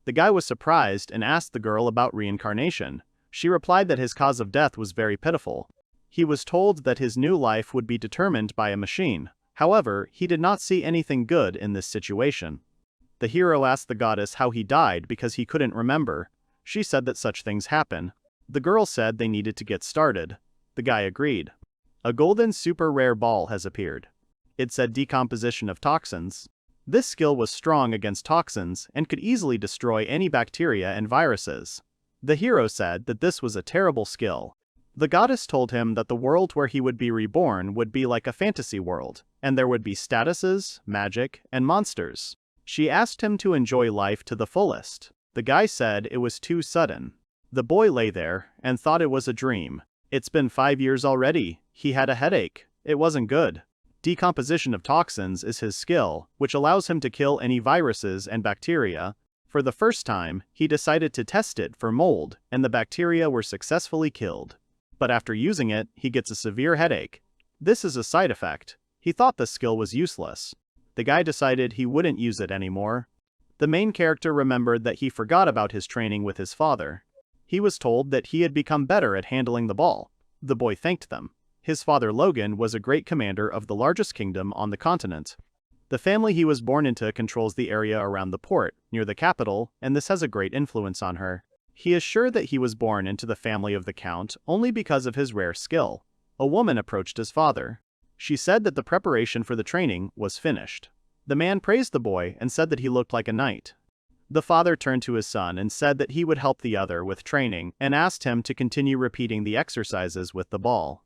The guy was surprised and asked the girl about reincarnation. She replied that his cause of death was very pitiful. He was told that his new life would be determined by a machine. However, he did not see anything good in this situation. The hero asked the goddess how he died because he couldn't remember. She said that such things happen. The girl said they needed to get started. The guy agreed. A golden super rare ball has appeared. It said decomposition of toxins. This skill was strong against toxins and could easily destroy any bacteria and viruses. The hero said that this was a terrible skill. The goddess told him that the world where he would be reborn would be like a fantasy world, and there would be statuses, magic, and monsters. She asked him to enjoy life to the fullest. The guy said it was too sudden. The boy lay there and thought it was a dream. It's been 5 years already. He had a headache. It wasn't good. Decomposition of toxins is his skill, which allows him to kill any viruses and bacteria. For the first time, he decided to test it for mold, and the bacteria were successfully killed. But after using it, he gets a severe headache. This is a side effect. He thought the skill was useless. The guy decided he wouldn't use it anymore. The main character remembered that he forgot about his training with his father. He was told that he had become better at handling the ball. The boy thanked them. His father Logan was a great commander of the largest kingdom on the continent. The family he was born into controls the area around the port, near the capital, and this has a great influence on her. He is sure that he was born into the family of the count only because of his rare skill. A woman approached his father. She said that the preparation for the training was finished. The man praised the boy and said that he looked like a knight. The father turned to his son and said that he would help the other with training and asked him to continue repeating the exercises with the ball.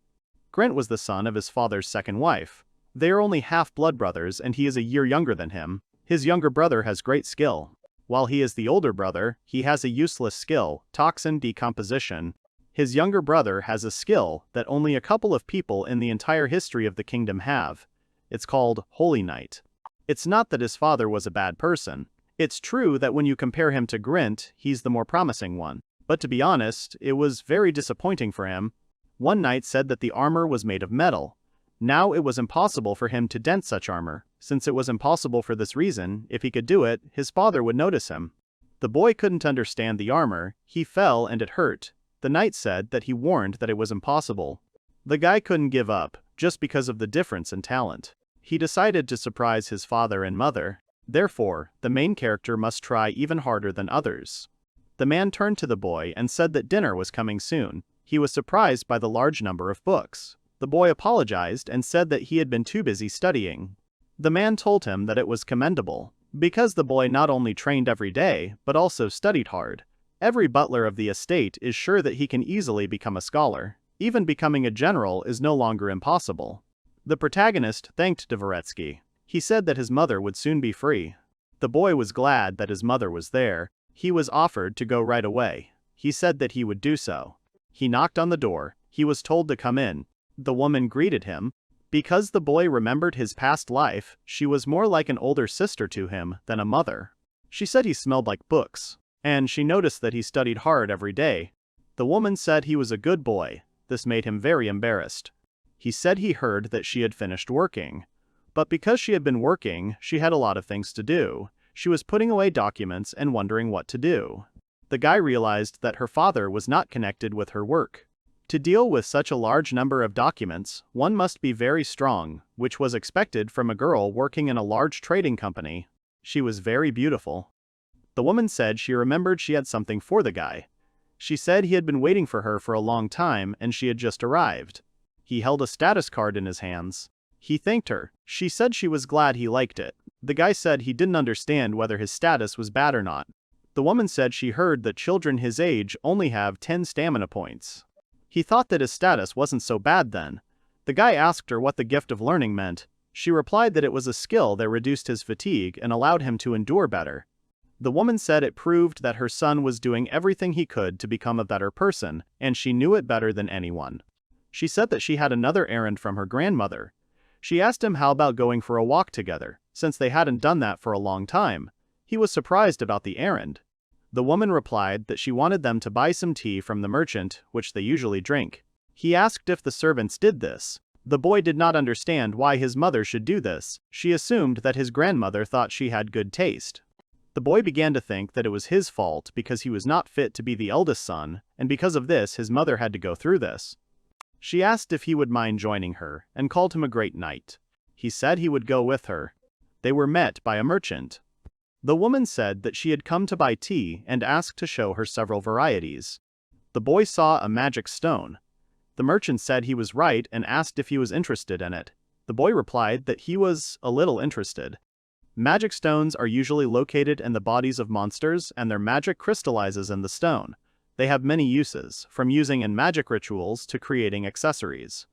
Grant was the son of his father's second wife. They are only half-blood brothers and he is a year younger than him. His younger brother has great skill. While he is the older brother, he has a useless skill, toxin decomposition. His younger brother has a skill that only a couple of people in the entire history of the kingdom have. It's called Holy Night. It's not that his father was a bad person. It's true that when you compare him to Grint, he's the more promising one. But to be honest, it was very disappointing for him. One knight said that the armor was made of metal. Now it was impossible for him to dent such armor. Since it was impossible for this reason, if he could do it, his father would notice him. The boy couldn't understand the armor. He fell and it hurt. The knight said that he warned that it was impossible. The guy couldn't give up, just because of the difference in talent. He decided to surprise his father and mother. Therefore, the main character must try even harder than others. The man turned to the boy and said that dinner was coming soon. He was surprised by the large number of books. The boy apologized and said that he had been too busy studying. The man told him that it was commendable, because the boy not only trained every day, but also studied hard. Every butler of the estate is sure that he can easily become a scholar. Even becoming a general is no longer impossible. The protagonist thanked Dvoretsky. He said that his mother would soon be free. The boy was glad that his mother was there. He was offered to go right away. He said that he would do so. He knocked on the door. He was told to come in. The woman greeted him. Because the boy remembered his past life, she was more like an older sister to him than a mother. She said he smelled like books, and she noticed that he studied hard every day. The woman said he was a good boy. This made him very embarrassed. He said he heard that she had finished working. But because she had been working, she had a lot of things to do. She was putting away documents and wondering what to do. The guy realized that her father was not connected with her work. To deal with such a large number of documents, one must be very strong, which was expected from a girl working in a large trading company. She was very beautiful. The woman said she remembered she had something for the guy. She said he had been waiting for her for a long time and she had just arrived. He held a status card in his hands. He thanked her. She said she was glad he liked it. The guy said he didn't understand whether his status was bad or not. The woman said she heard that children his age only have 10 stamina points. He thought that his status wasn't so bad then. The guy asked her what the gift of learning meant. She replied that it was a skill that reduced his fatigue and allowed him to endure better. The woman said it proved that her son was doing everything he could to become a better person, and she knew it better than anyone. She said that she had another errand from her grandmother. She asked him how about going for a walk together, since they hadn't done that for a long time. He was surprised about the errand. The woman replied that she wanted them to buy some tea from the merchant, which they usually drink. He asked if the servants did this. The boy did not understand why his mother should do this. She assumed that his grandmother thought she had good taste. The boy began to think that it was his fault because he was not fit to be the eldest son, and because of this his mother had to go through this. She asked if he would mind joining her, and called him a great knight. He said he would go with her. They were met by a merchant. The woman said that she had come to buy tea and asked to show her several varieties. The boy saw a magic stone. The merchant said he was right and asked if he was interested in it. The boy replied that he was a little interested. Magic stones are usually located in the bodies of monsters, and their magic crystallizes in the stone. They have many uses, from using in magic rituals to creating accessories.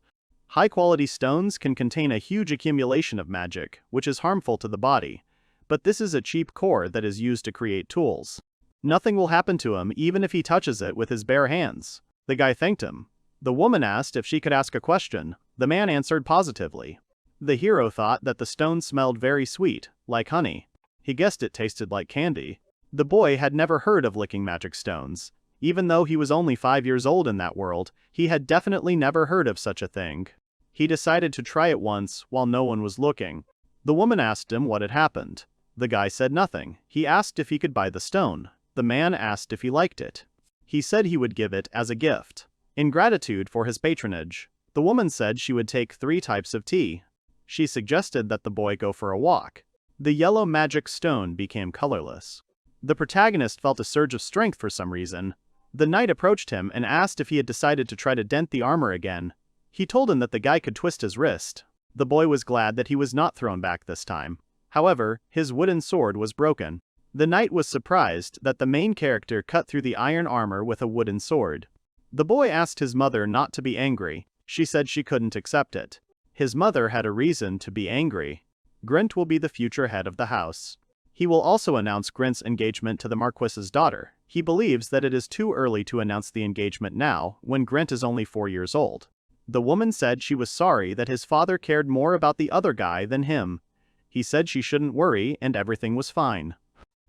High-quality stones can contain a huge accumulation of magic, which is harmful to the body. But this is a cheap core that is used to create tools. Nothing will happen to him even if he touches it with his bare hands. The guy thanked him. The woman asked if she could ask a question. The man answered positively. The hero thought that the stone smelled very sweet, like honey. He guessed it tasted like candy. The boy had never heard of licking magic stones. Even though he was only 5 years old in that world, he had definitely never heard of such a thing. He decided to try it once while no one was looking. The woman asked him what had happened. The guy said nothing. He asked if he could buy the stone. The man asked if he liked it. He said he would give it as a gift. In gratitude for his patronage, the woman said she would take 3 types of tea. She suggested that the boy go for a walk. The yellow magic stone became colorless. The protagonist felt a surge of strength for some reason. The knight approached him and asked if he had decided to try to dent the armor again. He told him that the guy could twist his wrist. The boy was glad that he was not thrown back this time. However, his wooden sword was broken. The knight was surprised that the main character cut through the iron armor with a wooden sword. The boy asked his mother not to be angry. She said she couldn't accept it. His mother had a reason to be angry. Grint will be the future head of the house. He will also announce Grint's engagement to the Marquis's daughter. He believes that it is too early to announce the engagement now, when Grint is only 4 years old. The woman said she was sorry that his father cared more about the other guy than him. He said she shouldn't worry and everything was fine.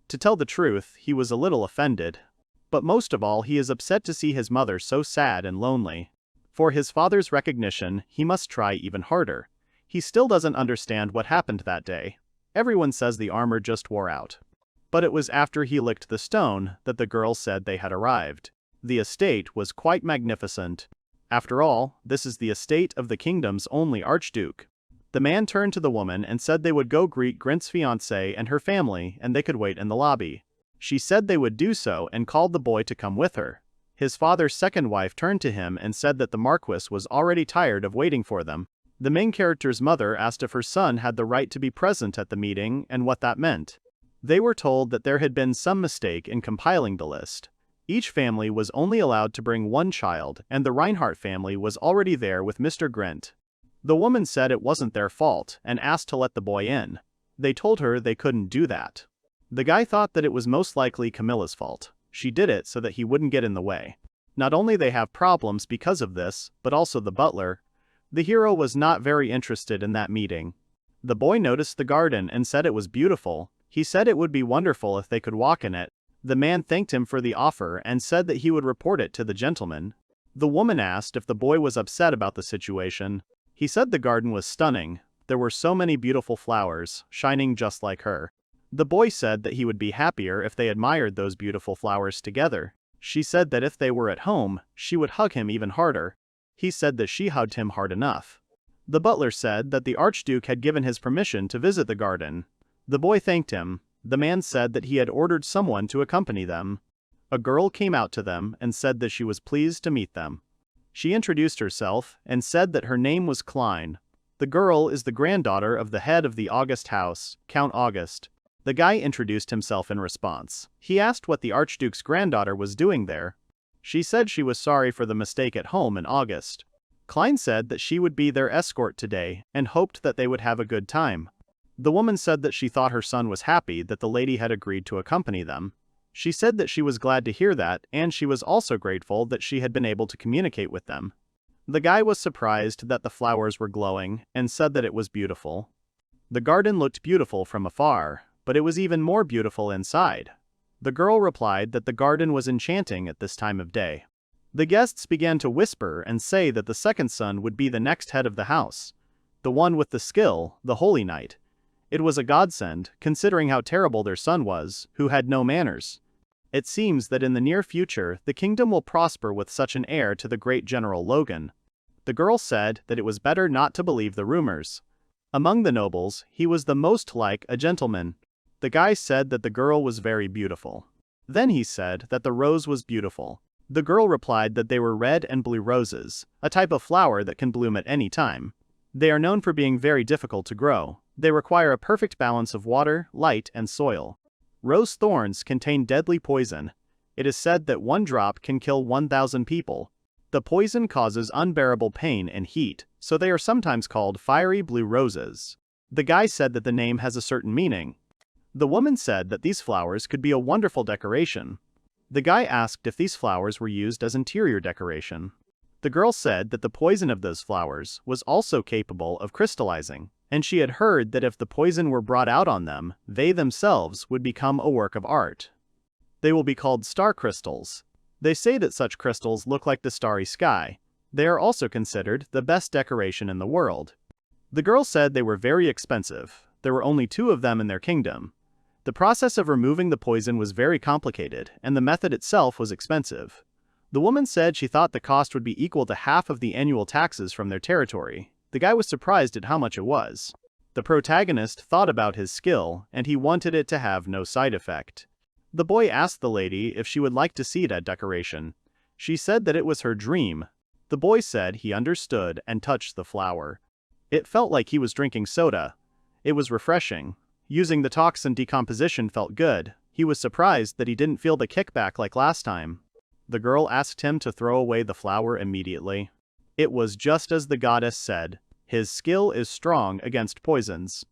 To tell the truth, he was a little offended. But most of all, he is upset to see his mother so sad and lonely. For his father's recognition, he must try even harder. He still doesn't understand what happened that day. Everyone says the armor just wore out. But it was after he licked the stone that the girl said they had arrived. The estate was quite magnificent. After all, this is the estate of the kingdom's only archduke. The man turned to the woman and said they would go greet Grint's fiancée and her family and they could wait in the lobby. She said they would do so and called the boy to come with her. His father's second wife turned to him and said that the Marquis was already tired of waiting for them. The main character's mother asked if her son had the right to be present at the meeting and what that meant. They were told that there had been some mistake in compiling the list. Each family was only allowed to bring 1 child, and the Reinhardt family was already there with Mr. Grint. The woman said it wasn't their fault and asked to let the boy in. They told her they couldn't do that. The guy thought that it was most likely Camilla's fault. She did it so that he wouldn't get in the way. Not only they have problems because of this, but also the butler. The hero was not very interested in that meeting. The boy noticed the garden and said it was beautiful. He said it would be wonderful if they could walk in it. The man thanked him for the offer and said that he would report it to the gentleman. The woman asked if the boy was upset about the situation. He said the garden was stunning. There were so many beautiful flowers, shining just like her. The boy said that he would be happier if they admired those beautiful flowers together. She said that if they were at home, she would hug him even harder. He said that she hugged him hard enough. The butler said that the Archduke had given his permission to visit the garden. The boy thanked him. The man said that he had ordered someone to accompany them. A girl came out to them and said that she was pleased to meet them. She introduced herself and said that her name was Klein. The girl is the granddaughter of the head of the August house, Count August. The guy introduced himself in response. He asked what the Archduke's granddaughter was doing there. She said she was sorry for the mistake at home in August. Klein said that she would be their escort today and hoped that they would have a good time. The woman said that she thought her son was happy that the lady had agreed to accompany them. She said that she was glad to hear that, and she was also grateful that she had been able to communicate with them. The guy was surprised that the flowers were glowing and said that it was beautiful. The garden looked beautiful from afar, but it was even more beautiful inside. The girl replied that the garden was enchanting at this time of day. The guests began to whisper and say that the second son would be the next head of the house, the one with the skill, the Holy Knight. It was a godsend, considering how terrible their son was, who had no manners. It seems that in the near future, the kingdom will prosper with such an heir to the great General Logan. The girl said that it was better not to believe the rumors. Among the nobles, he was the most like a gentleman. The guy said that the girl was very beautiful. Then he said that the rose was beautiful. The girl replied that they were red and blue roses, a type of flower that can bloom at any time. They are known for being very difficult to grow. They require a perfect balance of water, light, and soil. Rose thorns contain deadly poison. It is said that one drop can kill 1,000 people. The poison causes unbearable pain and heat, so they are sometimes called fiery blue roses. The guy said that the name has a certain meaning. The woman said that these flowers could be a wonderful decoration. The guy asked if these flowers were used as interior decoration. The girl said that the poison of those flowers was also capable of crystallizing, and she had heard that if the poison were brought out on them, they themselves would become a work of art. They will be called star crystals. They say that such crystals look like the starry sky. They are also considered the best decoration in the world. The girl said they were very expensive. There were only 2 of them in their kingdom. The process of removing the poison was very complicated, and the method itself was expensive. The woman said she thought the cost would be equal to half of the annual taxes from their territory. The guy was surprised at how much it was. The protagonist thought about his skill, and he wanted it to have no side effect. The boy asked the lady if she would like to see that decoration. She said that it was her dream. The boy said he understood and touched the flower. It felt like he was drinking soda. It was refreshing. Using the toxin decomposition felt good. He was surprised that he didn't feel the kickback like last time. The girl asked him to throw away the flower immediately. It was just as the goddess said. His skill is strong against poisons.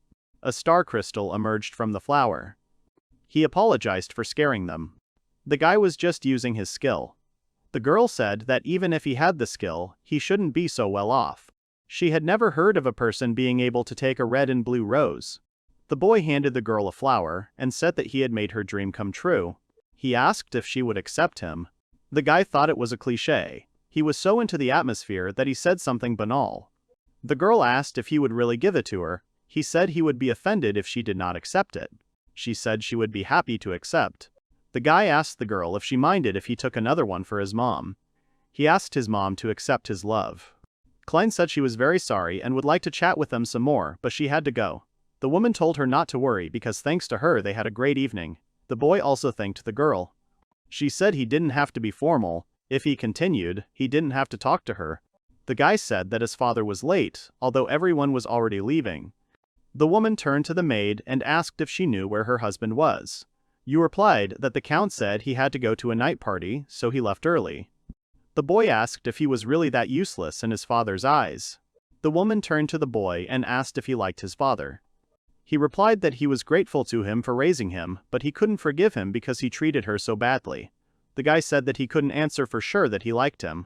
A star crystal emerged from the flower. He apologized for scaring them. The guy was just using his skill. The girl said that even if he had the skill, he shouldn't be so well off. She had never heard of a person being able to take a red and blue rose. The boy handed the girl a flower and said that he had made her dream come true. He asked if she would accept him. The guy thought it was a cliché. He was so into the atmosphere that he said something banal. The girl asked if he would really give it to her. He said he would be offended if she did not accept it. She said she would be happy to accept. The guy asked the girl if she minded if he took another one for his mom. He asked his mom to accept his love. Klein said she was very sorry and would like to chat with them some more, but she had to go. The woman told her not to worry because thanks to her they had a great evening. The boy also thanked the girl. She said he didn't have to be formal. If he continued, he didn't have to talk to her. The guy said that his father was late, although everyone was already leaving. The woman turned to the maid and asked if she knew where her husband was. You replied that the count said he had to go to a night party, so he left early. The boy asked if he was really that useless in his father's eyes. The woman turned to the boy and asked if he liked his father. He replied that he was grateful to him for raising him, but he couldn't forgive him because he treated her so badly. The guy said that he couldn't answer for sure that he liked him.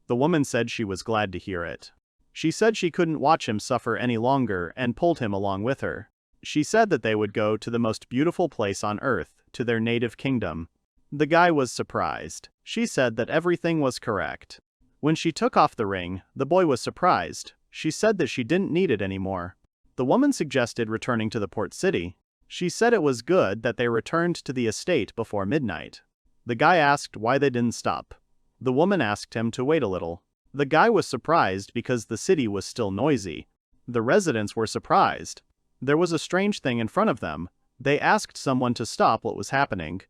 The woman said she was glad to hear it. She said she couldn't watch him suffer any longer and pulled him along with her. She said that they would go to the most beautiful place on earth, to their native kingdom. The guy was surprised. She said that everything was correct. When she took off the ring, the boy was surprised. She said that she didn't need it anymore. The woman suggested returning to the port city. She said it was good that they returned to the estate before midnight. The guy asked why they didn't stop. The woman asked him to wait a little. The guy was surprised because the city was still noisy. The residents were surprised. There was a strange thing in front of them. They asked someone to stop what was happening.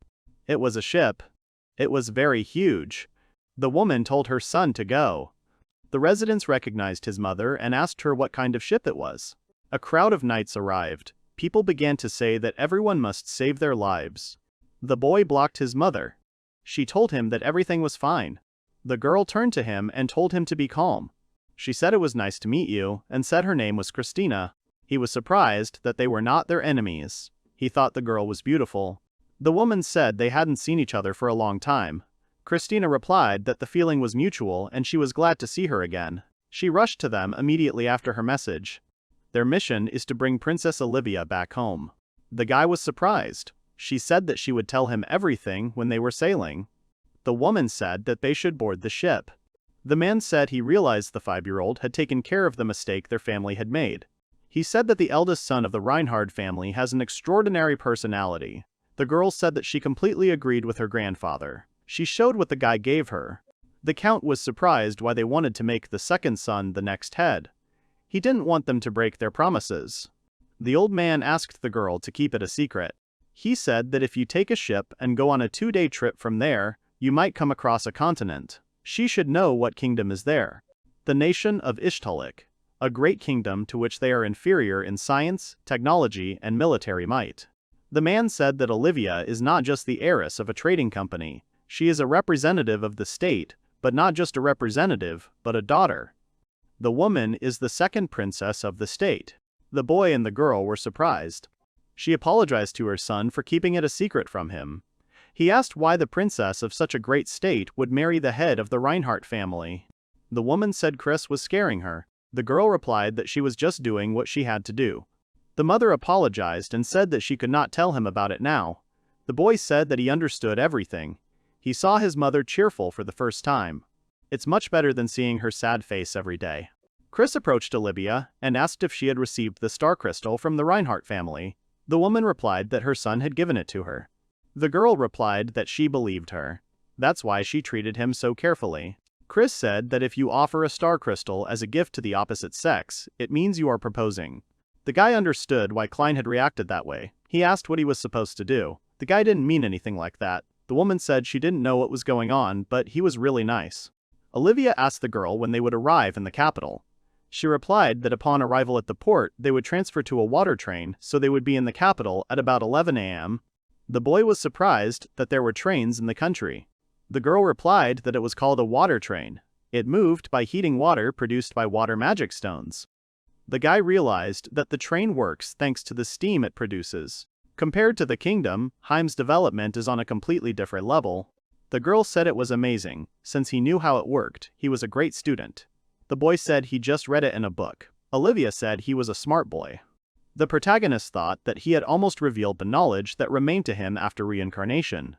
It was a ship. It was very huge. The woman told her son to go. The residents recognized his mother and asked her what kind of ship it was. A crowd of knights arrived. People began to say that everyone must save their lives. The boy blocked his mother. She told him that everything was fine. The girl turned to him and told him to be calm. She said it was nice to meet you and said her name was Christina. He was surprised that they were not their enemies. He thought the girl was beautiful. The woman said they hadn't seen each other for a long time. Christina replied that the feeling was mutual and she was glad to see her again. She rushed to them immediately after her message. Their mission is to bring Princess Olivia back home. The guy was surprised. She said that she would tell him everything when they were sailing. The woman said that they should board the ship. The man said he realized the 5-year-old had taken care of the mistake their family had made. He said that the eldest son of the Reinhardt family has an extraordinary personality. The girl said that she completely agreed with her grandfather. She showed what the guy gave her. The count was surprised why they wanted to make the second son the next head. He didn't want them to break their promises. The old man asked the girl to keep it a secret. He said that if you take a ship and go on a 2-day trip from there, you might come across a continent. She should know what kingdom is there. The nation of Ishtalik, a great kingdom to which they are inferior in science, technology, and military might. The man said that Olivia is not just the heiress of a trading company. She is a representative of the state, but not just a representative, but a daughter. The woman is the second princess of the state. The boy and the girl were surprised. She apologized to her son for keeping it a secret from him. He asked why the princess of such a great state would marry the head of the Reinhardt family. The woman said Chris was scaring her. The girl replied that she was just doing what she had to do. The mother apologized and said that she could not tell him about it now. The boy said that he understood everything. He saw his mother cheerful for the first time. It's much better than seeing her sad face every day. Chris approached Olivia and asked if she had received the star crystal from the Reinhardt family. The woman replied that her son had given it to her. The girl replied that she believed her. That's why she treated him so carefully. Chris said that if you offer a star crystal as a gift to the opposite sex, it means you are proposing. The guy understood why Klein had reacted that way. He asked what he was supposed to do. The guy didn't mean anything like that. The woman said she didn't know what was going on, but he was really nice. Olivia asked the girl when they would arrive in the capital. She replied that upon arrival at the port, they would transfer to a water train, so they would be in the capital at about 11 a.m. The boy was surprised that there were trains in the country. The girl replied that it was called a water train. It moved by heating water produced by water magic stones. The guy realized that the train works thanks to the steam it produces. Compared to the kingdom, Heim's development is on a completely different level. The girl said it was amazing. Since he knew how it worked, he was a great student. The boy said he just read it in a book. Olivia said he was a smart boy. The protagonist thought that he had almost revealed the knowledge that remained to him after reincarnation.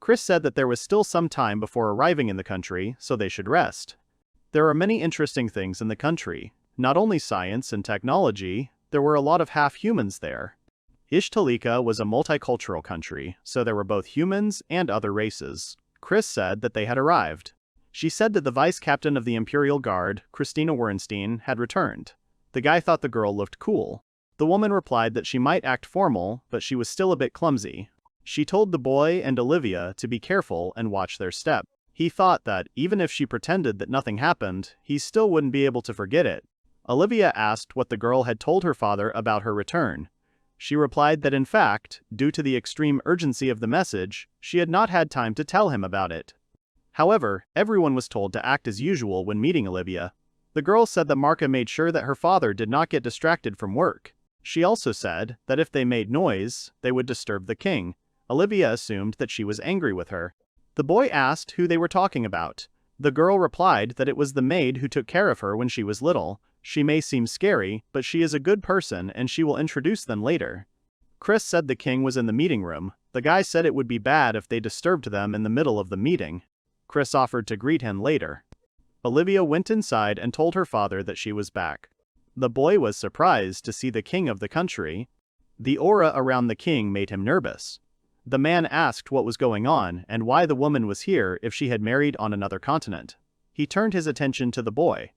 Chris said that there was still some time before arriving in the country, so they should rest. There are many interesting things in the country. Not only science and technology, there were a lot of half-humans there. Ishtalika was a multicultural country, so there were both humans and other races. Chris said that they had arrived. She said that the vice captain of the Imperial Guard, Christina Wernstein, had returned. The guy thought the girl looked cool. The woman replied that she might act formal, but she was still a bit clumsy. She told the boy and Olivia to be careful and watch their step. He thought that, even if she pretended that nothing happened, he still wouldn't be able to forget it. Olivia asked what the girl had told her father about her return. She replied that in fact, due to the extreme urgency of the message, she had not had time to tell him about it. However, everyone was told to act as usual when meeting Olivia. The girl said that Marka made sure that her father did not get distracted from work. She also said that if they made noise, they would disturb the king. Olivia assumed that she was angry with her. The boy asked who they were talking about. The girl replied that it was the maid who took care of her when she was little. She may seem scary, but she is a good person and she will introduce them later. Chris said the king was in the meeting room. The guy said it would be bad if they disturbed them in the middle of the meeting. Chris offered to greet him later. Olivia went inside and told her father that she was back. The boy was surprised to see the king of the country. The aura around the king made him nervous. The man asked what was going on and why the woman was here if she had married on another continent. He turned his attention to the boy.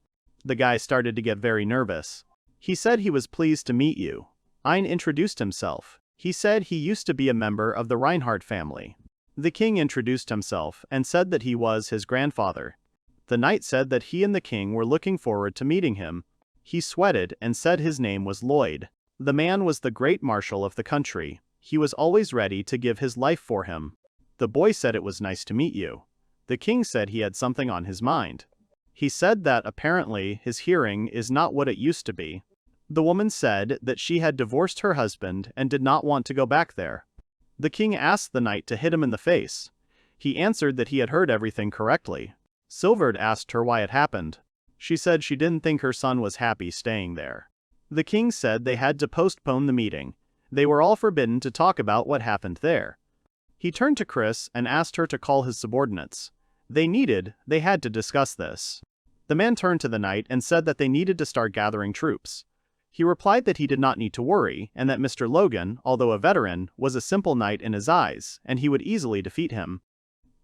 The guy started to get very nervous. He said he was pleased to meet you. Ein introduced himself. He said he used to be a member of the Reinhardt family. The king introduced himself and said that he was his grandfather. The knight said that he and the king were looking forward to meeting him. He sweated and said his name was Lloyd. The man was the great marshal of the country. He was always ready to give his life for him. The boy said it was nice to meet you. The king said he had something on his mind. He said that apparently his hearing is not what it used to be. The woman said that she had divorced her husband and did not want to go back there. The king asked the knight to hit him in the face. He answered that he had heard everything correctly. Silverd asked her why it happened. She said she didn't think her son was happy staying there. The king said they had to postpone the meeting. They were all forbidden to talk about what happened there. He turned to Chris and asked her to call his subordinates. They had to discuss this. The man turned to the knight and said that they needed to start gathering troops. He replied that he did not need to worry, and that Mr. Logan, although a veteran, was a simple knight in his eyes, and he would easily defeat him.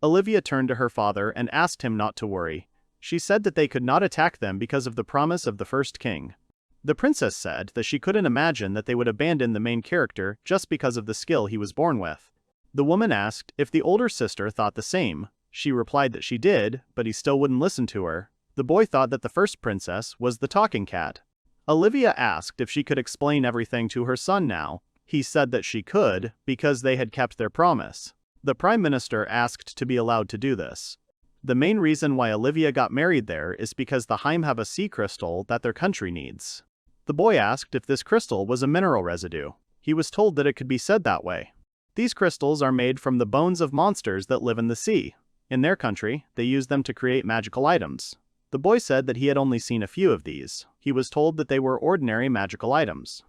Olivia turned to her father and asked him not to worry. She said that they could not attack them because of the promise of the first king. The princess said that she couldn't imagine that they would abandon the main character just because of the skill he was born with. The woman asked if the older sister thought the same. She replied that she did, but he still wouldn't listen to her. The boy thought that the first princess was the talking cat. Olivia asked if she could explain everything to her son now. He said that she could, because they had kept their promise. The Prime Minister asked to be allowed to do this. The main reason why Olivia got married there is because the Heim have a sea crystal that their country needs. The boy asked if this crystal was a mineral residue. He was told that it could be said that way. These crystals are made from the bones of monsters that live in the sea. In their country, they use them to create magical items. The boy said that he had only seen a few of these. He was told that they were ordinary magical items.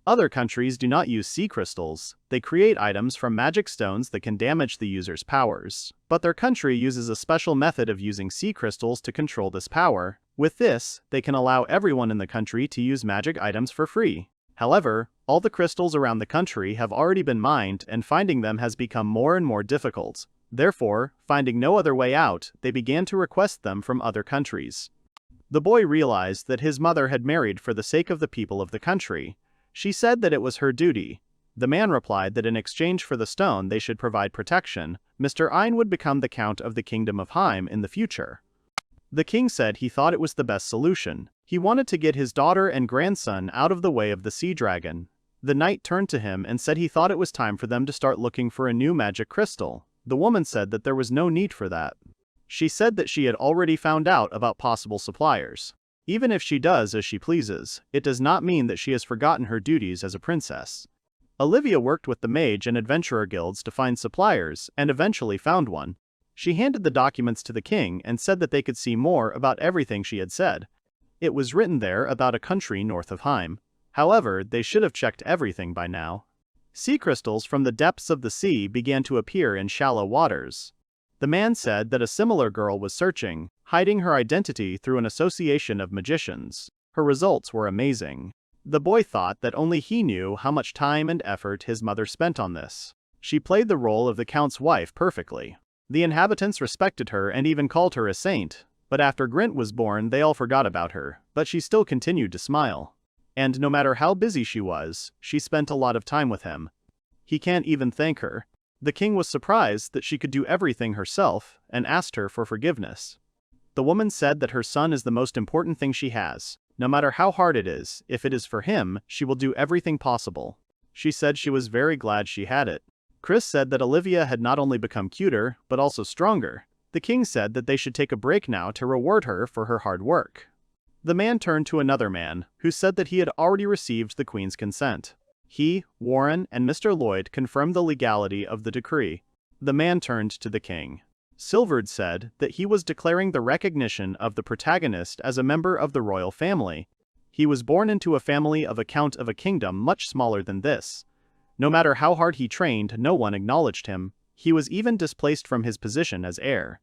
Other countries do not use sea crystals. They create items from magic stones that can damage the user's powers. But their country uses a special method of using sea crystals to control this power. With this, they can allow everyone in the country to use magic items for free. However, all the crystals around the country have already been mined, and finding them has become more and more difficult. Therefore, finding no other way out, they began to request them from other countries. The boy realized that his mother had married for the sake of the people of the country. She said that it was her duty. The man replied that in exchange for the stone they should provide protection. Mr. Ein would become the Count of the Kingdom of Heim in the future. The king said he thought it was the best solution. He wanted to get his daughter and grandson out of the way of the sea dragon. The knight turned to him and said he thought it was time for them to start looking for a new magic crystal. The woman said that there was no need for that. She said that she had already found out about possible suppliers. Even if she does as she pleases, it does not mean that she has forgotten her duties as a princess. Olivia worked with the mage and adventurer guilds to find suppliers, and eventually found one. She handed the documents to the king and said that they could see more about everything she had said. It was written there about a country north of Heim. However, they should have checked everything by now. Sea crystals from the depths of the sea began to appear in shallow waters. The man said that a similar girl was searching, hiding her identity through an association of magicians. Her results were amazing. The boy thought that only he knew how much time and effort his mother spent on this. She played the role of the count's wife perfectly. The inhabitants respected her and even called her a saint, but after Grint was born they all forgot about her, but she still continued to smile. And no matter how busy she was, she spent a lot of time with him. He can't even thank her. The king was surprised that she could do everything herself, and asked her for forgiveness. The woman said that her son is the most important thing she has. No matter how hard it is, if it is for him, she will do everything possible. She said she was very glad she had it. Chris said that Olivia had not only become cuter, but also stronger. The king said that they should take a break now to reward her for her hard work. The man turned to another man, who said that he had already received the queen's consent. He, Warren, and Mr. Lloyd confirmed the legality of the decree. The man turned to the king. Silverd said that he was declaring the recognition of the protagonist as a member of the royal family. He was born into a family of a count of a kingdom much smaller than this. No matter how hard he trained, no one acknowledged him. He was even displaced from his position as heir.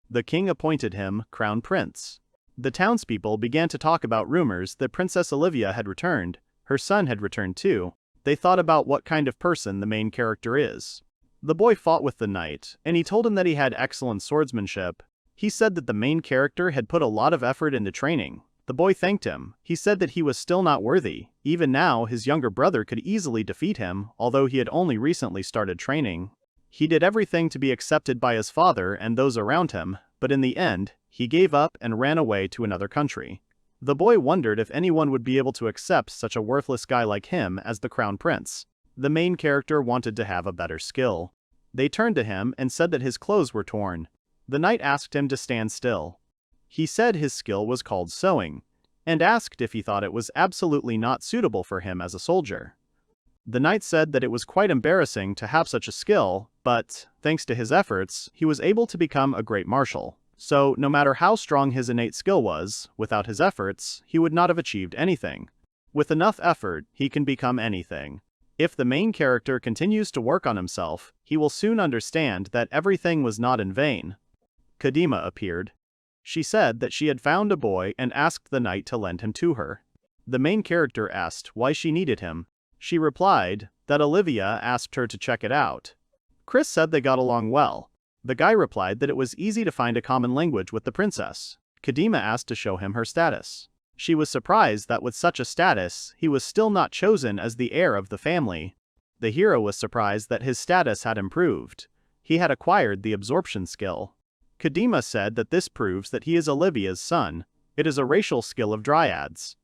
The king appointed him crown prince. The townspeople began to talk about rumors that Princess Olivia had returned. Her son had returned too. They thought about what kind of person the main character is. The boy fought with the knight, and he told him that he had excellent swordsmanship. He said that the main character had put a lot of effort into training. The boy thanked him. He said that he was still not worthy. Even now, his younger brother could easily defeat him, although he had only recently started training. He did everything to be accepted by his father and those around him, but in the end, he gave up and ran away to another country. The boy wondered if anyone would be able to accept such a worthless guy like him as the crown prince. The main character wanted to have a better skill. They turned to him and said that his clothes were torn. The knight asked him to stand still. He said his skill was called sewing, and asked if he thought it was absolutely not suitable for him as a soldier. The knight said that it was quite embarrassing to have such a skill, but, thanks to his efforts, he was able to become a great marshal. So, no matter how strong his innate skill was, without his efforts, he would not have achieved anything. With enough effort, he can become anything. If the main character continues to work on himself, he will soon understand that everything was not in vain. Kadima appeared. She said that she had found a boy and asked the knight to lend him to her. The main character asked why she needed him. She replied that Olivia asked her to check it out. Chris said they got along well. The guy replied that it was easy to find a common language with the princess. Kadima asked to show him her status. She was surprised that with such a status, he was still not chosen as the heir of the family. The hero was surprised that his status had improved. He had acquired the absorption skill. Kadima said that this proves that he is Olivia's son. It is a racial skill of dryads.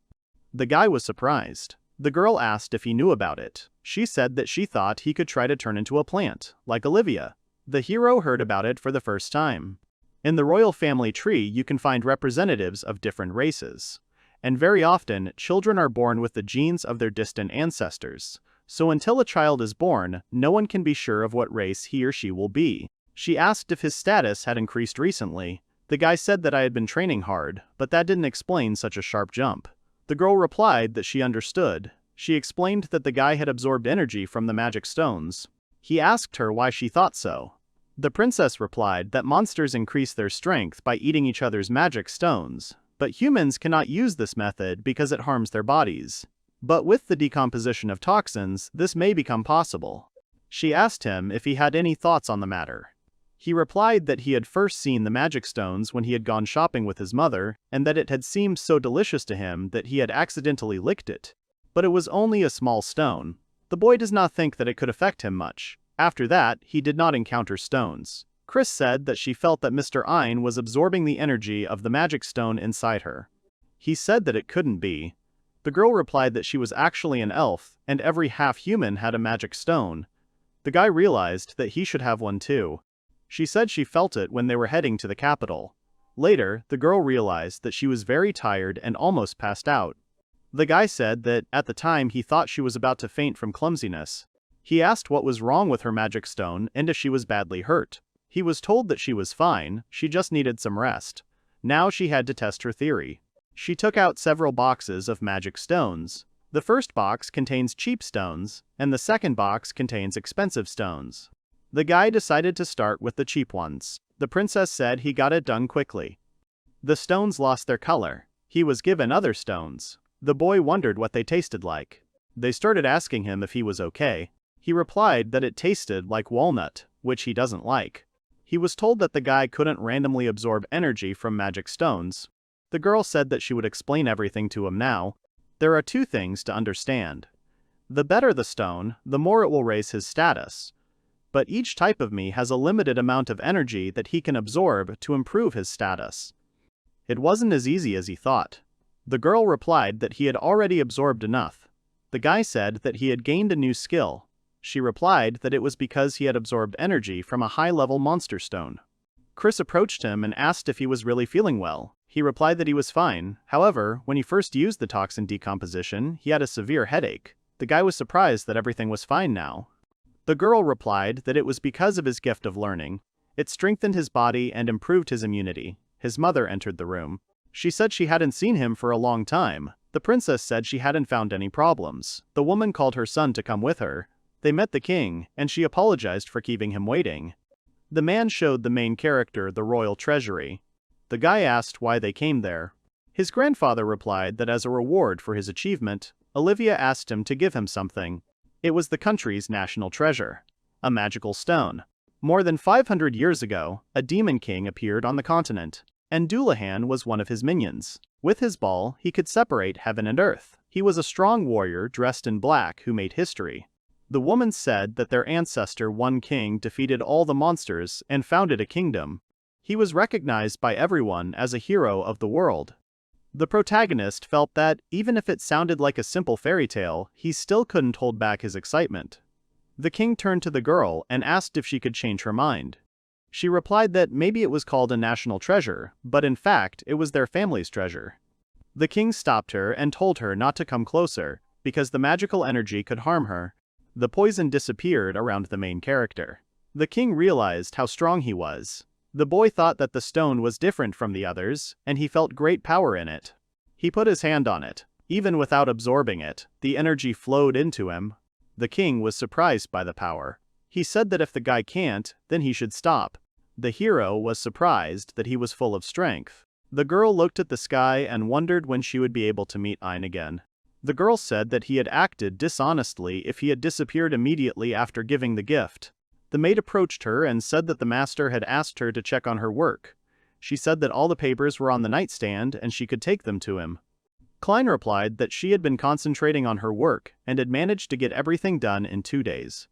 The guy was surprised. The girl asked if he knew about it. She said that she thought he could try to turn into a plant, like Olivia. The hero heard about it for the first time. In the royal family tree, you can find representatives of different races. And very often, children are born with the genes of their distant ancestors. So until a child is born, no one can be sure of what race he or she will be. She asked if his status had increased recently. The guy said that I had been training hard, but that didn't explain such a sharp jump. The girl replied that she understood. She explained that the guy had absorbed energy from the magic stones. He asked her why she thought so. The princess replied that monsters increase their strength by eating each other's magic stones, but humans cannot use this method because it harms their bodies. But with the decomposition of toxins, this may become possible. She asked him if he had any thoughts on the matter. He replied that he had first seen the magic stones when he had gone shopping with his mother, and that it had seemed so delicious to him that he had accidentally licked it. But it was only a small stone. The boy does not think that it could affect him much. After that, he did not encounter stones. Chris said that she felt that Mr. Ein was absorbing the energy of the magic stone inside her. He said that it couldn't be. The girl replied that she was actually an elf, and every half-human had a magic stone. The guy realized that he should have one too. She said she felt it when they were heading to the capital. Later, the girl realized that she was very tired and almost passed out. The guy said that, at the time, he thought she was about to faint from clumsiness. He asked what was wrong with her magic stone and if she was badly hurt. He was told that she was fine, she just needed some rest. Now she had to test her theory. She took out several boxes of magic stones. The first box contains cheap stones, and the second box contains expensive stones. The guy decided to start with the cheap ones. The princess said he got it done quickly. The stones lost their color. He was given other stones. The boy wondered what they tasted like. They started asking him if he was okay. He replied that it tasted like walnut, which he doesn't like. He was told that the guy couldn't randomly absorb energy from magic stones. The girl said that she would explain everything to him now. There are two things to understand. The better the stone, the more it will raise his status. But each type of me has a limited amount of energy that he can absorb to improve his status. It wasn't as easy as he thought. The girl replied that he had already absorbed enough. The guy said that he had gained a new skill. She replied that it was because he had absorbed energy from a high-level monster stone. Chris approached him and asked if he was really feeling well. He replied that he was fine. However, when he first used the toxin decomposition, he had a severe headache. The guy was surprised that everything was fine now. The girl replied that it was because of his gift of learning. It strengthened his body and improved his immunity. His mother entered the room. She said she hadn't seen him for a long time. The princess said she hadn't found any problems. The woman called her son to come with her. They met the king, and she apologized for keeping him waiting. The man showed the main character the royal treasury. The guy asked why they came there. His grandfather replied that as a reward for his achievement, Olivia asked him to give him something. It was the country's national treasure, a magical stone. More than 500 years ago, a demon king appeared on the continent, and Dullahan was one of his minions. With his ball, he could separate heaven and earth. He was a strong warrior dressed in black who made history. The woman said that their ancestor, one king, defeated all the monsters and founded a kingdom. He was recognized by everyone as a hero of the world. The protagonist felt that, even if it sounded like a simple fairy tale, he still couldn't hold back his excitement. The king turned to the girl and asked if she could change her mind. She replied that maybe it was called a national treasure, but in fact, it was their family's treasure. The king stopped her and told her not to come closer, because the magical energy could harm her. The poison disappeared around the main character. The king realized how strong he was. The boy thought that the stone was different from the others, and he felt great power in it. He put his hand on it. Even without absorbing it, the energy flowed into him. The king was surprised by the power. He said that if the guy can't, then he should stop. The hero was surprised that he was full of strength. The girl looked at the sky and wondered when she would be able to meet Ein again. The girl said that he had acted dishonestly if he had disappeared immediately after giving the gift. The maid approached her and said that the master had asked her to check on her work. She said that all the papers were on the nightstand and she could take them to him. Klein replied that she had been concentrating on her work and had managed to get everything done in 2 days.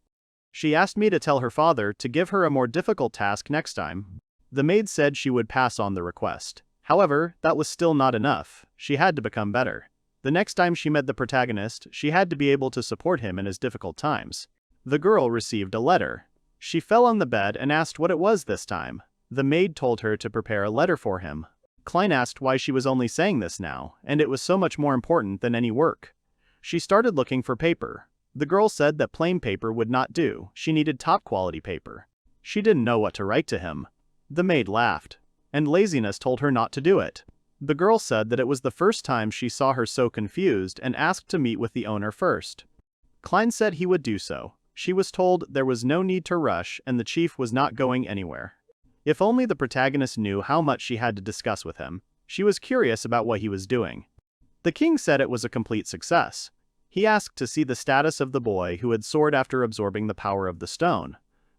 She asked me to tell her father to give her a more difficult task next time. The maid said she would pass on the request. However, that was still not enough. She had to become better. The next time she met the protagonist, she had to be able to support him in his difficult times. The girl received a letter. She fell on the bed and asked what it was this time. The maid told her to prepare a letter for him. Klein asked why she was only saying this now, and it was so much more important than any work. She started looking for paper. The girl said that plain paper would not do, she needed top-quality paper. She didn't know what to write to him. The maid laughed, and laziness told her not to do it. The girl said that it was the first time she saw her so confused and asked to meet with the owner first. Klein said he would do so. She was told there was no need to rush and the chief was not going anywhere. If only the protagonist knew how much she had to discuss with him. She was curious about what he was doing. The king said it was a complete success. He asked to see the status of the boy who had soared after absorbing the power of the stone.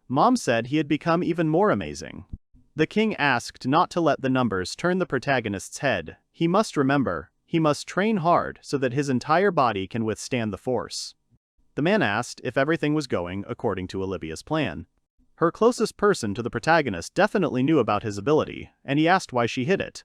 Mom said he had become even more amazing. The king asked not to let the numbers turn the protagonist's head. He must remember, he must train hard so that his entire body can withstand the force. The man asked if everything was going according to Olivia's plan. Her closest person to the protagonist definitely knew about his ability, and he asked why she hid it.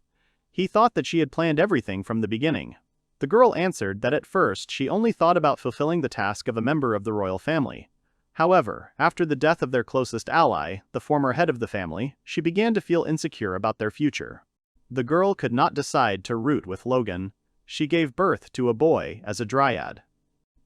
He thought that she had planned everything from the beginning. The girl answered that at first she only thought about fulfilling the task of a member of the royal family. However, after the death of their closest ally, the former head of the family, she began to feel insecure about their future. The girl could not decide to root with Logan. She gave birth to a boy as a dryad.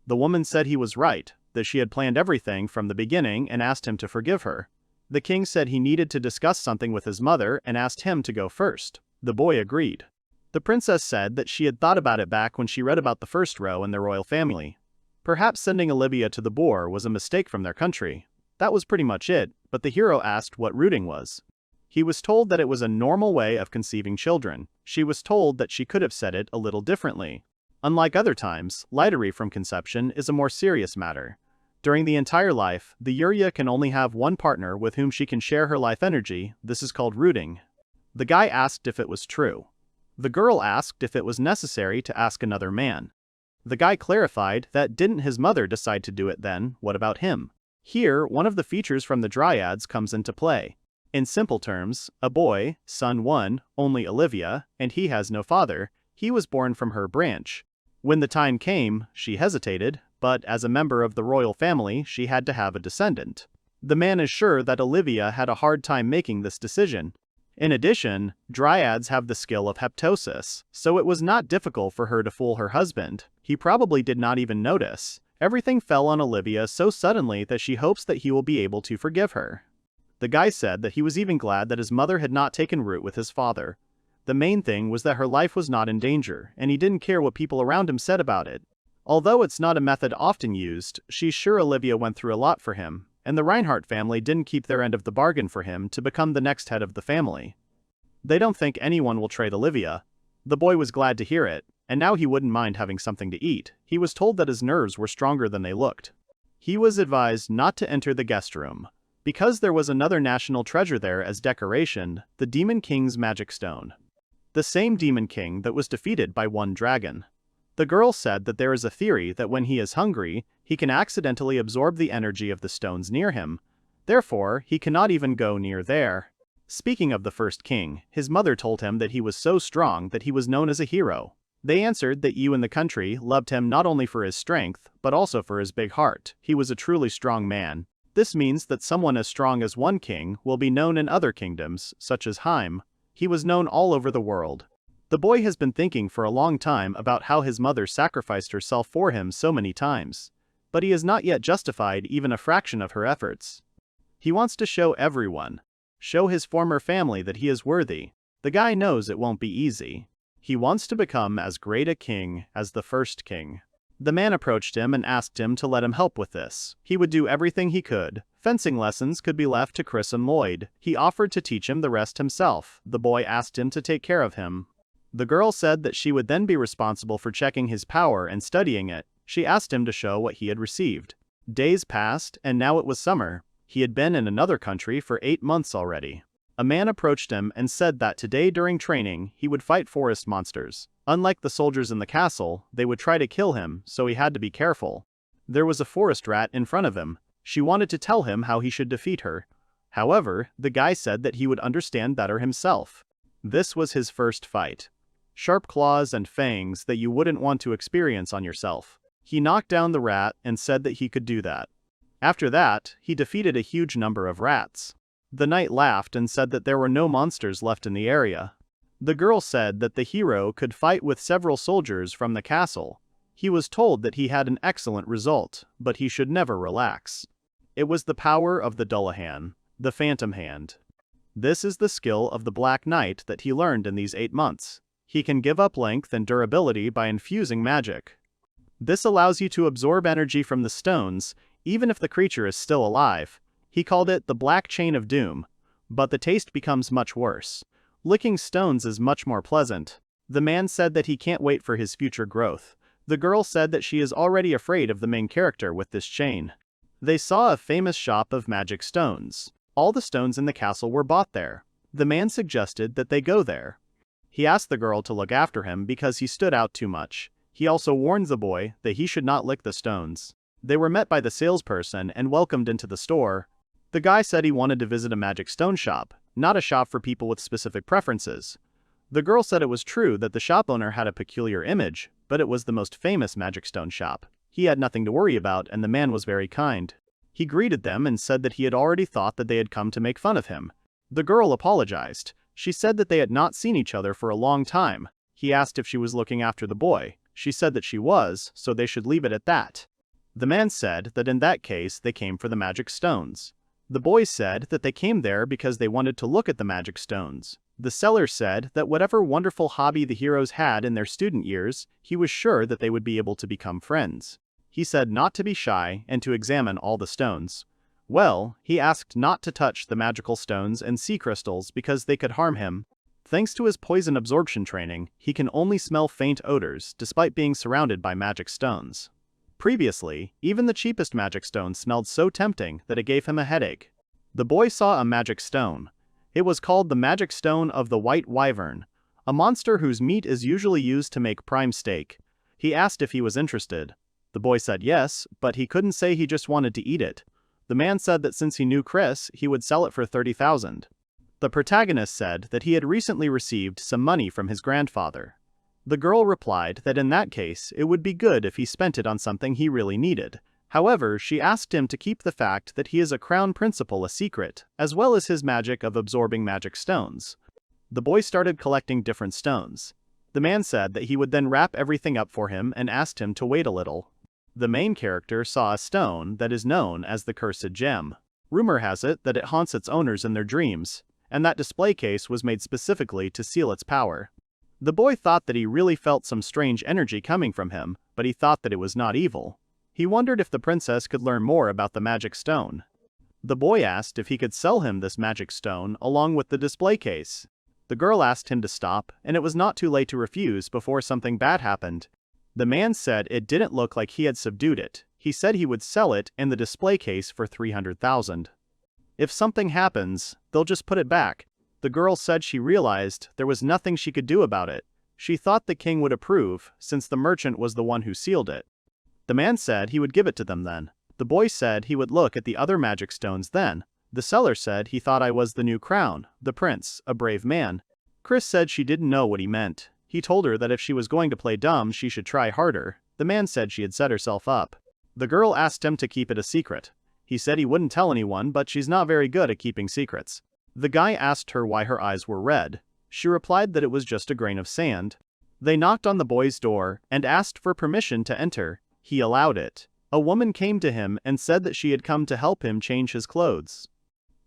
The woman said he was right, that she had planned everything from the beginning and asked him to forgive her. The king said he needed to discuss something with his mother and asked him to go first. The boy agreed. The princess said that she had thought about it back when she read about the first row in their royal family. Perhaps sending Olivia to the boar was a mistake from their country. That was pretty much it, but the hero asked what rooting was. He was told that it was a normal way of conceiving children. She was told that she could have said it a little differently. Unlike other times, lighterly from conception is a more serious matter. During the entire life, the Yurya can only have one partner with whom she can share her life energy. This is called rooting. The guy asked if it was true. The girl asked if it was necessary to ask another man. The guy clarified that didn't his mother decide to do it then, what about him? Here, one of the features from the dryads comes into play. In simple terms, a boy, son 1, only Olivia, and he has no father, he was born from her branch. When the time came, she hesitated, but as a member of the royal family, she had to have a descendant. The man is sure that Olivia had a hard time making this decision. In addition, dryads have the skill of heptosis, so it was not difficult for her to fool her husband. He probably did not even notice. Everything fell on Olivia so suddenly that she hopes that he will be able to forgive her. The guy said that he was even glad that his mother had not taken root with his father. The main thing was that her life was not in danger, and he didn't care what people around him said about it. Although it's not a method often used, she's sure Olivia went through a lot for him, and the Reinhardt family didn't keep their end of the bargain for him to become the next head of the family. They don't think anyone will trade Olivia. The boy was glad to hear it, and now he wouldn't mind having something to eat. He was told that his nerves were stronger than they looked. He was advised not to enter the guest room, because there was another national treasure there as decoration, the Demon King's magic stone. The same Demon King that was defeated by one dragon. The girl said that there is a theory that when he is hungry, he can accidentally absorb the energy of the stones near him. Therefore, he cannot even go near there. Speaking of the first king, his mother told him that he was so strong that he was known as a hero. They answered that you in the country loved him not only for his strength, but also for his big heart. He was a truly strong man. This means that someone as strong as one king will be known in other kingdoms, such as Heim. He was known all over the world. The boy has been thinking for a long time about how his mother sacrificed herself for him so many times. But he has not yet justified even a fraction of her efforts. He wants to show everyone. Show his former family that he is worthy. The guy knows it won't be easy. He wants to become as great a king as the first king. The man approached him and asked him to let him help with this. He would do everything he could. Fencing lessons could be left to Chris and Lloyd. He offered to teach him the rest himself. The boy asked him to take care of him. The girl said that she would then be responsible for checking his power and studying it. She asked him to show what he had received. Days passed, and now it was summer. He had been in another country for 8 months already. A man approached him and said that today during training he would fight forest monsters. Unlike the soldiers in the castle, they would try to kill him, so he had to be careful. There was a forest rat in front of him. She wanted to tell him how he should defeat her. However, the guy said that he would understand better himself. This was his first fight. Sharp claws and fangs that you wouldn't want to experience on yourself. He knocked down the rat and said that he could do that. After that, he defeated a huge number of rats. The knight laughed and said that there were no monsters left in the area. The girl said that the hero could fight with several soldiers from the castle. He was told that he had an excellent result, but he should never relax. It was the power of the Dullahan, the Phantom Hand. This is the skill of the Black Knight that he learned in these 8 months. He can give up length and durability by infusing magic. This allows you to absorb energy from the stones, even if the creature is still alive. He called it the Black Chain of Doom, but the taste becomes much worse. Licking stones is much more pleasant. The man said that he can't wait for his future growth. The girl said that she is already afraid of the main character with this chain. They saw a famous shop of magic stones. All the stones in the castle were bought there. The man suggested that they go there. He asked the girl to look after him because he stood out too much. He also warned the boy that he should not lick the stones. They were met by the salesperson and welcomed into the store. The guy said he wanted to visit a magic stone shop, not a shop for people with specific preferences. The girl said it was true that the shop owner had a peculiar image, but it was the most famous magic stone shop. He had nothing to worry about, and the man was very kind. He greeted them and said that he had already thought that they had come to make fun of him. The girl apologized. She said that they had not seen each other for a long time. He asked if she was looking after the boy. She said that she was, so they should leave it at that. The man said that in that case they came for the magic stones. The boy said that they came there because they wanted to look at the magic stones. The seller said that whatever wonderful hobby the heroes had in their student years, he was sure that they would be able to become friends. He said not to be shy and to examine all the stones. Well, he asked not to touch the magical stones and sea crystals because they could harm him. Thanks to his poison absorption training, he can only smell faint odors despite being surrounded by magic stones. Previously, even the cheapest magic stone smelled so tempting that it gave him a headache. The boy saw a magic stone. It was called the magic stone of the white wyvern, a monster whose meat is usually used to make prime steak. He asked if he was interested. The boy said yes, but he couldn't say he just wanted to eat it. The man said that since he knew Chris, he would sell it for 30,000. The protagonist said that he had recently received some money from his grandfather. The girl replied that in that case, it would be good if he spent it on something he really needed. However, she asked him to keep the fact that he is a crown principal a secret, as well as his magic of absorbing magic stones. The boy started collecting different stones. The man said that he would then wrap everything up for him and asked him to wait a little. The main character saw a stone that is known as the Cursed Gem. Rumor has it that it haunts its owners in their dreams, and that display case was made specifically to seal its power. The boy thought that he really felt some strange energy coming from him, but he thought that it was not evil. He wondered if the princess could learn more about the magic stone. The boy asked if he could sell him this magic stone along with the display case. The girl asked him to stop, and it was not too late to refuse before something bad happened. The man said it didn't look like he had subdued it. He said he would sell it and the display case for 300,000. If something happens, they'll just put it back. The girl said she realized there was nothing she could do about it. She thought the king would approve, since the merchant was the one who sealed it. The man said he would give it to them then. The boy said he would look at the other magic stones then. The seller said he thought I was the new crown, the prince, a brave man. Chris said she didn't know what he meant. He told her that if she was going to play dumb, she should try harder. The man said she had set herself up. The girl asked him to keep it a secret. He said he wouldn't tell anyone, but she's not very good at keeping secrets. The guy asked her why her eyes were red. She replied that it was just a grain of sand. They knocked on the boy's door and asked for permission to enter. He allowed it. A woman came to him and said that she had come to help him change his clothes.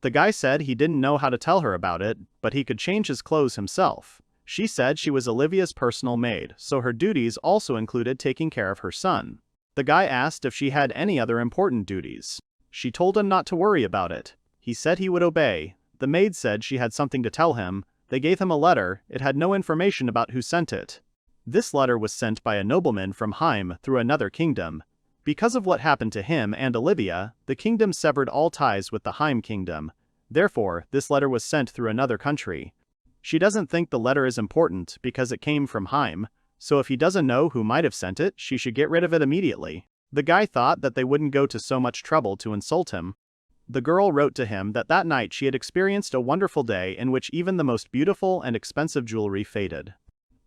The guy said he didn't know how to tell her about it, but he could change his clothes himself. She said she was Olivia's personal maid, so her duties also included taking care of her son. The guy asked if she had any other important duties. She told him not to worry about it. He said he would obey. The maid said she had something to tell him. They gave him a letter. It had no information about who sent it. This letter was sent by a nobleman from Heim through another kingdom. Because of what happened to him and Olivia, the kingdom severed all ties with the Heim kingdom. Therefore, this letter was sent through another country. She doesn't think the letter is important because it came from Heim, so if he doesn't know who might have sent it, she should get rid of it immediately. The guy thought that they wouldn't go to so much trouble to insult him. The girl wrote to him that that night she had experienced a wonderful day in which even the most beautiful and expensive jewelry faded.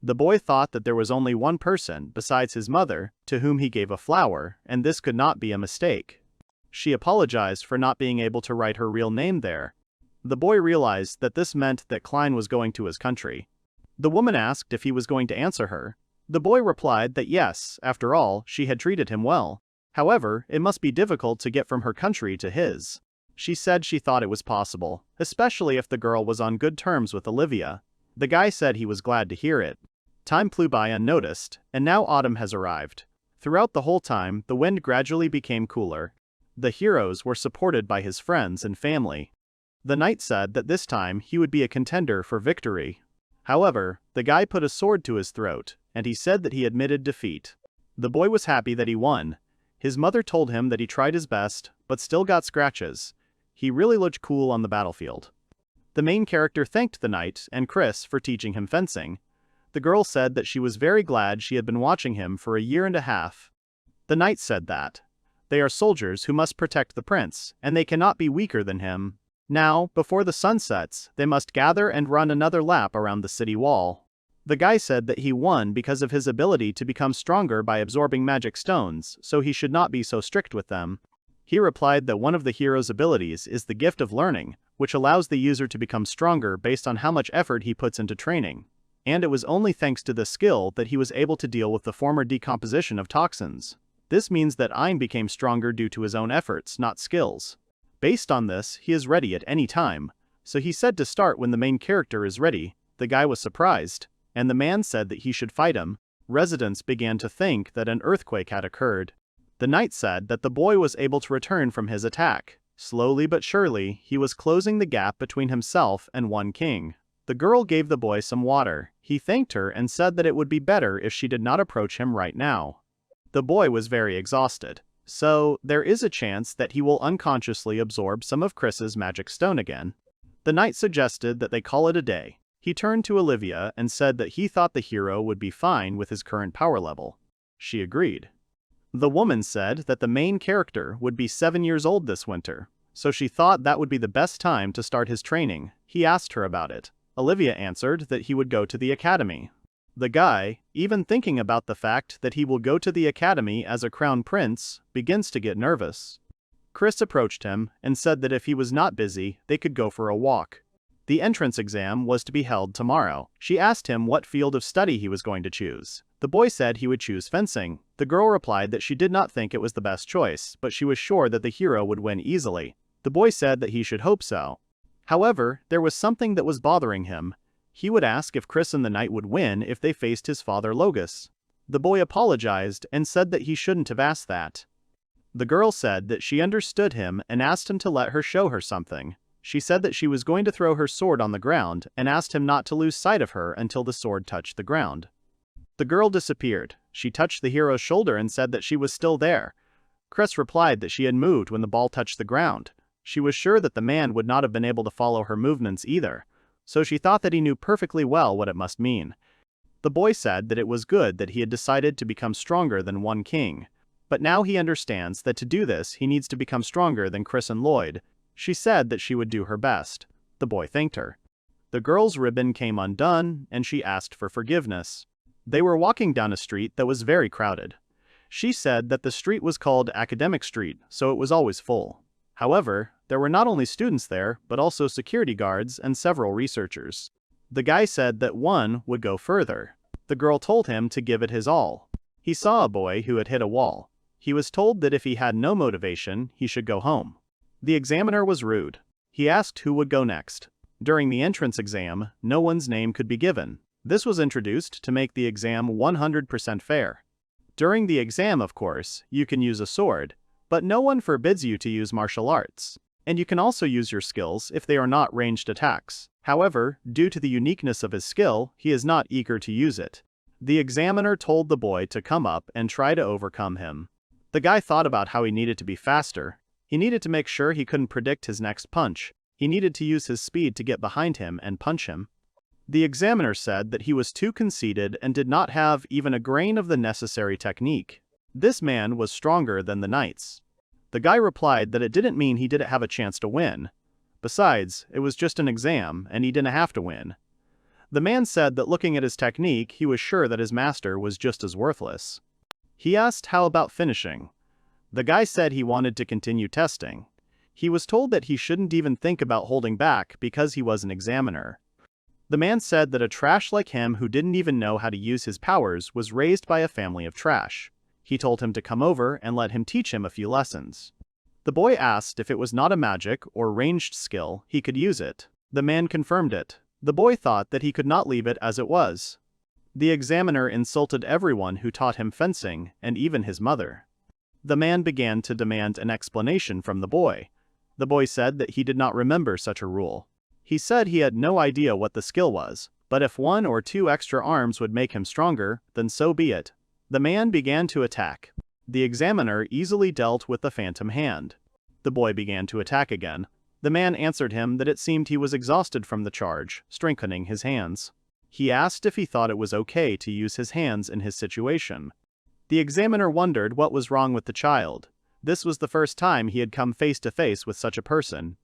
The boy thought that there was only one person, besides his mother, to whom he gave a flower, and this could not be a mistake. She apologized for not being able to write her real name there. The boy realized that this meant that Klein was going to his country. The woman asked if he was going to answer her. The boy replied that yes, after all, she had treated him well. However, it must be difficult to get from her country to his. She said she thought it was possible, especially if the girl was on good terms with Olivia. The guy said he was glad to hear it. Time flew by unnoticed, and now autumn has arrived. Throughout the whole time, the wind gradually became cooler. The heroes were supported by his friends and family. The knight said that this time he would be a contender for victory. However, the guy put a sword to his throat, and he said that he admitted defeat. The boy was happy that he won. His mother told him that he tried his best, but still got scratches. He really looked cool on the battlefield. The main character thanked the knight and Chris for teaching him fencing. The girl said that she was very glad she had been watching him for a year and a half. The knight said that they are soldiers who must protect the prince, and they cannot be weaker than him. Now, before the sun sets, they must gather and run another lap around the city wall. The guy said that he won because of his ability to become stronger by absorbing magic stones, so he should not be so strict with them. He replied that one of the hero's abilities is the gift of learning, which allows the user to become stronger based on how much effort he puts into training. And it was only thanks to this skill that he was able to deal with the former decomposition of toxins. This means that Ein became stronger due to his own efforts, not skills. Based on this, he is ready at any time, so he said to start when the main character is ready. The guy was surprised, and the man said that he should fight him. Residents began to think that an earthquake had occurred. The knight said that the boy was able to return from his attack. Slowly but surely, he was closing the gap between himself and one king. The girl gave the boy some water. He thanked her and said that it would be better if she did not approach him right now. The boy was very exhausted, so there is a chance that he will unconsciously absorb some of Chris's magic stone again. The knight suggested that they call it a day. He turned to Olivia and said that he thought the hero would be fine with his current power level. She agreed. The woman said that the main character would be 7 years old this winter, so she thought that would be the best time to start his training. He asked her about it. Olivia answered that he would go to the academy. The guy, even thinking about the fact that he will go to the academy as a crown prince, begins to get nervous. Chris approached him and said that if he was not busy, they could go for a walk. The entrance exam was to be held tomorrow. She asked him what field of study he was going to choose. The boy said he would choose fencing. The girl replied that she did not think it was the best choice, but she was sure that the hero would win easily. The boy said that he should hope so. However, there was something that was bothering him. He would ask if Chris and the knight would win if they faced his father Logus. The boy apologized and said that he shouldn't have asked that. The girl said that she understood him and asked him to let her show her something. She said that she was going to throw her sword on the ground and asked him not to lose sight of her until the sword touched the ground. The girl disappeared. She touched the hero's shoulder and said that she was still there. Chris replied that she had moved when the ball touched the ground. She was sure that the man would not have been able to follow her movements either, so she thought that he knew perfectly well what it must mean. The boy said that it was good that he had decided to become stronger than one king, but now he understands that to do this he needs to become stronger than Chris and Lloyd. She said that she would do her best. The boy thanked her. The girl's ribbon came undone, and she asked for forgiveness. They were walking down a street that was very crowded. She said that the street was called Academic Street, so it was always full. However, there were not only students there, but also security guards and several researchers. The guy said that one would go further. The girl told him to give it his all. He saw a boy who had hit a wall. He was told that if he had no motivation, he should go home. The examiner was rude. He asked who would go next. During the entrance exam, no one's name could be given. This was introduced to make the exam 100% fair. During the exam, of course, you can use a sword, but no one forbids you to use martial arts. And you can also use your skills if they are not ranged attacks. However, due to the uniqueness of his skill, he is not eager to use it. The examiner told the boy to come up and try to overcome him. The guy thought about how he needed to be faster. He needed to make sure he couldn't predict his next punch. He needed to use his speed to get behind him and punch him. The examiner said that he was too conceited and did not have even a grain of the necessary technique. This man was stronger than the knights. The guy replied that it didn't mean he didn't have a chance to win. Besides, it was just an exam and he didn't have to win. The man said that looking at his technique, he was sure that his master was just as worthless. He asked how about finishing. The guy said he wanted to continue testing. He was told that he shouldn't even think about holding back because he was an examiner. The man said that a trash like him who didn't even know how to use his powers was raised by a family of trash. He told him to come over and let him teach him a few lessons. The boy asked if it was not a magic or ranged skill, he could use it. The man confirmed it. The boy thought that he could not leave it as it was. The examiner insulted everyone who taught him fencing, and even his mother. The man began to demand an explanation from the boy. The boy said that he did not remember such a rule. He said he had no idea what the skill was, but if 1 or 2 extra arms would make him stronger, then so be it. The man began to attack. The examiner easily dealt with the phantom hand. The boy began to attack again. The man answered him that it seemed he was exhausted from the charge, strengthening his hands. He asked if he thought it was okay to use his hands in his situation. The examiner wondered what was wrong with the child. This was the first time he had come face to face with such a person.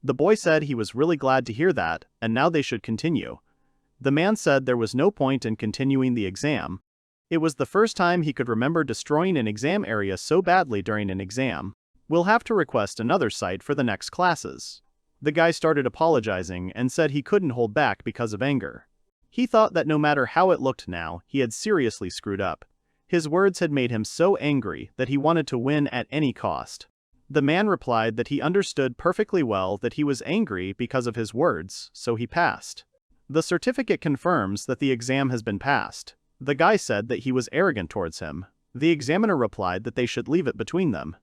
The boy said he was really glad to hear that, and now they should continue. The man said there was no point in continuing the exam. It was the first time he could remember destroying an exam area so badly during an exam. We'll have to request another site for the next classes. The guy started apologizing and said he couldn't hold back because of anger. He thought that no matter how it looked now, he had seriously screwed up. His words had made him so angry that he wanted to win at any cost. The man replied that he understood perfectly well that he was angry because of his words, so he passed. The certificate confirms that the exam has been passed. The guy said that he was arrogant towards him. The examiner replied that they should leave it between them.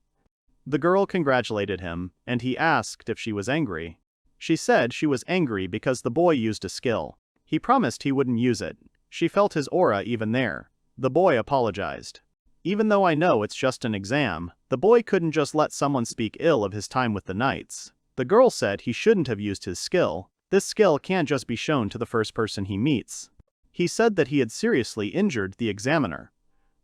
The girl congratulated him, and he asked if she was angry. She said she was angry because the boy used a skill. He promised he wouldn't use it. She felt his aura even there. The boy apologized. Even though I know it's just an exam, the boy couldn't just let someone speak ill of his time with the knights. The girl said he shouldn't have used his skill. This skill can't just be shown to the first person he meets. He said that he had seriously injured the examiner.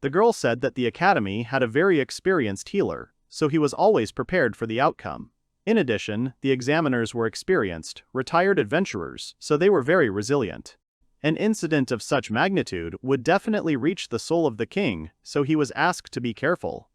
The girl said that the academy had a very experienced healer, so he was always prepared for the outcome. In addition, the examiners were experienced, retired adventurers, so they were very resilient. An incident of such magnitude would definitely reach the soul of the king, so he was asked to be careful.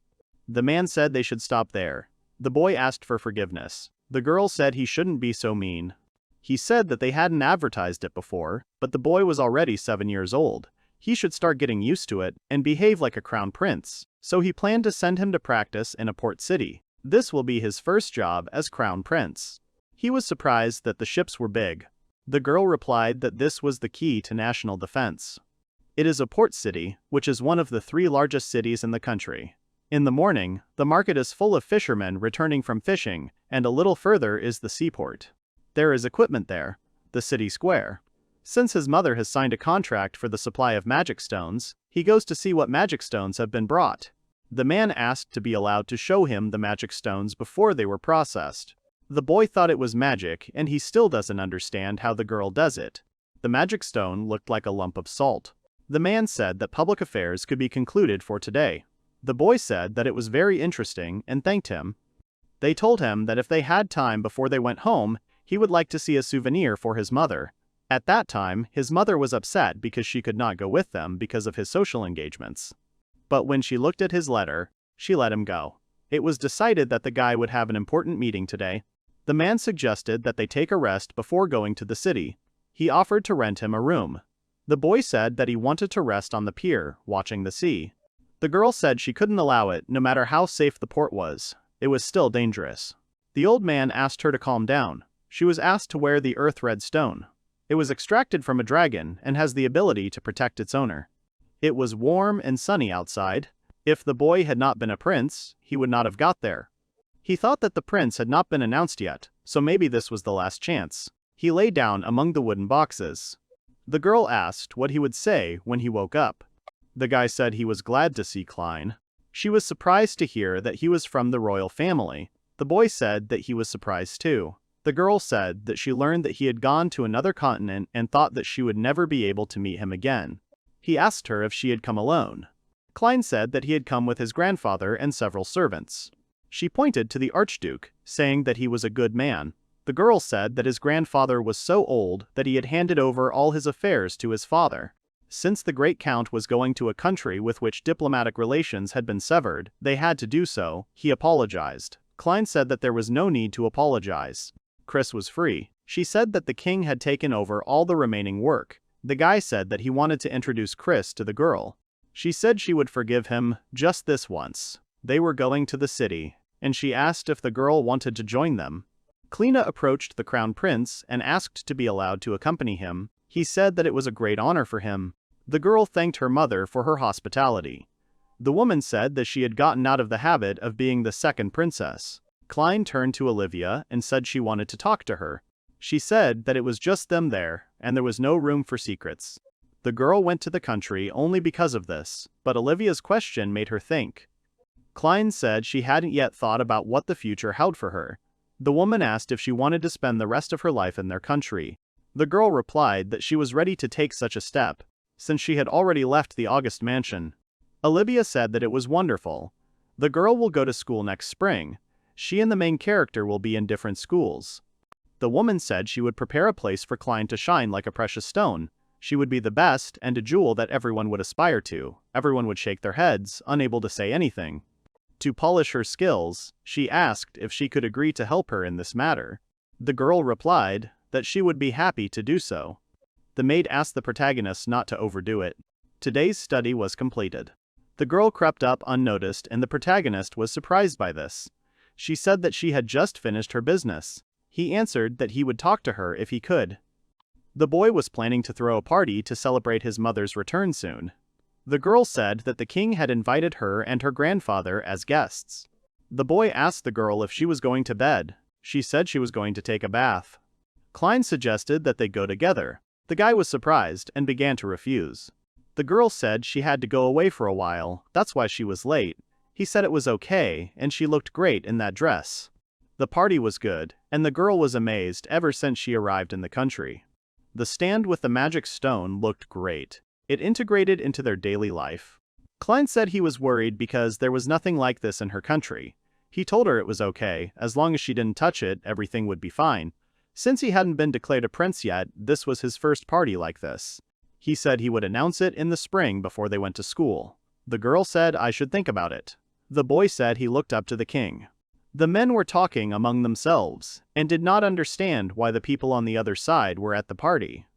The man said they should stop there. The boy asked for forgiveness. The girl said he shouldn't be so mean. He said that they hadn't advertised it before, but the boy was already 7 years old. He should start getting used to it and behave like a crown prince, so he planned to send him to practice in a port city. This will be his first job as crown prince. He was surprised that the ships were big. The girl replied that this was the key to national defense. It is a port city, which is one of the 3 largest cities in the country. In the morning, the market is full of fishermen returning from fishing, and a little further is the seaport. There is equipment there, the city square. Since his mother has signed a contract for the supply of magic stones, he goes to see what magic stones have been brought. The man asked to be allowed to show him the magic stones before they were processed. The boy thought it was magic, and he still doesn't understand how the girl does it. The magic stone looked like a lump of salt. The man said that public affairs could be concluded for today. The boy said that it was very interesting and thanked him. They told him that if they had time before they went home, he would like to see a souvenir for his mother. At that time, his mother was upset because she could not go with them because of his social engagements. But when she looked at his letter, she let him go. It was decided that the guy would have an important meeting today. The man suggested that they take a rest before going to the city. He offered to rent him a room. The boy said that he wanted to rest on the pier, watching the sea. The girl said she couldn't allow it, no matter how safe the port was. It was still dangerous. The old man asked her to calm down. She was asked to wear the earth-red stone. It was extracted from a dragon and has the ability to protect its owner. It was warm and sunny outside. If the boy had not been a prince, he would not have got there. He thought that the prince had not been announced yet, so maybe this was the last chance. He lay down among the wooden boxes. The girl asked what he would say when he woke up. The guy said he was glad to see Klein. She was surprised to hear that he was from the royal family. The boy said that he was surprised too. The girl said that she learned that he had gone to another continent and thought that she would never be able to meet him again. He asked her if she had come alone. Klein said that he had come with his grandfather and several servants. She pointed to the Archduke, saying that he was a good man. The girl said that his grandfather was so old that he had handed over all his affairs to his father. Since the great count was going to a country with which diplomatic relations had been severed, they had to do so. He apologized. Klein said that there was no need to apologize. Chris was free. She said that the king had taken over all the remaining work. The guy said that he wanted to introduce Chris to the girl. She said she would forgive him, just this once. They were going to the city, and she asked if the girl wanted to join them. Kleina approached the crown prince and asked to be allowed to accompany him. He said that it was a great honor for him. The girl thanked her mother for her hospitality. The woman said that she had gotten out of the habit of being the second princess. Klein turned to Olivia and said she wanted to talk to her. She said that it was just them there, and there was no room for secrets. The girl went to the country only because of this, but Olivia's question made her think. Klein said she hadn't yet thought about what the future held for her. The woman asked if she wanted to spend the rest of her life in their country. The girl replied that she was ready to take such a step, since she had already left the August mansion. Olivia said that it was wonderful. The girl will go to school next spring. She and the main character will be in different schools. The woman said she would prepare a place for Klein to shine like a precious stone. She would be the best and a jewel that everyone would aspire to. Everyone would shake their heads, unable to say anything. To polish her skills, she asked if she could agree to help her in this matter. The girl replied that she would be happy to do so. The maid asked the protagonist not to overdo it. Today's study was completed. The girl crept up unnoticed and the protagonist was surprised by this. She said that she had just finished her business. He answered that he would talk to her if he could. The boy was planning to throw a party to celebrate his mother's return soon. The girl said that the king had invited her and her grandfather as guests. The boy asked the girl if she was going to bed. She said she was going to take a bath. Klein suggested that they go together. The guy was surprised and began to refuse. The girl said she had to go away for a while, that's why she was late. He said it was okay, and she looked great in that dress. The party was good, and the girl was amazed ever since she arrived in the country. The stand with the magic stone looked great. It integrated into their daily life. Klein said he was worried because there was nothing like this in her country. He told her it was okay, as long as she didn't touch it, everything would be fine. Since he hadn't been declared a prince yet, this was his first party like this. He said he would announce it in the spring before they went to school. The girl said I should think about it. The boy said he looked up to the king. The men were talking among themselves, and did not understand why the people on the other side were at the party.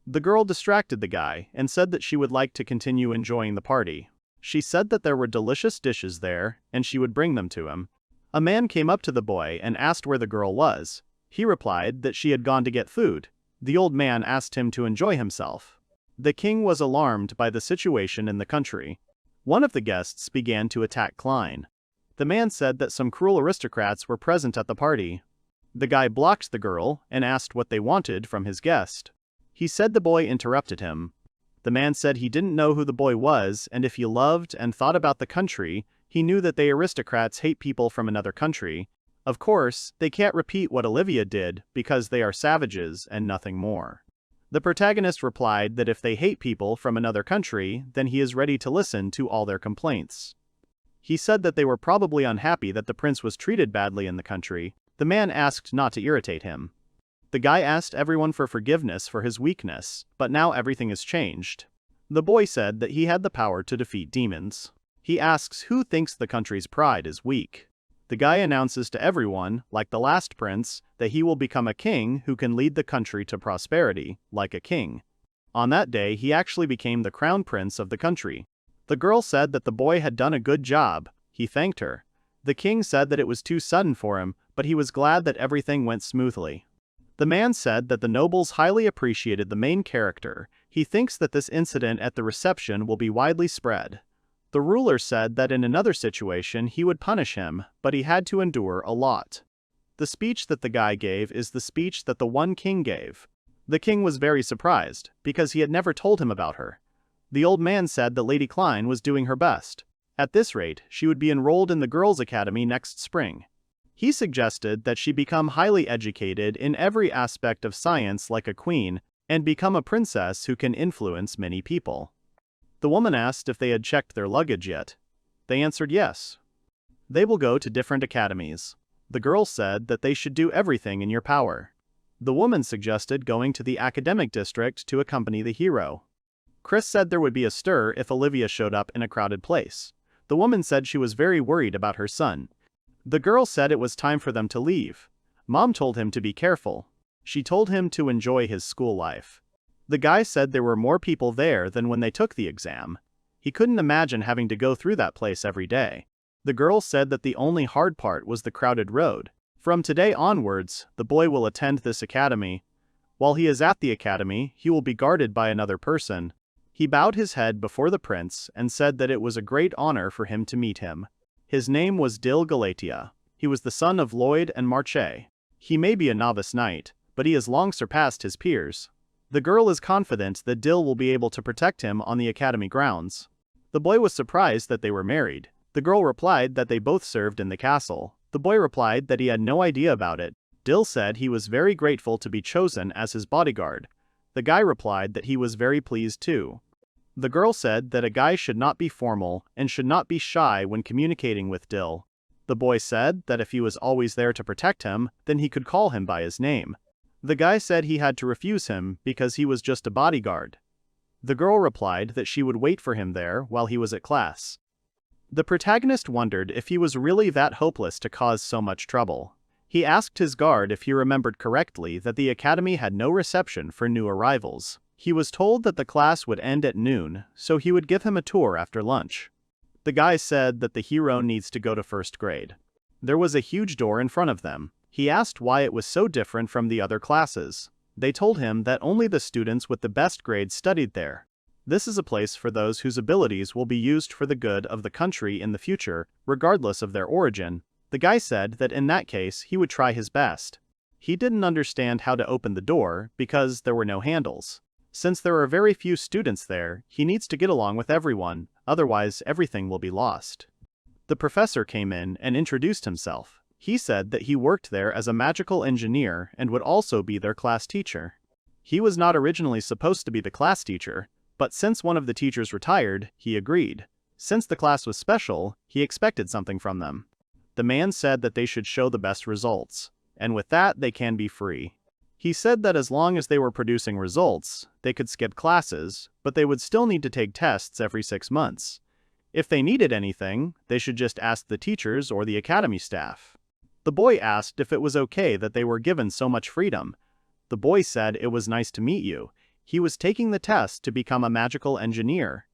The girl distracted the guy and said that she would like to continue enjoying the party. She said that there were delicious dishes there, and she would bring them to him. A man came up to the boy and asked where the girl was. He replied that she had gone to get food. The old man asked him to enjoy himself. The king was alarmed by the situation in the country. One of the guests began to attack Klein. The man said that some cruel aristocrats were present at the party. The guy blocked the girl and asked what they wanted from his guest. He said the boy interrupted him. The man said he didn't know who the boy was, and if he loved and thought about the country, he knew that they aristocrats hate people from another country. Of course, they can't repeat what Olivia did because they are savages and nothing more. The protagonist replied that if they hate people from another country, then he is ready to listen to all their complaints. He said that they were probably unhappy that the prince was treated badly in the country. The man asked not to irritate him. The guy asked everyone for forgiveness for his weakness, but now everything has changed. The boy said that he had the power to defeat demons. He asks who thinks the country's pride is weak. The guy announces to everyone, like the last prince, that he will become a king who can lead the country to prosperity, like a king. On that day he actually became the crown prince of the country. The girl said that the boy had done a good job. He thanked her. The king said that it was too sudden for him, but he was glad that everything went smoothly. The man said that the nobles highly appreciated the main character. He thinks that this incident at the reception will be widely spread. The ruler said that in another situation he would punish him, but he had to endure a lot. The speech that the guy gave is the speech that the one king gave. The king was very surprised, because he had never told him about her. The old man said that Lady Klein was doing her best. At this rate, she would be enrolled in the girls' academy next spring. He suggested that she become highly educated in every aspect of science like a queen, and become a princess who can influence many people. The woman asked if they had checked their luggage yet. They answered yes. They will go to different academies. The girl said that they should do everything in your power. The woman suggested going to the academic district to accompany the hero. Chris said there would be a stir if Olivia showed up in a crowded place. The woman said she was very worried about her son. The girl said it was time for them to leave. Mom told him to be careful. She told him to enjoy his school life. The guy said there were more people there than when they took the exam. He couldn't imagine having to go through that place every day. The girl said that the only hard part was the crowded road. From today onwards, the boy will attend this academy. While he is at the academy, he will be guarded by another person. He bowed his head before the prince and said that it was a great honor for him to meet him. His name was Dil Galatia. He was the son of Lloyd and Marche. He may be a novice knight, but he has long surpassed his peers. The girl is confident that Dil will be able to protect him on the academy grounds. The boy was surprised that they were married. The girl replied that they both served in the castle. The boy replied that he had no idea about it. Dil said he was very grateful to be chosen as his bodyguard. The guy replied that he was very pleased too. The girl said that a guy should not be formal and should not be shy when communicating with Dil. The boy said that if he was always there to protect him, then he could call him by his name. The guy said he had to refuse him because he was just a bodyguard. The girl replied that she would wait for him there while he was at class. The protagonist wondered if he was really that hopeless to cause so much trouble. He asked his guard if he remembered correctly that the academy had no reception for new arrivals. He was told that the class would end at noon, so he would give him a tour after lunch. The guy said that the hero needs to go to first grade. There was a huge door in front of them. He asked why it was so different from the other classes. They told him that only the students with the best grades studied there. This is a place for those whose abilities will be used for the good of the country in the future, regardless of their origin. The guy said that in that case he would try his best. He didn't understand how to open the door because there were no handles. Since there are very few students there, he needs to get along with everyone, otherwise everything will be lost. The professor came in and introduced himself. He said that he worked there as a magical engineer and would also be their class teacher. He was not originally supposed to be the class teacher, but since one of the teachers retired, he agreed. Since the class was special, he expected something from them. The man said that they should show the best results, and with that they can be free. He said that as long as they were producing results, they could skip classes, but they would still need to take tests every 6 months. If they needed anything, they should just ask the teachers or the academy staff. The boy asked if it was okay that they were given so much freedom. The boy said it was nice to meet you. He was taking the test to become a magical engineer.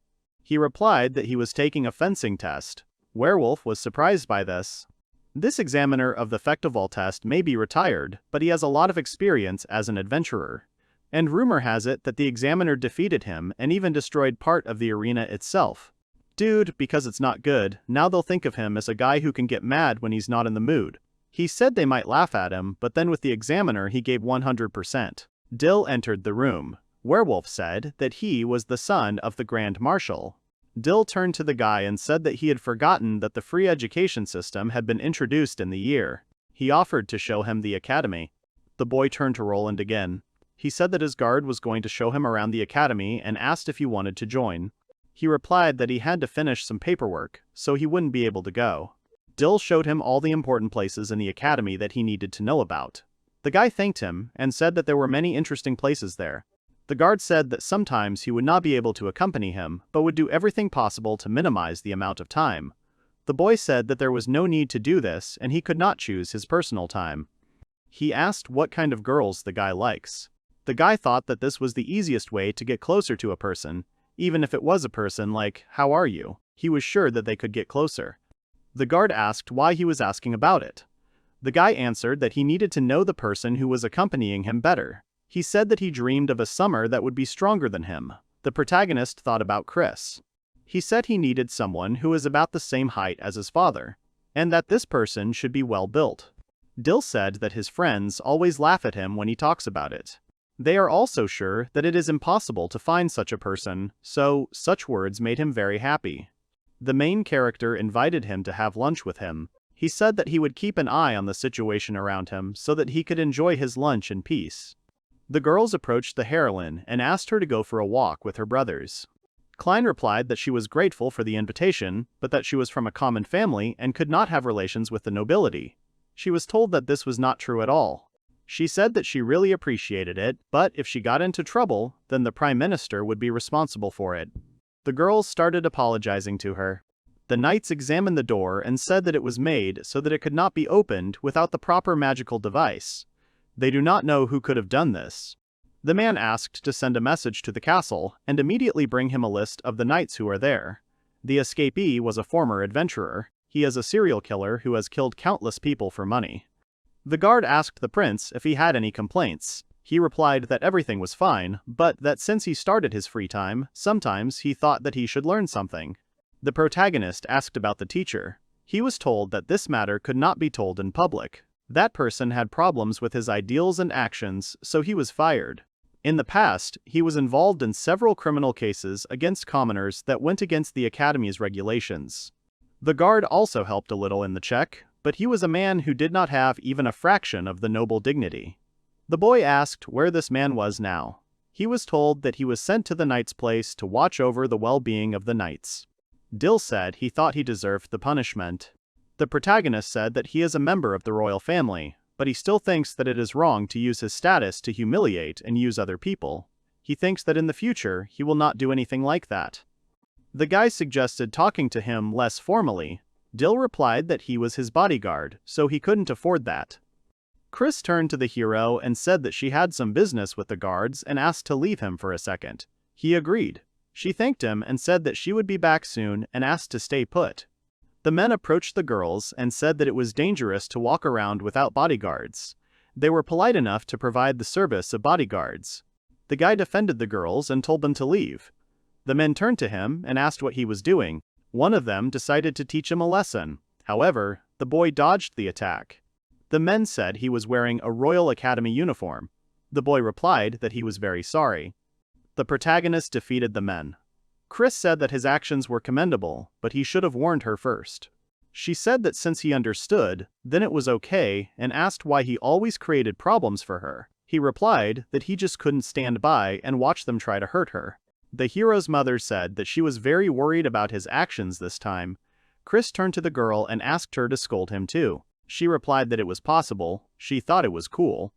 He replied that he was taking a fencing test. Werewolf was surprised by this. This examiner of the Festival test may be retired, but he has a lot of experience as an adventurer. And rumor has it that the examiner defeated him and even destroyed part of the arena itself. Dude, because it's not good, now they'll think of him as a guy who can get mad when he's not in the mood. He said they might laugh at him, but then with the examiner he gave 100%. Dil entered the room. Werewolf said that he was the son of the Grand Marshal. Dil turned to the guy and said that he had forgotten that the free education system had been introduced in the year. He offered to show him the academy. The boy turned to Roland again. He said that his guard was going to show him around the academy and asked if he wanted to join. He replied that he had to finish some paperwork, so he wouldn't be able to go. Dil showed him all the important places in the academy that he needed to know about. The guy thanked him and said that there were many interesting places there. The guard said that sometimes he would not be able to accompany him, but would do everything possible to minimize the amount of time. The boy said that there was no need to do this and he could not choose his personal time. He asked what kind of girls the guy likes. The guy thought that this was the easiest way to get closer to a person. Even if it was a person like, "How are you?" he was sure that they could get closer. The guard asked why he was asking about it. The guy answered that he needed to know the person who was accompanying him better. He said that he dreamed of a summer that would be stronger than him. The protagonist thought about Chris. He said he needed someone who is about the same height as his father, and that this person should be well built. Dill said that his friends always laugh at him when he talks about it. They are also sure that it is impossible to find such a person, so such words made him very happy. The main character invited him to have lunch with him. He said that he would keep an eye on the situation around him so that he could enjoy his lunch in peace. The girls approached the heroine and asked her to go for a walk with her brothers. Klein replied that she was grateful for the invitation, but that she was from a common family and could not have relations with the nobility. She was told that this was not true at all. She said that she really appreciated it, but if she got into trouble, then the prime minister would be responsible for it. The girls started apologizing to her. The knights examined the door and said that it was made so that it could not be opened without the proper magical device. They do not know who could have done this. The man asked to send a message to the castle and immediately bring him a list of the knights who are there. The escapee was a former adventurer. He is a serial killer who has killed countless people for money. The guard asked the prince if he had any complaints. He replied that everything was fine, but that since he started his free time, sometimes he thought that he should learn something. The protagonist asked about the teacher. He was told that this matter could not be told in public. That person had problems with his ideals and actions, so he was fired. In the past, he was involved in several criminal cases against commoners that went against the Academy's regulations. The guard also helped a little in the check, but he was a man who did not have even a fraction of the noble dignity. The boy asked where this man was now. He was told that he was sent to the knight's place to watch over the well-being of the knights. Dill said he thought he deserved the punishment. The protagonist said that he is a member of the royal family, but he still thinks that it is wrong to use his status to humiliate and use other people. He thinks that in the future he will not do anything like that. The guy suggested talking to him less formally. Dill replied that he was his bodyguard, so he couldn't afford that. Chris turned to the hero and said that she had some business with the guards and asked to leave him for a second. He agreed. She thanked him and said that she would be back soon and asked to stay put. The men approached the girls and said that it was dangerous to walk around without bodyguards. They were polite enough to provide the service of bodyguards. The guy defended the girls and told them to leave. The men turned to him and asked what he was doing. One of them decided to teach him a lesson. However, the boy dodged the attack. The men said he was wearing a Royal Academy uniform. The boy replied that he was very sorry. The protagonist defeated the men. Chris said that his actions were commendable, but he should have warned her first. She said that since he understood, then it was okay, and asked why he always created problems for her. He replied that he just couldn't stand by and watch them try to hurt her. The hero's mother said that she was very worried about his actions this time. Chris turned to the girl and asked her to scold him too. She replied that it was possible. She thought it was cool.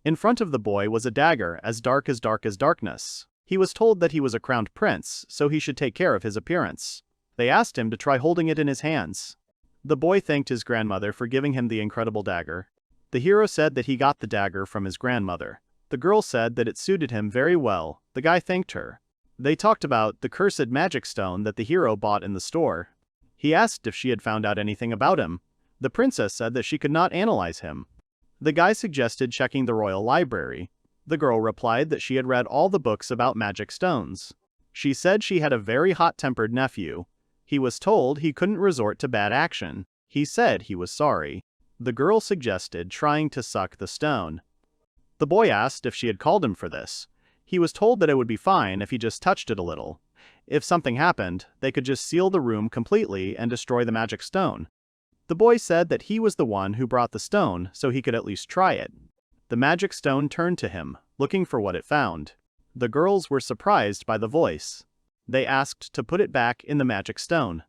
In front of the boy was a dagger as dark as darkness. He was told that he was a crowned prince, so he should take care of his appearance. They asked him to try holding it in his hands. The boy thanked his grandmother for giving him the incredible dagger. The hero said that he got the dagger from his grandmother. The girl said that it suited him very well. The guy thanked her. They talked about the cursed magic stone that the hero bought in the store. He asked if she had found out anything about him. The princess said that she could not analyze him. The guy suggested checking the royal library. The girl replied that she had read all the books about magic stones. She said she had a very hot-tempered nephew. He was told he couldn't resort to bad action. He said he was sorry. The girl suggested trying to suck the stone. The boy asked if she had called him for this. He was told that it would be fine if he just touched it a little. If something happened, they could just seal the room completely and destroy the magic stone. The boy said that he was the one who brought the stone, so he could at least try it. The magic stone turned to him, looking for what it found. The girls were surprised by the voice. They asked to put it back in the magic stone.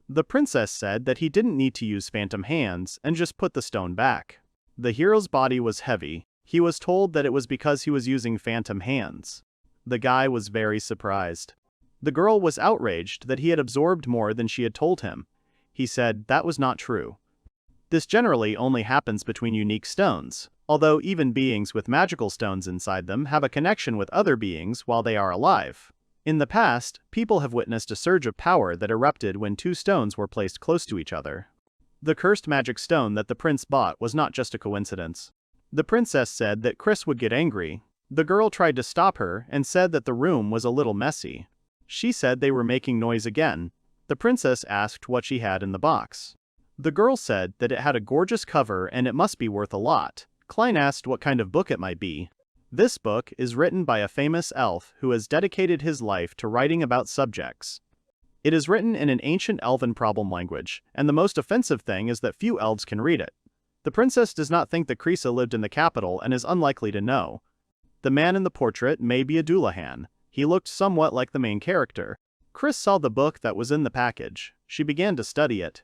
The princess said that he didn't need to use phantom hands and just put the stone back. The hero's body was heavy. He was told that it was because he was using phantom hands. The guy was very surprised. The girl was outraged that he had absorbed more than she had told him. He said that was not true. This generally only happens between unique stones, although even beings with magical stones inside them have a connection with other beings while they are alive. In the past, people have witnessed a surge of power that erupted when two stones were placed close to each other. The cursed magic stone that the prince bought was not just a coincidence. The princess said that Chris would get angry. The girl tried to stop her and said that the room was a little messy. She said they were making noise again. The princess asked what she had in the box. The girl said that it had a gorgeous cover and it must be worth a lot. Klein asked what kind of book it might be. This book is written by a famous elf who has dedicated his life to writing about subjects. It is written in an ancient elven problem language, and the most offensive thing is that few elves can read it. The princess does not think that Krisa lived in the capital and is unlikely to know. The man in the portrait may be a Doulahan. He looked somewhat like the main character. Chris saw the book that was in the package. She began to study it.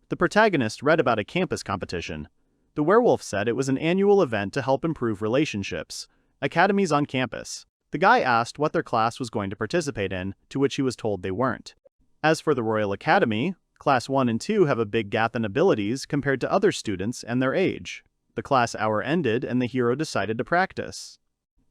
The protagonist read about a campus competition. The werewolf said it was an annual event to help improve relationships. Academies on campus. The guy asked what their class was going to participate in, to which he was told they weren't. As for the Royal Academy, Class 1 and 2 have a big gap in abilities compared to other students and their age. The class hour ended and the hero decided to practice.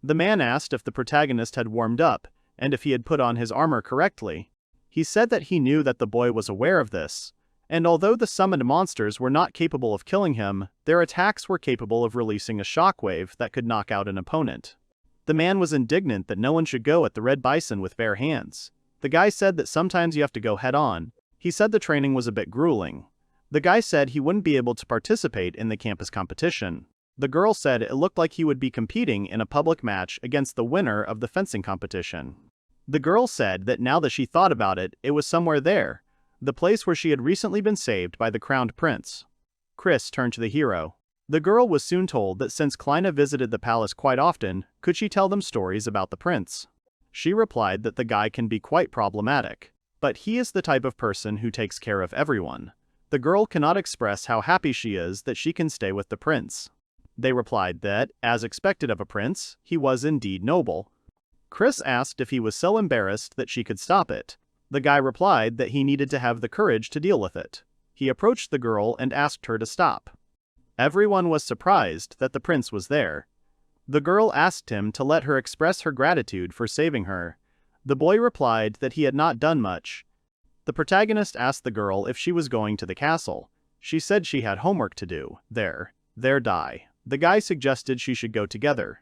The man asked if the protagonist had warmed up, and if he had put on his armor correctly. He said that he knew that the boy was aware of this, and although the summoned monsters were not capable of killing him, their attacks were capable of releasing a shockwave that could knock out an opponent. The man was indignant that no one should go at the red bison with bare hands. The guy said that sometimes you have to go head-on. He said the training was a bit grueling. The guy said he wouldn't be able to participate in the campus competition. The girl said it looked like he would be competing in a public match against the winner of the fencing competition. The girl said that now that she thought about it, it was somewhere there, the place where she had recently been saved by the crowned prince. Chris turned to the hero. The girl was soon told that since Kleina visited the palace quite often, could she tell them stories about the prince? She replied that the guy can be quite problematic, but he is the type of person who takes care of everyone. The girl cannot express how happy she is that she can stay with the prince. They replied that, as expected of a prince, he was indeed noble. Chris asked if he was so embarrassed that she could stop it. The guy replied that he needed to have the courage to deal with it. He approached the girl and asked her to stop. Everyone was surprised that the prince was there. The girl asked him to let her express her gratitude for saving her. The boy replied that he had not done much. The protagonist asked the girl if she was going to the castle. She said she had homework to do. There die. The guy suggested she should go together.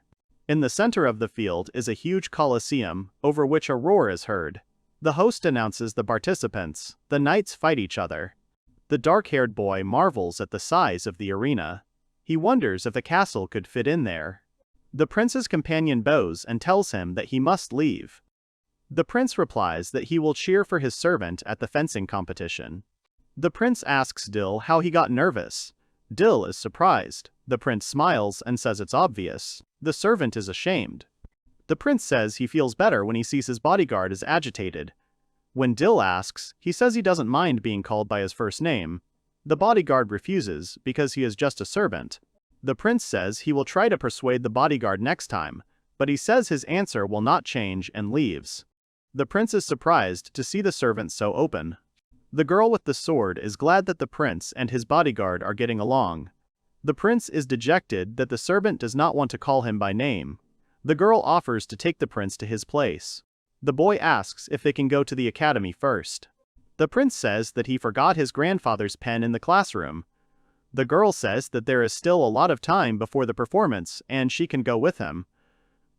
In the center of the field is a huge coliseum, over which a roar is heard. The host announces the participants. The knights fight each other. The dark-haired boy marvels at the size of the arena. He wonders if a castle could fit in there. The prince's companion bows and tells him that he must leave. The prince replies that he will cheer for his servant at the fencing competition. The prince asks Dill how he got nervous. Dill is surprised. The prince smiles and says it's obvious. The servant is ashamed. The prince says he feels better when he sees his bodyguard is agitated. When Dill asks, he says he doesn't mind being called by his first name. The bodyguard refuses because he is just a servant. The prince says he will try to persuade the bodyguard next time, but he says his answer will not change and leaves. The prince is surprised to see the servant so open. The girl with the sword is glad that the prince and his bodyguard are getting along. The prince is dejected that the servant does not want to call him by name. The girl offers to take the prince to his place. The boy asks if they can go to the academy first. The prince says that he forgot his grandfather's pen in the classroom. The girl says that there is still a lot of time before the performance and she can go with him.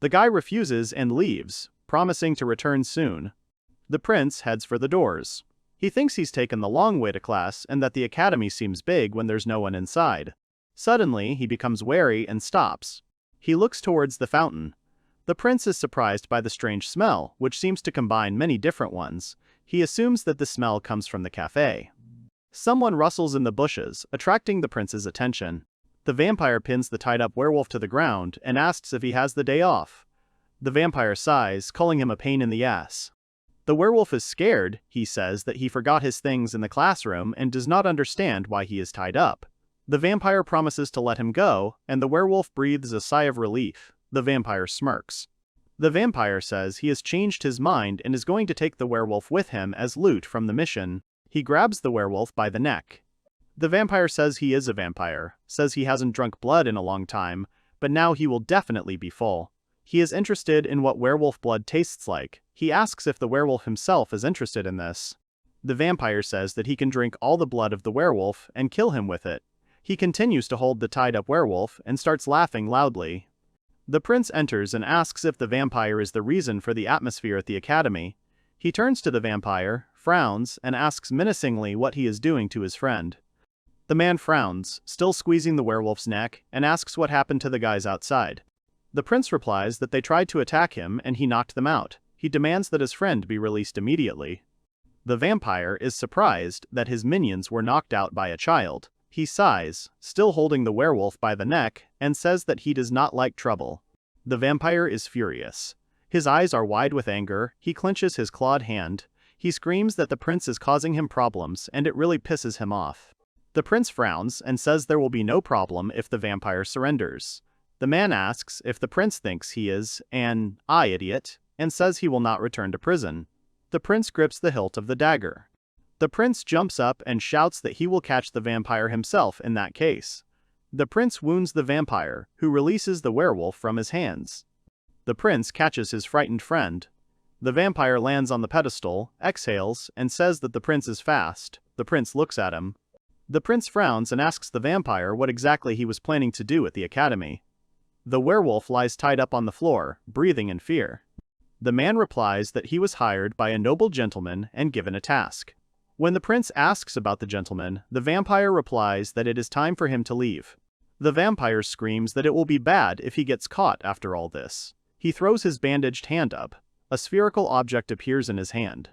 The guy refuses and leaves, promising to return soon. The prince heads for the doors. He thinks he's taken the long way to class and that the academy seems big when there's no one inside. Suddenly, he becomes wary and stops. He looks towards the fountain. The prince is surprised by the strange smell, which seems to combine many different ones. He assumes that the smell comes from the cafe. Someone rustles in the bushes, attracting the prince's attention. The vampire pins the tied-up werewolf to the ground and asks if he has the day off. The vampire sighs, calling him a pain in the ass. The werewolf is scared. He says that he forgot his things in the classroom and does not understand why he is tied up. The vampire promises to let him go, and the werewolf breathes a sigh of relief. The vampire smirks. The vampire says he has changed his mind and is going to take the werewolf with him as loot from the mission. He grabs the werewolf by the neck. The vampire says he is a vampire, says he hasn't drunk blood in a long time, but now he will definitely be full. He is interested in what werewolf blood tastes like. He asks if the werewolf himself is interested in this. The vampire says that he can drink all the blood of the werewolf and kill him with it. He continues to hold the tied-up werewolf and starts laughing loudly. The prince enters and asks if the vampire is the reason for the atmosphere at the academy. He turns to the vampire, frowns, and asks menacingly what he is doing to his friend. The man frowns, still squeezing the werewolf's neck, and asks what happened to the guys outside. The prince replies that they tried to attack him and he knocked them out. He demands that his friend be released immediately. The vampire is surprised that his minions were knocked out by a child. He sighs, still holding the werewolf by the neck, and says that he does not like trouble. The vampire is furious. His eyes are wide with anger, he clenches his clawed hand. He screams that the prince is causing him problems and it really pisses him off. The prince frowns and says there will be no problem if the vampire surrenders. The man asks if the prince thinks he is an idiot and says he will not return to prison. The prince grips the hilt of the dagger. The prince jumps up and shouts that he will catch the vampire himself in that case. The prince wounds the vampire, who releases the werewolf from his hands. The prince catches his frightened friend. The vampire lands on the pedestal, exhales, and says that the prince is fast. The prince looks at him. The prince frowns and asks the vampire what exactly he was planning to do at the academy. The werewolf lies tied up on the floor, breathing in fear. The man replies that he was hired by a noble gentleman and given a task. When the prince asks about the gentleman, the vampire replies that it is time for him to leave. The vampire screams that it will be bad if he gets caught after all this. He throws his bandaged hand up. A spherical object appears in his hand.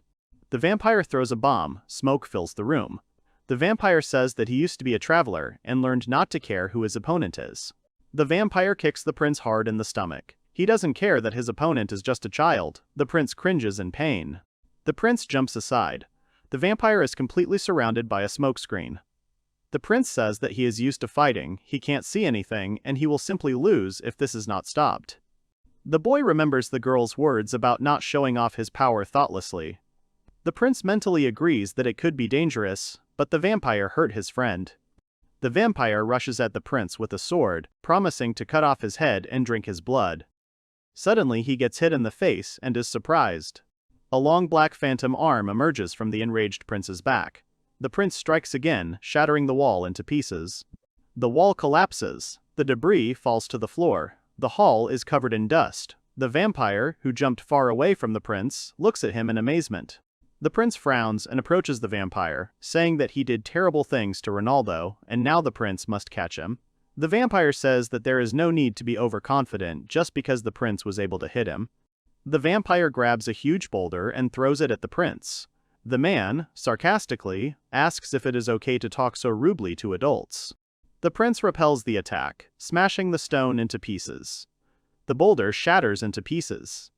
The vampire throws a bomb, smoke fills the room. The vampire says that he used to be a traveler and learned not to care who his opponent is. The vampire kicks the prince hard in the stomach. He doesn't care that his opponent is just a child. The prince cringes in pain. The prince jumps aside. The vampire is completely surrounded by a smokescreen. The prince says that he is used to fighting, he can't see anything, and he will simply lose if this is not stopped. The boy remembers the girl's words about not showing off his power thoughtlessly. The prince mentally agrees that it could be dangerous, but the vampire hurt his friend. The vampire rushes at the prince with a sword, promising to cut off his head and drink his blood. Suddenly he gets hit in the face and is surprised. A long black phantom arm emerges from the enraged prince's back. The prince strikes again, shattering the wall into pieces. The wall collapses. The debris falls to the floor. The hall is covered in dust. The vampire, who jumped far away from the prince, looks at him in amazement. The prince frowns and approaches the vampire, saying that he did terrible things to Ronaldo, and now the prince must catch him. The vampire says that there is no need to be overconfident just because the prince was able to hit him. The vampire grabs a huge boulder and throws it at the prince. The man, sarcastically, asks if it is okay to talk so rudely to adults. The prince repels the attack, smashing the stone into pieces. The boulder shatters into pieces.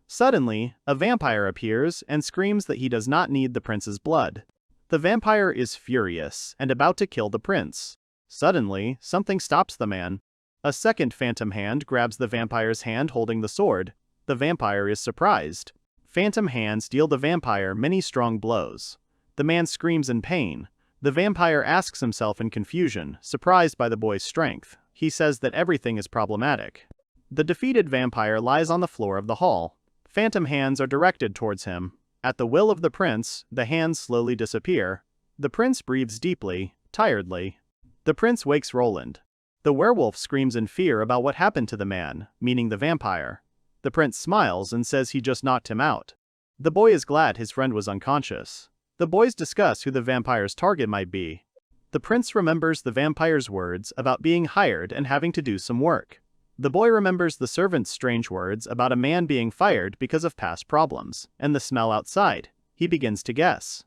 Suddenly, a vampire appears and screams that he does not need the prince's blood. The vampire is furious and about to kill the prince. Suddenly, something stops the man. A second phantom hand grabs the vampire's hand holding the sword. The vampire is surprised. Phantom hands deal the vampire many strong blows. The man screams in pain. The vampire asks himself in confusion, surprised by the boy's strength. He says that everything is problematic. The defeated vampire lies on the floor of the hall. Phantom hands are directed towards him. At the will of the prince, the hands slowly disappear. The prince breathes deeply, tiredly. The prince wakes Roland. The werewolf screams in fear about what happened to the man, meaning the vampire. The prince smiles and says he just knocked him out. The boy is glad his friend was unconscious. The boys discuss who the vampire's target might be. The prince remembers the vampire's words about being hired and having to do some work. The boy remembers the servant's strange words about a man being fired because of past problems, and the smell outside. He begins to guess.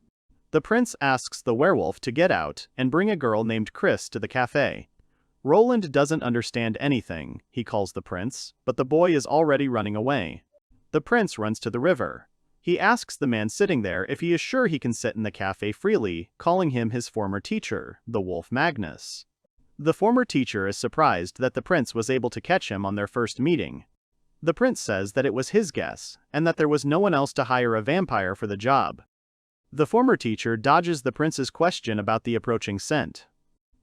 The prince asks the werewolf to get out and bring a girl named Chris to the cafe. Roland doesn't understand anything, he calls the prince, but the boy is already running away. The prince runs to the river. He asks the man sitting there if he is sure he can sit in the cafe freely, calling him his former teacher, the wolf Magnus. The former teacher is surprised that the prince was able to catch him on their first meeting. The prince says that it was his guess, and that there was no one else to hire a vampire for the job. The former teacher dodges the prince's question about the approaching scent.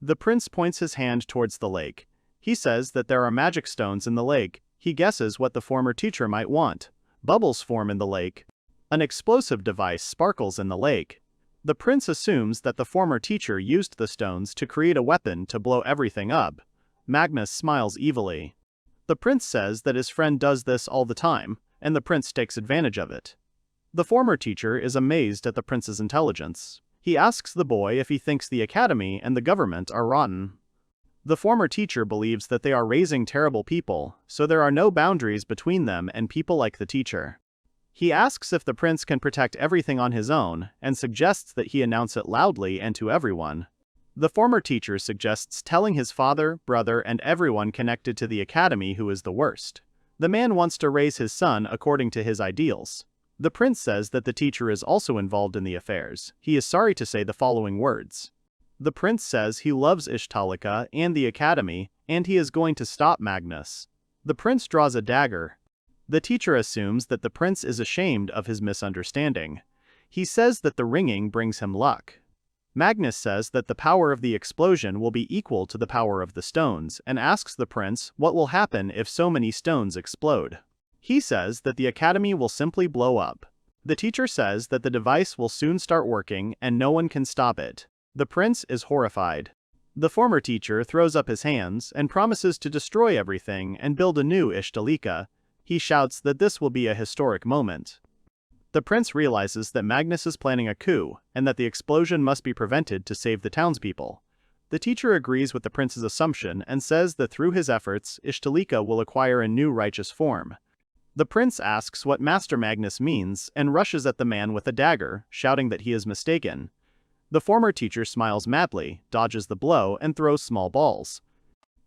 The prince points his hand towards the lake. He says that there are magic stones in the lake. He guesses what the former teacher might want. Bubbles form in the lake. An explosive device sparkles in the lake. The prince assumes that the former teacher used the stones to create a weapon to blow everything up. Magnus smiles evilly. The prince says that his friend does this all the time, and the prince takes advantage of it. The former teacher is amazed at the prince's intelligence. He asks the boy if he thinks the academy and the government are rotten. The former teacher believes that they are raising terrible people, so there are no boundaries between them and people like the teacher. He asks if the prince can protect everything on his own, and suggests that he announce it loudly and to everyone. The former teacher suggests telling his father, brother, and everyone connected to the academy who is the worst. The man wants to raise his son according to his ideals. The prince says that the teacher is also involved in the affairs. He is sorry to say the following words. The prince says he loves Ishtalika and the academy, and he is going to stop Magnus. The prince draws a dagger. The teacher assumes that the prince is ashamed of his misunderstanding. He says that the ringing brings him luck. Magnus says that the power of the explosion will be equal to the power of the stones and asks the prince what will happen if so many stones explode. He says that the academy will simply blow up. The teacher says that the device will soon start working and no one can stop it. The prince is horrified. The former teacher throws up his hands and promises to destroy everything and build a new Ishtalika. He shouts that this will be a historic moment. The prince realizes that Magnus is planning a coup and that the explosion must be prevented to save the townspeople. The teacher agrees with the prince's assumption and says that through his efforts, Ishtalika will acquire a new righteous form. The prince asks what Master Magnus means and rushes at the man with a dagger, shouting that he is mistaken. The former teacher smiles madly, dodges the blow, and throws small balls.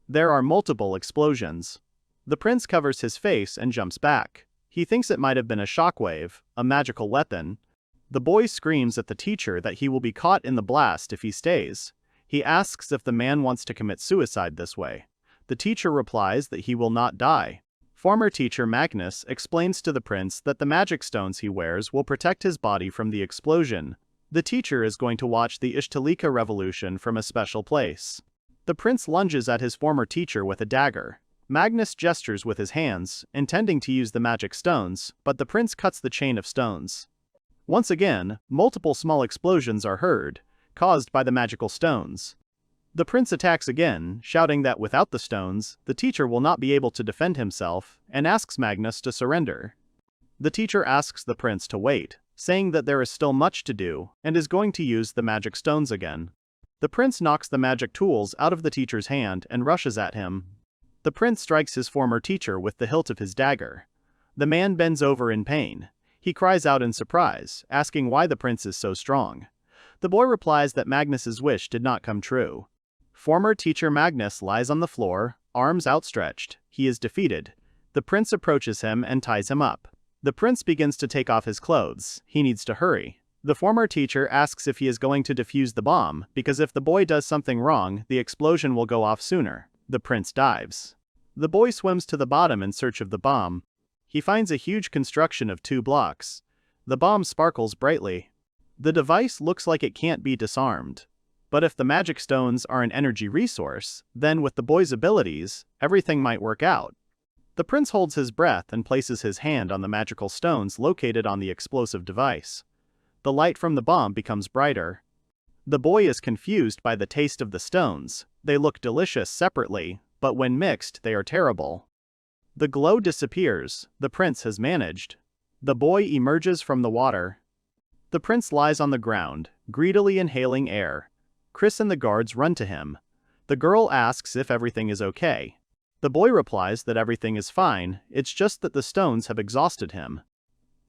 There are multiple explosions. The prince covers his face and jumps back. He thinks it might have been a shockwave, a magical weapon. The boy screams at the teacher that he will be caught in the blast if he stays. He asks if the man wants to commit suicide this way. The teacher replies that he will not die. Former teacher Magnus explains to the prince that the magic stones he wears will protect his body from the explosion. The teacher is going to watch the Ishtalika revolution from a special place. The prince lunges at his former teacher with a dagger. Magnus gestures with his hands, intending to use the magic stones, but the prince cuts the chain of stones. Once again, multiple small explosions are heard, caused by the magical stones. The prince attacks again, shouting that without the stones, the teacher will not be able to defend himself, and asks Magnus to surrender. The teacher asks the prince to wait, saying that there is still much to do, and is going to use the magic stones again. The prince knocks the magic tools out of the teacher's hand and rushes at him. The prince strikes his former teacher with the hilt of his dagger. The man bends over in pain. He cries out in surprise, asking why the prince is so strong. The boy replies that Magnus's wish did not come true. Former teacher Magnus lies on the floor, arms outstretched. He is defeated. The prince approaches him and ties him up. The prince begins to take off his clothes. He needs to hurry. The former teacher asks if he is going to defuse the bomb, because if the boy does something wrong, the explosion will go off sooner. The prince dives. The boy swims to the bottom in search of the bomb. He finds a huge construction of 2 blocks. The bomb sparkles brightly. The device looks like it can't be disarmed. But if the magic stones are an energy resource, then with the boy's abilities, everything might work out. The prince holds his breath and places his hand on the magical stones located on the explosive device. The light from the bomb becomes brighter. The boy is confused by the taste of the stones. They look delicious separately, but when mixed, they are terrible. The glow disappears. The prince has managed. The boy emerges from the water. The prince lies on the ground, greedily inhaling air. Chris and the guards run to him. The girl asks if everything is okay. The boy replies that everything is fine, it's just that the stones have exhausted him.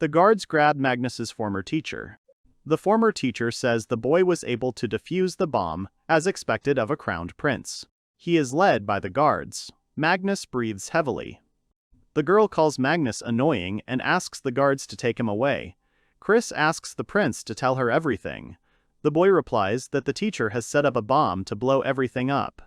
The guards grab Magnus's former teacher. The former teacher says the boy was able to defuse the bomb, as expected of a crowned prince. He is led by the guards. Magnus breathes heavily. The girl calls Magnus annoying and asks the guards to take him away. Chris asks the prince to tell her everything. The boy replies that the teacher has set up a bomb to blow everything up.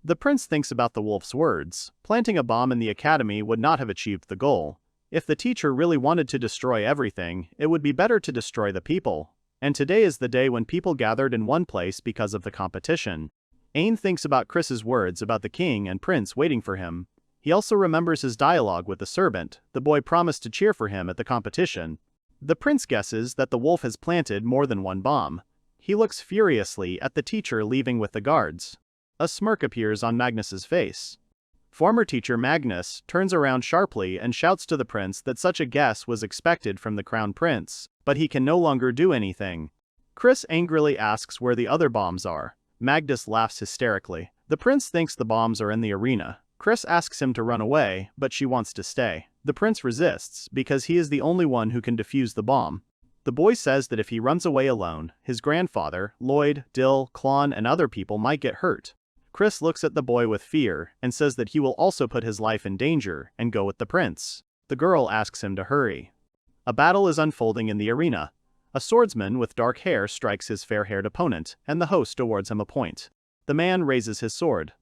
The prince thinks about the wolf's words. Planting a bomb in the academy would not have achieved the goal. If the teacher really wanted to destroy everything, it would be better to destroy the people. And today is the day when people gathered in one place because of the competition. Ain thinks about Chris's words about the king and prince waiting for him. He also remembers his dialogue with the servant. The boy promised to cheer for him at the competition. The prince guesses that the wolf has planted more than one bomb. He looks furiously at the teacher leaving with the guards. A smirk appears on Magnus's face. Former teacher Magnus turns around sharply and shouts to the prince that such a guess was expected from the crown prince, but he can no longer do anything. Chris angrily asks where the other bombs are. Magnus laughs hysterically. The prince thinks the bombs are in the arena. Chris asks him to run away, but she wants to stay. The prince resists because he is the only one who can defuse the bomb. The boy says that if he runs away alone, his grandfather, Lloyd, Dill, Klon, and other people might get hurt. Chris looks at the boy with fear and says that he will also put his life in danger and go with the prince. The girl asks him to hurry. A battle is unfolding in the arena. A swordsman with dark hair strikes his fair-haired opponent, and the host awards him a point. The man raises his sword.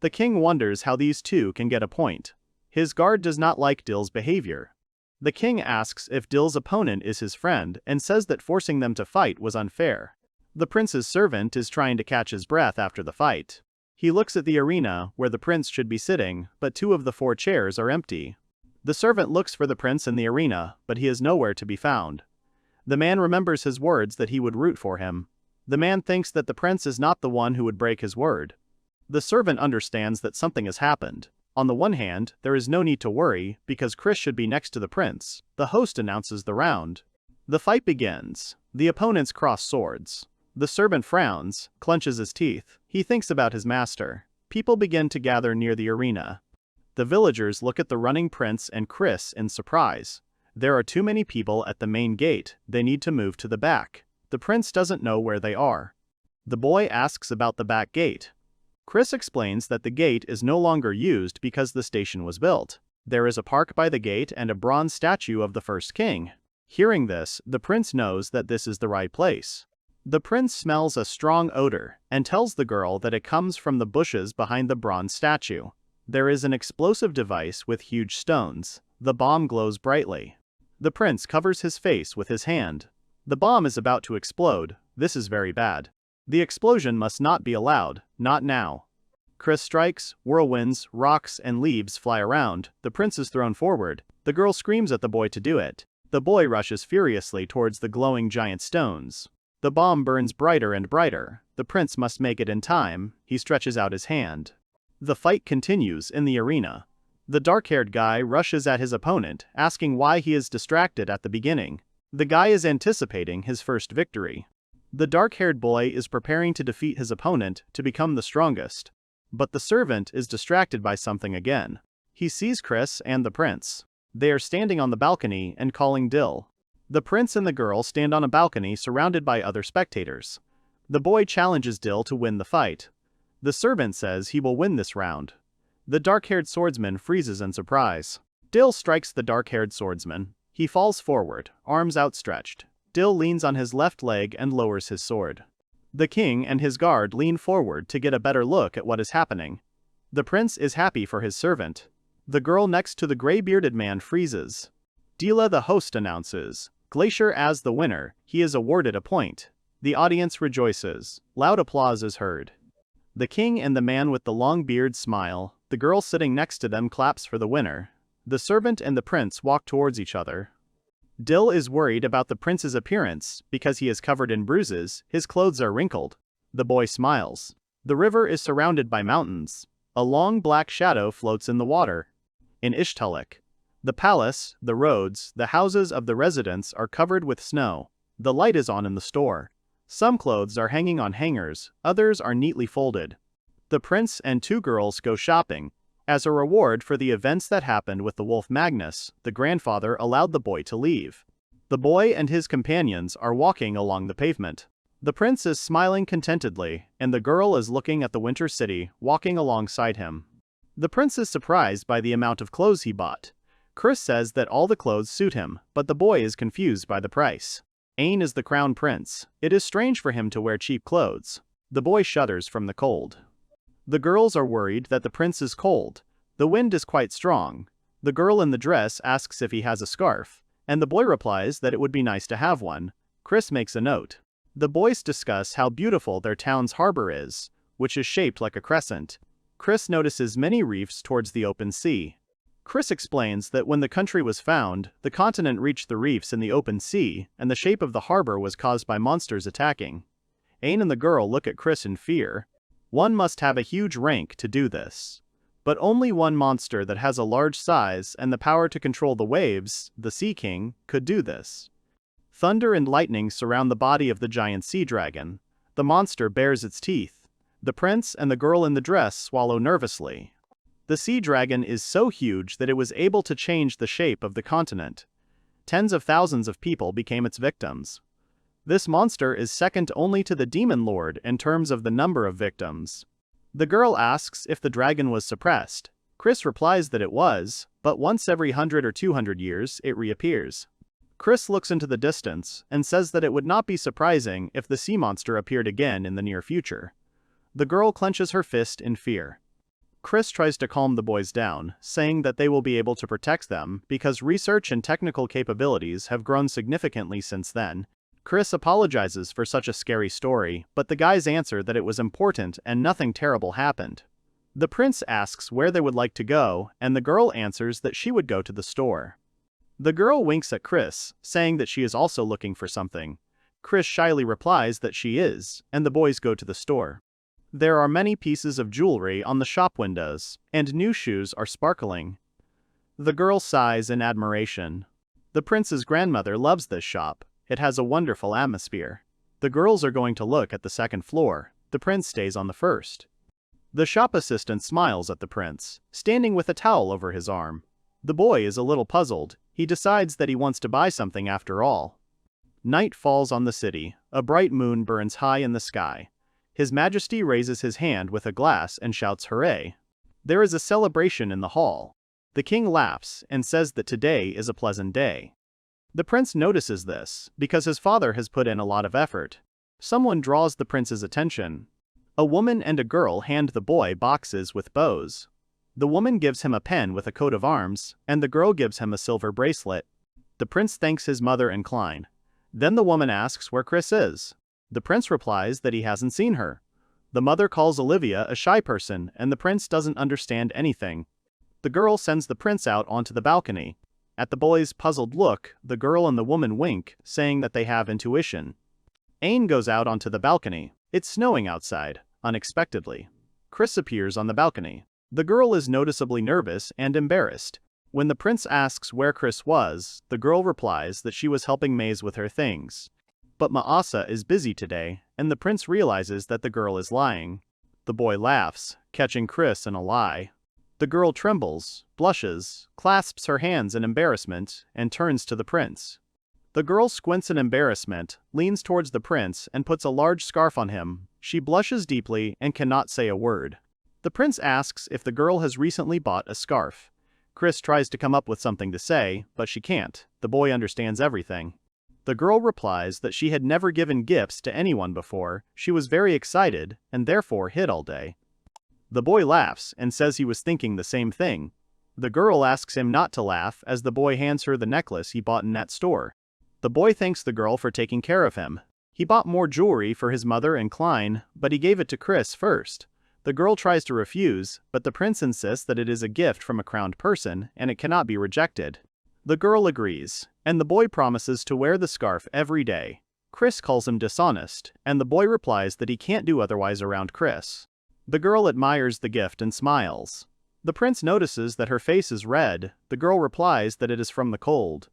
The king wonders how these two can get a point. His guard does not like Dill's behavior. The king asks if Dill's opponent is his friend and says that forcing them to fight was unfair. The prince's servant is trying to catch his breath after the fight. He looks at the arena where the prince should be sitting, but 2 of the 4 chairs are empty. The servant looks for the prince in the arena, but he is nowhere to be found. The man remembers his words that he would root for him. The man thinks that the prince is not the one who would break his word. The servant understands that something has happened. On the one hand, there is no need to worry, because Chris should be next to the prince. The host announces the round. The fight begins. The opponents cross swords. The servant frowns, clenches his teeth. He thinks about his master. People begin to gather near the arena. The villagers look at the running prince and Chris in surprise. There are too many people at the main gate. They need to move to the back. The prince doesn't know where they are. The boy asks about the back gate. Chris explains that the gate is no longer used because the station was built. There is a park by the gate and a bronze statue of the first king. Hearing this, the prince knows that this is the right place. The prince smells a strong odor and tells the girl that it comes from the bushes behind the bronze statue. There is an explosive device with huge stones. The bomb glows brightly. The prince covers his face with his hand. The bomb is about to explode. This is very bad. The explosion must not be allowed, not now. Chris strikes, whirlwinds, rocks, and leaves fly around. The prince is thrown forward. The girl screams at the boy to do it. The boy rushes furiously towards the glowing giant stones. The bomb burns brighter and brighter. The prince must make it in time. He stretches out his hand. The fight continues in the arena. The dark-haired guy rushes at his opponent, asking why he is distracted at the beginning. The guy is anticipating his first victory. The dark-haired boy is preparing to defeat his opponent to become the strongest. But the servant is distracted by something again. He sees Chris and the prince. They are standing on the balcony and calling Dill. The prince and the girl stand on a balcony surrounded by other spectators. The boy challenges Dill to win the fight. The servant says he will win this round. The dark-haired swordsman freezes in surprise. Dill strikes the dark-haired swordsman. He falls forward, arms outstretched. Dill leans on his left leg and lowers his sword. The king and his guard lean forward to get a better look at what is happening. The prince is happy for his servant. The girl next to the gray-bearded man freezes. Dila the host announces Glacier as the winner. He is awarded a point. The audience rejoices. Loud applause is heard. The king and the man with the long beard smile. The girl sitting next to them claps for the winner. The servant and the prince walk towards each other. Dill is worried about the prince's appearance because he is covered in bruises. His clothes are wrinkled. The boy smiles. The river is surrounded by mountains. A long black shadow floats in the water. In Ishtulik, the palace, the roads, the houses of the residents are covered with snow. The light is on in the store. Some clothes are hanging on hangers, others are neatly folded. The prince and 2 girls go shopping. As a reward for the events that happened with the wolf Magnus, the grandfather allowed the boy to leave. The boy and his companions are walking along the pavement. The prince is smiling contentedly, and the girl is looking at the winter city, walking alongside him. The prince is surprised by the amount of clothes he bought. Chris says that all the clothes suit him, but the boy is confused by the price. Ain is the crown prince. It is strange for him to wear cheap clothes. The boy shudders from the cold. The girls are worried that the prince is cold. The wind is quite strong. The girl in the dress asks if he has a scarf, and the boy replies that it would be nice to have one. Chris makes a note. The boys discuss how beautiful their town's harbor is, which is shaped like a crescent. Chris notices many reefs towards the open sea. Chris explains that when the country was found, the continent reached the reefs in the open sea, and the shape of the harbor was caused by monsters attacking. Ain and the girl look at Chris in fear. One must have a huge rank to do this. But only one monster that has a large size and the power to control the waves, the Sea King, could do this. Thunder and lightning surround the body of the giant sea dragon. The monster bares its teeth. The prince and the girl in the dress swallow nervously. The sea dragon is so huge that it was able to change the shape of the continent. Tens of thousands of people became its victims. This monster is second only to the demon lord in terms of the number of victims. The girl asks if the dragon was suppressed. Chris replies that it was, but once every 100 or 200 years it reappears. Chris looks into the distance and says that it would not be surprising if the sea monster appeared again in the near future. The girl clenches her fist in fear. Chris tries to calm the boys down, saying that they will be able to protect them because research and technical capabilities have grown significantly since then. Chris apologizes for such a scary story, but the guys answer that it was important and nothing terrible happened. The prince asks where they would like to go, and the girl answers that she would go to the store. The girl winks at Chris, saying that she is also looking for something. Chris shyly replies that she is, and the boys go to the store. There are many pieces of jewelry on the shop windows, and new shoes are sparkling. The girl sighs in admiration. The prince's grandmother loves this shop. It has a wonderful atmosphere. The girls are going to look at the second floor. The prince stays on the first. The shop assistant smiles at the prince, standing with a towel over his arm. The boy is a little puzzled. He decides that he wants to buy something after all. Night falls on the city. A bright moon burns high in the sky. His Majesty raises his hand with a glass and shouts hooray. There is a celebration in the hall. The king laughs and says that today is a pleasant day. The prince notices this because his father has put in a lot of effort. Someone draws the prince's attention. A woman and a girl hand the boy boxes with bows. The woman gives him a pen with a coat of arms, and the girl gives him a silver bracelet. The prince thanks his mother and Klein. Then the woman asks where Chris is. The prince replies that he hasn't seen her. The mother calls Olivia a shy person, and the prince doesn't understand anything. The girl sends the prince out onto the balcony. At the boy's puzzled look, the girl and the woman wink, saying that they have intuition. Ain goes out onto the balcony. It's snowing outside, unexpectedly. Chris appears on the balcony. The girl is noticeably nervous and embarrassed. When the prince asks where Chris was, the girl replies that she was helping Maze with her things. But Maasa is busy today, and the prince realizes that the girl is lying. The boy laughs, catching Chris in a lie. The girl trembles, blushes, clasps her hands in embarrassment, and turns to the prince. The girl squints in embarrassment, leans towards the prince, and puts a large scarf on him. She blushes deeply and cannot say a word. The prince asks if the girl has recently bought a scarf. Chris tries to come up with something to say, but she can't. The boy understands everything. The girl replies that she had never given gifts to anyone before. She was very excited, and therefore hid all day. The boy laughs and says he was thinking the same thing. The girl asks him not to laugh as the boy hands her the necklace he bought in that store. The boy thanks the girl for taking care of him. He bought more jewelry for his mother and Klein, but he gave it to Chris first. The girl tries to refuse, but the prince insists that it is a gift from a crowned person, and it cannot be rejected. The girl agrees, and the boy promises to wear the scarf every day. Chris calls him dishonest, and the boy replies that he can't do otherwise around Chris. The girl admires the gift and smiles. The prince notices that her face is red. The girl replies that it is from the cold.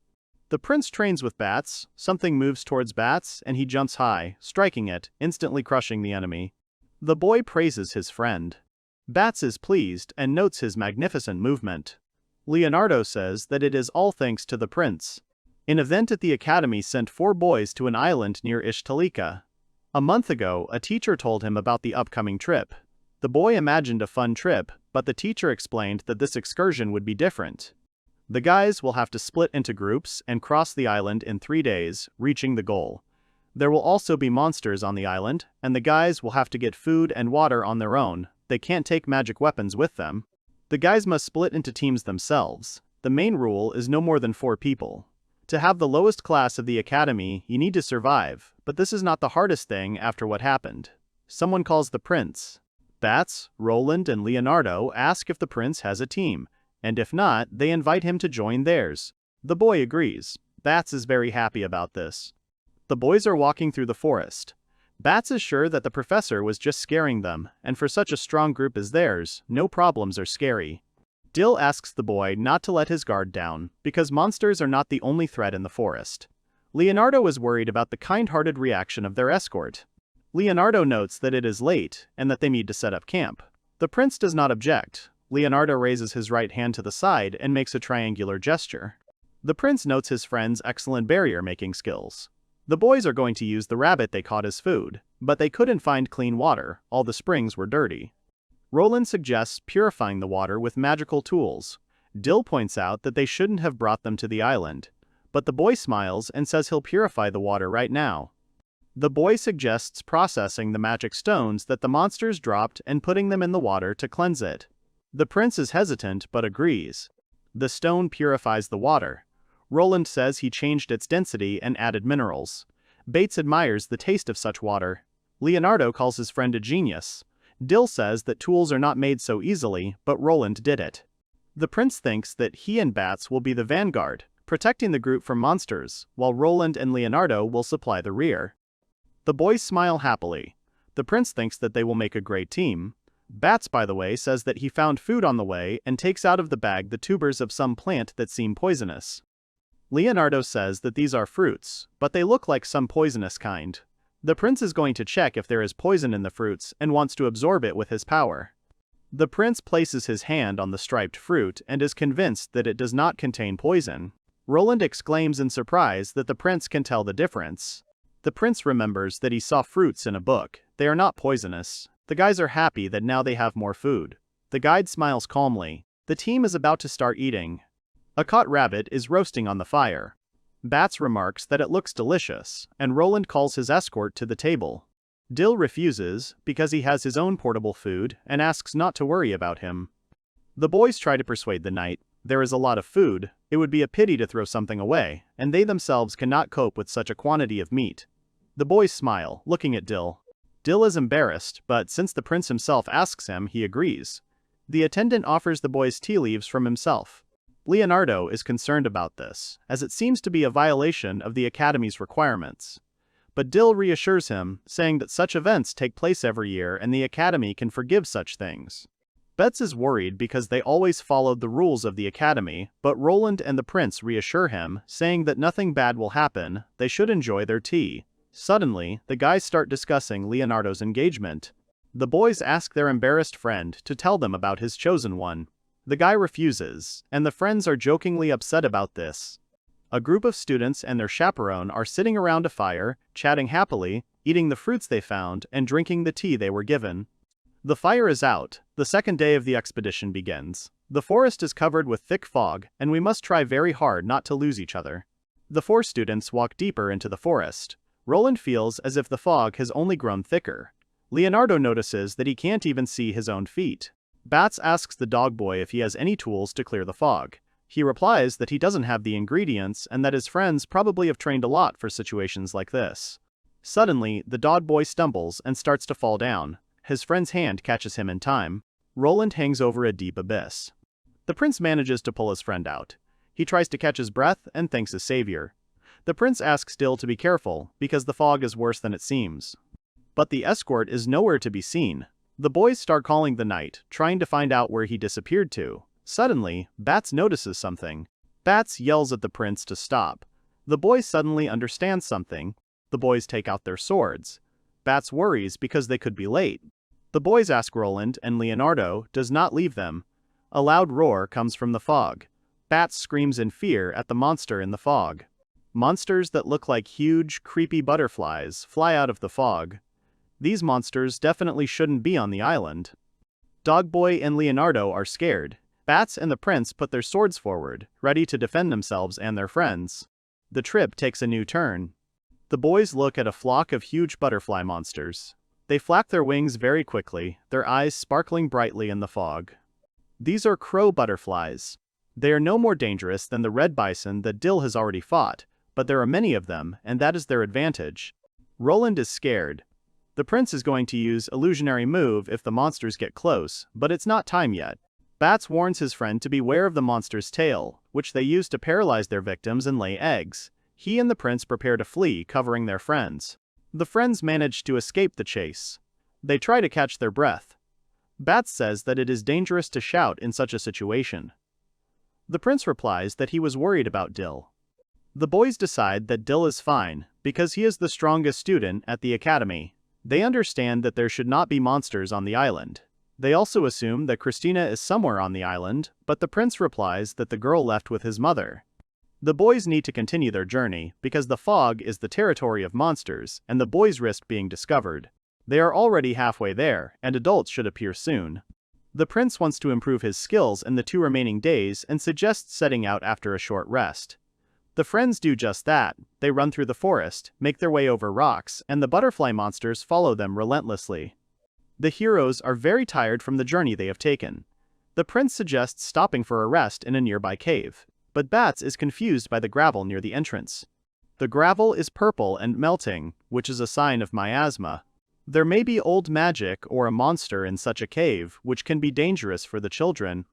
The prince trains with bats. Something moves towards bats, and he jumps high, striking it, instantly crushing the enemy. The boy praises his friend. Bats is pleased and notes his magnificent movement. Leonardo says that it is all thanks to the prince. An event at the academy sent 4 boys to an island near Ishtalika. A month ago, a teacher told him about the upcoming trip. The boy imagined a fun trip, but the teacher explained that this excursion would be different. The guys will have to split into groups and cross the island in 3 days, reaching the goal. There will also be monsters on the island, and the guys will have to get food and water on their own. They can't take magic weapons with them. The guys must split into teams themselves. The main rule is no more than 4 people. To have the lowest class of the academy, you need to survive, but this is not the hardest thing after what happened. Someone calls the prince. Bats, Roland, and Leonardo ask if the prince has a team, and if not, they invite him to join theirs. The boy agrees. Bats is very happy about this. The boys are walking through the forest. Bats is sure that the professor was just scaring them, and for such a strong group as theirs, no problems are scary. Dill asks the boy not to let his guard down, because monsters are not the only threat in the forest. Leonardo is worried about the kind-hearted reaction of their escort. Leonardo notes that it is late, and that they need to set up camp. The prince does not object. Leonardo raises his right hand to the side and makes a triangular gesture. The prince notes his friend's excellent barrier-making skills. The boys are going to use the rabbit they caught as food, but they couldn't find clean water, all the springs were dirty. Roland suggests purifying the water with magical tools. Dill points out that they shouldn't have brought them to the island, but the boy smiles and says he'll purify the water right now. The boy suggests processing the magic stones that the monsters dropped and putting them in the water to cleanse it. The prince is hesitant but agrees. The stone purifies the water. Roland says he changed its density and added minerals. Bates admires the taste of such water. Leonardo calls his friend a genius. Dill says that tools are not made so easily, but Roland did it. The prince thinks that he and Bats will be the vanguard, protecting the group from monsters, while Roland and Leonardo will supply the rear. The boys smile happily. The prince thinks that they will make a great team. Bats, by the way, says that he found food on the way and takes out of the bag the tubers of some plant that seem poisonous. Leonardo says that these are fruits, but they look like some poisonous kind. The prince is going to check if there is poison in the fruits and wants to absorb it with his power. The prince places his hand on the striped fruit and is convinced that it does not contain poison. Roland exclaims in surprise that the prince can tell the difference. The prince remembers that he saw fruits in a book. They are not poisonous. The guys are happy that now they have more food. The guide smiles calmly. The team is about to start eating. A caught rabbit is roasting on the fire. Bats remarks that it looks delicious, and Roland calls his escort to the table. Dill refuses, because he has his own portable food, and asks not to worry about him. The boys try to persuade the knight. There is a lot of food, it would be a pity to throw something away, and they themselves cannot cope with such a quantity of meat. The boys smile, looking at Dill. Dill is embarrassed, but since the prince himself asks him, he agrees. The attendant offers the boys tea leaves from himself. Leonardo is concerned about this, as it seems to be a violation of the Academy's requirements. But Dill reassures him, saying that such events take place every year and the Academy can forgive such things. Betts is worried because they always followed the rules of the Academy, but Roland and the prince reassure him, saying that nothing bad will happen, they should enjoy their tea. Suddenly, the guys start discussing Leonardo's engagement. The boys ask their embarrassed friend to tell them about his chosen one. The guy refuses, and the friends are jokingly upset about this. A group of students and their chaperone are sitting around a fire, chatting happily, eating the fruits they found, and drinking the tea they were given. The fire is out. The second day of the expedition begins. The forest is covered with thick fog, and we must try very hard not to lose each other. The 4 students walk deeper into the forest. Roland feels as if the fog has only grown thicker. Leonardo notices that he can't even see his own feet. Bats asks the dog boy if he has any tools to clear the fog. He replies that he doesn't have the ingredients and that his friends probably have trained a lot for situations like this. Suddenly, the dog boy stumbles and starts to fall down. His friend's hand catches him in time. Roland hangs over a deep abyss. The prince manages to pull his friend out. He tries to catch his breath and thanks his savior. The prince asks Dill to be careful, because the fog is worse than it seems. But the escort is nowhere to be seen. The boys start calling the knight, trying to find out where he disappeared to. Suddenly, Bats notices something. Bats yells at the prince to stop. The boys suddenly understand something. The boys take out their swords. Bats worries because they could be late. The boys ask Roland, and Leonardo does not leave them. A loud roar comes from the fog. Bats screams in fear at the monster in the fog. Monsters that look like huge, creepy butterflies fly out of the fog. These monsters definitely shouldn't be on the island. Dogboy and Leonardo are scared. Bats and the prince put their swords forward, ready to defend themselves and their friends. The trip takes a new turn. The boys look at a flock of huge butterfly monsters. They flap their wings very quickly, their eyes sparkling brightly in the fog. These are crow butterflies. They are no more dangerous than the red bison that Dill has already fought, but there are many of them, and that is their advantage. Roland is scared. The prince is going to use illusionary move if the monsters get close, but it's not time yet. Bats warns his friend to beware of the monster's tail, which they use to paralyze their victims and lay eggs. He and the prince prepare to flee, covering their friends. The friends manage to escape the chase. They try to catch their breath. Bats says that it is dangerous to shout in such a situation. The prince replies that he was worried about Dill. The boys decide that Dill is fine, because he is the strongest student at the academy. They understand that there should not be monsters on the island. They also assume that Christina is somewhere on the island, but the prince replies that the girl left with his mother. The boys need to continue their journey, because the fog is the territory of monsters, and the boys risk being discovered. They are already halfway there, and adults should appear soon. The prince wants to improve his skills in the 2 remaining days and suggests setting out after a short rest. The friends do just that. They run through the forest, make their way over rocks, and the butterfly monsters follow them relentlessly. The heroes are very tired from the journey they have taken. The prince suggests stopping for a rest in a nearby cave, but Bats is confused by the gravel near the entrance. The gravel is purple and melting, which is a sign of miasma. There may be old magic or a monster in such a cave, which can be dangerous for the children.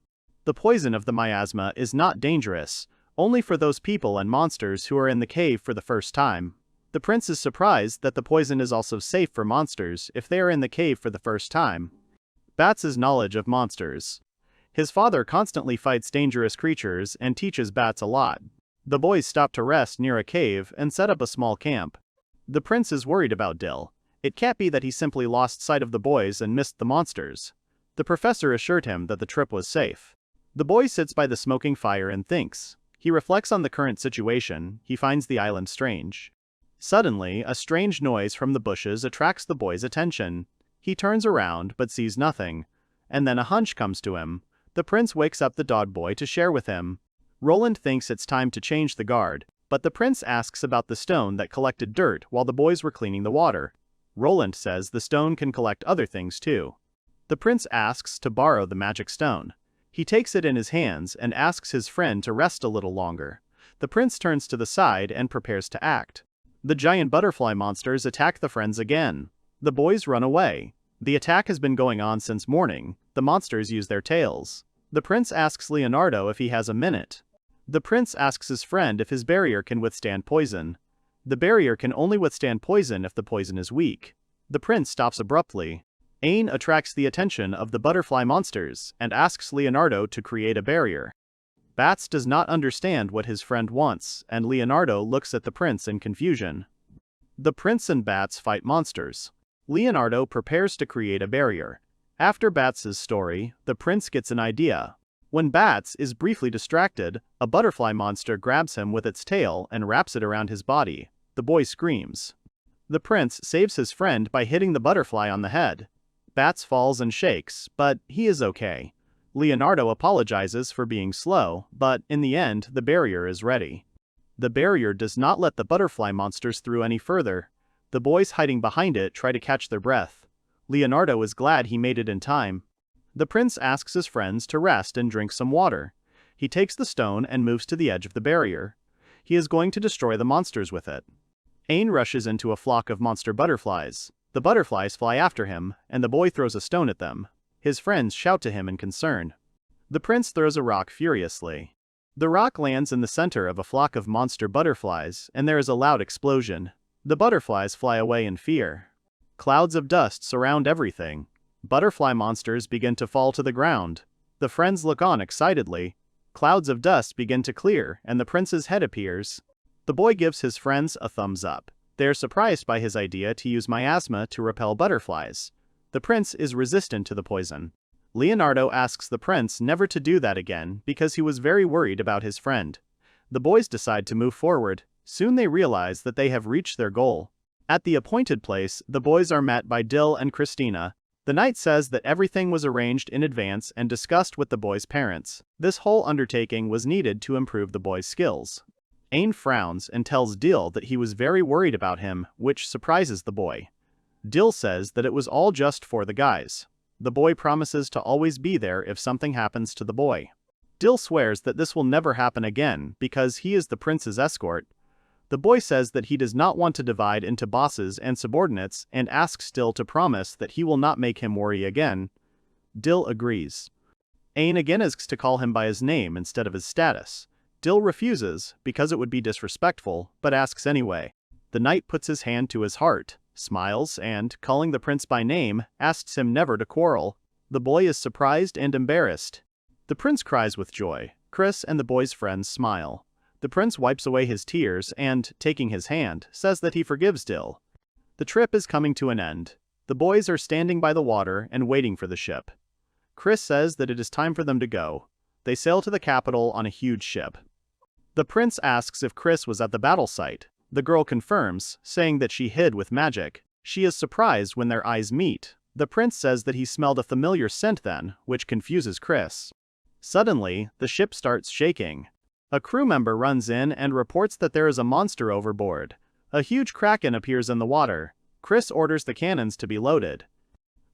The poison of the miasma is not dangerous, only for those people and monsters who are in the cave for the first time. The prince is surprised that the poison is also safe for monsters if they are in the cave for the first time. Bats' knowledge of monsters. His father constantly fights dangerous creatures and teaches Bats a lot. The boys stop to rest near a cave and set up a small camp. The prince is worried about Dill. It can't be that he simply lost sight of the boys and missed the monsters. The professor assured him that the trip was safe. The boy sits by the smoking fire and thinks. He reflects on the current situation. He finds the island strange. Suddenly, a strange noise from the bushes attracts the boy's attention. He turns around but sees nothing. And then a hunch comes to him. The prince wakes up the dog boy to share with him. Roland thinks it's time to change the guard, but the prince asks about the stone that collected dirt while the boys were cleaning the water. Roland says the stone can collect other things too. The prince asks to borrow the magic stone. He takes it in his hands and asks his friend to rest a little longer. The prince turns to the side and prepares to act. The giant butterfly monsters attack the friends again. The boys run away. The attack has been going on since morning. The monsters use their tails. The prince asks Leonardo if he has a minute. The prince asks his friend if his barrier can withstand poison. The barrier can only withstand poison if the poison is weak. The prince stops abruptly. Ain attracts the attention of the butterfly monsters and asks Leonardo to create a barrier. Bats does not understand what his friend wants, and Leonardo looks at the prince in confusion. The prince and Bats fight monsters. Leonardo prepares to create a barrier. After Bats' story, the prince gets an idea. When Bats is briefly distracted, a butterfly monster grabs him with its tail and wraps it around his body. The boy screams. The prince saves his friend by hitting the butterfly on the head. Bats falls and shakes, but he is okay. Leonardo apologizes for being slow, but in the end, the barrier is ready. The barrier does not let the butterfly monsters through any further. The boys hiding behind it try to catch their breath. Leonardo is glad he made it in time. The prince asks his friends to rest and drink some water. He takes the stone and moves to the edge of the barrier. He is going to destroy the monsters with it. Ain rushes into a flock of monster butterflies. The butterflies fly after him, and the boy throws a stone at them. His friends shout to him in concern. The prince throws a rock furiously. The rock lands in the center of a flock of monster butterflies, and there is a loud explosion. The butterflies fly away in fear. Clouds of dust surround everything. Butterfly monsters begin to fall to the ground. The friends look on excitedly. Clouds of dust begin to clear, and the prince's head appears. The boy gives his friends a thumbs up. They are surprised by his idea to use miasma to repel butterflies. The prince is resistant to the poison. Leonardo asks the prince never to do that again because he was very worried about his friend. The boys decide to move forward. Soon they realize that they have reached their goal. At the appointed place, the boys are met by Dill and Christina. The knight says that everything was arranged in advance and discussed with the boys' parents. This whole undertaking was needed to improve the boys' skills. Ain frowns and tells Dill that he was very worried about him, which surprises the boy. Dill says that it was all just for the guys. The boy promises to always be there if something happens to the boy. Dill swears that this will never happen again because he is the prince's escort. The boy says that he does not want to divide into bosses and subordinates and asks Dill to promise that he will not make him worry again. Dill agrees. Ain again asks to call him by his name instead of his status. Dill refuses because it would be disrespectful, but asks anyway. The knight puts his hand to his heart. smiles, and, calling the prince by name, asks him never to quarrel. The boy is surprised and embarrassed. The prince cries with joy. Chris and the boy's friends smile. The prince wipes away his tears and, taking his hand, says that he forgives Dill. The trip is coming to an end. The boys are standing by the water and waiting for the ship. Chris says that it is time for them to go. They sail to the capital on a huge ship. The prince asks if Chris was at the battle site. The girl confirms, saying that she hid with magic. She is surprised when their eyes meet. The prince says that he smelled a familiar scent then, which confuses Chris. Suddenly, the ship starts shaking. A crew member runs in and reports that there is a monster overboard. A huge kraken appears in the water. Chris orders the cannons to be loaded.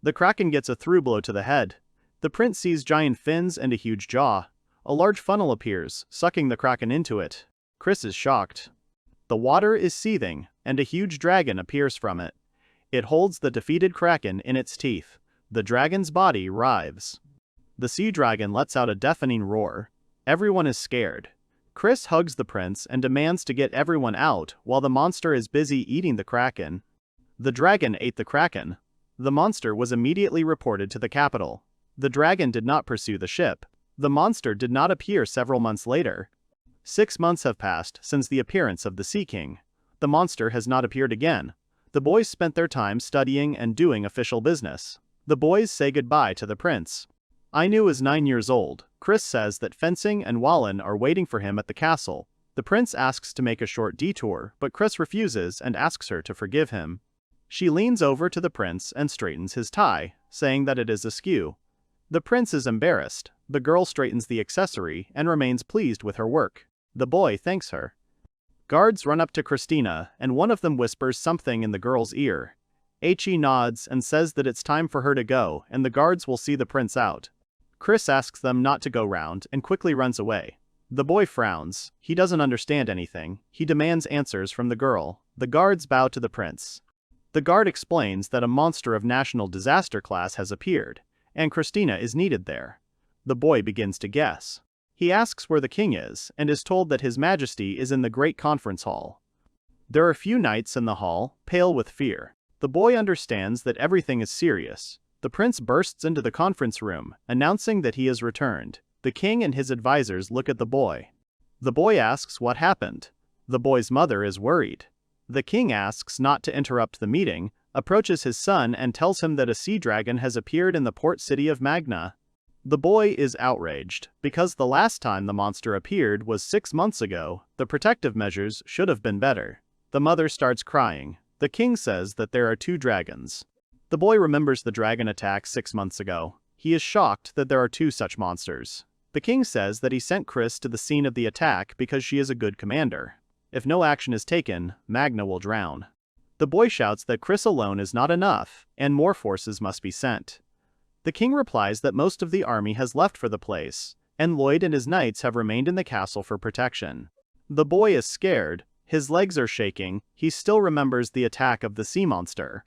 The kraken gets a through blow to the head. The prince sees giant fins and a huge jaw. A large funnel appears, sucking the kraken into it. Chris is shocked. The water is seething, and a huge dragon appears from it. It holds the defeated kraken in its teeth. The dragon's body writhes. The sea dragon lets out a deafening roar. Everyone is scared. Chris hugs the prince and demands to get everyone out while the monster is busy eating the kraken. The dragon ate the kraken. The monster was immediately reported to the capital. The dragon did not pursue the ship. The monster did not appear several months later. 6 months have passed since the appearance of the Sea King. The monster has not appeared again. The boys spent their time studying and doing official business. The boys say goodbye to the prince. Ainu is 9 years old. Chris says that Fencing and Wallen are waiting for him at the castle. The prince asks to make a short detour, but Chris refuses and asks her to forgive him. She leans over to the prince and straightens his tie, saying that it is askew. The prince is embarrassed. The girl straightens the accessory and remains pleased with her work. The boy thanks her. Guards run up to Christina, and one of them whispers something in the girl's ear. Aichi nods and says that it's time for her to go, and the guards will see the prince out. Chris asks them not to go round and quickly runs away. The boy frowns. He doesn't understand anything. He demands answers from the girl. The guards bow to the prince. The guard explains that a monster of national disaster class has appeared, and Christina is needed there. The boy begins to guess. He asks where the king is, and is told that his majesty is in the great conference hall. There are few knights in the hall, pale with fear. The boy understands that everything is serious. The prince bursts into the conference room, announcing that he has returned. The king and his advisors look at the boy. The boy asks what happened. The boy's mother is worried. The king asks not to interrupt the meeting, approaches his son and tells him that a sea dragon has appeared in the port city of Magna. The boy is outraged, because the last time the monster appeared was 6 months ago. The protective measures should have been better. The mother starts crying. The king says that there are 2 dragons. The boy remembers the dragon attack 6 months ago. He is shocked that there are 2 such monsters. The king says that he sent Chris to the scene of the attack because she is a good commander. If no action is taken, Magna will drown. The boy shouts that Chris alone is not enough, and more forces must be sent. The king replies that most of the army has left for the place, and Lloyd and his knights have remained in the castle for protection. The boy is scared. His legs are shaking. He still remembers the attack of the sea monster.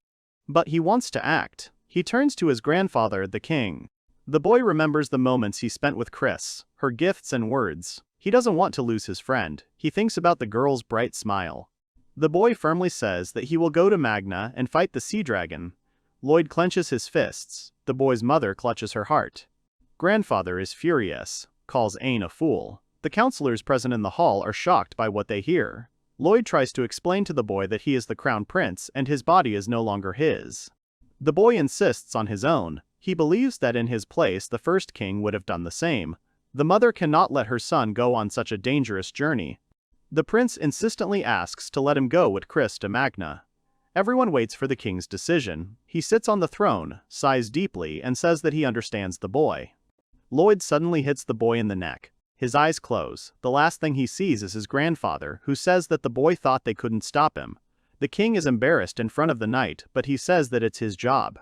But he wants to act. He turns to his grandfather, the king. The boy remembers the moments he spent with Chris, her gifts and words. He doesn't want to lose his friend. He thinks about the girl's bright smile. The boy firmly says that he will go to Magna and fight the sea dragon. Lloyd clenches his fists. The boy's mother clutches her heart. Grandfather is furious, calls Ain a fool. The counselors present in the hall are shocked by what they hear. Lloyd tries to explain to the boy that he is the crown prince and his body is no longer his. The boy insists on his own. He believes that in his place the first king would have done the same. The mother cannot let her son go on such a dangerous journey. The prince insistently asks to let him go with Chris to Magna. Everyone waits for the king's decision. He sits on the throne, sighs deeply, and says that he understands the boy. Lloyd suddenly hits the boy in the neck. His eyes close. The last thing he sees is his grandfather, who says that the boy thought they couldn't stop him. The king is embarrassed in front of the knight, but he says that it's his job.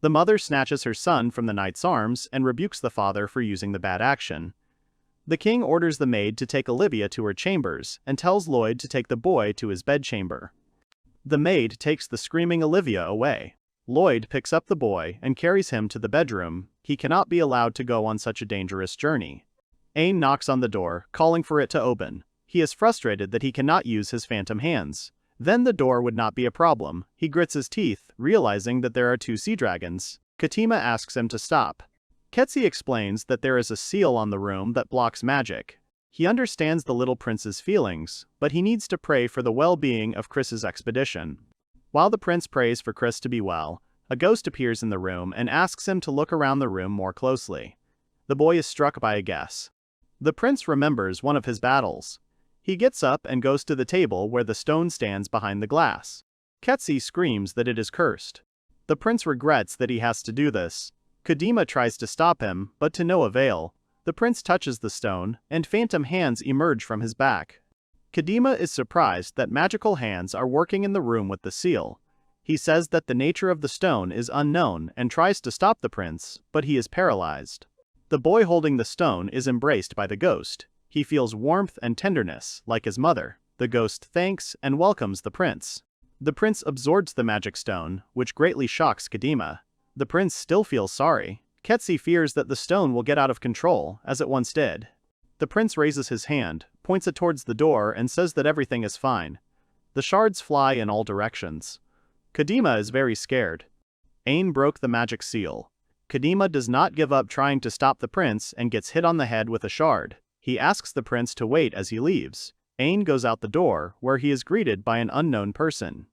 The mother snatches her son from the knight's arms and rebukes the father for using the bad action. The king orders the maid to take Olivia to her chambers and tells Lloyd to take the boy to his bedchamber. The maid takes the screaming Olivia away. Lloyd picks up the boy and carries him to the bedroom. He cannot be allowed to go on such a dangerous journey. Ain knocks on the door, calling for it to open. He is frustrated that he cannot use his phantom hands. Then the door would not be a problem. He grits his teeth, realizing that there are 2 sea dragons. Katima asks him to stop. Ketsi explains that there is a seal on the room that blocks magic. He understands the little prince's feelings, but he needs to pray for the well-being of Chris's expedition. While the prince prays for Chris to be well, a ghost appears in the room and asks him to look around the room more closely. The boy is struck by a guess. The prince remembers one of his battles. He gets up and goes to the table where the stone stands behind the glass. Ketsi screams that it is cursed. The prince regrets that he has to do this. Kadima tries to stop him, but to no avail. The prince touches the stone, and phantom hands emerge from his back. Kadima is surprised that magical hands are working in the room with the seal. He says that the nature of the stone is unknown and tries to stop the prince, but he is paralyzed. The boy holding the stone is embraced by the ghost. He feels warmth and tenderness, like his mother. The ghost thanks and welcomes the prince. The prince absorbs the magic stone, which greatly shocks Kadima. The prince still feels sorry. Ketsi fears that the stone will get out of control, as it once did. The prince raises his hand, points it towards the door and says that everything is fine. The shards fly in all directions. Kadima is very scared. Ain broke the magic seal. Kadima does not give up trying to stop the prince and gets hit on the head with a shard. He asks the prince to wait as he leaves. Ain goes out the door, where he is greeted by an unknown person.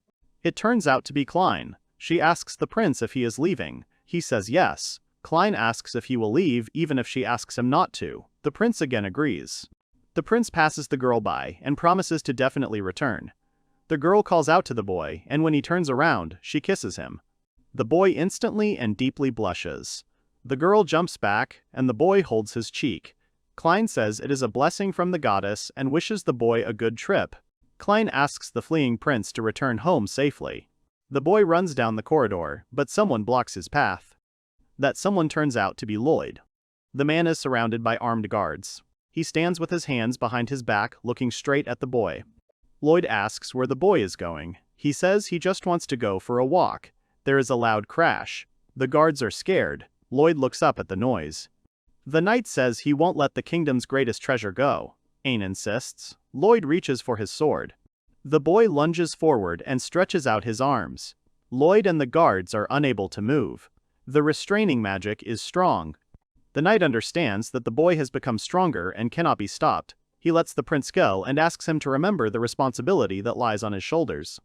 It turns out to be Klein. She asks the prince if he is leaving. He says yes. Klein asks if he will leave even if she asks him not to. The prince again agrees. The prince passes the girl by and promises to definitely return. The girl calls out to the boy, and when he turns around, she kisses him. The boy instantly and deeply blushes. The girl jumps back, and the boy holds his cheek. Klein says it is a blessing from the goddess and wishes the boy a good trip. Klein asks the fleeing prince to return home safely. The boy runs down the corridor, but someone blocks his path. That someone turns out to be Lloyd. The man is surrounded by armed guards. He stands with his hands behind his back, looking straight at the boy. Lloyd asks where the boy is going. He says he just wants to go for a walk. There is a loud crash. The guards are scared. Lloyd looks up at the noise. The knight says he won't let the kingdom's greatest treasure go. Ain insists. Lloyd reaches for his sword. The boy lunges forward and stretches out his arms. Lloyd and the guards are unable to move. The restraining magic is strong. The knight understands that the boy has become stronger and cannot be stopped. He lets the prince go and asks him to remember the responsibility that lies on his shoulders.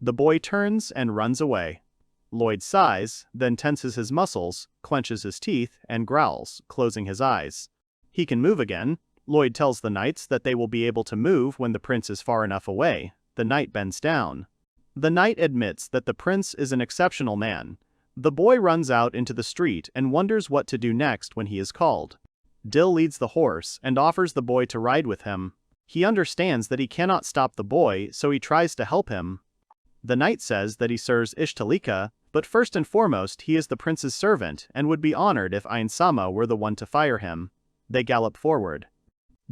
The boy turns and runs away. Lloyd sighs, then tenses his muscles, clenches his teeth, and growls, closing his eyes. He can move again. Lloyd tells the knights that they will be able to move when the prince is far enough away. The knight bends down. The knight admits that the prince is an exceptional man. The boy runs out into the street and wonders what to do next when he is called. Dill leads the horse and offers the boy to ride with him. He understands that he cannot stop the boy, so he tries to help him. The knight says that he serves Ishtalika, but first and foremost he is the prince's servant and would be honored if Ainsama were the one to fire him. They gallop forward.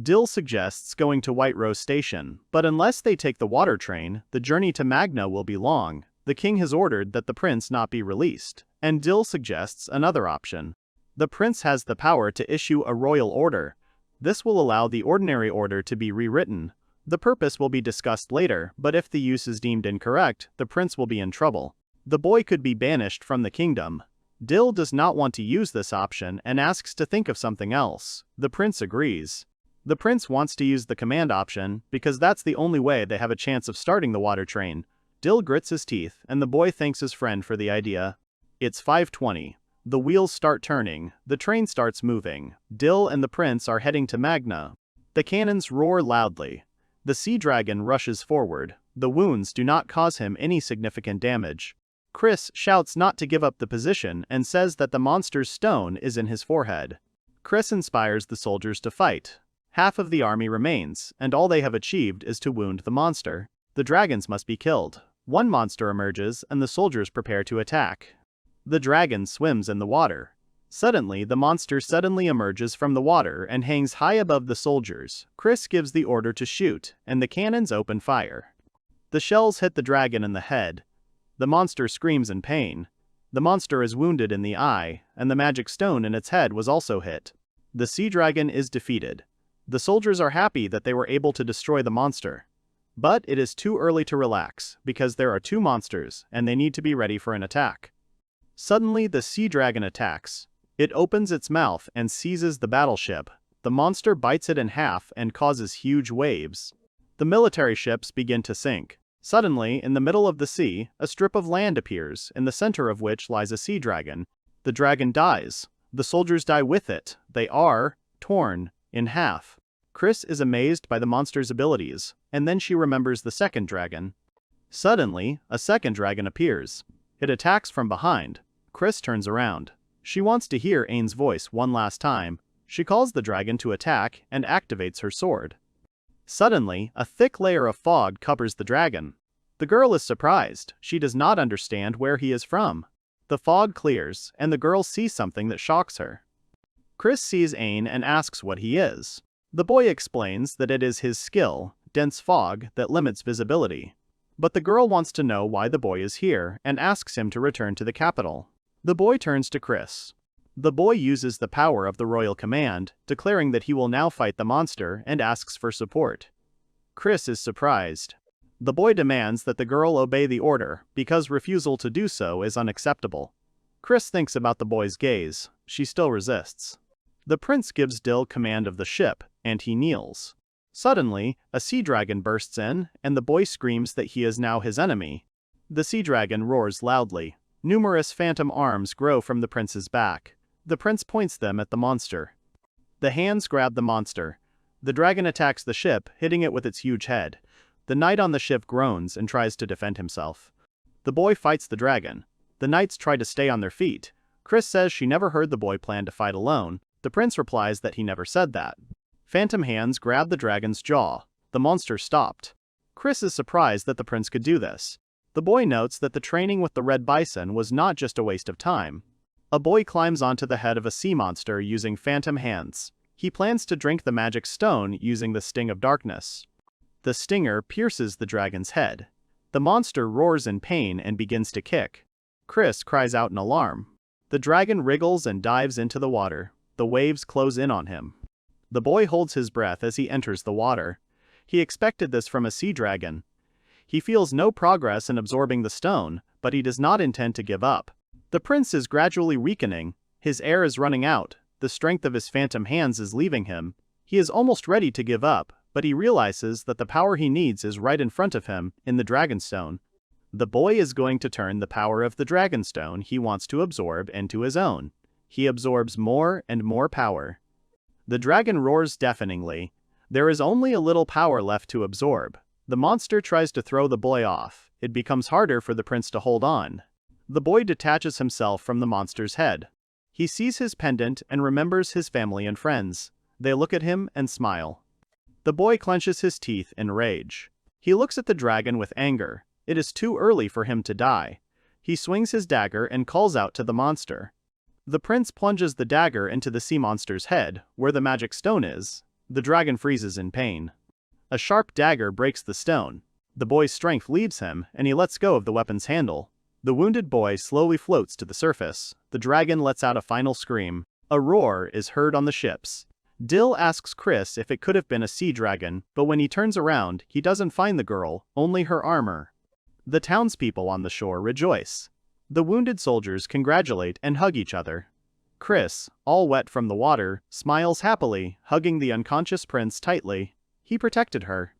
Dill suggests going to White Rose Station, but unless they take the water train, the journey to Magna will be long. The king has ordered that the prince not be released, and Dill suggests another option. The prince has the power to issue a royal order. This will allow the ordinary order to be rewritten. The purpose will be discussed later, but if the use is deemed incorrect, the prince will be in trouble. The boy could be banished from the kingdom. Dill does not want to use this option and asks to think of something else. The prince agrees. The prince wants to use the command option because that's the only way they have a chance of starting the water train. Dill grits his teeth and the boy thanks his friend for the idea. It's 5:20. The wheels start turning, the train starts moving. Dill and the prince are heading to Magna. The cannons roar loudly. The sea dragon rushes forward. The wounds do not cause him any significant damage. Chris shouts not to give up the position and says that the monster's stone is in his forehead. Chris inspires the soldiers to fight. Half of the army remains, and all they have achieved is to wound the monster. The dragons must be killed. One monster emerges and the soldiers prepare to attack. The dragon swims in the water. Suddenly, the monster suddenly emerges from the water and hangs high above the soldiers. Chris gives the order to shoot, and the cannons open fire. The shells hit the dragon in the head. The monster screams in pain. The monster is wounded in the eye, and the magic stone in its head was also hit. The sea dragon is defeated. The soldiers are happy that they were able to destroy the monster. But it is too early to relax, because there are two monsters, and they need to be ready for an attack. Suddenly the sea dragon attacks. It opens its mouth and seizes the battleship. The monster bites it in half and causes huge waves. The military ships begin to sink. Suddenly, in the middle of the sea, a strip of land appears, in the center of which lies a sea dragon. The dragon dies. The soldiers die with it. They are torn in half. Chris is amazed by the monster's abilities, and then she remembers the second dragon. Suddenly, a second dragon appears. It attacks from behind. Chris turns around. She wants to hear Ain's voice one last time. She calls the dragon to attack and activates her sword. Suddenly, a thick layer of fog covers the dragon. The girl is surprised. She does not understand where he is from. The fog clears, and the girl sees something that shocks her. Chris sees Ain and asks what he is. The boy explains that it is his skill, dense fog, that limits visibility. But the girl wants to know why the boy is here and asks him to return to the capital. The boy turns to Chris. The boy uses the power of the royal command, declaring that he will now fight the monster and asks for support. Chris is surprised. The boy demands that the girl obey the order, because refusal to do so is unacceptable. Chris thinks about the boy's gaze. She still resists. The prince gives Dill command of the ship, and he kneels. Suddenly, a sea dragon bursts in, and the boy screams that he is now his enemy. The sea dragon roars loudly. Numerous phantom arms grow from the prince's back. The prince points them at the monster. The hands grab the monster. The dragon attacks the ship, hitting it with its huge head. The knight on the ship groans and tries to defend himself. The boy fights the dragon. The knights try to stay on their feet. Chris says she never heard the boy plan to fight alone. The prince replies that he never said that. Phantom hands grab the dragon's jaw. The monster stopped. Chris is surprised that the prince could do this. The boy notes that the training with the red bison was not just a waste of time. A boy climbs onto the head of a sea monster using phantom hands. He plans to drink the magic stone using the sting of darkness. The stinger pierces the dragon's head. The monster roars in pain and begins to kick. Chris cries out in alarm. The dragon wriggles and dives into the water. The waves close in on him. The boy holds his breath as he enters the water. He expected this from a sea dragon. He feels no progress in absorbing the stone, but he does not intend to give up. The prince is gradually weakening. His air is running out. The strength of his phantom hands is leaving him. He is almost ready to give up, but he realizes that the power he needs is right in front of him, in the dragonstone. The boy is going to turn the power of the dragonstone he wants to absorb into his own. He absorbs more and more power. The dragon roars deafeningly. There is only a little power left to absorb. The monster tries to throw the boy off. It becomes harder for the prince to hold on. The boy detaches himself from the monster's head. He sees his pendant and remembers his family and friends. They look at him and smile. The boy clenches his teeth in rage. He looks at the dragon with anger. It is too early for him to die. He swings his dagger and calls out to the monster. The prince plunges the dagger into the sea monster's head, where the magic stone is. The dragon freezes in pain. A sharp dagger breaks the stone. The boy's strength leaves him, and he lets go of the weapon's handle. The wounded boy slowly floats to the surface. The dragon lets out a final scream. A roar is heard on the ships. Dill asks Chris if it could have been a sea dragon, but when he turns around, he doesn't find the girl, only her armor. The townspeople on the shore rejoice. The wounded soldiers congratulate and hug each other. Chris, all wet from the water, smiles happily, hugging the unconscious prince tightly. He protected her.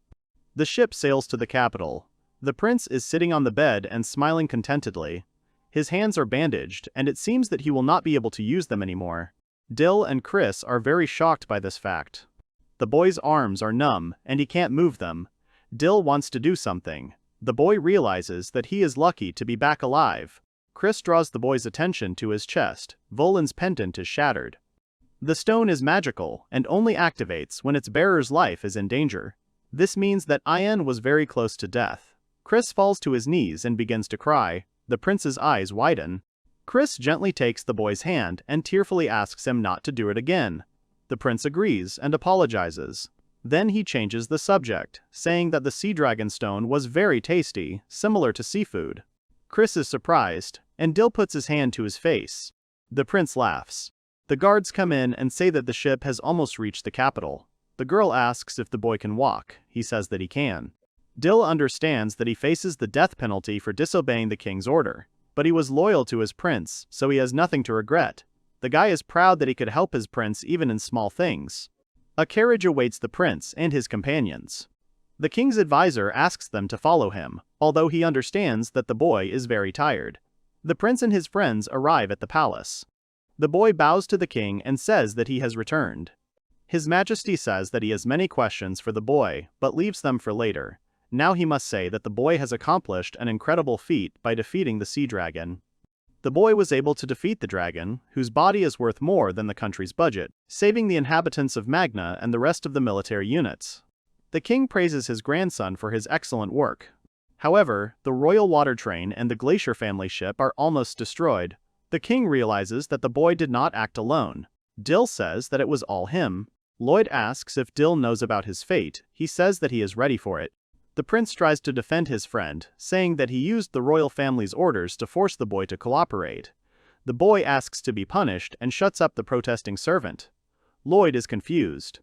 The ship sails to the capital. The prince is sitting on the bed and smiling contentedly. His hands are bandaged, and it seems that he will not be able to use them anymore. Dill and Chris are very shocked by this fact. The boy's arms are numb, and he can't move them. Dill wants to do something. The boy realizes that he is lucky to be back alive. Chris draws the boy's attention to his chest. Volan's pendant is shattered. The stone is magical, and only activates when its bearer's life is in danger. This means that Ian was very close to death. Chris falls to his knees and begins to cry. The prince's eyes widen. Chris gently takes the boy's hand and tearfully asks him not to do it again. The prince agrees and apologizes. Then he changes the subject, saying that the sea dragon stone was very tasty, similar to seafood. Chris is surprised, and Dill puts his hand to his face. The prince laughs. The guards come in and say that the ship has almost reached the capital. The girl asks if the boy can walk. He says that he can. Dill understands that he faces the death penalty for disobeying the king's order, but he was loyal to his prince, so he has nothing to regret. The guy is proud that he could help his prince even in small things. A carriage awaits the prince and his companions. The king's advisor asks them to follow him, although he understands that the boy is very tired. The prince and his friends arrive at the palace. The boy bows to the king and says that he has returned. His Majesty says that he has many questions for the boy, but leaves them for later. Now he must say that the boy has accomplished an incredible feat by defeating the sea dragon. The boy was able to defeat the dragon, whose body is worth more than the country's budget, saving the inhabitants of Magna and the rest of the military units. The king praises his grandson for his excellent work. However, the royal water train and the glacier family ship are almost destroyed. The king realizes that the boy did not act alone. Dill says that it was all him. Lloyd asks if Dill knows about his fate. He says that he is ready for it. The prince tries to defend his friend, saying that he used the royal family's orders to force the boy to cooperate. The boy asks to be punished and shuts up the protesting servant. Lloyd is confused.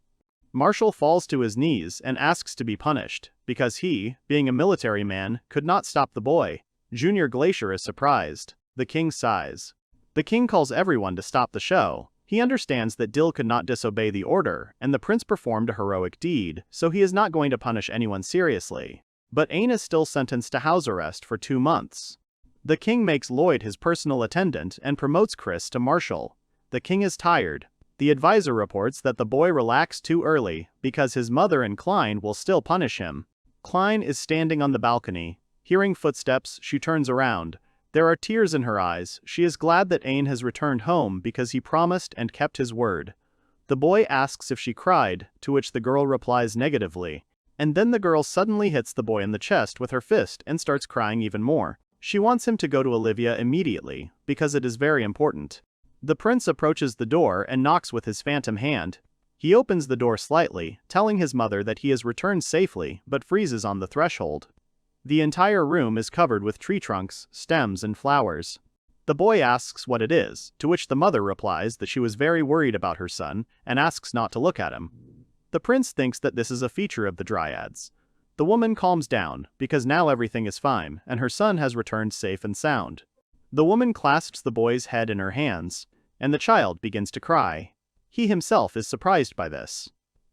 Marshall falls to his knees and asks to be punished, because he, being a military man, could not stop the boy. Junior Glacier is surprised. The king sighs. The king calls everyone to stop the show. He understands that Dill could not disobey the order, and the prince performed a heroic deed, so he is not going to punish anyone seriously. But Ain is still sentenced to house arrest for 2 months. The king makes Lloyd his personal attendant and promotes Chris to marshal. The king is tired. The advisor reports that the boy relaxed too early, because his mother and Klein will still punish him. Klein is standing on the balcony. Hearing footsteps, she turns around. There are tears in her eyes. She is glad that Ain has returned home because he promised and kept his word. The boy asks if she cried, to which the girl replies negatively. And then the girl suddenly hits the boy in the chest with her fist and starts crying even more. She wants him to go to Olivia immediately, because it is very important. The prince approaches the door and knocks with his phantom hand. He opens the door slightly, telling his mother that he has returned safely, but freezes on the threshold. The entire room is covered with tree trunks, stems, and flowers. The boy asks what it is, to which the mother replies that she was very worried about her son, and asks not to look at him. The prince thinks that this is a feature of the dryads. The woman calms down, because now everything is fine, and her son has returned safe and sound. The woman clasps the boy's head in her hands, and the child begins to cry. He himself is surprised by this.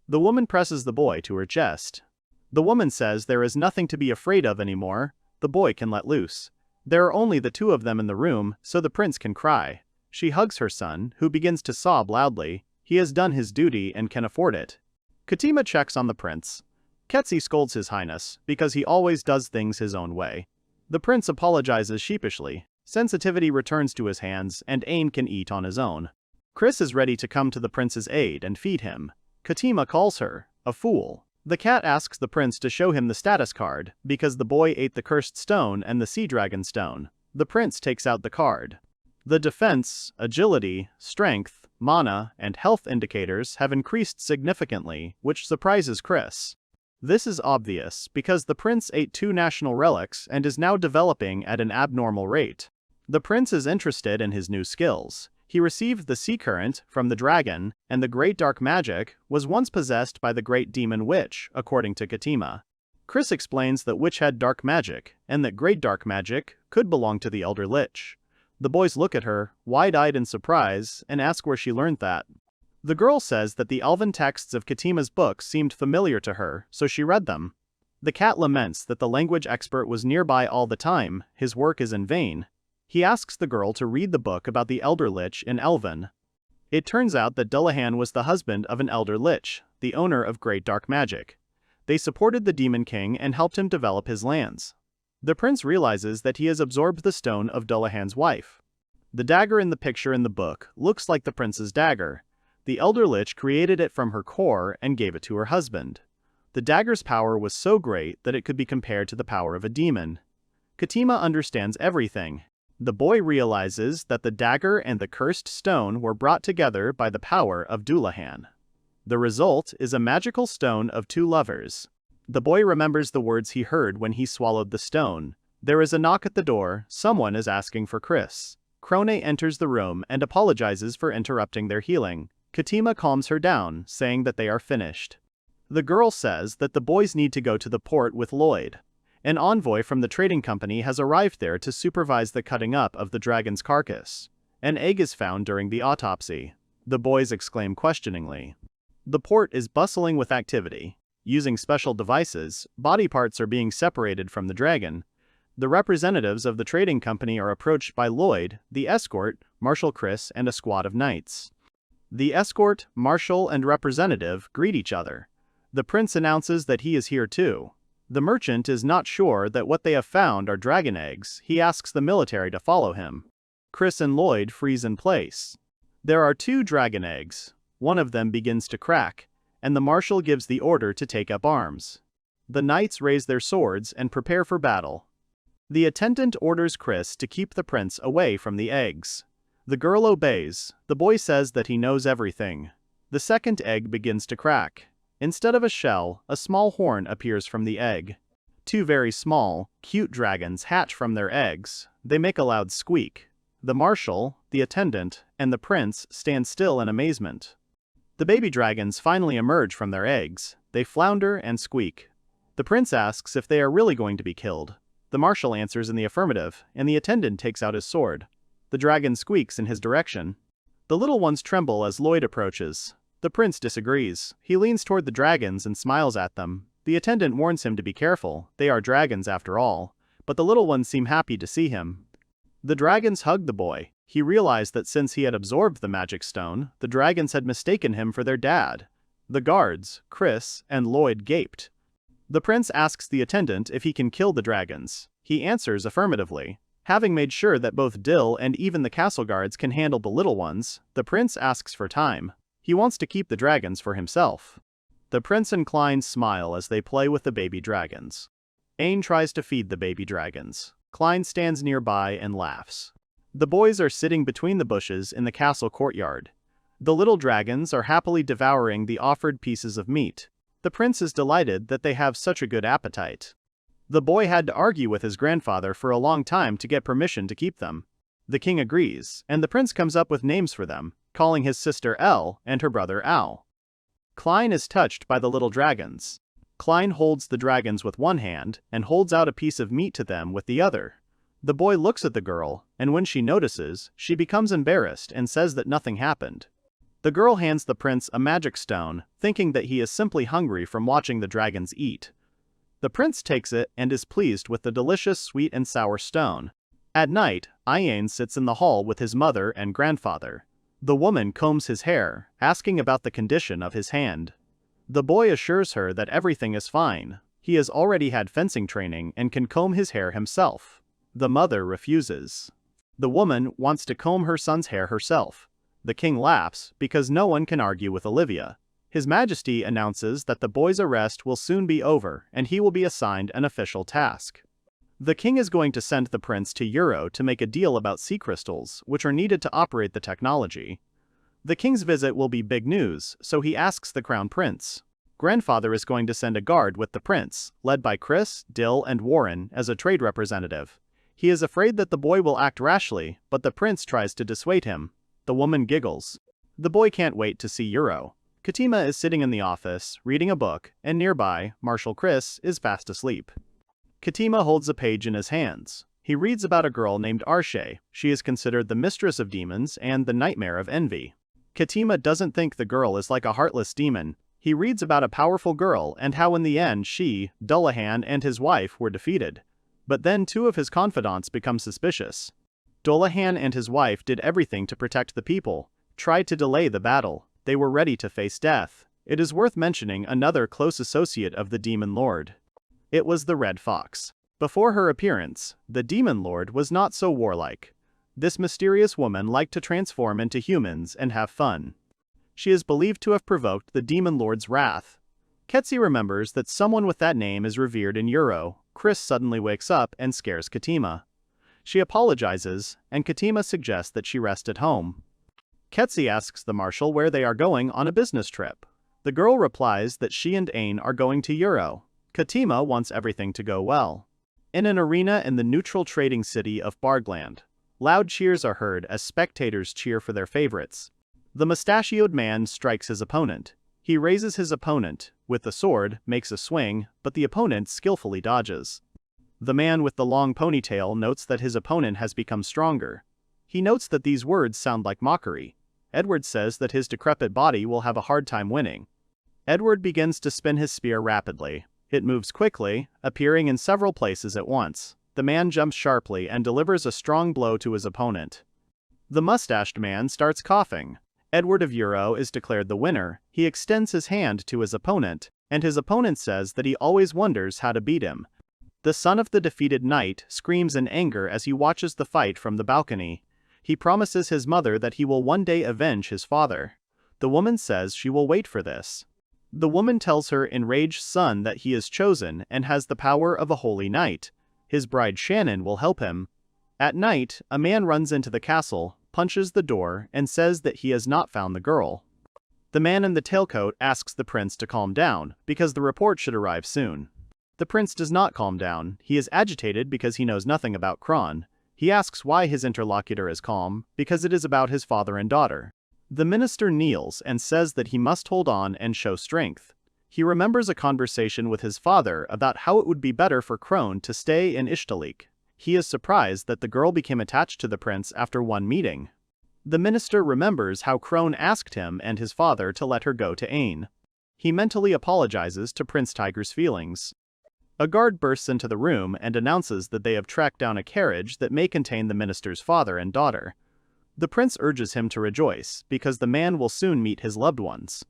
The woman presses the boy to her chest. The woman says there is nothing to be afraid of anymore. The boy can let loose. There are only the 2 of them in the room, so the prince can cry. She hugs her son, who begins to sob loudly. He has done his duty and can afford it. Katima checks on the prince. Ketsi scolds his highness, because he always does things his own way. The prince apologizes sheepishly. Sensitivity returns to his hands, and Ain can eat on his own. Chris is ready to come to the prince's aid and feed him. Katima calls her a fool. The cat asks the prince to show him the status card, because the boy ate the cursed stone and the sea dragon stone. The prince takes out the card. The defense, agility, strength, mana, and health indicators have increased significantly, which surprises Chris. This is obvious, because the prince ate 2 national relics and is now developing at an abnormal rate. The prince is interested in his new skills. He received the sea current from the dragon, and the great dark magic was once possessed by the great demon witch, according to Katima. Chris explains that witch had dark magic, and that great dark magic could belong to the elder lich. The boys look at her, wide-eyed in surprise, and ask where she learned that. The girl says that the elven texts of Katima's books seemed familiar to her, so she read them. The cat laments that the language expert was nearby all the time. His work is in vain. He asks the girl to read the book about the elder lich in Elven. It turns out that Dullahan was the husband of an elder lich, the owner of great dark magic. They supported the demon king and helped him develop his lands. The prince realizes that he has absorbed the stone of Dullahan's wife. The dagger in the picture in the book looks like the prince's dagger. The elder lich created it from her core and gave it to her husband. The dagger's power was so great that it could be compared to the power of a demon. Katima understands everything. The boy realizes that the dagger and the cursed stone were brought together by the power of Dullahan. The result is a magical stone of 2 lovers. The boy remembers the words he heard when he swallowed the stone. There is a knock at the door. Someone is asking for Chris. Krone enters the room and apologizes for interrupting their healing. Katima calms her down, saying that they are finished. The girl says that the boys need to go to the port with Lloyd. An envoy from the trading company has arrived there to supervise the cutting up of the dragon's carcass. An egg is found during the autopsy. The boys exclaim questioningly. The port is bustling with activity. Using special devices, body parts are being separated from the dragon. The representatives of the trading company are approached by Lloyd, the escort, Marshal Chris, and a squad of knights. The escort, marshal, and representative greet each other. The prince announces that he is here too. The merchant is not sure that what they have found are dragon eggs. He asks the military to follow him. Chris and Lloyd freeze in place. There are 2 dragon eggs. One of them begins to crack, and the marshal gives the order to take up arms. The knights raise their swords and prepare for battle. The attendant orders Chris to keep the prince away from the eggs. The girl obeys. The boy says that he knows everything. The second egg begins to crack. Instead of a shell, a small horn appears from the egg. 2 very small, cute dragons hatch from their eggs. They make a loud squeak. The marshal, the attendant, and the prince stand still in amazement. The baby dragons finally emerge from their eggs. They flounder and squeak. The prince asks if they are really going to be killed. The marshal answers in the affirmative, and the attendant takes out his sword. The dragon squeaks in his direction. The little ones tremble as Lloyd approaches. The prince disagrees. He leans toward the dragons and smiles at them. The attendant warns him to be careful. They are dragons after all. But the little ones seem happy to see him. The dragons hug the boy. He realized that since he had absorbed the magic stone, the dragons had mistaken him for their dad. The guards, Chris, and Lloyd gaped. The prince asks the attendant if he can kill the dragons. He answers affirmatively. Having made sure that both Dill and even the castle guards can handle the little ones, the prince asks for time. He wants to keep the dragons for himself. The prince and Klein smile as they play with the baby dragons. Ain tries to feed the baby dragons. Klein stands nearby and laughs. The boys are sitting between the bushes in the castle courtyard. The little dragons are happily devouring the offered pieces of meat. The prince is delighted that they have such a good appetite. The boy had to argue with his grandfather for a long time to get permission to keep them. The king agrees, and the prince comes up with names for them, calling his sister El and her brother Al. Klein is touched by the little dragons. Klein holds the dragons with one hand and holds out a piece of meat to them with the other. The boy looks at the girl, and when she notices, she becomes embarrassed and says that nothing happened. The girl hands the prince a magic stone, thinking that he is simply hungry from watching the dragons eat. The prince takes it and is pleased with the delicious sweet and sour stone. At night, Ian sits in the hall with his mother and grandfather. The woman combs his hair, asking about the condition of his hand. The boy assures her that everything is fine. He has already had fencing training and can comb his hair himself. The mother refuses. The woman wants to comb her son's hair herself. The king laughs because no one can argue with Olivia. His Majesty announces that the boy's arrest will soon be over and he will be assigned an official task. The king is going to send the prince to Euro to make a deal about sea crystals, which are needed to operate the technology. The king's visit will be big news, so he asks the crown prince. Grandfather is going to send a guard with the prince, led by Chris, Dill, and Warren as a trade representative. He is afraid that the boy will act rashly, but the prince tries to dissuade him. The woman giggles. The boy can't wait to see Euro. Katima is sitting in the office, reading a book, and nearby, Marshal Chris is fast asleep. Katima holds a page in his hands. He reads about a girl named Arshe. She is considered the mistress of demons and the nightmare of envy. Katima doesn't think the girl is like a heartless demon. He reads about a powerful girl and how in the end she, Dullahan, and his wife were defeated. But then 2 of his confidants become suspicious. Dullahan and his wife did everything to protect the people, tried to delay the battle. They were ready to face death. It is worth mentioning another close associate of the Demon Lord. It was the Red Fox. Before her appearance, the Demon Lord was not so warlike. This mysterious woman liked to transform into humans and have fun. She is believed to have provoked the Demon Lord's wrath. Ketsi remembers that someone with that name is revered in Euro. Chris suddenly wakes up and scares Katima. She apologizes, and Katima suggests that she rest at home. Ketsi asks the marshal where they are going on a business trip. The girl replies that she and Ain are going to Euro. Katima wants everything to go well. In an arena in the neutral trading city of Bargland, loud cheers are heard as spectators cheer for their favorites. The mustachioed man strikes his opponent. He raises his opponent, with the sword, makes a swing, but the opponent skillfully dodges. The man with the long ponytail notes that his opponent has become stronger. He notes that these words sound like mockery. Edward says that his decrepit body will have a hard time winning. Edward begins to spin his spear rapidly. It moves quickly, appearing in several places at once. The man jumps sharply and delivers a strong blow to his opponent. The mustached man starts coughing. Edward of Euro is declared the winner. He extends his hand to his opponent, and his opponent says that he always wonders how to beat him. The son of the defeated knight screams in anger as he watches the fight from the balcony. He promises his mother that he will one day avenge his father. The woman says she will wait for this. The woman tells her enraged son that he is chosen and has the power of a holy knight. His bride Shannon will help him. At night, a man runs into the castle, punches the door, and says that he has not found the girl. The man in the tailcoat asks the prince to calm down, because the report should arrive soon. The prince does not calm down. He is agitated because he knows nothing about Kron. He asks why his interlocutor is calm, because it is about his father and daughter. The minister kneels and says that he must hold on and show strength. He remembers a conversation with his father about how it would be better for Kron to stay in Ishtalik. He is surprised that the girl became attached to the prince after one meeting. The minister remembers how Kron asked him and his father to let her go to Ain. He mentally apologizes to Prince Tiger's feelings. A guard bursts into the room and announces that they have tracked down a carriage that may contain the minister's father and daughter. The prince urges him to rejoice, because the man will soon meet his loved ones.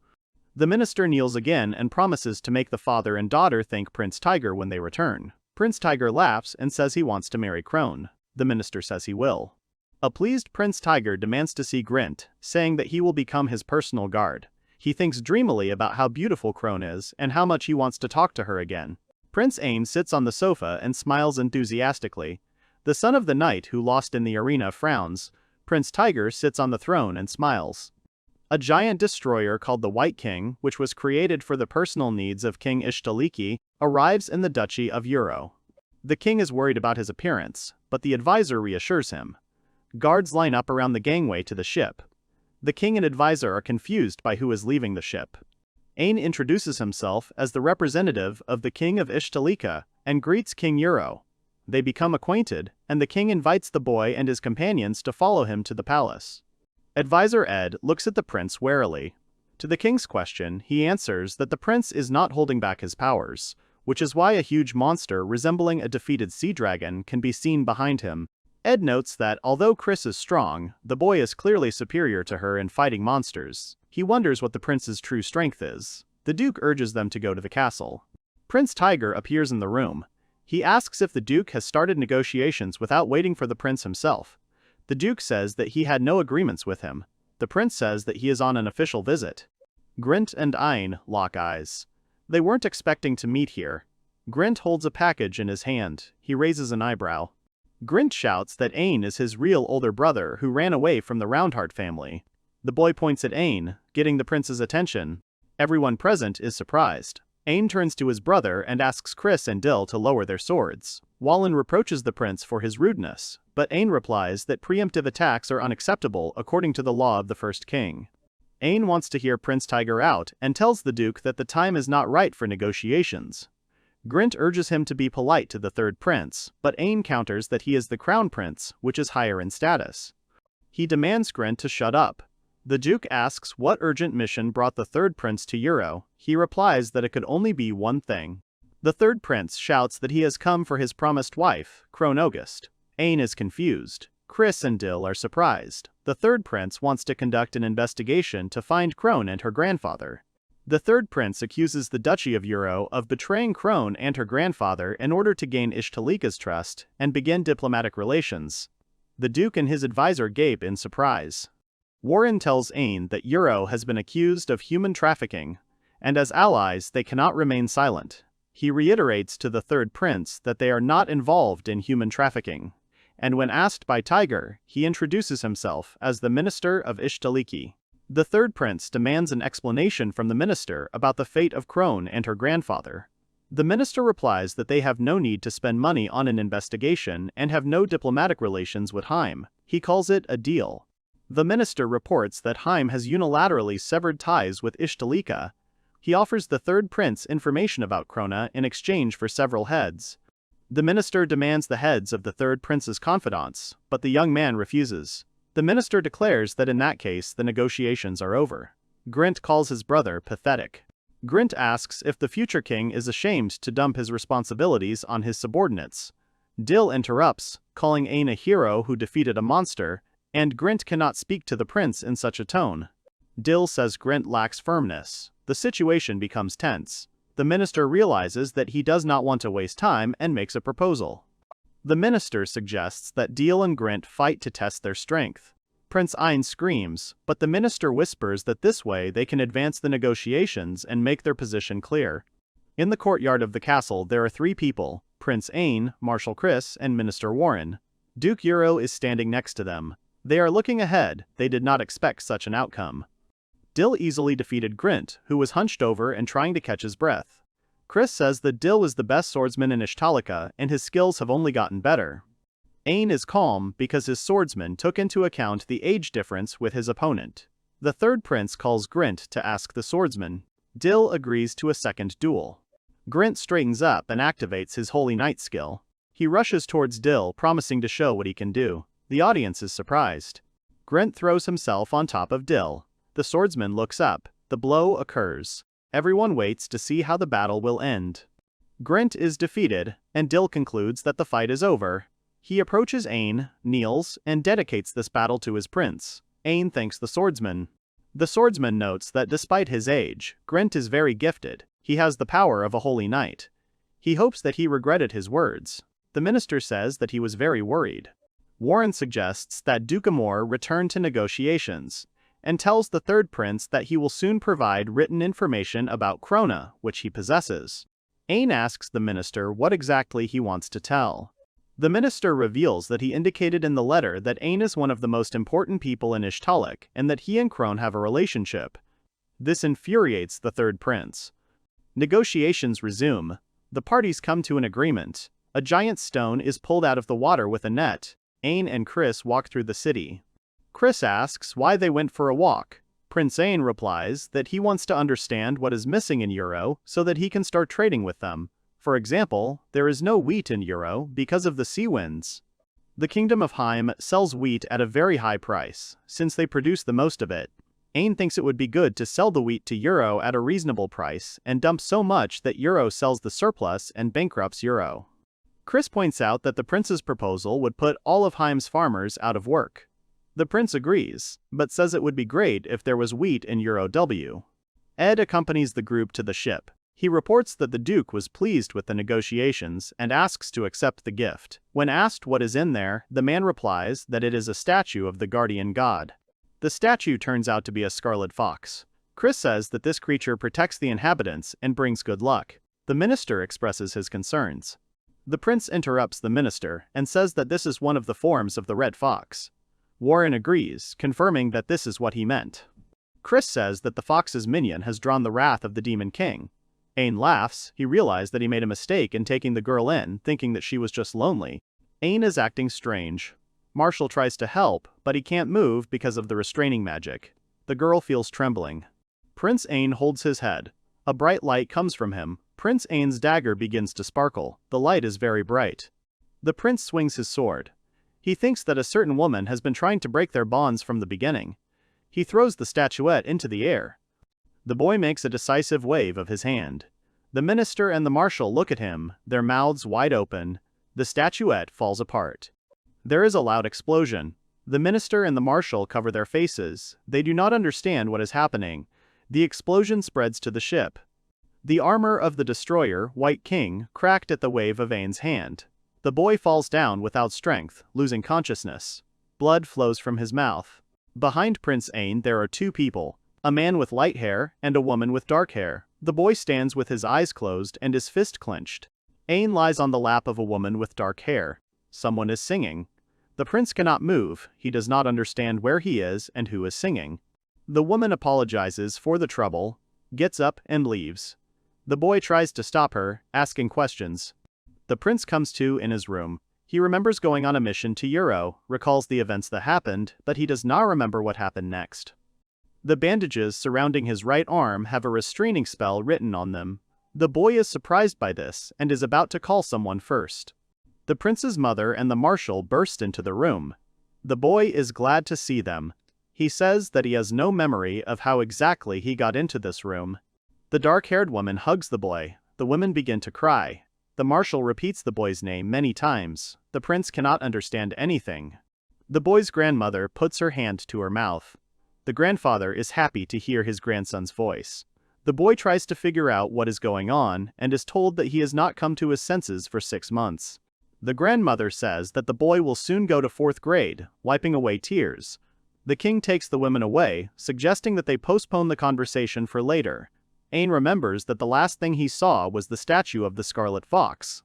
The minister kneels again and promises to make the father and daughter thank Prince Tiger when they return. Prince Tiger laughs and says he wants to marry Kron. The minister says he will. A pleased Prince Tiger demands to see Grint, saying that he will become his personal guard. He thinks dreamily about how beautiful Kron is and how much he wants to talk to her again. Prince Ain sits on the sofa and smiles enthusiastically. The son of the knight who lost in the arena frowns. Prince Tiger sits on the throne and smiles. A giant destroyer called the White King, which was created for the personal needs of King Ishtaliki, arrives in the Duchy of Euro. The king is worried about his appearance, but the advisor reassures him. Guards line up around the gangway to the ship. The king and advisor are confused by who is leaving the ship. Ain introduces himself as the representative of the king of Ishtalika and greets King Euro. They become acquainted, and the king invites the boy and his companions to follow him to the palace. Advisor Ed looks at the prince warily. To the king's question, he answers that the prince is not holding back his powers, which is why a huge monster resembling a defeated sea dragon can be seen behind him. Ed notes that although Chris is strong, the boy is clearly superior to her in fighting monsters. He wonders what the prince's true strength is. The duke urges them to go to the castle. Prince Tiger appears in the room. He asks if the duke has started negotiations without waiting for the prince himself. The duke says that he had no agreements with him. The prince says that he is on an official visit. Grint and Ain lock eyes. They weren't expecting to meet here. Grint holds a package in his hand. He raises an eyebrow. Grint shouts that Ain is his real older brother who ran away from the Roundheart family. The boy points at Ain, getting the prince's attention. Everyone present is surprised. Ain turns to his brother and asks Chris and Dill to lower their swords. Wallen reproaches the prince for his rudeness, but Ain replies that preemptive attacks are unacceptable according to the law of the first king. Ain wants to hear Prince Tiger out and tells the duke that the time is not right for negotiations. Grint urges him to be polite to the third prince, but Ain counters that he is the crown prince, which is higher in status. He demands Grint to shut up. The duke asks what urgent mission brought the third prince to Euro. He replies that it could only be one thing. The third prince shouts that he has come for his promised wife, Crone August. Ain is confused. Chris and Dill are surprised. The third prince wants to conduct an investigation to find Crone and her grandfather. The third prince accuses the Duchy of Euro of betraying Crone and her grandfather in order to gain Ishtalika's trust and begin diplomatic relations. The duke and his advisor gape in surprise. Warren tells Ain that Euro has been accused of human trafficking, and as allies they cannot remain silent. He reiterates to the third prince that they are not involved in human trafficking, and when asked by Tiger, he introduces himself as the minister of Ishtaliki. The third prince demands an explanation from the minister about the fate of Crone and her grandfather. The minister replies that they have no need to spend money on an investigation and have no diplomatic relations with Heim. He calls it a deal. The minister reports that Heim has unilaterally severed ties with Ishtalika, He offers the third prince information about Krona in exchange for several heads. The minister demands the heads of the third prince's confidants, but the young man refuses. The minister declares that in that case the negotiations are over. Grint calls his brother pathetic. Grint asks if the future king is ashamed to dump his responsibilities on his subordinates. Dill interrupts, calling Ain a hero who defeated a monster, and Grint cannot speak to the prince in such a tone. Dill says Grint lacks firmness. The situation becomes tense. The minister realizes that he does not want to waste time and makes a proposal. The minister suggests that Dill and Grint fight to test their strength. Prince Ain screams, but the minister whispers that this way they can advance the negotiations and make their position clear. In the courtyard of the castle there are three people: Prince Ain, Marshal Chris, and Minister Warren. Duke Euro is standing next to them. They are looking ahead. They did not expect such an outcome. Dill easily defeated Grint, who was hunched over and trying to catch his breath. Chris says that Dill is the best swordsman in Ishtalika and his skills have only gotten better. Ain is calm because his swordsman took into account the age difference with his opponent. The third prince calls Grint to ask the swordsman. Dill agrees to a second duel. Grint straightens up and activates his Holy Knight skill. He rushes towards Dill, promising to show what he can do. The audience is surprised. Grint throws himself on top of Dill. The swordsman looks up. The blow occurs. Everyone waits to see how the battle will end. Grint is defeated, and Dill concludes that the fight is over. He approaches Ain, kneels, and dedicates this battle to his prince. Ain thanks the swordsman. The swordsman notes that despite his age, Grint is very gifted. He has the power of a holy knight. He hopes that he regretted his words. The minister says that he was very worried. Warren suggests that Duke Amor return to negotiations, and tells the third prince that he will soon provide written information about Krona, which he possesses. Ain asks the minister what exactly he wants to tell. The minister reveals that he indicated in the letter that Ain is one of the most important people in Ishtalik and that he and Krone have a relationship. This infuriates the third prince. Negotiations resume. The parties come to an agreement. A giant stone is pulled out of the water with a net. Ain and Chris walk through the city. Chris asks why they went for a walk. Prince Ain replies that he wants to understand what is missing in Euro so that he can start trading with them. For example, there is no wheat in Euro because of the sea winds. The Kingdom of Heim sells wheat at a very high price, since they produce the most of it. Ain thinks it would be good to sell the wheat to Euro at a reasonable price and dump so much that Euro sells the surplus and bankrupts Euro. Chris points out that the prince's proposal would put all of Heim's farmers out of work. The prince agrees, but says it would be great if there was wheat in Euro W. Ed accompanies the group to the ship. He reports that the Duke was pleased with the negotiations and asks to accept the gift. When asked what is in there, the man replies that it is a statue of the guardian god. The statue turns out to be a scarlet fox. Chris says that this creature protects the inhabitants and brings good luck. The minister expresses his concerns. The prince interrupts the minister and says that this is one of the forms of the red fox. Warren agrees, confirming that this is what he meant. Chris says that the fox's minion has drawn the wrath of the Demon King. Ain laughs. He realized that he made a mistake in taking the girl in, thinking that she was just lonely. Ain is acting strange. Marshall tries to help, but he can't move because of the restraining magic. The girl feels trembling. Prince Ain holds his head. A bright light comes from him. Prince Ain's dagger begins to sparkle. The light is very bright. The prince swings his sword. He thinks that a certain woman has been trying to break their bonds from the beginning. He throws the statuette into the air. The boy makes a decisive wave of his hand. The minister and the marshal look at him, their mouths wide open. The statuette falls apart. There is a loud explosion. The minister and the marshal cover their faces. They do not understand what is happening. The explosion spreads to the ship. The armor of the destroyer, White King, cracked at the wave of Ain's hand. The boy falls down without strength, losing consciousness. Blood flows from his mouth. Behind Prince Ain there are two people, a man with light hair and a woman with dark hair. The boy stands with his eyes closed and his fist clenched. Ain lies on the lap of a woman with dark hair. Someone is singing. The prince cannot move. He does not understand where he is and who is singing. The woman apologizes for the trouble, gets up and leaves. The boy tries to stop her, asking questions. The prince comes to in his room. He remembers going on a mission to Euro, recalls the events that happened, but he does not remember what happened next. The bandages surrounding his right arm have a restraining spell written on them. The boy is surprised by this and is about to call someone first. The prince's mother and the marshal burst into the room. The boy is glad to see them. He says that he has no memory of how exactly he got into this room. The dark-haired woman hugs the boy. The women begin to cry. The marshal repeats the boy's name many times. The prince cannot understand anything. The boy's grandmother puts her hand to her mouth. The grandfather is happy to hear his grandson's voice. The boy tries to figure out what is going on and is told that he has not come to his senses for 6 months. The grandmother says that the boy will soon go to 4th grade, wiping away tears. The king takes the women away, suggesting that they postpone the conversation for later. Ain remembers that the last thing he saw was the statue of the Scarlet Fox.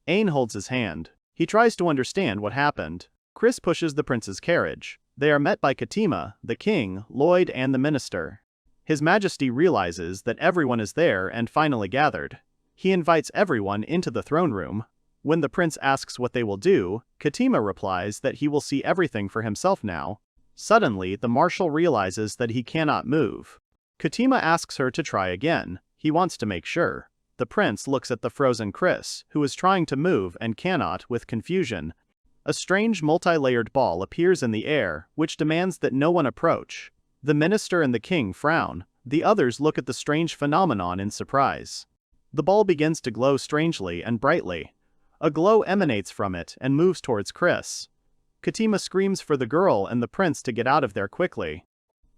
Ain holds his hand. He tries to understand what happened. Chris pushes the prince's carriage. They are met by Katima, the king, Lloyd, and the minister. His Majesty realizes that everyone is there and finally gathered. He invites everyone into the throne room. When the prince asks what they will do, Katima replies that he will see everything for himself now. Suddenly, the marshal realizes that he cannot move. Katima asks her to try again. He wants to make sure. The prince looks at the frozen Chris, who is trying to move and cannot, with confusion. A strange multi-layered ball appears in the air, which demands that no one approach. The minister and the king frown. The others look at the strange phenomenon in surprise. The ball begins to glow strangely and brightly. A glow emanates from it and moves towards Chris. Katima screams for the girl and the prince to get out of there quickly.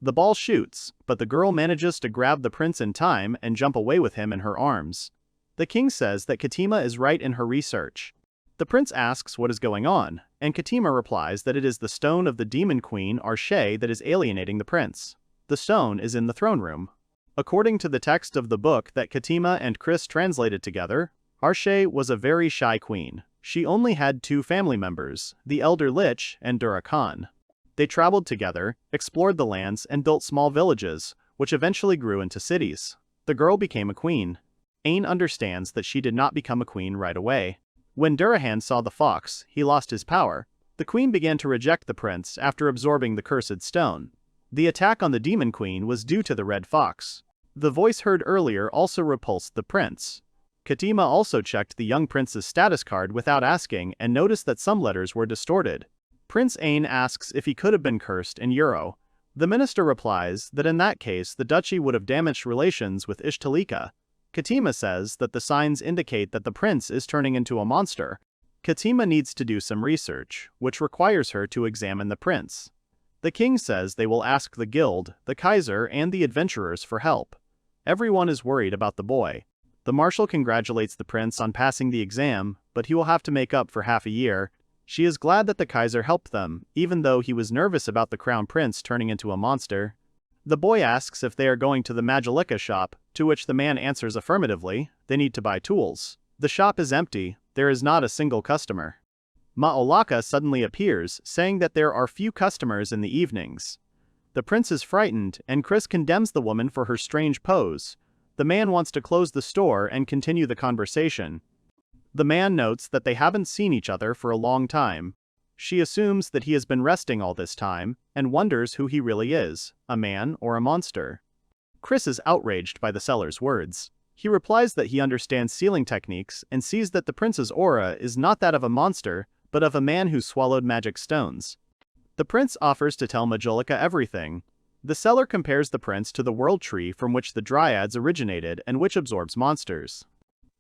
The ball shoots, but the girl manages to grab the prince in time and jump away with him in her arms. The king says that Katima is right in her research. The prince asks what is going on, and Katima replies that it is the stone of the demon queen Arshay that is alienating the prince. The stone is in the throne room. According to the text of the book that Katima and Chris translated together, Arshay was a very shy queen. She only had 2 family members, the elder Lich and Dura Khan. They traveled together, explored the lands, and built small villages, which eventually grew into cities. The girl became a queen. Ain understands that she did not become a queen right away. When Durahan saw the fox, he lost his power. The queen began to reject the prince after absorbing the cursed stone. The attack on the demon queen was due to the red fox. The voice heard earlier also repulsed the prince. Katima also checked the young prince's status card without asking and noticed that some letters were distorted. Prince Ain asks if he could have been cursed in Euro. The minister replies that in that case the duchy would have damaged relations with Ishtalika. Katima says that the signs indicate that the prince is turning into a monster. Katima needs to do some research, which requires her to examine the prince. The king says they will ask the guild, the Kaiser, and the adventurers for help. Everyone is worried about the boy. The marshal congratulates the prince on passing the exam, but he will have to make up for half a year. She is glad that the Kaiser helped them, even though he was nervous about the crown prince turning into a monster. The boy asks if they are going to the Majolika shop, to which the man answers affirmatively. They need to buy tools. The shop is empty. There is not a single customer. Maolaka suddenly appears, saying that there are few customers in the evenings. The prince is frightened, and Chris condemns the woman for her strange pose. The man wants to close the store and continue the conversation. The man notes that they haven't seen each other for a long time. She assumes that he has been resting all this time, and wonders who he really is, a man or a monster. Chris is outraged by the seller's words. He replies that he understands sealing techniques and sees that the prince's aura is not that of a monster, but of a man who swallowed magic stones. The prince offers to tell Majolika everything. The seller compares the prince to the world tree from which the dryads originated and which absorbs monsters.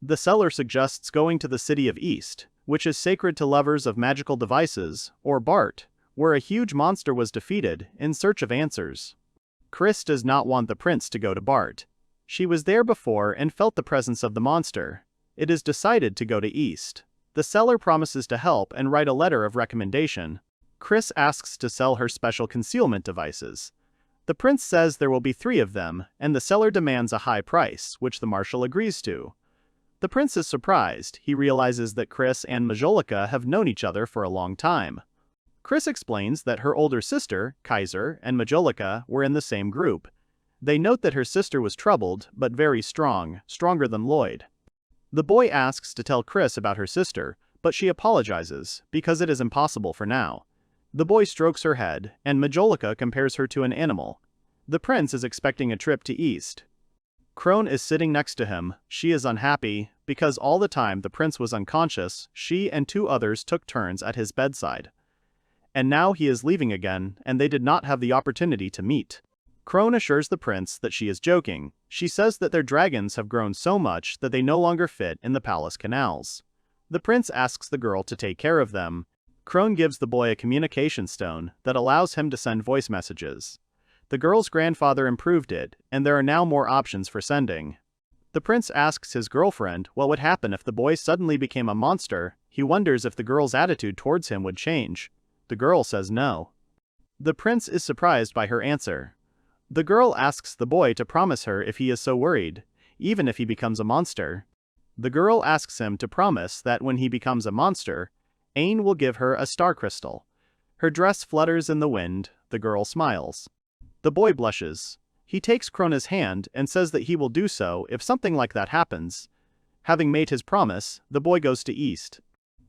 The seller suggests going to the city of East, which is sacred to lovers of magical devices, or Bart, where a huge monster was defeated, in search of answers. Chris does not want the prince to go to Bart. She was there before and felt the presence of the monster. It is decided to go to East. The seller promises to help and write a letter of recommendation. Chris asks to sell her special concealment devices. The prince says there will be 3 of them, and the seller demands a high price, which the marshal agrees to. The prince is surprised. He realizes that Chris and Majolika have known each other for a long time. Chris explains that her older sister, Kaiser, and Majolika were in the same group. They note that her sister was troubled, but very strong, stronger than Lloyd. The boy asks to tell Chris about her sister, but she apologizes, because it is impossible for now. The boy strokes her head, and Majolika compares her to an animal. The prince is expecting a trip to East. Crone is sitting next to him. She is unhappy, because all the time the prince was unconscious, she and 2 others took turns at his bedside. And now he is leaving again, and they did not have the opportunity to meet. Crone assures the prince that she is joking. She says that their dragons have grown so much that they no longer fit in the palace canals. The prince asks the girl to take care of them. Crone gives the boy a communication stone that allows him to send voice messages. The girl's grandfather improved it, and there are now more options for sending. The prince asks his girlfriend what would happen if the boy suddenly became a monster. He wonders if the girl's attitude towards him would change. The girl says no. The prince is surprised by her answer. The girl asks the boy to promise her if he is so worried, even if he becomes a monster. The girl asks him to promise that when he becomes a monster, Ain will give her a star crystal. Her dress flutters in the wind. The girl smiles. The boy blushes. He takes Crone's hand and says that he will do so if something like that happens. Having made his promise, the boy goes to East.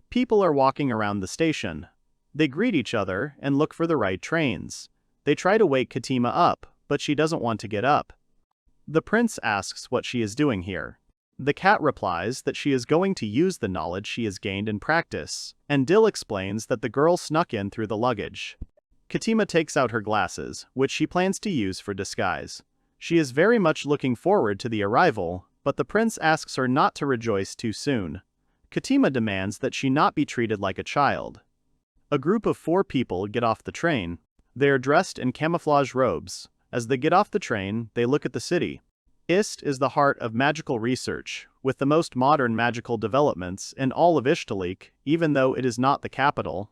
People are walking around the station. They greet each other and look for the right trains. They try to wake Katima up, but she doesn't want to get up. The prince asks what she is doing here. The cat replies that she is going to use the knowledge she has gained in practice, and Dill explains that the girl snuck in through the luggage. Katima takes out her glasses, which she plans to use for disguise. She is very much looking forward to the arrival, but the prince asks her not to rejoice too soon. Katima demands that she not be treated like a child. A group of 4 people get off the train. They are dressed in camouflage robes. As they get off the train, they look at the city. Ist is the heart of magical research, with the most modern magical developments in all of Ishtalik, even though it is not the capital.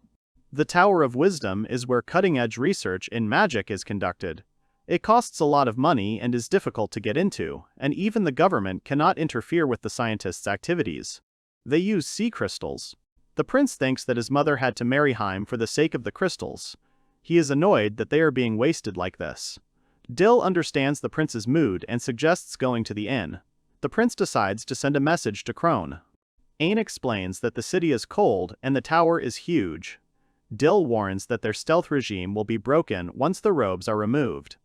The Tower of Wisdom is where cutting-edge research in magic is conducted. It costs a lot of money and is difficult to get into, and even the government cannot interfere with the scientists' activities. They use sea crystals. The prince thinks that his mother had to marry Haim for the sake of the crystals. He is annoyed that they are being wasted like this. Dill understands the prince's mood and suggests going to the inn. The prince decides to send a message to Crone. Ain explains that the city is cold and the tower is huge. Dill warns that their stealth regime will be broken once the robes are removed.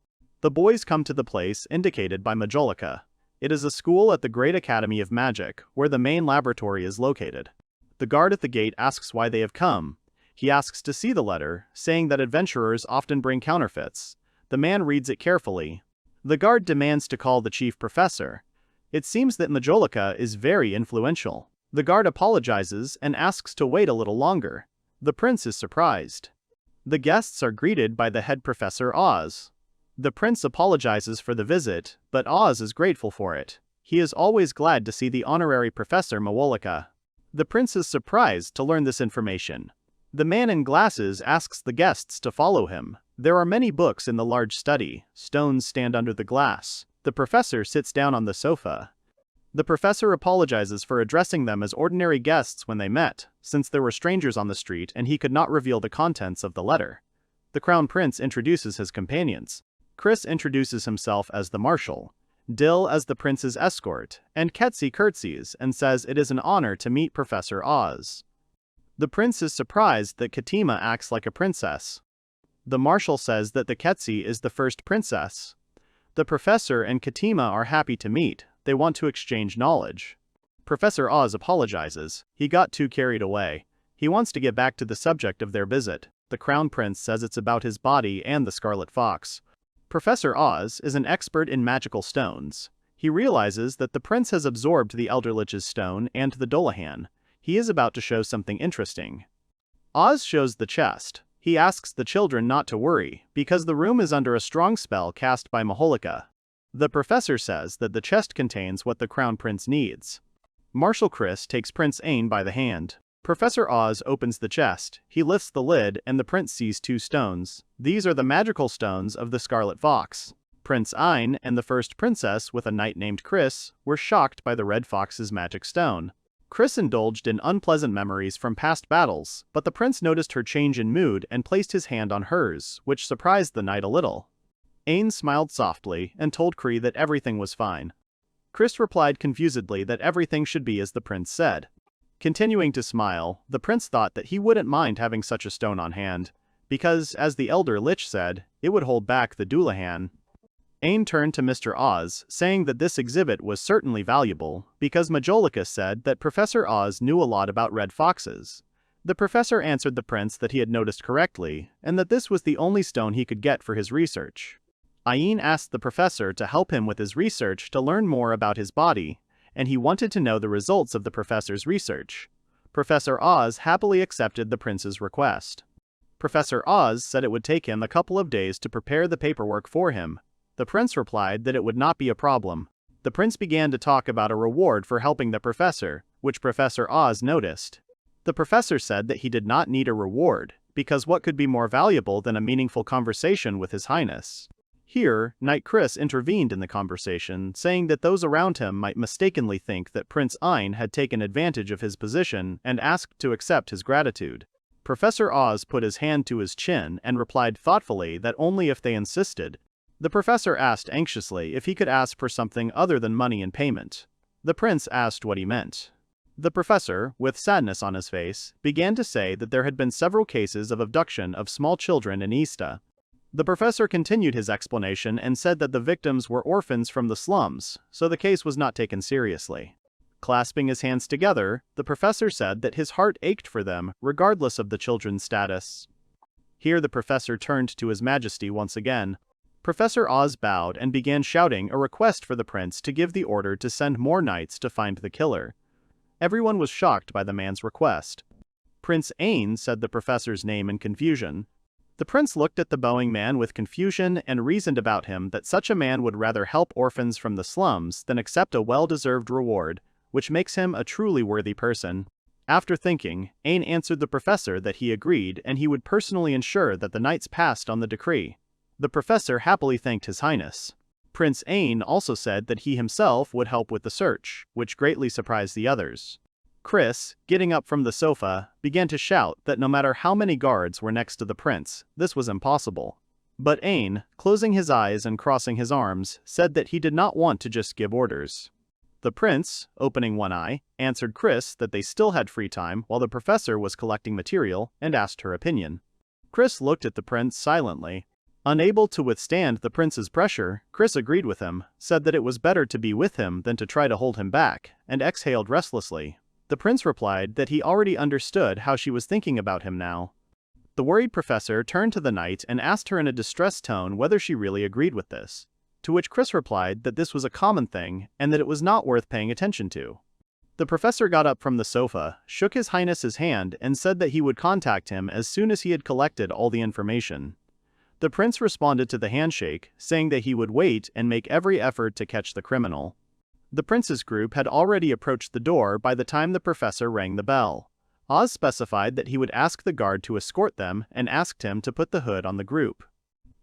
The boys come to the place indicated by Majolica. It is a school at the Great Academy of Magic, where the main laboratory is located. The guard at the gate asks why they have come. He asks to see the letter, saying that adventurers often bring counterfeits. The man reads it carefully. The guard demands to call the chief professor. It seems that Majolica is very influential. The guard apologizes and asks to wait a little longer. The prince is surprised. The guests are greeted by the head professor Oz. The prince apologizes for the visit, but Oz is grateful for it. He is always glad to see the honorary professor Majolica. The prince is surprised to learn this information. The man in glasses asks the guests to follow him. There are many books in the large study. Stones stand under the glass. The professor sits down on the sofa. The professor apologizes for addressing them as ordinary guests when they met, since there were strangers on the street and he could not reveal the contents of the letter. The crown prince introduces his companions. Chris introduces himself as the marshal, Dill as the prince's escort, and Ketsi curtsies and says it is an honor to meet Professor Oz. The prince is surprised that Katima acts like a princess. The marshal says that the Ketsi is the first princess. The professor and Katima are happy to meet. They want to exchange knowledge. Professor Oz apologizes. He got too carried away. He wants to get back to the subject of their visit. The crown prince says it's about his body and the Scarlet Fox. Professor Oz is an expert in magical stones. He realizes that the prince has absorbed the Elder Lich's stone and the Dolahan. He is about to show something interesting. Oz shows the chest. He asks the children not to worry, because the room is under a strong spell cast by Majolica. The professor says that the chest contains what the crown prince needs. Marshal Chris takes Prince Ain by the hand. Professor Oz opens the chest. He lifts the lid and the prince sees 2 stones. These are the magical stones of the Scarlet Fox. Prince Ain and the first princess with a knight named Chris were shocked by the Red Fox's magic stone. Chris indulged in unpleasant memories from past battles, but the prince noticed her change in mood and placed his hand on hers, which surprised the knight a little. Ain smiled softly and told Cree that everything was fine. Chris replied confusedly that everything should be as the prince said. Continuing to smile, the prince thought that he wouldn't mind having such a stone on hand, because, as the Elder Lich said, it would hold back the Dulahan. Ain turned to Mr. Oz, saying that this exhibit was certainly valuable, because Majolica said that Professor Oz knew a lot about red foxes. The professor answered the prince that he had noticed correctly, and that this was the only stone he could get for his research. Ain asked the professor to help him with his research to learn more about his body, and he wanted to know the results of the professor's research. Professor Oz happily accepted the prince's request. Professor Oz said it would take him a couple of days to prepare the paperwork for him. The prince replied that it would not be a problem. The prince began to talk about a reward for helping the professor, which Professor Oz noticed. The professor said that he did not need a reward, because what could be more valuable than a meaningful conversation with His Highness? Here, Knight Chris intervened in the conversation, saying that those around him might mistakenly think that Prince Ain had taken advantage of his position and asked to accept his gratitude. Professor Oz put his hand to his chin and replied thoughtfully that only if they insisted. The professor asked anxiously if he could ask for something other than money in payment. The prince asked what he meant. The professor, with sadness on his face, began to say that there had been several cases of abduction of small children in Easta. The professor continued his explanation and said that the victims were orphans from the slums, so the case was not taken seriously. Clasping his hands together, the professor said that his heart ached for them, regardless of the children's status. Here the professor turned to His Majesty once again. Professor Oz bowed and began shouting a request for the prince to give the order to send more knights to find the killer. Everyone was shocked by the man's request. Prince Ain said the professor's name in confusion. The prince looked at the bowing man with confusion and reasoned about him that such a man would rather help orphans from the slums than accept a well-deserved reward, which makes him a truly worthy person. After thinking, Ain answered the professor that he agreed and he would personally ensure that the knights passed on the decree. The professor happily thanked His Highness. Prince Ain also said that he himself would help with the search, which greatly surprised the others. Chris, getting up from the sofa, began to shout that no matter how many guards were next to the prince, this was impossible. But Ain, closing his eyes and crossing his arms, said that he did not want to just give orders. The prince, opening one eye, answered Chris that they still had free time while the professor was collecting material and asked her opinion. Chris looked at the prince silently. Unable to withstand the prince's pressure, Chris agreed with him, said that it was better to be with him than to try to hold him back, and exhaled restlessly. The prince replied that he already understood how she was thinking about him now. The worried professor turned to the knight and asked her in a distressed tone whether she really agreed with this, to which Chris replied that this was a common thing and that it was not worth paying attention to. The professor got up from the sofa, shook His Highness's hand and said that he would contact him as soon as he had collected all the information. The prince responded to the handshake, saying that he would wait and make every effort to catch the criminal. The prince's group had already approached the door by the time the professor rang the bell. Oz specified that he would ask the guard to escort them and asked him to put the hood on the group.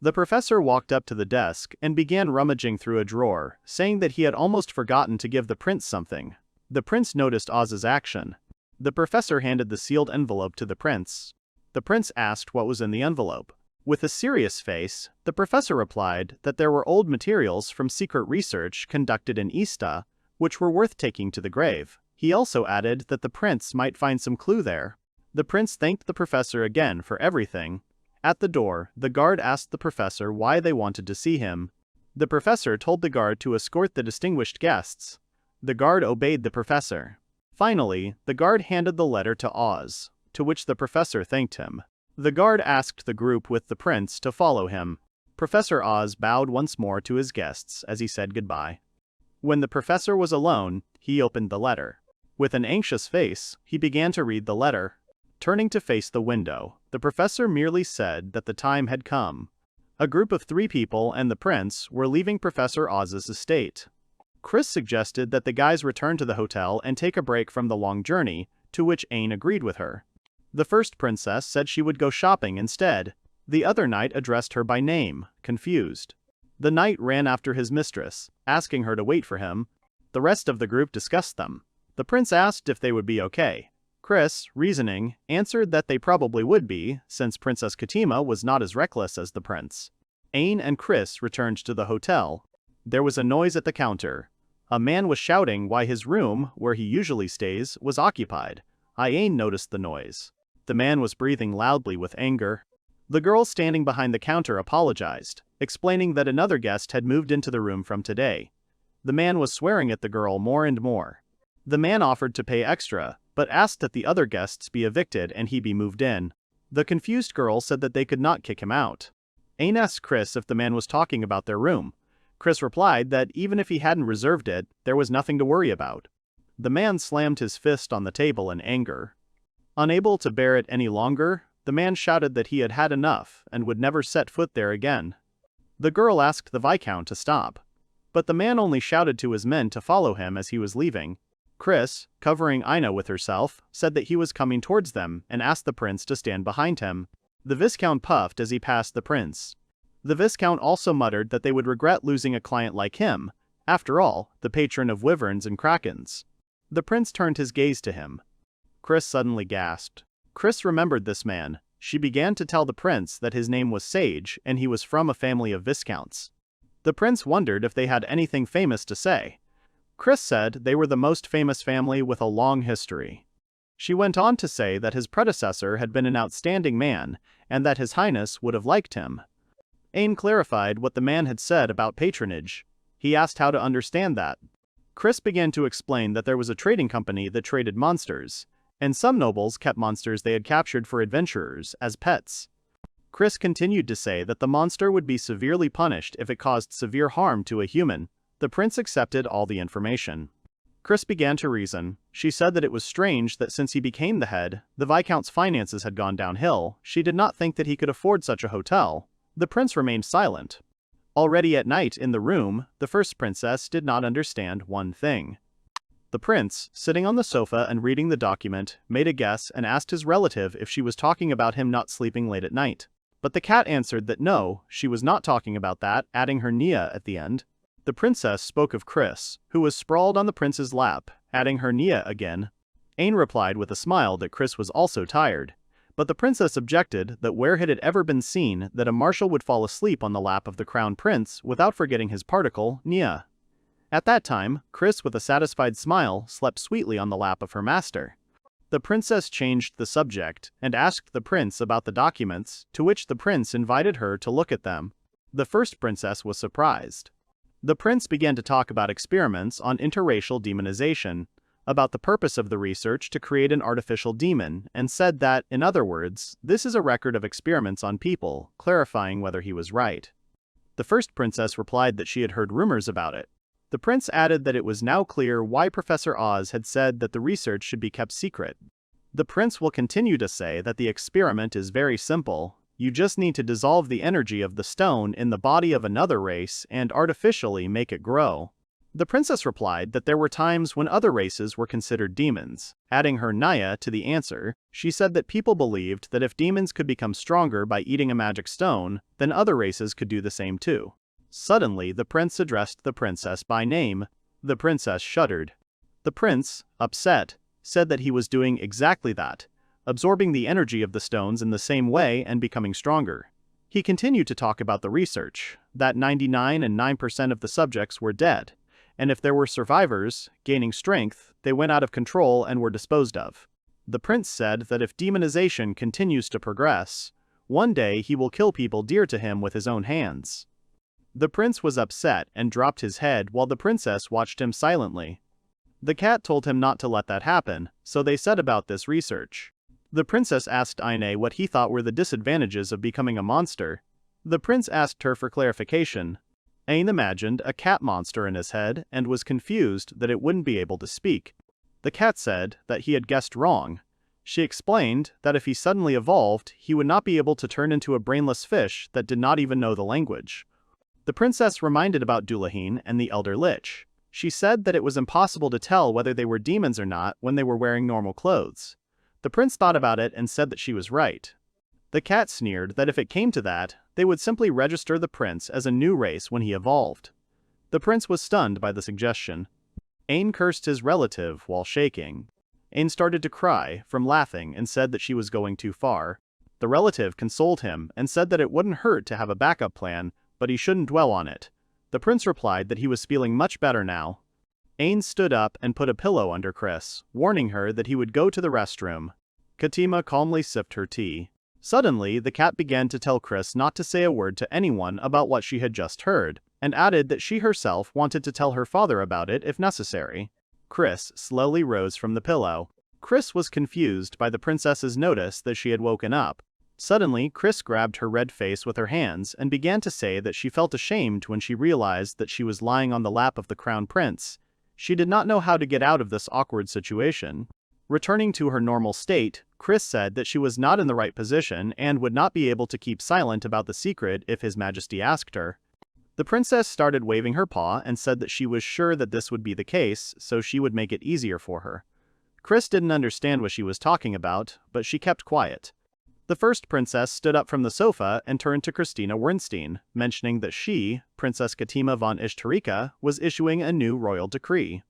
The professor walked up to the desk and began rummaging through a drawer, saying that he had almost forgotten to give the prince something. The prince noticed Oz's action. The professor handed the sealed envelope to the prince. The prince asked what was in the envelope. With a serious face, the professor replied that there were old materials from secret research conducted in Easta, which were worth taking to the grave. He also added that the prince might find some clue there. The prince thanked the professor again for everything. At the door, the guard asked the professor why they wanted to see him. The professor told the guard to escort the distinguished guests. The guard obeyed the professor. Finally, the guard handed the letter to Oz, to which the professor thanked him. The guard asked the group with the prince to follow him. Professor Oz bowed once more to his guests as he said goodbye. When the professor was alone, he opened the letter. With an anxious face, he began to read the letter. Turning to face the window, the professor merely said that the time had come. A group of 3 people and the prince were leaving Professor Oz's estate. Chris suggested that the guys return to the hotel and take a break from the long journey, to which Ain agreed with her. The first princess said she would go shopping instead. The other knight addressed her by name, confused. The knight ran after his mistress, asking her to wait for him. The rest of the group discussed them. The prince asked if they would be okay. Chris, reasoning, answered that they probably would be, since Princess Katima was not as reckless as the prince. Ain and Chris returned to the hotel. There was a noise at the counter. A man was shouting why his room, where he usually stays, was occupied. Ain noticed the noise. The man was breathing loudly with anger. The girl standing behind the counter apologized, explaining that another guest had moved into the room from today. The man was swearing at the girl more and more. The man offered to pay extra, but asked that the other guests be evicted and he be moved in. The confused girl said that they could not kick him out. Ain asked Chris if the man was talking about their room. Chris replied that even if he hadn't reserved it, there was nothing to worry about. The man slammed his fist on the table in anger. Unable to bear it any longer, the man shouted that he had had enough and would never set foot there again. The girl asked the Viscount to stop, but the man only shouted to his men to follow him as he was leaving. Chris, covering Ina with herself, said that he was coming towards them and asked the prince to stand behind him. The Viscount puffed as he passed the prince. The Viscount also muttered that they would regret losing a client like him, after all, the patron of wyverns and krakens. The prince turned his gaze to him. Chris suddenly gasped. Chris remembered this man. She began to tell the prince that his name was Sage and he was from a family of Viscounts. The prince wondered if they had anything famous to say. Chris said they were the most famous family with a long history. She went on to say that his predecessor had been an outstanding man, and that His Highness would have liked him. Ain clarified what the man had said about patronage. He asked how to understand that. Chris began to explain that there was a trading company that traded monsters, and some nobles kept monsters they had captured for adventurers as pets. Chris continued to say that the monster would be severely punished if it caused severe harm to a human. The prince accepted all the information. Chris began to reason. She said that it was strange that since he became the head, the Viscount's finances had gone downhill. She did not think that he could afford such a hotel. The prince remained silent. Already at night in the room, the first princess did not understand one thing. The prince, sitting on the sofa and reading the document, made a guess and asked his relative if she was talking about him not sleeping late at night. But the cat answered that no, she was not talking about that, adding her Nia at the end. The princess spoke of Chris, who was sprawled on the prince's lap, adding her Nia again. Ain replied with a smile that Chris was also tired. But the princess objected that where had it ever been seen that a marshal would fall asleep on the lap of the crown prince without forgetting his particle, Nia. At that time, Chris with a satisfied smile slept sweetly on the lap of her master. The princess changed the subject and asked the prince about the documents, to which the prince invited her to look at them. The first princess was surprised. The prince began to talk about experiments on interracial demonization, about the purpose of the research to create an artificial demon, and said that, in other words, this is a record of experiments on people, clarifying whether he was right. The first princess replied that she had heard rumors about it. The prince added that it was now clear why Professor Oz had said that the research should be kept secret. The prince will continue to say that the experiment is very simple. You just need to dissolve the energy of the stone in the body of another race and artificially make it grow. The princess replied that there were times when other races were considered demons. Adding her Naya to the answer, she said that people believed that if demons could become stronger by eating a magic stone, then other races could do the same too. Suddenly, the prince addressed the princess by name. The princess shuddered. The prince, upset, said that he was doing exactly that, absorbing the energy of the stones in the same way and becoming stronger. He continued to talk about the research, that 99.9% of the subjects were dead, and if there were survivors, gaining strength, they went out of control and were disposed of. The prince said that if demonization continues to progress, one day he will kill people dear to him with his own hands. The prince was upset and dropped his head while the princess watched him silently. The cat told him not to let that happen, so they set about this research. The princess asked Aine what he thought were the disadvantages of becoming a monster. The prince asked her for clarification. Aine imagined a cat monster in his head and was confused that it wouldn't be able to speak. The cat said that he had guessed wrong. She explained that if he suddenly evolved, he would not be able to turn into a brainless fish that did not even know the language. The princess reminded about Dullahin and the Elder Lich. She said that it was impossible to tell whether they were demons or not when they were wearing normal clothes. The prince thought about it and said that she was right. The cat sneered that if it came to that, they would simply register the prince as a new race when he evolved. The prince was stunned by the suggestion. Ain cursed his relative while shaking. Ain started to cry from laughing and said that she was going too far. The relative consoled him and said that it wouldn't hurt to have a backup plan, but he shouldn't dwell on it. The prince replied that he was feeling much better now. Ain stood up and put a pillow under Chris, warning her that he would go to the restroom. Katima calmly sipped her tea. Suddenly, the cat began to tell Chris not to say a word to anyone about what she had just heard, and added that she herself wanted to tell her father about it if necessary. Chris slowly rose from the pillow. Chris was confused by the princess's notice that she had woken up. Suddenly, Chris grabbed her red face with her hands and began to say that she felt ashamed when she realized that she was lying on the lap of the crown prince. She did not know how to get out of this awkward situation. Returning to her normal state, Chris said that she was not in the right position and would not be able to keep silent about the secret if His Majesty asked her. The princess started waving her paw and said that she was sure that this would be the case, so she would make it easier for her. Chris didn't understand what she was talking about, but she kept quiet. The first princess stood up from the sofa and turned to Christina Wernstein, mentioning that she, Princess Katima von Ishtarika, was issuing a new royal decree.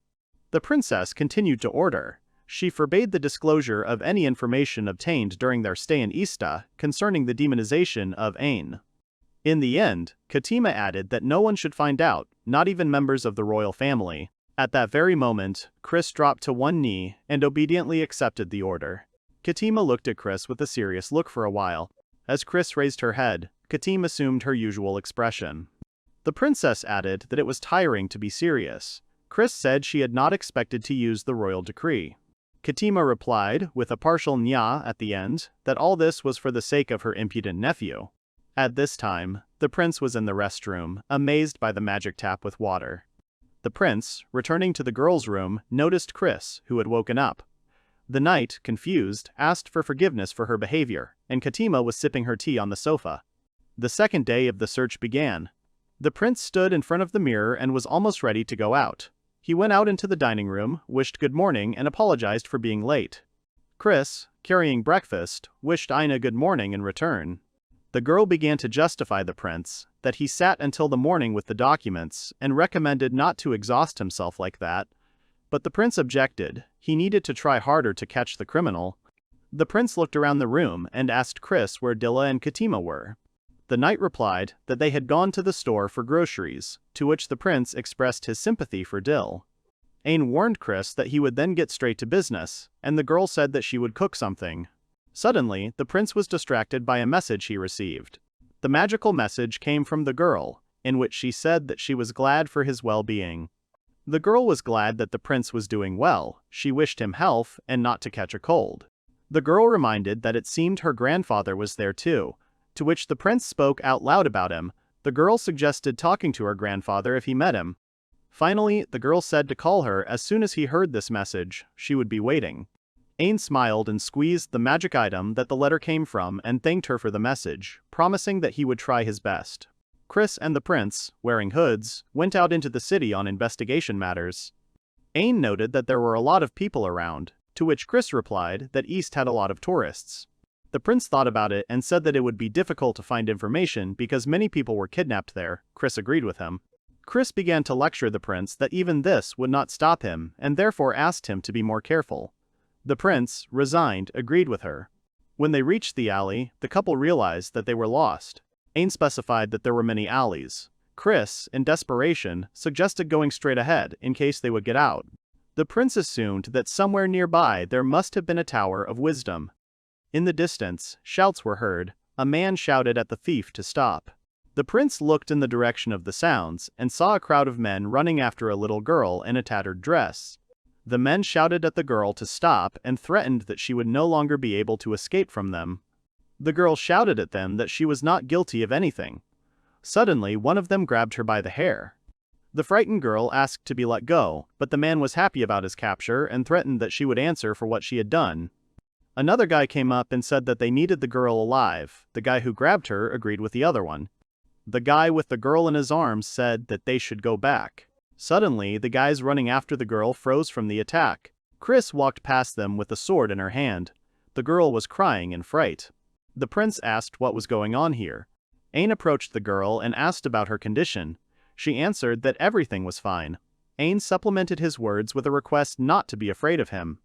The princess continued to order. She forbade the disclosure of any information obtained during their stay in Ista concerning the demonization of Ain. In the end, Katima added that no one should find out, not even members of the royal family. At that very moment, Chris dropped to one knee and obediently accepted the order. Katima looked at Chris with a serious look for a while. As Chris raised her head, Katima assumed her usual expression. The princess added that it was tiring to be serious. Chris said she had not expected to use the royal decree. Katima replied, with a partial nya at the end, that all this was for the sake of her impudent nephew. At this time, the prince was in the restroom, amazed by the magic tap with water. The prince, returning to the girl's room, noticed Chris, who had woken up. The knight, confused, asked for forgiveness for her behavior, and Katima was sipping her tea on the sofa. The second day of the search began. The prince stood in front of the mirror and was almost ready to go out. He went out into the dining room, wished good morning, and apologized for being late. Chris, carrying breakfast, wished Ina good morning in return. The girl began to justify the prince, that he sat until the morning with the documents, and recommended not to exhaust himself like that. But the prince objected. He needed to try harder to catch the criminal. The prince looked around the room and asked Chris where Dilla and Katima were. The knight replied that they had gone to the store for groceries, to which the prince expressed his sympathy for Dill. Ain warned Chris that he would then get straight to business, and the girl said that she would cook something. Suddenly, the prince was distracted by a message he received. The magical message came from the girl, in which she said that she was glad for his well-being. The girl was glad that the prince was doing well. She wished him health and not to catch a cold. The girl reminded that it seemed her grandfather was there too, to which the prince spoke out loud about him. The girl suggested talking to her grandfather if he met him. Finally, the girl said to call her as soon as he heard this message. She would be waiting. Ain smiled and squeezed the magic item that the letter came from and thanked her for the message, promising that he would try his best. Chris and the prince, wearing hoods, went out into the city on investigation matters. Ain noted that there were a lot of people around, to which Chris replied that East had a lot of tourists. The prince thought about it and said that it would be difficult to find information because many people were kidnapped there. Chris agreed with him. Chris began to lecture the prince that even this would not stop him and therefore asked him to be more careful. The prince, resigned, agreed with her. When they reached the alley, the couple realized that they were lost. Ain specified that there were many alleys. Chris, in desperation, suggested going straight ahead in case they would get out. The prince assumed that somewhere nearby there must have been a Tower of Wisdom. In the distance, shouts were heard. A man shouted at the thief to stop. The prince looked in the direction of the sounds and saw a crowd of men running after a little girl in a tattered dress. The men shouted at the girl to stop and threatened that she would no longer be able to escape from them. The girl shouted at them that she was not guilty of anything. Suddenly, one of them grabbed her by the hair. The frightened girl asked to be let go, but the man was happy about his capture and threatened that she would answer for what she had done. Another guy came up and said that they needed the girl alive. The guy who grabbed her agreed with the other one. The guy with the girl in his arms said that they should go back. Suddenly, the guys running after the girl froze from the attack. Chris walked past them with a sword in her hand. The girl was crying in fright. The prince asked what was going on here. Ain approached the girl and asked about her condition. She answered that everything was fine. Ain supplemented his words with a request not to be afraid of him.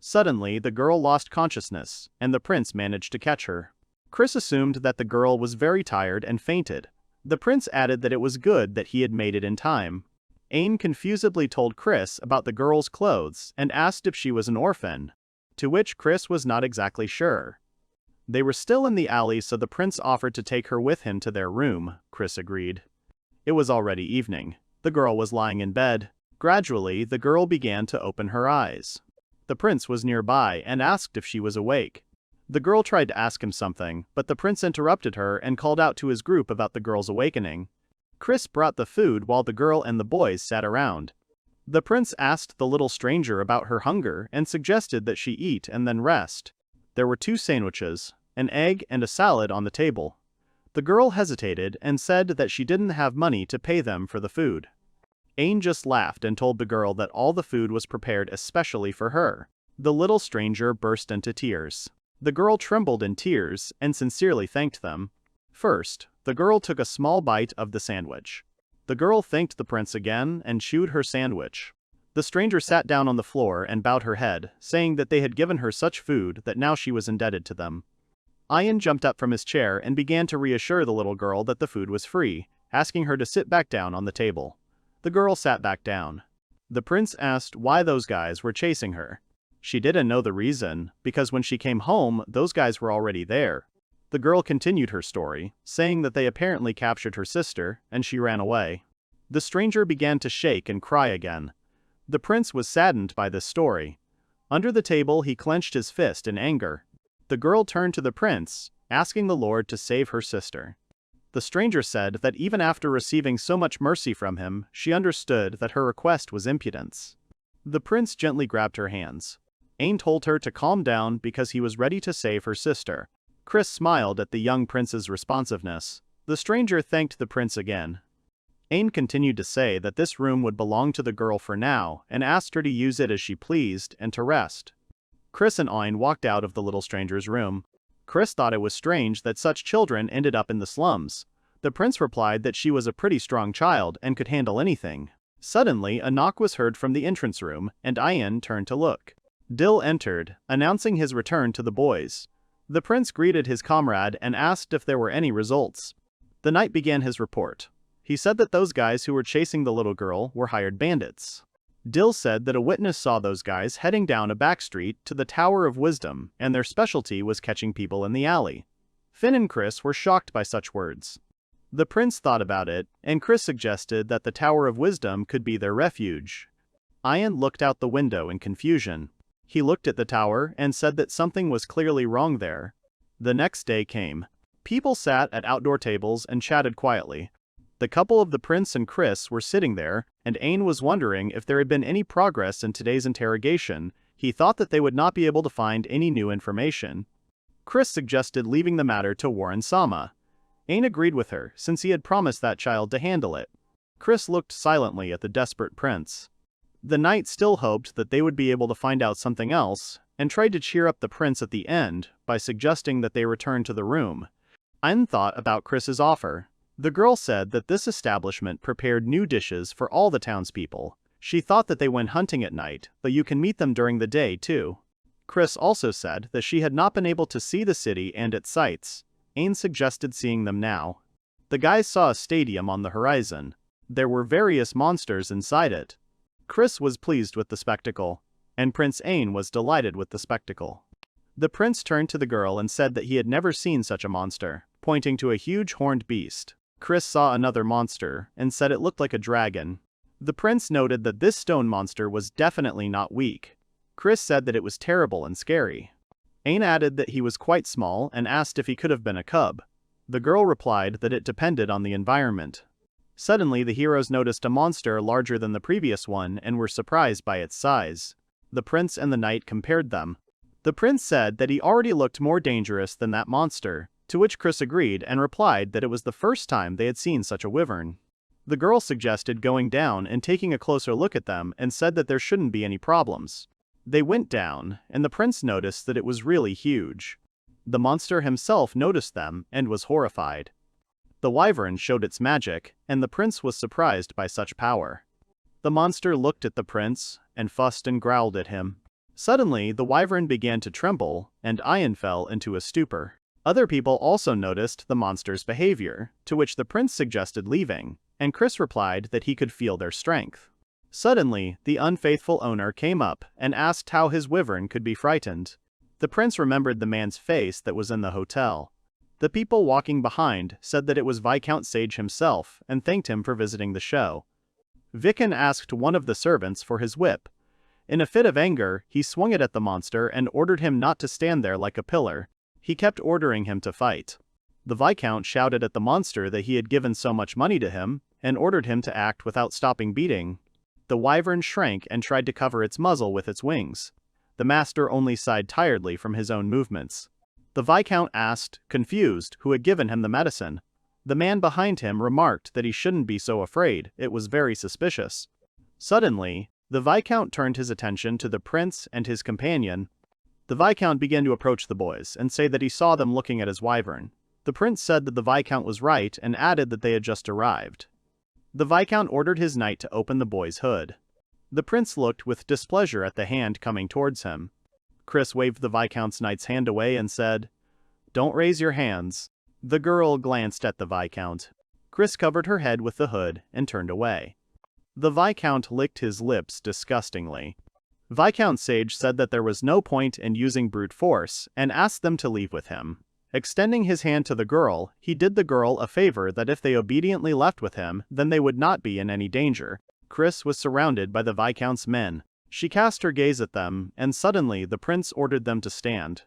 Suddenly, the girl lost consciousness, and the prince managed to catch her. Chris assumed that the girl was very tired and fainted. The prince added that it was good that he had made it in time. Ain confusedly told Chris about the girl's clothes and asked if she was an orphan, to which Chris was not exactly sure. They were still in the alley, so the prince offered to take her with him to their room. Chris agreed. It was already evening. The girl was lying in bed. Gradually, the girl began to open her eyes. The prince was nearby and asked if she was awake. The girl tried to ask him something, but the prince interrupted her and called out to his group about the girl's awakening. Chris brought the food while the girl and the boys sat around. The prince asked the little stranger about her hunger and suggested that she eat and then rest. There were 2 sandwiches, an egg and a salad on the table. The girl hesitated and said that she didn't have money to pay them for the food. Ain just laughed and told the girl that all the food was prepared especially for her. The little stranger burst into tears. The girl trembled in tears and sincerely thanked them. First, the girl took a small bite of the sandwich. The girl thanked the prince again and chewed her sandwich. The stranger sat down on the floor and bowed her head, saying that they had given her such food that now she was indebted to them. Ian jumped up from his chair and began to reassure the little girl that the food was free, asking her to sit back down on the table. The girl sat back down. The prince asked why those guys were chasing her. She didn't know the reason, because when she came home, those guys were already there. The girl continued her story, saying that they apparently captured her sister, and she ran away. The stranger began to shake and cry again. The prince was saddened by this story. Under the table, he clenched his fist in anger. The girl turned to the prince, asking the lord to save her sister. The stranger said that even after receiving so much mercy from him, she understood that her request was impudence. The prince gently grabbed her hands. Ain told her to calm down because he was ready to save her sister. Chris smiled at the young prince's responsiveness. The stranger thanked the prince again. Ain continued to say that this room would belong to the girl for now and asked her to use it as she pleased and to rest. Chris and Ain walked out of the little stranger's room. Chris thought it was strange that such children ended up in the slums. The prince replied that she was a pretty strong child and could handle anything. Suddenly, a knock was heard from the entrance room, and Ain turned to look. Dil entered, announcing his return to the boys. The prince greeted his comrade and asked if there were any results. The knight began his report. He said that those guys who were chasing the little girl were hired bandits. Dil said that a witness saw those guys heading down a back street to the Tower of Wisdom, and their specialty was catching people in the alley. Finn and Chris were shocked by such words. The prince thought about it, and Chris suggested that the Tower of Wisdom could be their refuge. Ian looked out the window in confusion. He looked at the tower and said that something was clearly wrong there. The next day came. People sat at outdoor tables and chatted quietly. The couple of the prince and Chris were sitting there, and Ain was wondering if there had been any progress in today's interrogation. He thought that they would not be able to find any new information. Chris suggested leaving the matter to Warren-sama. Ain agreed with her, since he had promised that child to handle it. Chris looked silently at the desperate prince. The knight still hoped that they would be able to find out something else, and tried to cheer up the prince at the end by suggesting that they return to the room. Ain thought about Chris's offer. The girl said that this establishment prepared new dishes for all the townspeople. She thought that they went hunting at night, but you can meet them during the day too. Chris also said that she had not been able to see the city and its sights. Ain suggested seeing them now. The guys saw a stadium on the horizon. There were various monsters inside it. Chris was pleased with the spectacle, and Prince Ain was delighted with the spectacle. The prince turned to the girl and said that he had never seen such a monster, pointing to a huge horned beast. Chris saw another monster and said it looked like a dragon. The prince noted that this stone monster was definitely not weak. Chris said that it was terrible and scary. Ain added that he was quite small and asked if he could have been a cub. The girl replied that it depended on the environment. Suddenly, the heroes noticed a monster larger than the previous one and were surprised by its size. The prince and the knight compared them. The prince said that he already looked more dangerous than that monster, to which Chris agreed and replied that it was the first time they had seen such a wyvern. The girl suggested going down and taking a closer look at them and said that there shouldn't be any problems. They went down, and the prince noticed that it was really huge. The monster himself noticed them and was horrified. The wyvern showed its magic, and the prince was surprised by such power. The monster looked at the prince and fussed and growled at him. Suddenly, the wyvern began to tremble, and Ian fell into a stupor. Other people also noticed the monster's behavior, to which the prince suggested leaving, and Chris replied that he could feel their strength. Suddenly, the unfaithful owner came up and asked how his wyvern could be frightened. The prince remembered the man's face that was in the hotel. The people walking behind said that it was Viscount Sage himself and thanked him for visiting the show. Viken asked one of the servants for his whip. In a fit of anger, he swung it at the monster and ordered him not to stand there like a pillar. He kept ordering him to fight. The Viscount shouted at the monster that he had given so much money to him, and ordered him to act without stopping beating. The wyvern shrank and tried to cover its muzzle with its wings. The master only sighed tiredly from his own movements. The Viscount asked, confused, who had given him the medicine. The man behind him remarked that he shouldn't be so afraid, it was very suspicious. Suddenly, the Viscount turned his attention to the prince and his companion. The Viscount began to approach the boys and say that he saw them looking at his wyvern. The prince said that the Viscount was right and added that they had just arrived. The Viscount ordered his knight to open the boy's hood. The prince looked with displeasure at the hand coming towards him. Chris waved the Viscount's knight's hand away and said, "Don't raise your hands." The girl glanced at the Viscount. Chris covered her head with the hood and turned away. The Viscount licked his lips disgustingly. Viscount Sage said that there was no point in using brute force and asked them to leave with him. Extending his hand to the girl, he did the girl a favor that if they obediently left with him, then they would not be in any danger. Chris was surrounded by the Viscount's men. She cast her gaze at them, and suddenly the prince ordered them to stand.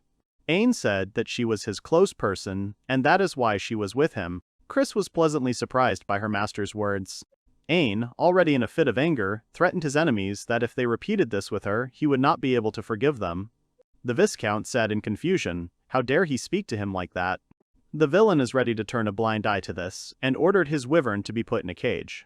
Ain said that she was his close person, and that is why she was with him. Chris was pleasantly surprised by her master's words. Ain, already in a fit of anger, threatened his enemies that if they repeated this with her, he would not be able to forgive them. The Viscount said in confusion, "How dare he speak to him like that?" The villain is ready to turn a blind eye to this, and ordered his wyvern to be put in a cage.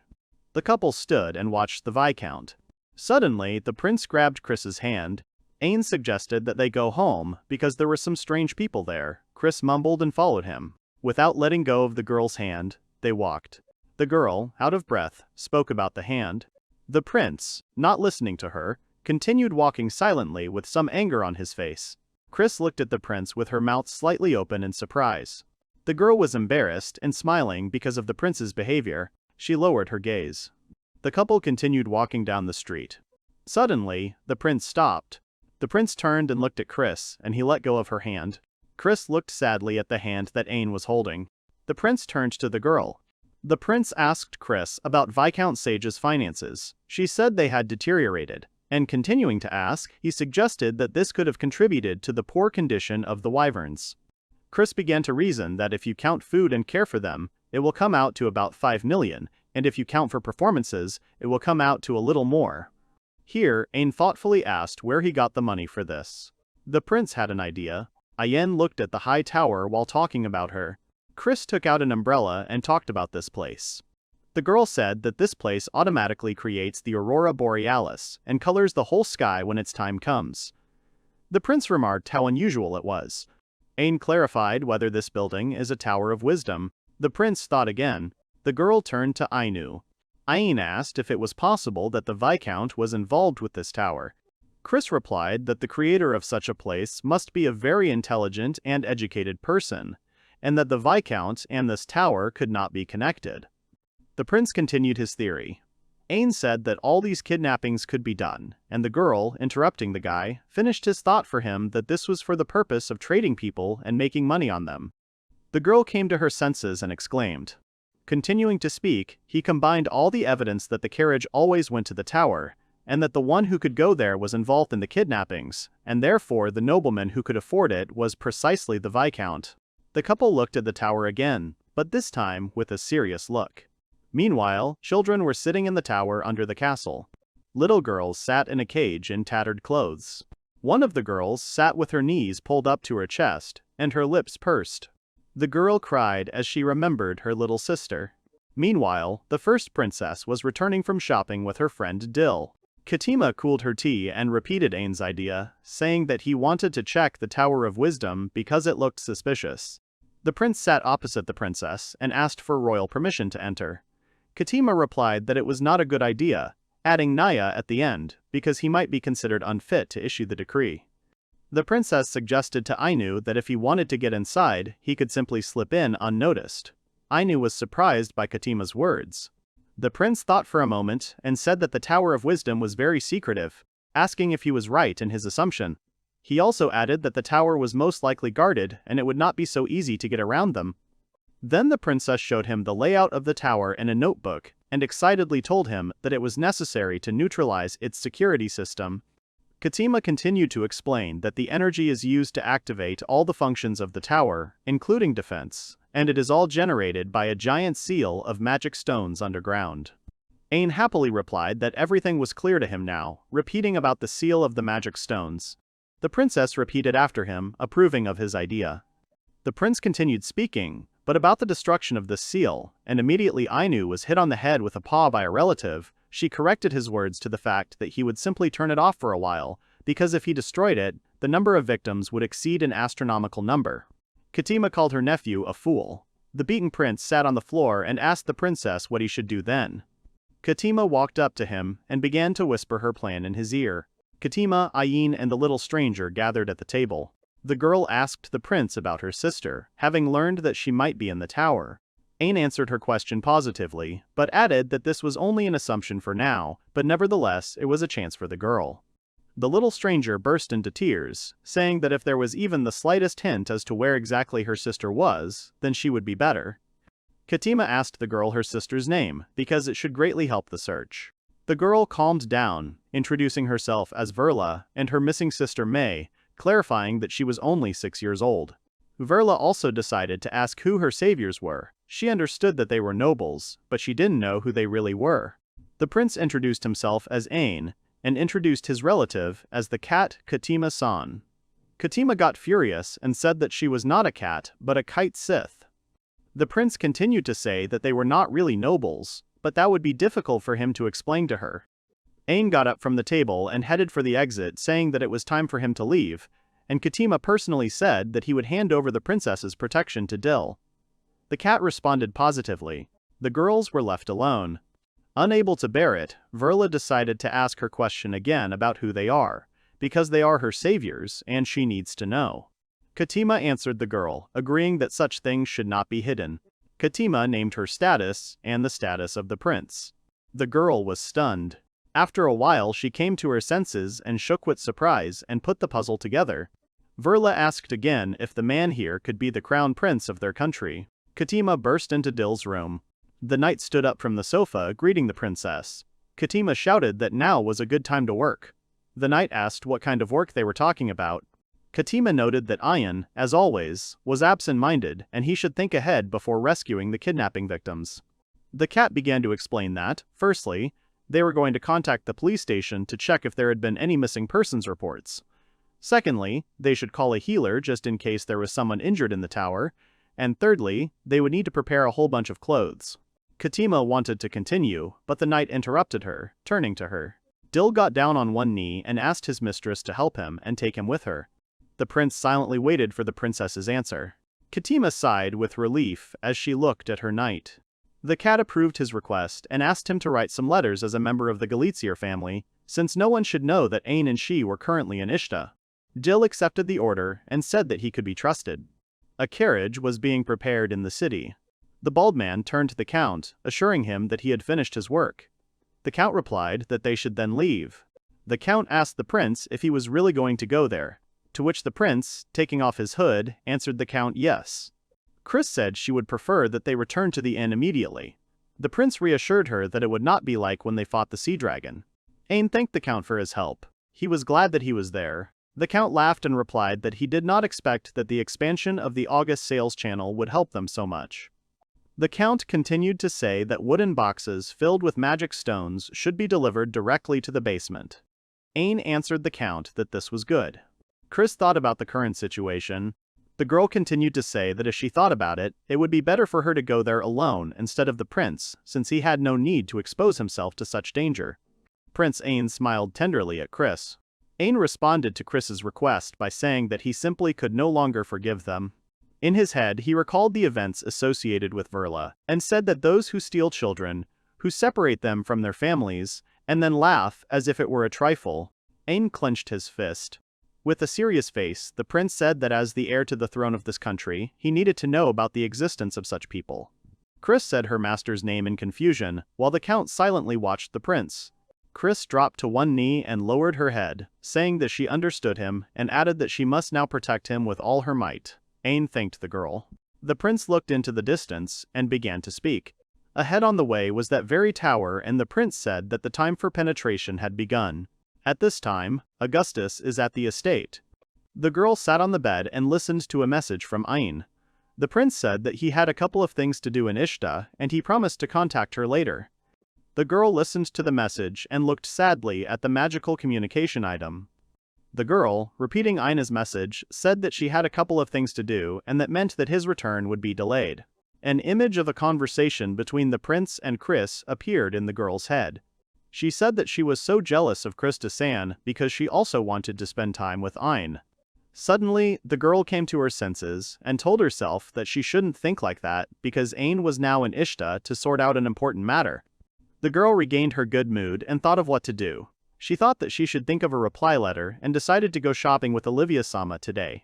The couple stood and watched the Viscount. Suddenly, the prince grabbed Chris's hand. Ain suggested that they go home, because there were some strange people there. Chris mumbled and followed him. Without letting go of the girl's hand, they walked. The girl, out of breath, spoke about the hand. The prince, not listening to her, continued walking silently with some anger on his face. Chris looked at the prince with her mouth slightly open in surprise. The girl was embarrassed and smiling because of the prince's behavior. She lowered her gaze. The couple continued walking down the street. Suddenly, the prince stopped. The prince turned and looked at Chris, and he let go of her hand. Chris looked sadly at the hand that Ain was holding. The prince turned to the girl. The prince asked Chris about Viscount Sage's finances. She said they had deteriorated, and continuing to ask, he suggested that this could have contributed to the poor condition of the wyverns. Chris began to reason that if you count food and care for them, it will come out to about 5 million, and if you count for performances, it will come out to a little more. Here, Ain thoughtfully asked where he got the money for this. The prince had an idea. Ayen looked at the high tower while talking about her. Chris took out an umbrella and talked about this place. The girl said that this place automatically creates the aurora borealis and colors the whole sky when its time comes. The prince remarked how unusual it was. Ain clarified whether this building is a tower of wisdom. The prince thought again. The girl turned to Ainu. Ain asked if it was possible that the Viscount was involved with this tower. Chris replied that the creator of such a place must be a very intelligent and educated person, and that the Viscount and this tower could not be connected. The prince continued his theory. Ain said that all these kidnappings could be done, and the girl, interrupting the guy, finished his thought for him that this was for the purpose of trading people and making money on them. The girl came to her senses and exclaimed. Continuing to speak, he combined all the evidence that the carriage always went to the tower, and that the one who could go there was involved in the kidnappings, and therefore the nobleman who could afford it was precisely the Viscount. The couple looked at the tower again, but this time with a serious look. Meanwhile, children were sitting in the tower under the castle. Little girls sat in a cage in tattered clothes. One of the girls sat with her knees pulled up to her chest, and her lips pursed. The girl cried as she remembered her little sister. Meanwhile, the first princess was returning from shopping with her friend Dill. Katima cooled her tea and repeated Ain's idea, saying that he wanted to check the Tower of Wisdom because it looked suspicious. The prince sat opposite the princess and asked for royal permission to enter. Katima replied that it was not a good idea, adding Naya at the end, because he might be considered unfit to issue the decree. The princess suggested to Ainu that if he wanted to get inside, he could simply slip in unnoticed. Ainu was surprised by Katima's words. The prince thought for a moment and said that the Tower of Wisdom was very secretive, asking if he was right in his assumption. He also added that the tower was most likely guarded and it would not be so easy to get around them. Then the princess showed him the layout of the tower in a notebook and excitedly told him that it was necessary to neutralize its security system. Katima continued to explain that the energy is used to activate all the functions of the tower, including defense, and it is all generated by a giant seal of magic stones underground. Ain happily replied that everything was clear to him now, repeating about the seal of the magic stones. The princess repeated after him, approving of his idea. The prince continued speaking, but about the destruction of this seal, and immediately Ainu was hit on the head with a paw by a relative. She corrected his words to the fact that he would simply turn it off for a while, because if he destroyed it, the number of victims would exceed an astronomical number. Katima called her nephew a fool. The beaten prince sat on the floor and asked the princess what he should do then. Katima walked up to him and began to whisper her plan in his ear. Katima, Ayin, and the little stranger gathered at the table. The girl asked the prince about her sister, having learned that she might be in the tower. Ain answered her question positively, but added that this was only an assumption for now, but nevertheless it was a chance for the girl. The little stranger burst into tears, saying that if there was even the slightest hint as to where exactly her sister was, then she would be better. Katima asked the girl her sister's name, because it should greatly help the search. The girl calmed down, introducing herself as Verla and her missing sister May, clarifying that she was only 6 years old. Verla also decided to ask who her saviors were. She understood that they were nobles, but she didn't know who they really were. The prince introduced himself as Ain, and introduced his relative as the cat Katima-san. Katima got furious and said that she was not a cat, but a kite Sith. The prince continued to say that they were not really nobles, but that would be difficult for him to explain to her. Ain got up from the table and headed for the exit, saying that it was time for him to leave, and Katima personally said that he would hand over the princess's protection to Dill. The cat responded positively. The girls were left alone. Unable to bear it, Verla decided to ask her question again about who they are, because they are her saviors and she needs to know. Katima answered the girl, agreeing that such things should not be hidden. Katima named her status and the status of the prince. The girl was stunned. After a while she came to her senses and shook with surprise and put the puzzle together. Verla asked again if the man here could be the crown prince of their country. Katima burst into Dill's room. The knight stood up from the sofa, greeting the princess. Katima shouted that now was a good time to work. The knight asked what kind of work they were talking about. Katima noted that Ayan, as always, was absent-minded and he should think ahead before rescuing the kidnapping victims. The cat began to explain that, firstly, they were going to contact the police station to check if there had been any missing persons reports. Secondly, they should call a healer just in case there was someone injured in the tower. And thirdly, they would need to prepare a whole bunch of clothes. Katima wanted to continue, but the knight interrupted her, turning to her. Dill got down on one knee and asked his mistress to help him and take him with her. The prince silently waited for the princess's answer. Katima sighed with relief as she looked at her knight. The cat approved his request and asked him to write some letters as a member of the Galizier family, since no one should know that Ain and she were currently in Ishta. Dill accepted the order and said that he could be trusted. A carriage was being prepared in the city. The bald man turned to the count, assuring him that he had finished his work. The count replied that they should then leave. The count asked the prince if he was really going to go there, to which the prince, taking off his hood, answered the count yes. Chris said she would prefer that they return to the inn immediately. The prince reassured her that it would not be like when they fought the sea dragon. Ain thanked the count for his help. He was glad that he was there. The count laughed and replied that he did not expect that the expansion of the August sales channel would help them so much. The count continued to say that wooden boxes filled with magic stones should be delivered directly to the basement. Ain answered the count that this was good. Chris thought about the current situation. The girl continued to say that if she thought about it, it would be better for her to go there alone instead of the prince, since he had no need to expose himself to such danger. Prince Ain smiled tenderly at Chris. Ain responded to Chris's request by saying that he simply could no longer forgive them. In his head, he recalled the events associated with Verla, and said that those who steal children, who separate them from their families, and then laugh as if it were a trifle. Ain clenched his fist. With a serious face, the prince said that as the heir to the throne of this country, he needed to know about the existence of such people. Chris said her master's name in confusion, while the count silently watched the prince. Chris dropped to one knee and lowered her head, saying that she understood him and added that she must now protect him with all her might. Ain thanked the girl. The prince looked into the distance and began to speak. Ahead on the way was that very tower, and the prince said that the time for penetration had begun. At this time, Augustus is at the estate. The girl sat on the bed and listened to a message from Ain. The prince said that he had a couple of things to do in Ishta, and he promised to contact her later. The girl listened to the message and looked sadly at the magical communication item. The girl, repeating Aina's message, said that she had a couple of things to do and that meant that his return would be delayed. An image of a conversation between the prince and Chris appeared in the girl's head. She said that she was so jealous of Krista-san because she also wanted to spend time with Ain. Suddenly, the girl came to her senses and told herself that she shouldn't think like that because Ain was now in Ishta to sort out an important matter. The girl regained her good mood and thought of what to do. She thought that she should think of a reply letter and decided to go shopping with Olivia-sama today.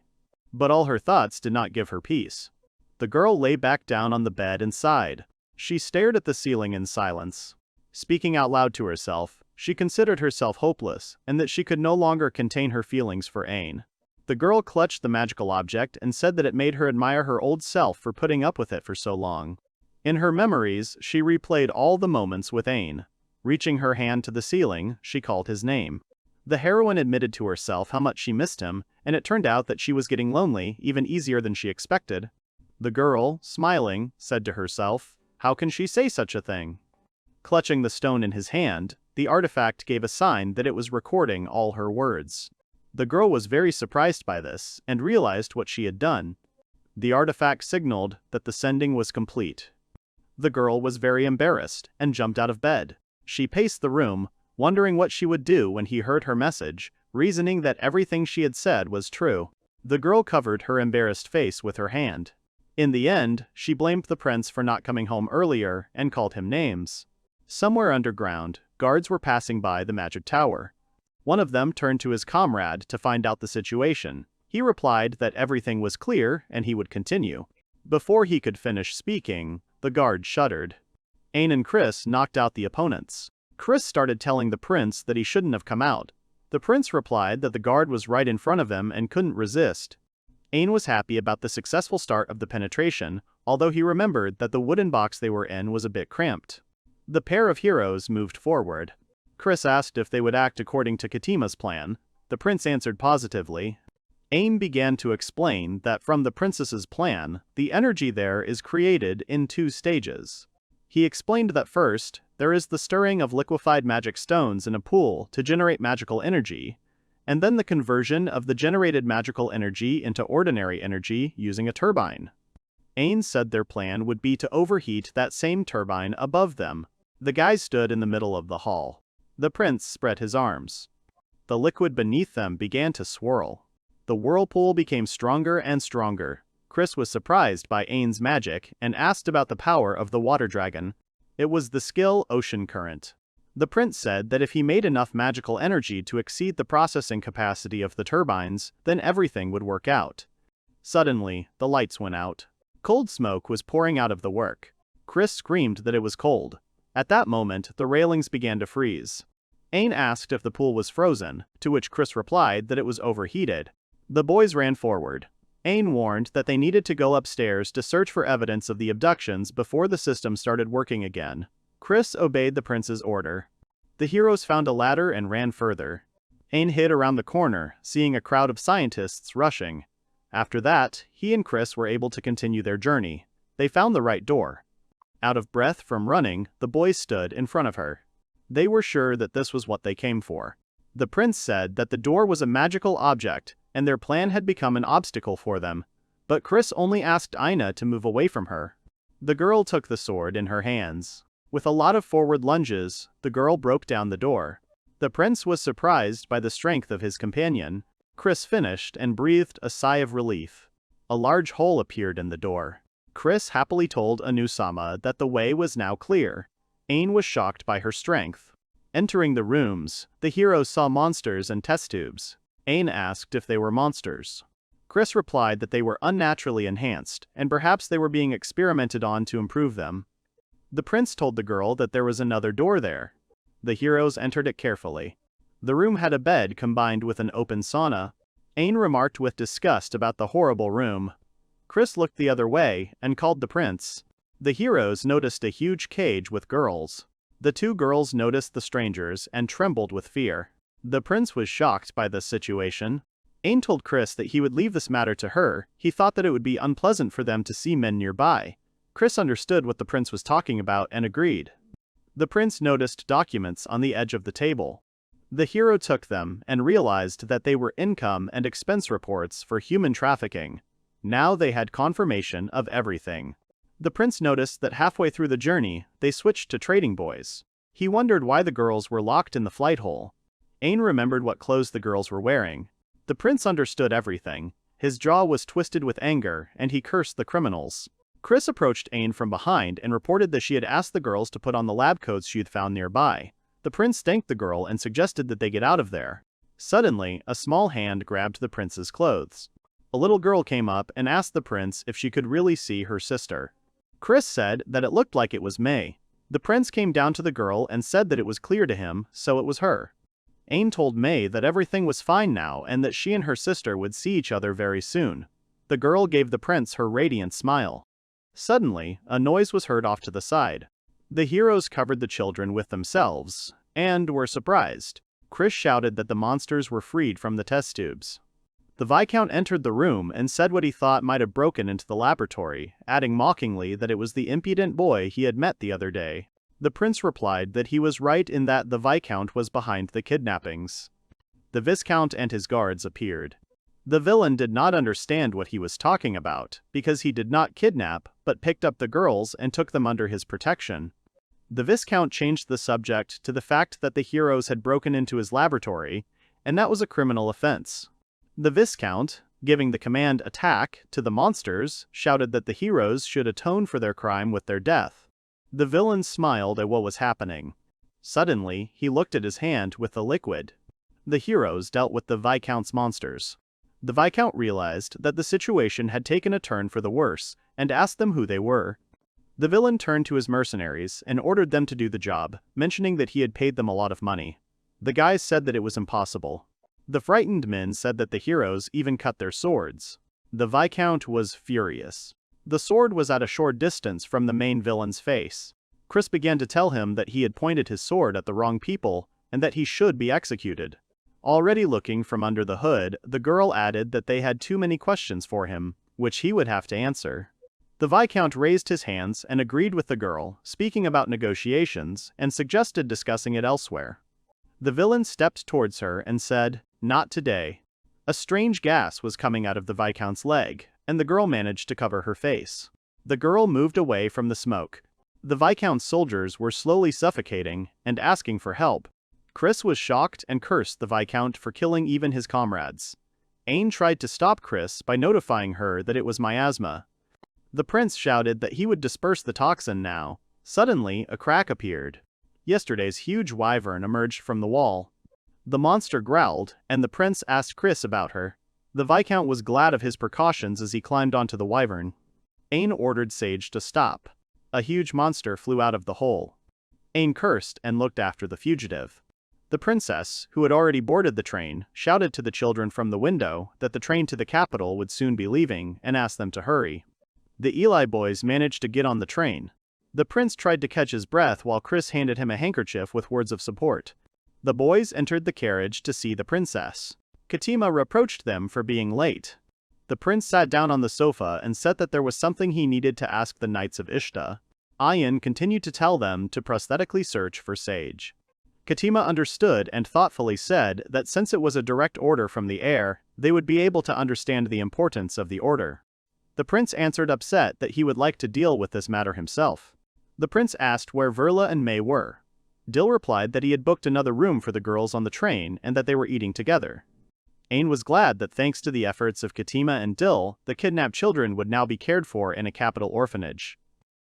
But all her thoughts did not give her peace. The girl lay back down on the bed and sighed. She stared at the ceiling in silence. Speaking out loud to herself, she considered herself hopeless and that she could no longer contain her feelings for Ain. The girl clutched the magical object and said that it made her admire her old self for putting up with it for so long. In her memories, she replayed all the moments with Ain. Reaching her hand to the ceiling, she called his name. The heroine admitted to herself how much she missed him, and it turned out that she was getting lonely even easier than she expected. The girl, smiling, said to herself, "How can she say such a thing?" Clutching the stone in his hand, the artifact gave a sign that it was recording all her words. The girl was very surprised by this and realized what she had done. The artifact signaled that the sending was complete. The girl was very embarrassed and jumped out of bed. She paced the room, wondering what she would do when he heard her message, reasoning that everything she had said was true. The girl covered her embarrassed face with her hand. In the end, she blamed the prince for not coming home earlier and called him names. Somewhere underground, guards were passing by the magic tower. One of them turned to his comrade to find out the situation. He replied that everything was clear and he would continue. Before he could finish speaking, the guard shuddered. Ain and Chris knocked out the opponents. Chris started telling the prince that he shouldn't have come out. The prince replied that the guard was right in front of him and couldn't resist. Ain was happy about the successful start of the penetration, although he remembered that the wooden box they were in was a bit cramped. The pair of heroes moved forward. Chris asked if they would act according to Katima's plan. The prince answered positively. Ain began to explain that from the princess's plan, the energy there is created in 2 stages. He explained that first, there is the stirring of liquefied magic stones in a pool to generate magical energy, and then the conversion of the generated magical energy into ordinary energy using a turbine. Ain said their plan would be to overheat that same turbine above them. The guys stood in the middle of the hall. The prince spread his arms. The liquid beneath them began to swirl. The whirlpool became stronger and stronger. Chris was surprised by Ain's magic and asked about the power of the water dragon. It was the skill Ocean Current. The prince said that if he made enough magical energy to exceed the processing capacity of the turbines, then everything would work out. Suddenly, the lights went out. Cold smoke was pouring out of the work. Chris screamed that it was cold. At that moment, the railings began to freeze. Ain asked if the pool was frozen, to which Chris replied that it was overheated. The boys ran forward. Ain warned that they needed to go upstairs to search for evidence of the abductions before the system started working again. Chris obeyed the prince's order. The heroes found a ladder and ran further. Ain hid around the corner, seeing a crowd of scientists rushing. After that, he and Chris were able to continue their journey. They found the right door. Out of breath from running, the boys stood in front of her. They were sure that this was what they came for. The prince said that the door was a magical object, and their plan had become an obstacle for them. But Chris only asked Aina to move away from her. The girl took the sword in her hands. With a lot of forward lunges, the girl broke down the door. The prince was surprised by the strength of his companion. Chris finished and breathed a sigh of relief. A large hole appeared in the door. Chris happily told Anu-sama that the way was now clear. Ain was shocked by her strength. Entering the rooms, the heroes saw monsters and test tubes. Ain asked if they were monsters. Chris replied that they were unnaturally enhanced, and perhaps they were being experimented on to improve them. The prince told the girl that there was another door there. The heroes entered it carefully. The room had a bed combined with an open sauna. Ain remarked with disgust about the horrible room. Chris looked the other way and called the prince. The heroes noticed a huge cage with girls. The two girls noticed the strangers and trembled with fear. The prince was shocked by this situation. Ain told Chris that he would leave this matter to her. He thought that it would be unpleasant for them to see men nearby. Chris understood what the prince was talking about and agreed. The prince noticed documents on the edge of the table. The hero took them and realized that they were income and expense reports for human trafficking. Now they had confirmation of everything. The prince noticed that halfway through the journey, they switched to trading boys. He wondered why the girls were locked in the flight hole. Ain remembered what clothes the girls were wearing. The prince understood everything. His jaw was twisted with anger, and he cursed the criminals. Chris approached Ain from behind and reported that she had asked the girls to put on the lab coats she had found nearby. The prince thanked the girl and suggested that they get out of there. Suddenly, a small hand grabbed the prince's clothes. A little girl came up and asked the prince if she could really see her sister. Chris said that it looked like it was May. The prince came down to the girl and said that it was clear to him, so it was her. Ain told May that everything was fine now and that she and her sister would see each other very soon. The girl gave the prince her radiant smile. Suddenly, a noise was heard off to the side. The heroes covered the children with themselves, and were surprised. Chris shouted that the monsters were freed from the test tubes. The Viscount entered the room and said what he thought might have broken into the laboratory, adding mockingly that it was the impudent boy he had met the other day. The prince replied that he was right in that the Viscount was behind the kidnappings. The Viscount and his guards appeared. The villain did not understand what he was talking about, because he did not kidnap, but picked up the girls and took them under his protection. The Viscount changed the subject to the fact that the heroes had broken into his laboratory, and that was a criminal offense. The Viscount, giving the command "attack" to the monsters, shouted that the heroes should atone for their crime with their death. The villain smiled at what was happening. Suddenly, he looked at his hand with the liquid. The heroes dealt with the Viscount's monsters. The Viscount realized that the situation had taken a turn for the worse, and asked them who they were. The villain turned to his mercenaries and ordered them to do the job, mentioning that he had paid them a lot of money. The guys said that it was impossible. The frightened men said that the heroes even cut their swords. The Viscount was furious. The sword was at a short distance from the main villain's face. Chris began to tell him that he had pointed his sword at the wrong people, and that he should be executed. Already looking from under the hood, the girl added that they had too many questions for him, which he would have to answer. The Viscount raised his hands and agreed with the girl, speaking about negotiations, and suggested discussing it elsewhere. The villain stepped towards her and said, "Not today." A strange gas was coming out of the Viscount's leg, and the girl managed to cover her face. The girl moved away from the smoke. The Viscount's soldiers were slowly suffocating and asking for help. Chris was shocked and cursed the Viscount for killing even his comrades. Ain tried to stop Chris by notifying her that it was miasma. The prince shouted that he would disperse the toxin now. Suddenly, a crack appeared. Yesterday's huge wyvern emerged from the wall. The monster growled, and the prince asked Chris about her. The Viscount was glad of his precautions as he climbed onto the wyvern. Ain ordered Sage to stop. A huge monster flew out of the hole. Ain cursed and looked after the fugitive. The princess, who had already boarded the train, shouted to the children from the window that the train to the capital would soon be leaving and asked them to hurry. The Eli boys managed to get on the train. The prince tried to catch his breath while Chris handed him a handkerchief with words of support. The boys entered the carriage to see the princess. Katima reproached them for being late. The prince sat down on the sofa and said that there was something he needed to ask the Knights of Ishta. Ayan continued to tell them to prosthetically search for Sage. Katima understood and thoughtfully said that since it was a direct order from the heir, they would be able to understand the importance of the order. The prince answered upset that he would like to deal with this matter himself. The prince asked where Verla and May were. Dill replied that he had booked another room for the girls on the train and that they were eating together. Ain was glad that thanks to the efforts of Katima and Dill, the kidnapped children would now be cared for in a capital orphanage.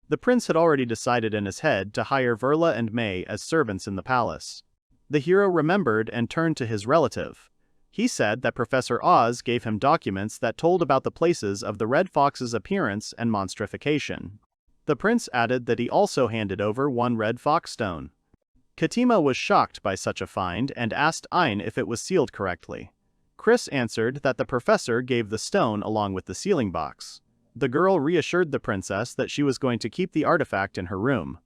The prince had already decided in his head to hire Verla and May as servants in the palace. The hero remembered and turned to his relative. He said that Professor Oz gave him documents that told about the places of the Red Fox's appearance and monstrification. The prince added that he also handed over one Red Fox stone. Katima was shocked by such a find and asked Ain if it was sealed correctly. Chris answered that the professor gave the stone along with the sealing box. The girl reassured the princess that she was going to keep the artifact in her room.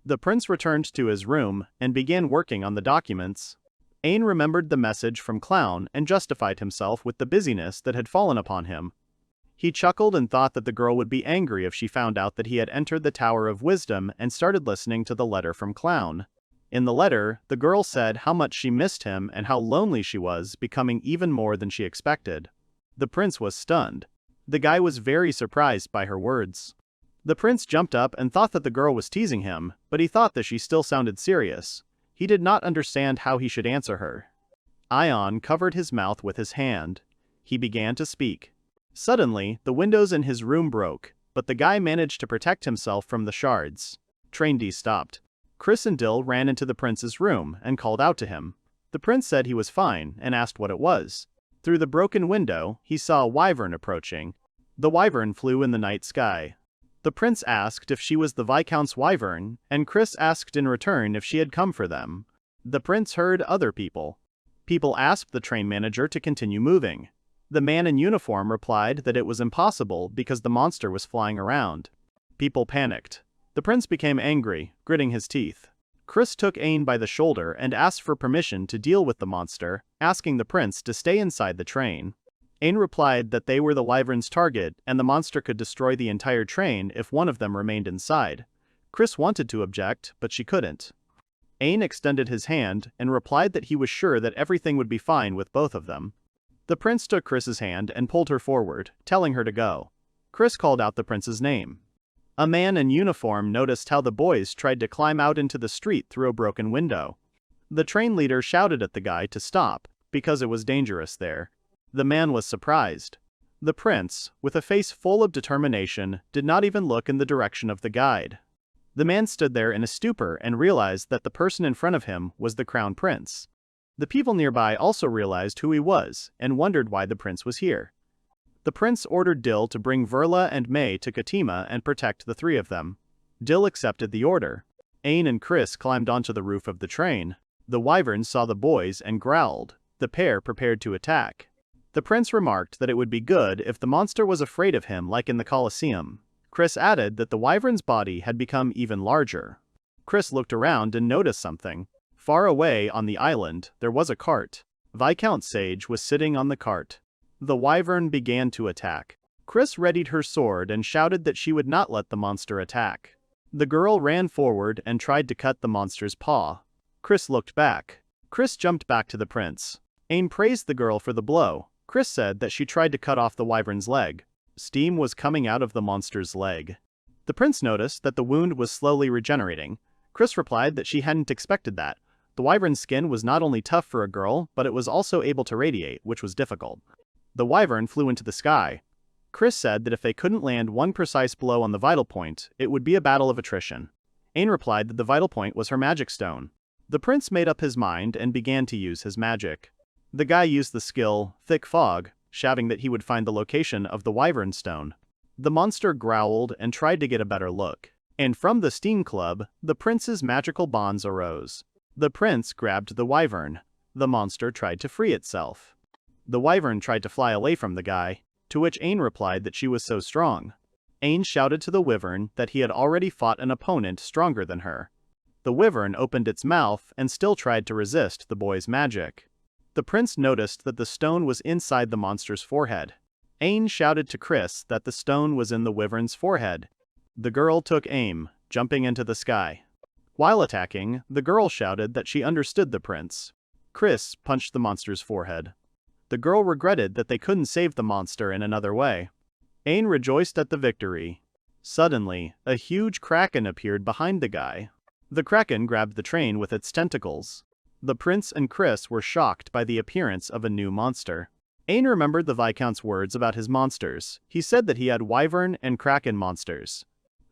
The prince returned to his room and began working on the documents. Ain remembered the message from Clown and justified himself with the busyness that had fallen upon him. He chuckled and thought that the girl would be angry if she found out that he had entered the Tower of Wisdom and started listening to the letter from Clown. In the letter, the girl said how much she missed him and how lonely she was, becoming even more than she expected. The prince was stunned. The guy was very surprised by her words. The prince jumped up and thought that the girl was teasing him, but he thought that she still sounded serious. He did not understand how he should answer her. Ion covered his mouth with his hand. He began to speak. Suddenly, the windows in his room broke, but the guy managed to protect himself from the shards. Train D stopped. Chris and Dill ran into the prince's room and called out to him. The prince said he was fine and asked what it was. Through the broken window, he saw a wyvern approaching. The wyvern flew in the night sky. The prince asked if she was the Viscount's wyvern, and Chris asked in return if she had come for them. The prince heard other people. People asked the train manager to continue moving. The man in uniform replied that it was impossible because the monster was flying around. People panicked. The prince became angry, gritting his teeth. Chris took Ain by the shoulder and asked for permission to deal with the monster, asking the prince to stay inside the train. Ain replied that they were the wyvern's target and the monster could destroy the entire train if one of them remained inside. Chris wanted to object, but she couldn't. Ain extended his hand and replied that he was sure that everything would be fine with both of them. The prince took Chris's hand and pulled her forward, telling her to go. Chris called out the prince's name. A man in uniform noticed how the boys tried to climb out into the street through a broken window. The train leader shouted at the guy to stop, because it was dangerous there. The man was surprised. The prince, with a face full of determination, did not even look in the direction of the guide. The man stood there in a stupor and realized that the person in front of him was the crown prince. The people nearby also realized who he was and wondered why the prince was here. The prince ordered Dill to bring Verla and May to Katima and protect the three of them. Dill accepted the order. Ain and Chris climbed onto the roof of the train. The wyvern saw the boys and growled. The pair prepared to attack. The prince remarked that it would be good if the monster was afraid of him like in the Colosseum. Chris added that the wyvern's body had become even larger. Chris looked around and noticed something. Far away on the island, there was a cart. Viscount Sage was sitting on the cart. The wyvern began to attack. Chris readied her sword and shouted that she would not let the monster attack. The girl ran forward and tried to cut the monster's paw. Chris looked back. Chris jumped back to the prince. Ain praised the girl for the blow. Chris said that she tried to cut off the wyvern's leg. Steam was coming out of the monster's leg. The prince noticed that the wound was slowly regenerating. Chris replied that she hadn't expected that. The wyvern's skin was not only tough for a girl, but it was also able to radiate, which was difficult. The wyvern flew into the sky. Chris said that if they couldn't land one precise blow on the vital point, it would be a battle of attrition. Ain replied that the vital point was her magic stone. The prince made up his mind and began to use his magic. The guy used the skill, Thick Fog, shouting that he would find the location of the wyvern stone. The monster growled and tried to get a better look. And from the steam club, the prince's magical bonds arose. The prince grabbed the wyvern. The monster tried to free itself. The wyvern tried to fly away from the guy, to which Ain replied that she was so strong. Ain shouted to the wyvern that he had already fought an opponent stronger than her. The wyvern opened its mouth and still tried to resist the boy's magic. The prince noticed that the stone was inside the monster's forehead. Ain shouted to Chris that the stone was in the wyvern's forehead. The girl took aim, jumping into the sky. While attacking, the girl shouted that she understood the prince. Chris punched the monster's forehead. The girl regretted that they couldn't save the monster in another way. Ain rejoiced at the victory. Suddenly, a huge kraken appeared behind the guy. The kraken grabbed the train with its tentacles. The prince and Chris were shocked by the appearance of a new monster. Ain remembered the Viscount's words about his monsters. He said that he had wyvern and kraken monsters.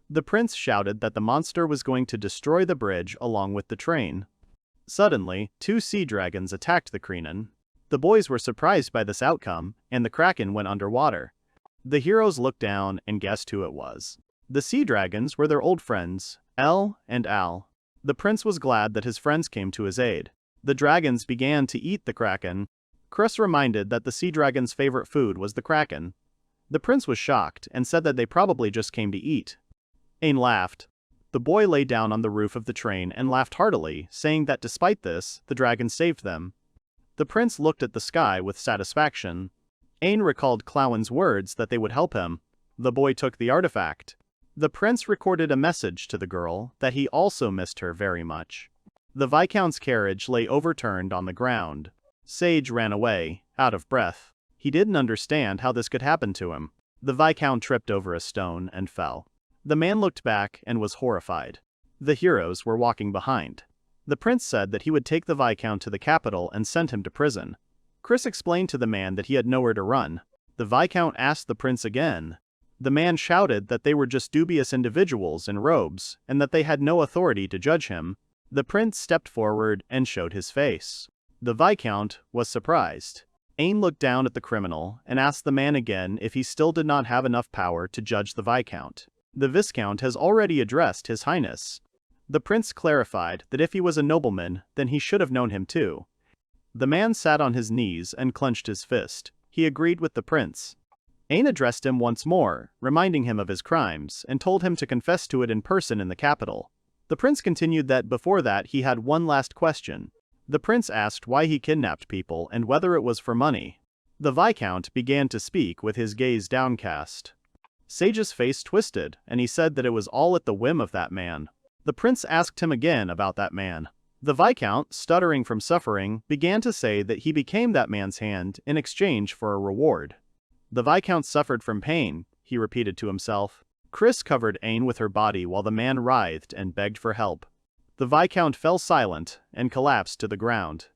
The prince shouted that the monster was going to destroy the bridge along with the train. Suddenly, two sea dragons attacked the Kreenan. The boys were surprised by this outcome, and the kraken went underwater. The heroes looked down and guessed who it was. The sea dragons were their old friends, El and Al. The prince was glad that his friends came to his aid. The dragons began to eat the kraken. Chris reminded that the sea dragon's favorite food was the kraken. The prince was shocked and said that they probably just came to eat. Ain laughed. The boy lay down on the roof of the train and laughed heartily, saying that despite this, the dragon saved them. The prince looked at the sky with satisfaction. Ain recalled Clowen's words that they would help him. The boy took the artifact. The prince recorded a message to the girl that he also missed her very much. The Viscount's carriage lay overturned on the ground. Sage ran away, out of breath. He didn't understand how this could happen to him. The Viscount tripped over a stone and fell. The man looked back and was horrified. The heroes were walking behind. The prince said that he would take the Viscount to the capital and send him to prison. Chris explained to the man that he had nowhere to run. The Viscount asked the prince again. The man shouted that they were just dubious individuals in robes and that they had no authority to judge him. The prince stepped forward and showed his face. The Viscount was surprised. Ain looked down at the criminal and asked the man again if he still did not have enough power to judge the Viscount. The Viscount has already addressed His Highness. The prince clarified that if he was a nobleman, then he should have known him too. The man sat on his knees and clenched his fist. He agreed with the prince. Ain addressed him once more, reminding him of his crimes, and told him to confess to it in person in the capital. The prince continued that before that he had one last question. The prince asked why he kidnapped people and whether it was for money. The Viscount began to speak with his gaze downcast. Sage's face twisted, and he said that it was all at the whim of that man. The prince asked him again about that man. The Viscount, stuttering from suffering, began to say that he became that man's hand in exchange for a reward. The Viscount suffered from pain, he repeated to himself. Chris covered Ain with her body while the man writhed and begged for help. The Viscount fell silent and collapsed to the ground.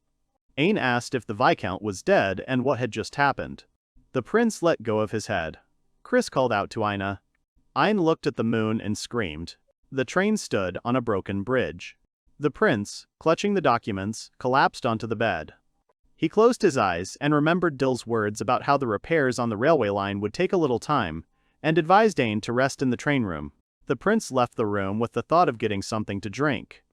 Ain asked if the Viscount was dead and what had just happened. The prince let go of his head. Chris called out to Aina. Ain looked at the moon and screamed. The train stood on a broken bridge. The prince, clutching the documents, collapsed onto the bed. He closed his eyes and remembered Dill's words about how the repairs on the railway line would take a little time, and advised Ain to rest in the train room. The prince left the room with the thought of getting something to drink.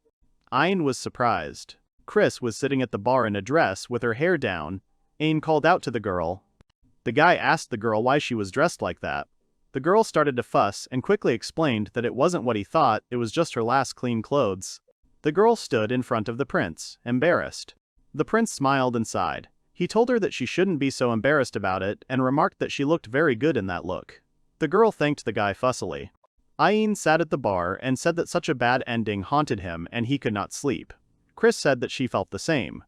Ain was surprised. Chris was sitting at the bar in a dress with her hair down. Ain called out to the girl. The guy asked the girl why she was dressed like that. The girl started to fuss and quickly explained that it wasn't what he thought, it was just her last clean clothes. The girl stood in front of the prince, embarrassed. The prince smiled and sighed. He told her that she shouldn't be so embarrassed about it and remarked that she looked very good in that look. The girl thanked the guy fussily. Ain sat at the bar and said that such a bad ending haunted him and he could not sleep. Chris said that she felt the same.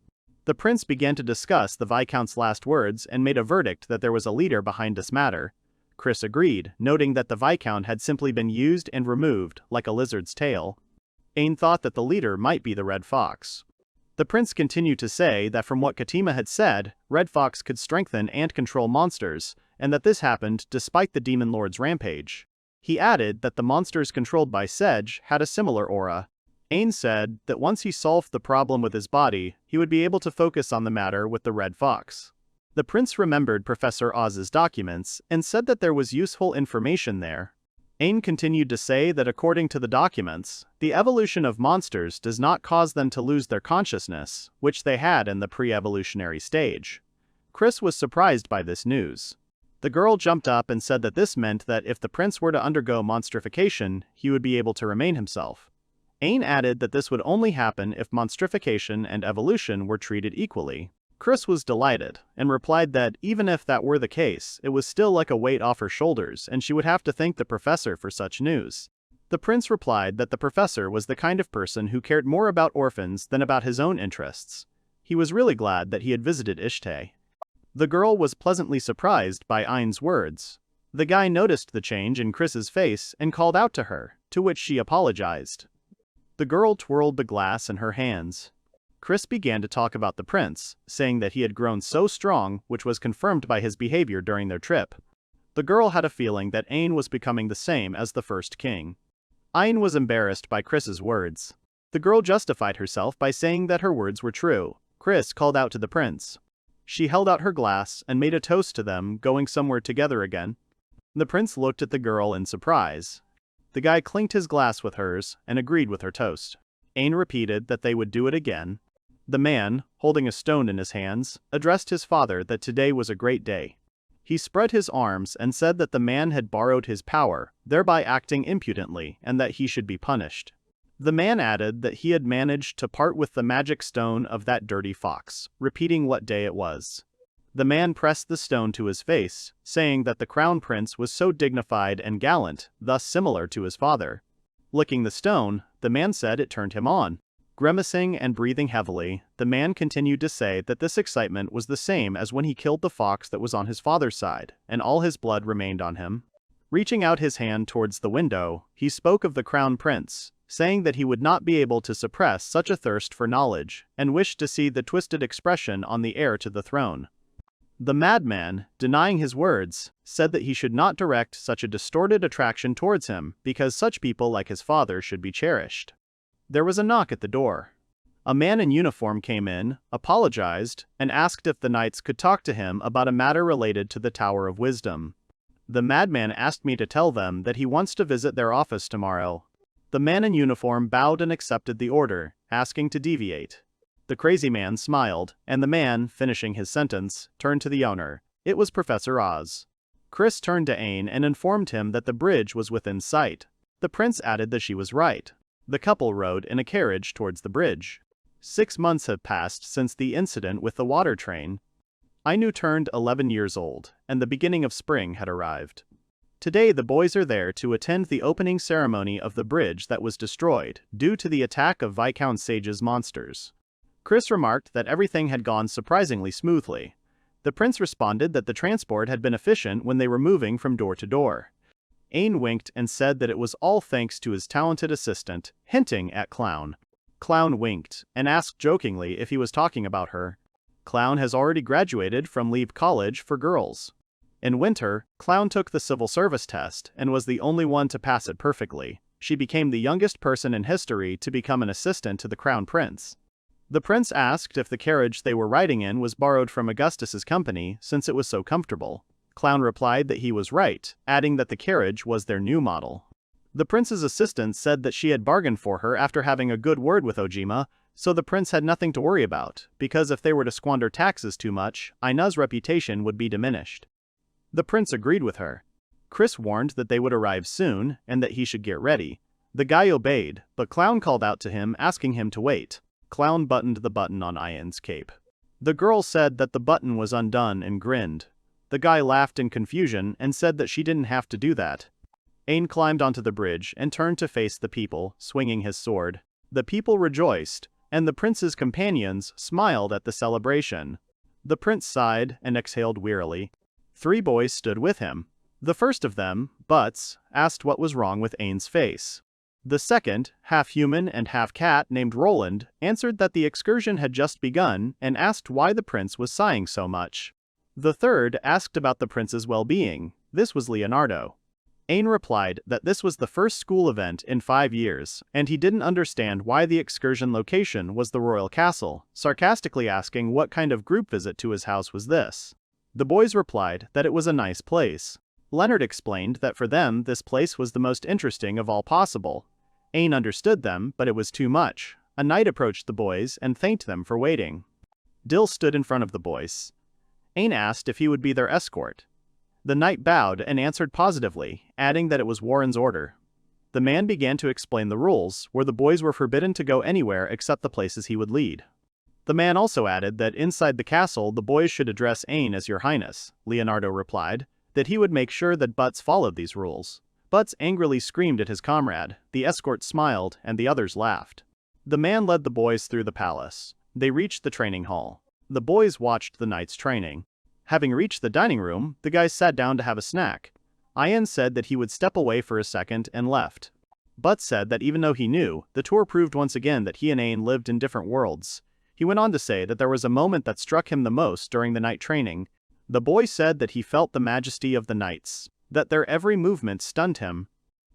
The prince began to discuss the Viscount's last words and made a verdict that there was a leader behind this matter. Chris agreed, noting that the Viscount had simply been used and removed, like a lizard's tail. Ain thought that the leader might be the Red Fox. The prince continued to say that from what Katima had said, Red Fox could strengthen and control monsters, and that this happened despite the Demon Lord's rampage. He added that the monsters controlled by Sedge had a similar aura. Ain said that once he solved the problem with his body, he would be able to focus on the matter with the Red Fox. The prince remembered Professor Oz's documents and said that there was useful information there. Ain continued to say that according to the documents, the evolution of monsters does not cause them to lose their consciousness, which they had in the pre-evolutionary stage. Chris was surprised by this news. The girl jumped up and said that this meant that if the prince were to undergo monstrification, he would be able to remain himself. Ain added that this would only happen if monstrification and evolution were treated equally. Chris was delighted, and replied that even if that were the case, it was still like a weight off her shoulders and she would have to thank the professor for such news. The prince replied that the professor was the kind of person who cared more about orphans than about his own interests. He was really glad that he had visited Ishte. The girl was pleasantly surprised by Ain's words. The guy noticed the change in Chris's face and called out to her, to which she apologized. The girl twirled the glass in her hands. Chris began to talk about the prince, saying that he had grown so strong, which was confirmed by his behavior during their trip. The girl had a feeling that Ain was becoming the same as the first king. Ain was embarrassed by Chris's words. The girl justified herself by saying that her words were true. Chris called out to the prince. She held out her glass and made a toast to them going somewhere together again. The prince looked at the girl in surprise. The guy clinked his glass with hers and agreed with her toast. Ain repeated that they would do it again. The man, holding a stone in his hands, addressed his father that today was a great day. He spread his arms and said that the man had borrowed his power, thereby acting impudently, and that he should be punished. The man added that he had managed to part with the magic stone of that dirty fox, repeating what day it was. The man pressed the stone to his face, saying that the crown prince was so dignified and gallant, thus similar to his father. Licking the stone, the man said it turned him on. Grimacing and breathing heavily, the man continued to say that this excitement was the same as when he killed the fox that was on his father's side, and all his blood remained on him. Reaching out his hand towards the window, he spoke of the crown prince, saying that he would not be able to suppress such a thirst for knowledge, and wished to see the twisted expression on the heir to the throne. The madman, denying his words, said that he should not direct such a distorted attraction towards him because such people like his father should be cherished. There was a knock at the door. A man in uniform came in, apologized, and asked if the knights could talk to him about a matter related to the Tower of Wisdom. The madman asked me to tell them that he wants to visit their office tomorrow. The man in uniform bowed and accepted the order, asking to deviate. The crazy man smiled, and the man, finishing his sentence, turned to the owner. It was Professor Oz. Chris turned to Ain and informed him that the bridge was within sight. The prince added that she was right. The couple rode in a carriage towards the bridge. 6 months have passed since the incident with the water train. Ainu turned 11 years old, and the beginning of spring had arrived. Today the boys are there to attend the opening ceremony of the bridge that was destroyed due to the attack of Viscount Sage's monsters. Chris remarked that everything had gone surprisingly smoothly. The prince responded that the transport had been efficient when they were moving from door to door. Ain winked and said that it was all thanks to his talented assistant, hinting at Clown. Clown winked and asked jokingly if he was talking about her. Clown has already graduated from Leave College for girls. In winter, Clown took the civil service test and was the only one to pass it perfectly. She became the youngest person in history to become an assistant to the crown prince. The prince asked if the carriage they were riding in was borrowed from Augustus's company since it was so comfortable. Clown replied that he was right, adding that the carriage was their new model. The prince's assistant said that she had bargained for her after having a good word with Ojima, so the prince had nothing to worry about, because if they were to squander taxes too much, Aina's reputation would be diminished. The prince agreed with her. Chris warned that they would arrive soon, and that he should get ready. The guy obeyed, but Clown called out to him asking him to wait. Clown buttoned the button on Ain's cape. The girl said that the button was undone and grinned. The guy laughed in confusion and said that she didn't have to do that. Ain climbed onto the bridge and turned to face the people, swinging his sword. The people rejoiced, and the prince's companions smiled at the celebration. The prince sighed and exhaled wearily. 3 boys stood with him. The first of them, Butts, asked what was wrong with Ain's face. The second, half human and half cat named Roland, answered that the excursion had just begun and asked why the prince was sighing so much. The third asked about the prince's well-being. This was Leonardo. Ain replied that this was the first school event in 5 years, and he didn't understand why the excursion location was the royal castle, sarcastically asking what kind of group visit to his house was this. The boys replied that it was a nice place. Leonard explained that for them this place was the most interesting of all possible. Ain understood them, but it was too much. A knight approached the boys and thanked them for waiting. Dill stood in front of the boys. Ain asked if he would be their escort. The knight bowed and answered positively, adding that it was Warren's order. The man began to explain the rules, where the boys were forbidden to go anywhere except the places he would lead. The man also added that inside the castle the boys should address Ain as Your Highness. Leonardo replied that he would make sure that Butts followed these rules. Butts angrily screamed at his comrade, the escort smiled, and the others laughed. The man led the boys through the palace. They reached the training hall. The boys watched the knights training. Having reached the dining room, the guys sat down to have a snack. Ian said that he would step away for a second and left. Butts said that even though he knew, the tour proved once again that he and Ain lived in different worlds. He went on to say that there was a moment that struck him the most during the night training. The boy said that he felt the majesty of the knights, that their every movement stunned him.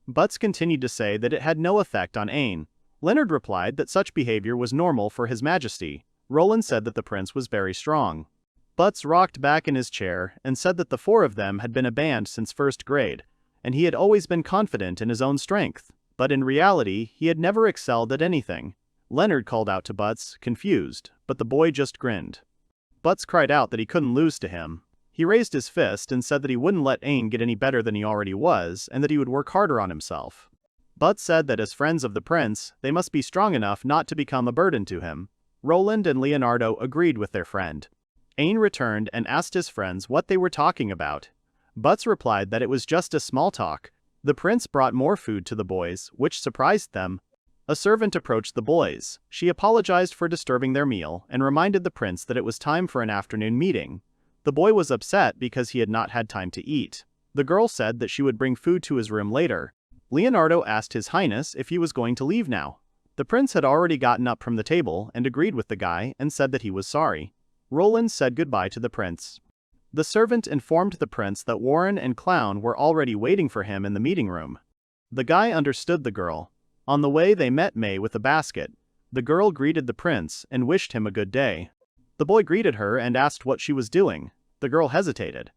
Butts continued to say that it had no effect on Ain. Leonard replied that such behavior was normal for His Majesty. Roland said that the prince was very strong. Butts rocked back in his chair and said that the 4 of them had been a band since 1st grade, and he had always been confident in his own strength, but in reality he had never excelled at anything. Leonard called out to Butts, confused, but the boy just grinned. Butts cried out that he couldn't lose to him. He raised his fist and said that he wouldn't let Aang get any better than he already was, and that he would work harder on himself. Butts said that as friends of the prince, they must be strong enough not to become a burden to him. Roland and Leonardo agreed with their friend. Aang returned and asked his friends what they were talking about. Butts replied that it was just a small talk. The prince brought more food to the boys, which surprised them. A servant approached the boys. She apologized for disturbing their meal and reminded the prince that it was time for an afternoon meeting. The boy was upset because he had not had time to eat. The girl said that she would bring food to his room later. Leonardo asked His Highness if he was going to leave now. The prince had already gotten up from the table and agreed with the guy and said that he was sorry. Roland said goodbye to the prince. The servant informed the prince that Warren and Clown were already waiting for him in the meeting room. The guy understood the girl. On the way they met May with a basket. The girl greeted the prince and wished him a good day. The boy greeted her and asked what she was doing. The girl hesitated.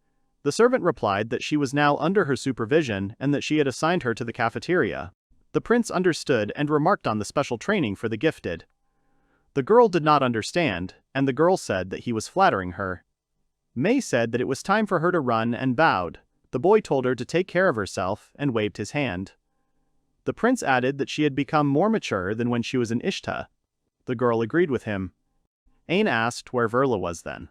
The servant replied that she was now under her supervision and that she had assigned her to the cafeteria. The prince understood and remarked on the special training for the gifted. The girl did not understand, and the girl said that he was flattering her. May said that it was time for her to run and bowed. The boy told her to take care of herself and waved his hand. The prince added that she had become more mature than when she was in Ishta. The girl agreed with him. Aang asked where Verla was then.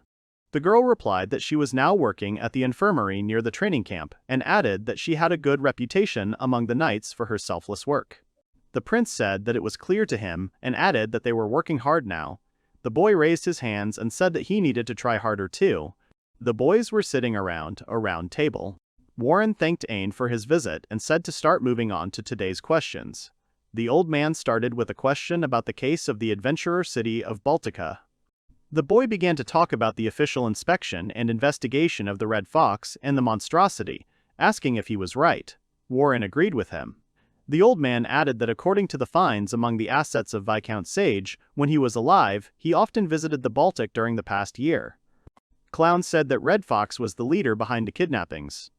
The girl replied that she was now working at the infirmary near the training camp and added that she had a good reputation among the knights for her selfless work. The prince said that it was clear to him and added that they were working hard now. The boy raised his hands and said that he needed to try harder too. The boys were sitting around a round table. Warren thanked Aang for his visit and said to start moving on to today's questions. The old man started with a question about the case of the adventurer city of Baltica. The boy began to talk about the official inspection and investigation of the Red Fox and the monstrosity, asking if he was right. Warren agreed with him. The old man added that according to the finds among the assets of Viscount Sage, when he was alive, he often visited the Baltic during the past year. Clown said that Red Fox was the leader behind the kidnappings.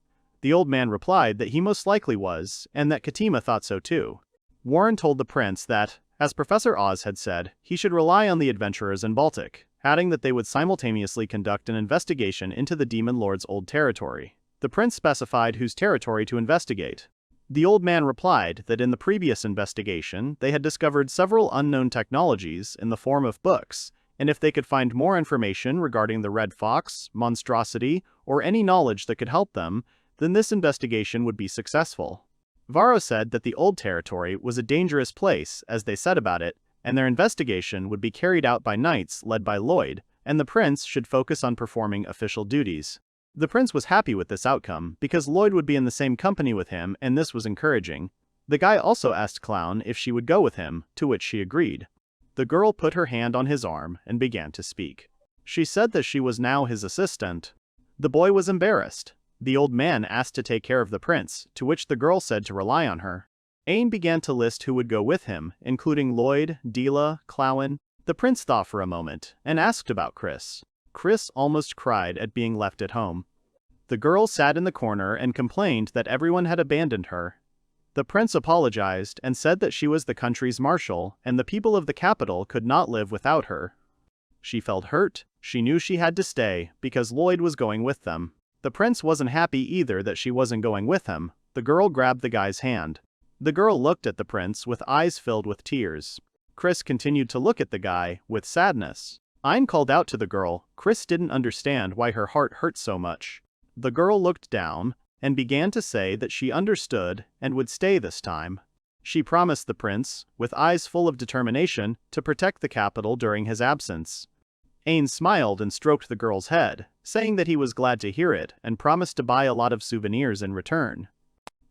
The old man replied that he most likely was, and that Katima thought so too. Warren told the prince that, as Professor Oz had said, he should rely on the adventurers in Baltic, adding that they would simultaneously conduct an investigation into the Demon Lord's old territory. The prince specified whose territory to investigate. The old man replied that in the previous investigation they had discovered several unknown technologies in the form of books, and if they could find more information regarding the Red Fox, monstrosity, or any knowledge that could help them, then this investigation would be successful. Varro said that the old territory was a dangerous place, as they said about it, and their investigation would be carried out by knights led by Lloyd, and the prince should focus on performing official duties. The prince was happy with this outcome, because Lloyd would be in the same company with him and this was encouraging. The guy also asked Clown if she would go with him, to which she agreed. The girl put her hand on his arm and began to speak. She said that she was now his assistant. The boy was embarrassed. The old man asked to take care of the prince, to which the girl said to rely on her. Aang began to list who would go with him, including Lloyd, Dila, Clown. The prince thought for a moment, and asked about Chris. Chris almost cried at being left at home. The girl sat in the corner and complained that everyone had abandoned her. The prince apologized and said that she was the country's marshal, and the people of the capital could not live without her. She felt hurt. She knew she had to stay, because Lloyd was going with them. The prince wasn't happy either that she wasn't going with him. The girl grabbed the guy's hand. The girl looked at the prince with eyes filled with tears. Chris continued to look at the guy, with sadness. Aang called out to the girl. Chris didn't understand why her heart hurt so much. The girl looked down, and began to say that she understood, and would stay this time. She promised the prince, with eyes full of determination, to protect the capital during his absence. Aang smiled and stroked the girl's head, saying that he was glad to hear it, and promised to buy a lot of souvenirs in return.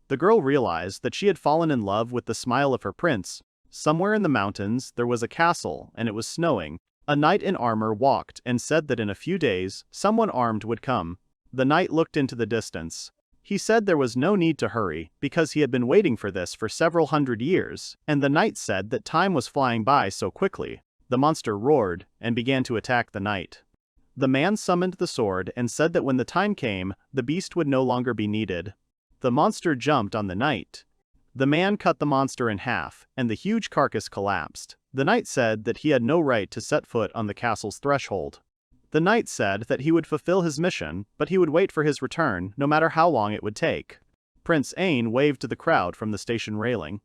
The girl realized that she had fallen in love with the smile of her prince. Somewhere in the mountains there was a castle, and it was snowing. A knight in armor walked and said that in a few days, someone armed would come. The knight looked into the distance. He said there was no need to hurry, because he had been waiting for this for several hundred years, and the knight said that time was flying by so quickly. The monster roared, and began to attack the knight. The man summoned the sword and said that when the time came, the beast would no longer be needed. The monster jumped on the knight. The man cut the monster in half, and the huge carcass collapsed. The knight said that he had no right to set foot on the castle's threshold. The knight said that he would fulfill his mission, but he would wait for his return, no matter how long it would take. Prince Ain waved to the crowd from the station railing.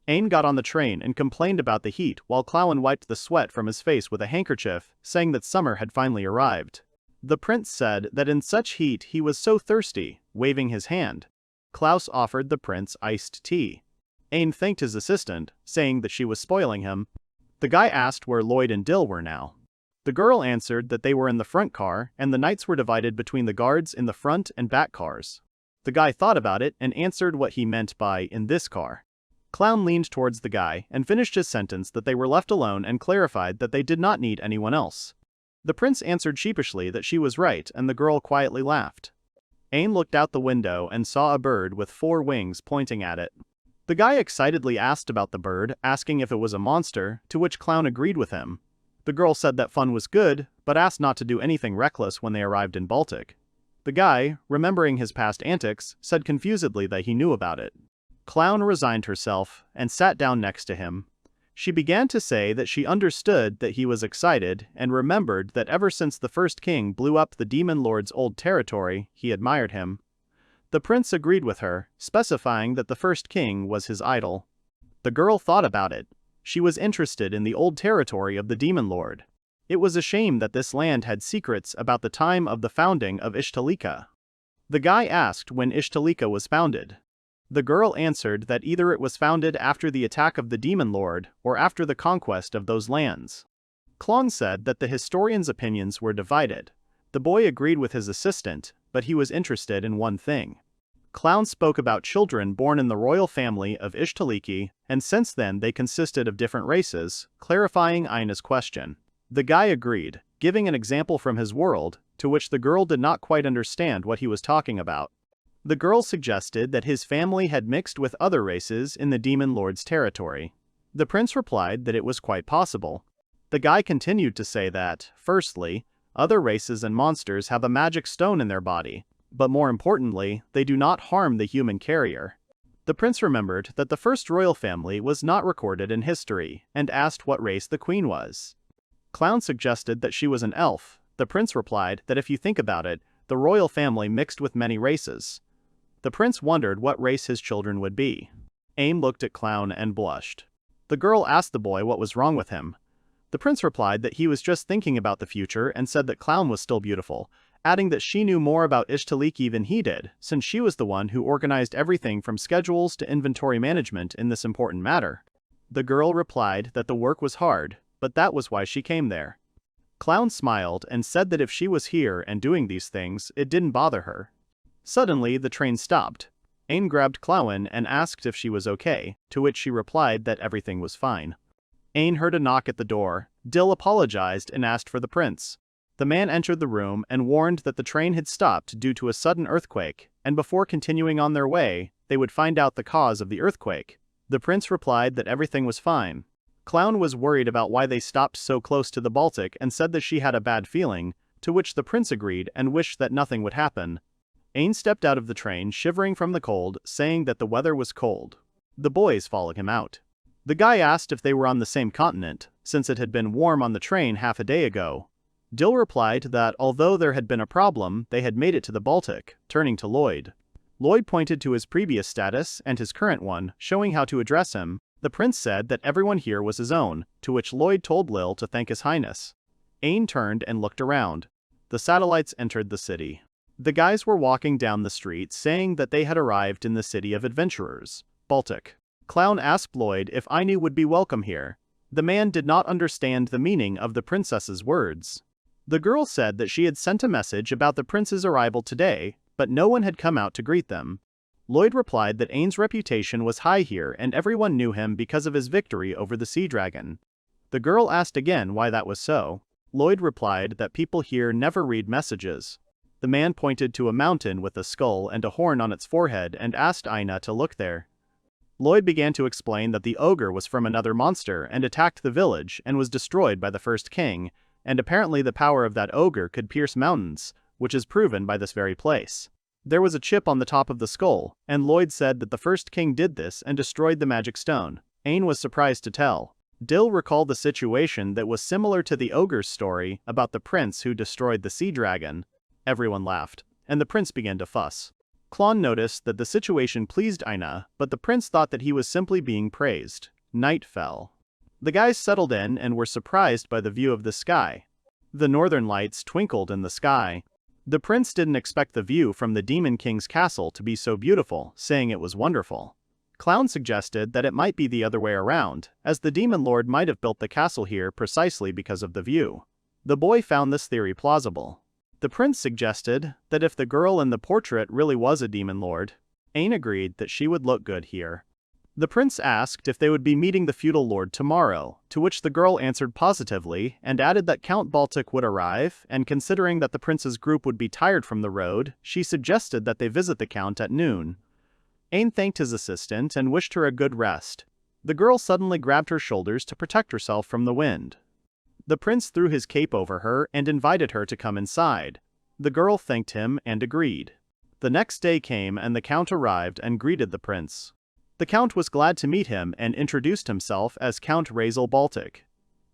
Ain got on the train and complained about the heat while Clown wiped the sweat from his face with a handkerchief, saying that summer had finally arrived. The prince said that in such heat he was so thirsty, waving his hand. Klaus offered the prince iced tea. Ain thanked his assistant, saying that she was spoiling him. The guy asked where Lloyd and Dill were now. The girl answered that they were in the front car, and the knights were divided between the guards in the front and back cars. The guy thought about it and answered what he meant by "in this car." Clown leaned towards the guy and finished his sentence that they were left alone and clarified that they did not need anyone else. The prince answered sheepishly that she was right, and the girl quietly laughed. Ain looked out the window and saw a bird with 4 wings pointing at it. The guy excitedly asked about the bird, asking if it was a monster, to which Clown agreed with him. The girl said that fun was good, but asked not to do anything reckless when they arrived in Baltic. The guy, remembering his past antics, said confusedly that he knew about it. Clown resigned herself and sat down next to him. She began to say that she understood that he was excited and remembered that ever since the first king blew up the demon lord's old territory, he admired him. The prince agreed with her, specifying that the first king was his idol. The girl thought about it. She was interested in the old territory of the demon lord. It was a shame that this land had secrets about the time of the founding of Ishtalika. The guy asked when Ishtalika was founded. The girl answered that either it was founded after the attack of the demon lord or after the conquest of those lands. Klong said that the historians' opinions were divided. The boy agreed with his assistant, but he was interested in one thing. Clown spoke about children born in the royal family of Ishtaliki, and since then they consisted of different races, clarifying Ina's question. The guy agreed, giving an example from his world, to which the girl did not quite understand what he was talking about. The girl suggested that his family had mixed with other races in the demon lord's territory. The prince replied that it was quite possible. The guy continued to say that, firstly, other races and monsters have a magic stone in their body, but more importantly, they do not harm the human carrier. The prince remembered that the first royal family was not recorded in history, and asked what race the queen was. Clown suggested that she was an elf. The prince replied that if you think about it, the royal family mixed with many races. The prince wondered what race his children would be. Aim looked at Clown and blushed. The girl asked the boy what was wrong with him. The prince replied that he was just thinking about the future and said that Clown was still beautiful, adding that she knew more about Ishtaliki than he did, since she was the one who organized everything from schedules to inventory management in this important matter. The girl replied that the work was hard, but that was why she came there. Clown smiled and said that if she was here and doing these things, it didn't bother her. Suddenly, the train stopped. Ain grabbed Clown and asked if she was okay, to which she replied that everything was fine. Ain heard a knock at the door. Dill apologized and asked for the prince. The man entered the room and warned that the train had stopped due to a sudden earthquake, and before continuing on their way, they would find out the cause of the earthquake. The prince replied that everything was fine. Clown was worried about why they stopped so close to the Baltic and said that she had a bad feeling, to which the prince agreed and wished that nothing would happen. Ain stepped out of the train shivering from the cold, saying that the weather was cold. The boys followed him out. The guy asked if they were on the same continent, since it had been warm on the train half a day ago. Dill replied that although there had been a problem, they had made it to the Baltic, turning to Lloyd. Lloyd pointed to his previous status and his current one, showing how to address him. The prince said that everyone here was his own, to which Lloyd told Lil to thank his highness. Ain turned and looked around. The satellites entered the city. The guys were walking down the street saying that they had arrived in the city of adventurers, Baltic. Clown asked Lloyd if Ainu would be welcome here. The man did not understand the meaning of the princess's words. The girl said that she had sent a message about the prince's arrival today, but no one had come out to greet them. Lloyd replied that Ain's reputation was high here and everyone knew him because of his victory over the sea dragon. The girl asked again why that was so. Lloyd replied that people here never read messages. The man pointed to a mountain with a skull and a horn on its forehead and asked Aina to look there. Lloyd began to explain that the ogre was from another monster and attacked the village and was destroyed by the first king, and apparently the power of that ogre could pierce mountains, which is proven by this very place. There was a chip on the top of the skull, and Lloyd said that the first king did this and destroyed the magic stone. Ain was surprised to tell. Dill recalled the situation that was similar to the ogre's story about the prince who destroyed the sea dragon. Everyone laughed, and the prince began to fuss. Klon noticed that the situation pleased Aina, but the prince thought that he was simply being praised. Night fell. The guys settled in and were surprised by the view of the sky. The northern lights twinkled in the sky. The prince didn't expect the view from the Demon King's castle to be so beautiful, saying it was wonderful. Clown suggested that it might be the other way around, as the Demon Lord might have built the castle here precisely because of the view. The boy found this theory plausible. The prince suggested that if the girl in the portrait really was a Demon Lord, Ain agreed that she would look good here. The prince asked if they would be meeting the feudal lord tomorrow, to which the girl answered positively and added that Count Baltic would arrive, and considering that the prince's group would be tired from the road, she suggested that they visit the count at noon. Ain thanked his assistant and wished her a good rest. The girl suddenly grabbed her shoulders to protect herself from the wind. The prince threw his cape over her and invited her to come inside. The girl thanked him and agreed. The next day came and the count arrived and greeted the prince. The count was glad to meet him and introduced himself as Count Razel Baltic.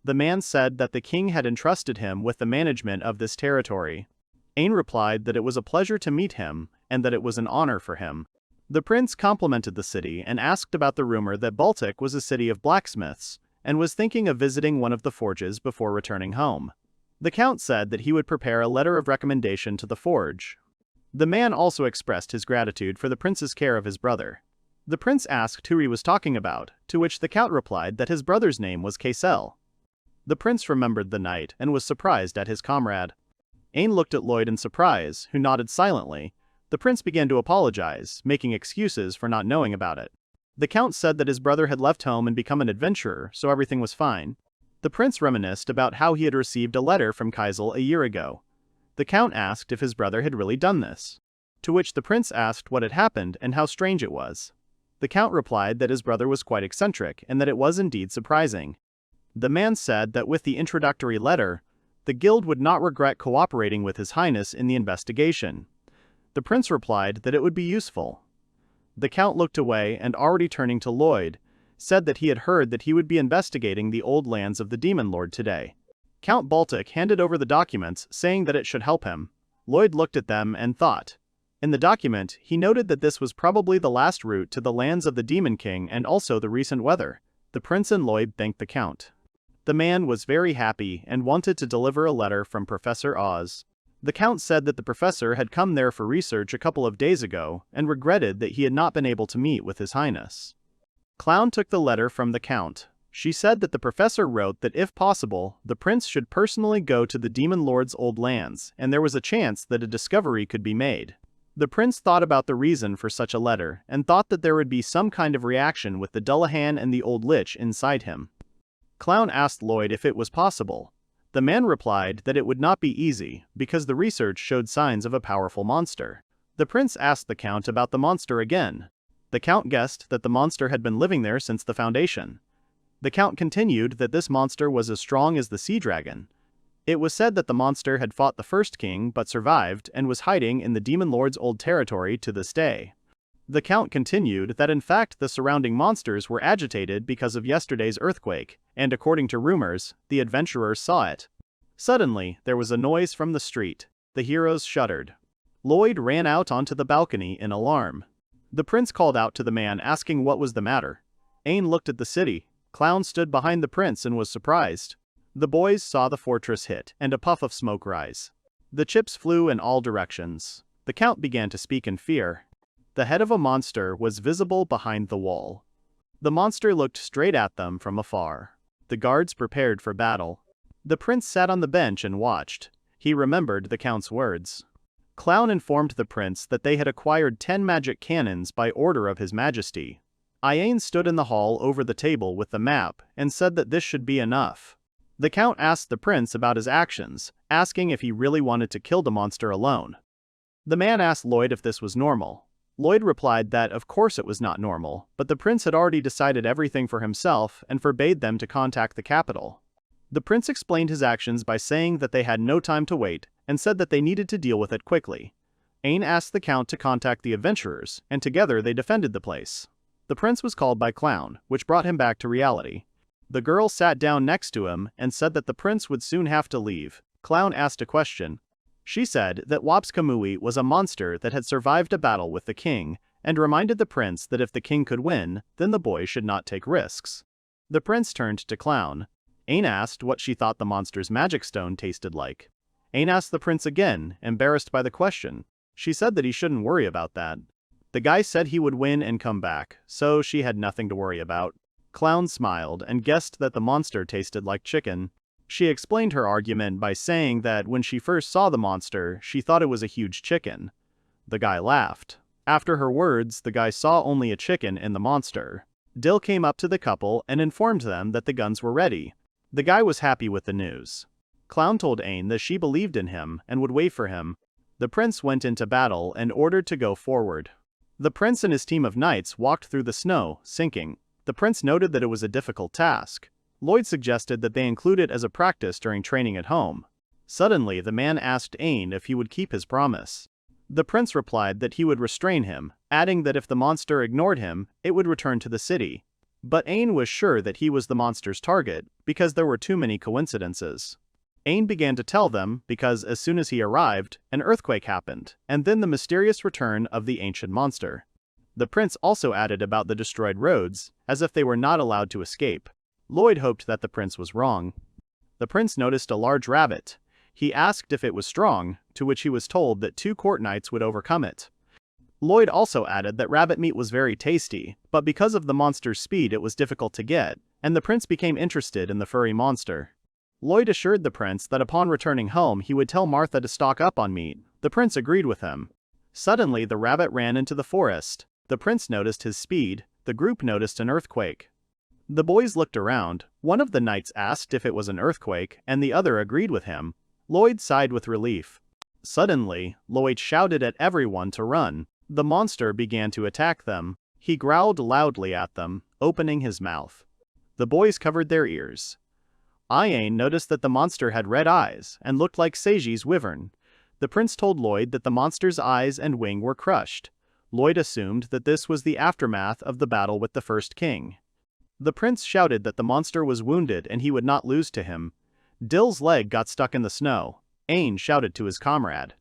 The man said that the king had entrusted him with the management of this territory. Ain replied that it was a pleasure to meet him and that it was an honor for him. The prince complimented the city and asked about the rumor that Baltic was a city of blacksmiths and was thinking of visiting one of the forges before returning home. The count said that he would prepare a letter of recommendation to the forge. The man also expressed his gratitude for the prince's care of his brother. The prince asked who he was talking about, to which the count replied that his brother's name was Kaysel. The prince remembered the night and was surprised at his comrade. Ain looked at Lloyd in surprise, who nodded silently. The prince began to apologize, making excuses for not knowing about it. The count said that his brother had left home and become an adventurer, so everything was fine. The prince reminisced about how he had received a letter from Kaysel a year ago. The count asked if his brother had really done this, to which the prince asked what had happened and how strange it was. The count replied that his brother was quite eccentric and that it was indeed surprising. The man said that with the introductory letter, the guild would not regret cooperating with His Highness in the investigation. The prince replied that it would be useful. The count looked away and, already turning to Lloyd, said that he had heard that he would be investigating the old lands of the Demon Lord today. Count Baltic handed over the documents, saying that it should help him. Lloyd looked at them and thought. In the document, he noted that this was probably the last route to the lands of the Demon King and also the recent weather. The prince and Lloyd thanked the count. The man was very happy and wanted to deliver a letter from Professor Oz. The count said that the professor had come there for research a couple of days ago and regretted that he had not been able to meet with His Highness. Clown took the letter from the count. She said that the professor wrote that if possible, the prince should personally go to the Demon Lord's old lands, and there was a chance that a discovery could be made. The prince thought about the reason for such a letter and thought that there would be some kind of reaction with the Dullahan and the old lich inside him. Clown asked Lloyd if it was possible. The man replied that it would not be easy because the research showed signs of a powerful monster. The prince asked the count about the monster again. The count guessed that the monster had been living there since the foundation. The count continued that this monster was as strong as the sea dragon. It was said that the monster had fought the first king but survived and was hiding in the Demon Lord's old territory to this day. The count continued that in fact the surrounding monsters were agitated because of yesterday's earthquake, and according to rumors, the adventurers saw it. Suddenly, there was a noise from the street. The heroes shuddered. Lloyd ran out onto the balcony in alarm. The prince called out to the man asking what was the matter. Ain looked at the city. Clown stood behind the prince and was surprised. The boys saw the fortress hit and a puff of smoke rise. The chips flew in all directions. The count began to speak in fear. The head of a monster was visible behind the wall. The monster looked straight at them from afar. The guards prepared for battle. The prince sat on the bench and watched. He remembered the count's words. Clown informed the prince that they had acquired 10 magic cannons by order of His Majesty. Ain stood in the hall over the table with the map and said that this should be enough. The count asked the prince about his actions, asking if he really wanted to kill the monster alone. The man asked Lloyd if this was normal. Lloyd replied that of course it was not normal, but the prince had already decided everything for himself and forbade them to contact the capital. The prince explained his actions by saying that they had no time to wait and said that they needed to deal with it quickly. Ain asked the count to contact the adventurers, and together they defended the place. The prince was called by Clown, which brought him back to reality. The girl sat down next to him and said that the prince would soon have to leave. Clown asked a question. She said that Wapskamui was a monster that had survived a battle with the king, and reminded the prince that if the king could win, then the boy should not take risks. The prince turned to Clown. Ain asked what she thought the monster's magic stone tasted like. Ain asked the prince again, embarrassed by the question. She said that he shouldn't worry about that. The guy said he would win and come back, so she had nothing to worry about. Clown smiled and guessed that the monster tasted like chicken. She explained her argument by saying that when she first saw the monster, she thought it was a huge chicken. The guy laughed. After her words, the guy saw only a chicken in the monster. Dill came up to the couple and informed them that the guns were ready. The guy was happy with the news. Clown told Ain that she believed in him and would wait for him. The prince went into battle and ordered to go forward. The prince and his team of knights walked through the snow, sinking. The prince noted that it was a difficult task. Lloyd suggested that they include it as a practice during training at home. Suddenly, the man asked Ain if he would keep his promise. The prince replied that he would restrain him, adding that if the monster ignored him, it would return to the city. But Ain was sure that he was the monster's target, because there were too many coincidences. Ain began to tell them because as soon as he arrived, an earthquake happened, and then the mysterious return of the ancient monster. The prince also added about the destroyed roads, as if they were not allowed to escape. Lloyd hoped that the prince was wrong. The prince noticed a large rabbit. He asked if it was strong, to which he was told that 2 court knights would overcome it. Lloyd also added that rabbit meat was very tasty, but because of the monster's speed it was difficult to get, and the prince became interested in the furry monster. Lloyd assured the prince that upon returning home he would tell Martha to stock up on meat. The prince agreed with him. Suddenly the rabbit ran into the forest. The prince noticed his speed. The group noticed an earthquake. The boys looked around. One of the knights asked if it was an earthquake, and the other agreed with him. Lloyd sighed with relief. Suddenly, Lloyd shouted at everyone to run. The monster began to attack them. He growled loudly at them, opening his mouth. The boys covered their ears. Ain noticed that the monster had red eyes and looked like Seiji's wyvern. The prince told Lloyd that the monster's eyes and wing were crushed. Lloyd assumed that this was the aftermath of the battle with the first king. The prince shouted that the monster was wounded and he would not lose to him. Dill's leg got stuck in the snow. Ain shouted to his comrade.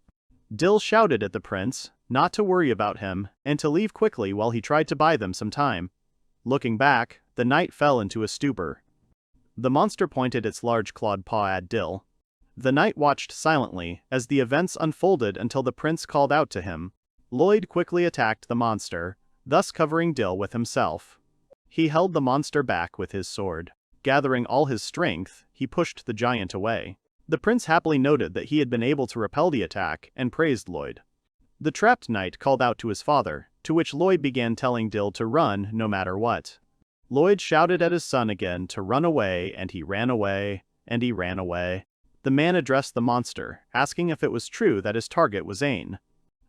Dill shouted at the prince not to worry about him and to leave quickly while he tried to buy them some time. Looking back, the knight fell into a stupor. The monster pointed its large clawed paw at Dill. The knight watched silently as the events unfolded until the prince called out to him. Lloyd quickly attacked the monster, thus covering Dill with himself. He held the monster back with his sword. Gathering all his strength, he pushed the giant away. The prince happily noted that he had been able to repel the attack and praised Lloyd. The trapped knight called out to his father, to which Lloyd began telling Dill to run no matter what. Lloyd shouted at his son again to run away, and he ran away, and he ran away. The man addressed the monster, asking if it was true that his target was Ain.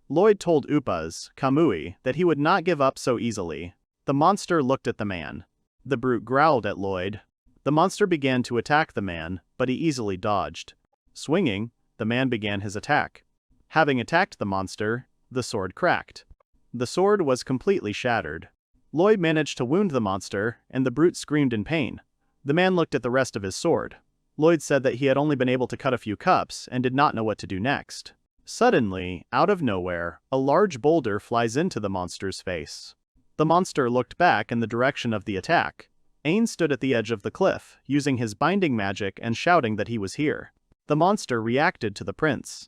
Lloyd told Upas, Kamui, that he would not give up so easily. The monster looked at the man. The brute growled at Lloyd. The monster began to attack the man, but he easily dodged. Swinging, the man began his attack. Having attacked the monster, the sword cracked. The sword was completely shattered. Lloyd managed to wound the monster, and the brute screamed in pain. The man looked at the rest of his sword. Lloyd said that he had only been able to cut a few cups and did not know what to do next. Suddenly, out of nowhere, a large boulder flies into the monster's face. The monster looked back in the direction of the attack. Ain stood at the edge of the cliff, using his binding magic and shouting that he was here. The monster reacted to the prince.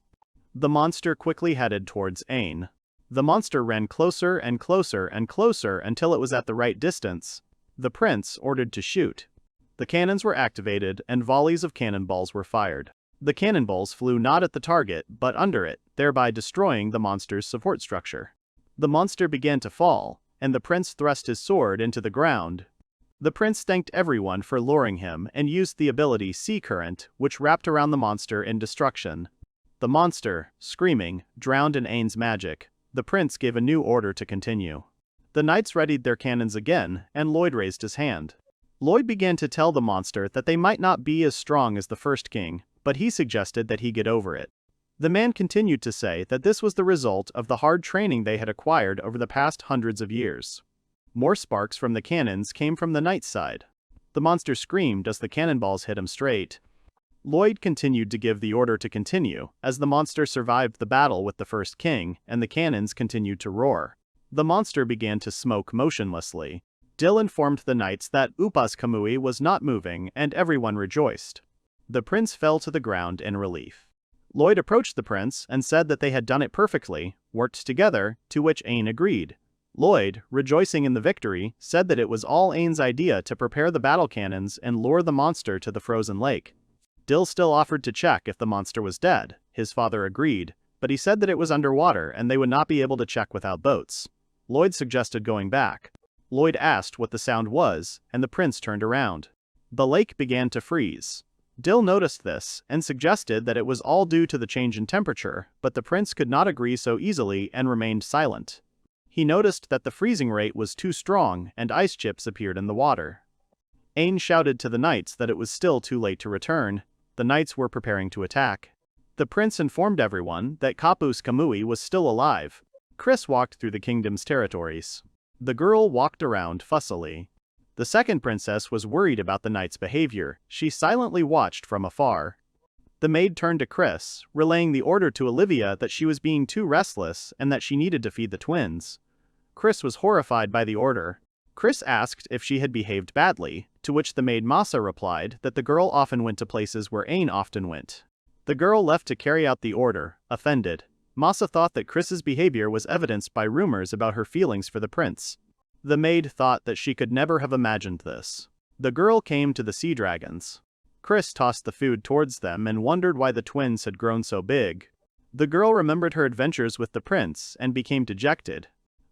The monster quickly headed towards Ain. The monster ran closer and closer and closer until it was at the right distance. The prince ordered to shoot. The cannons were activated and volleys of cannonballs were fired. The cannonballs flew not at the target but under it, thereby destroying the monster's support structure. The monster began to fall, and the prince thrust his sword into the ground. The prince thanked everyone for luring him and used the ability Sea Current, which wrapped around the monster in destruction. The monster, screaming, drowned in Ain's magic. The prince gave a new order to continue. The knights readied their cannons again, and Lloyd raised his hand. Lloyd began to tell the monster that they might not be as strong as the first king, but he suggested that he get over it. The man continued to say that this was the result of the hard training they had acquired over the past hundreds of years. More sparks from the cannons came from the knight's side. The monster screamed as the cannonballs hit him straight. Lloyd continued to give the order to continue, as the monster survived the battle with the first king, and the cannons continued to roar. The monster began to smoke motionlessly. Dill informed the knights that Upa's Kamui was not moving, and everyone rejoiced. The prince fell to the ground in relief. Lloyd approached the prince and said that they had done it perfectly, worked together, to which Ain agreed. Lloyd, rejoicing in the victory, said that it was all Ain's idea to prepare the battle cannons and lure the monster to the frozen lake. Dill still offered to check if the monster was dead. His father agreed, but he said that it was underwater and they would not be able to check without boats. Lloyd suggested going back. Lloyd asked what the sound was, and the prince turned around. The lake began to freeze. Dill noticed this, and suggested that it was all due to the change in temperature, but the prince could not agree so easily and remained silent. He noticed that the freezing rate was too strong, and ice chips appeared in the water. Ain shouted to the knights that it was still too late to return. The knights were preparing to attack. The prince informed everyone that Kapu's Kamui was still alive. Chris walked through the kingdom's territories. The girl walked around fussily. The second princess was worried about the knight's behavior. She silently watched from afar. The maid turned to Chris, relaying the order to Olivia that she was being too restless and that she needed to feed the twins. Chris was horrified by the order. Chris asked if she had behaved badly, to which the maid Masa replied that the girl often went to places where Ain often went. The girl left to carry out the order, offended. Masa thought that Chris's behavior was evidenced by rumors about her feelings for the prince. The maid thought that she could never have imagined this. The girl came to the sea dragons. Chris tossed the food towards them and wondered why the twins had grown so big. The girl remembered her adventures with the prince and became dejected.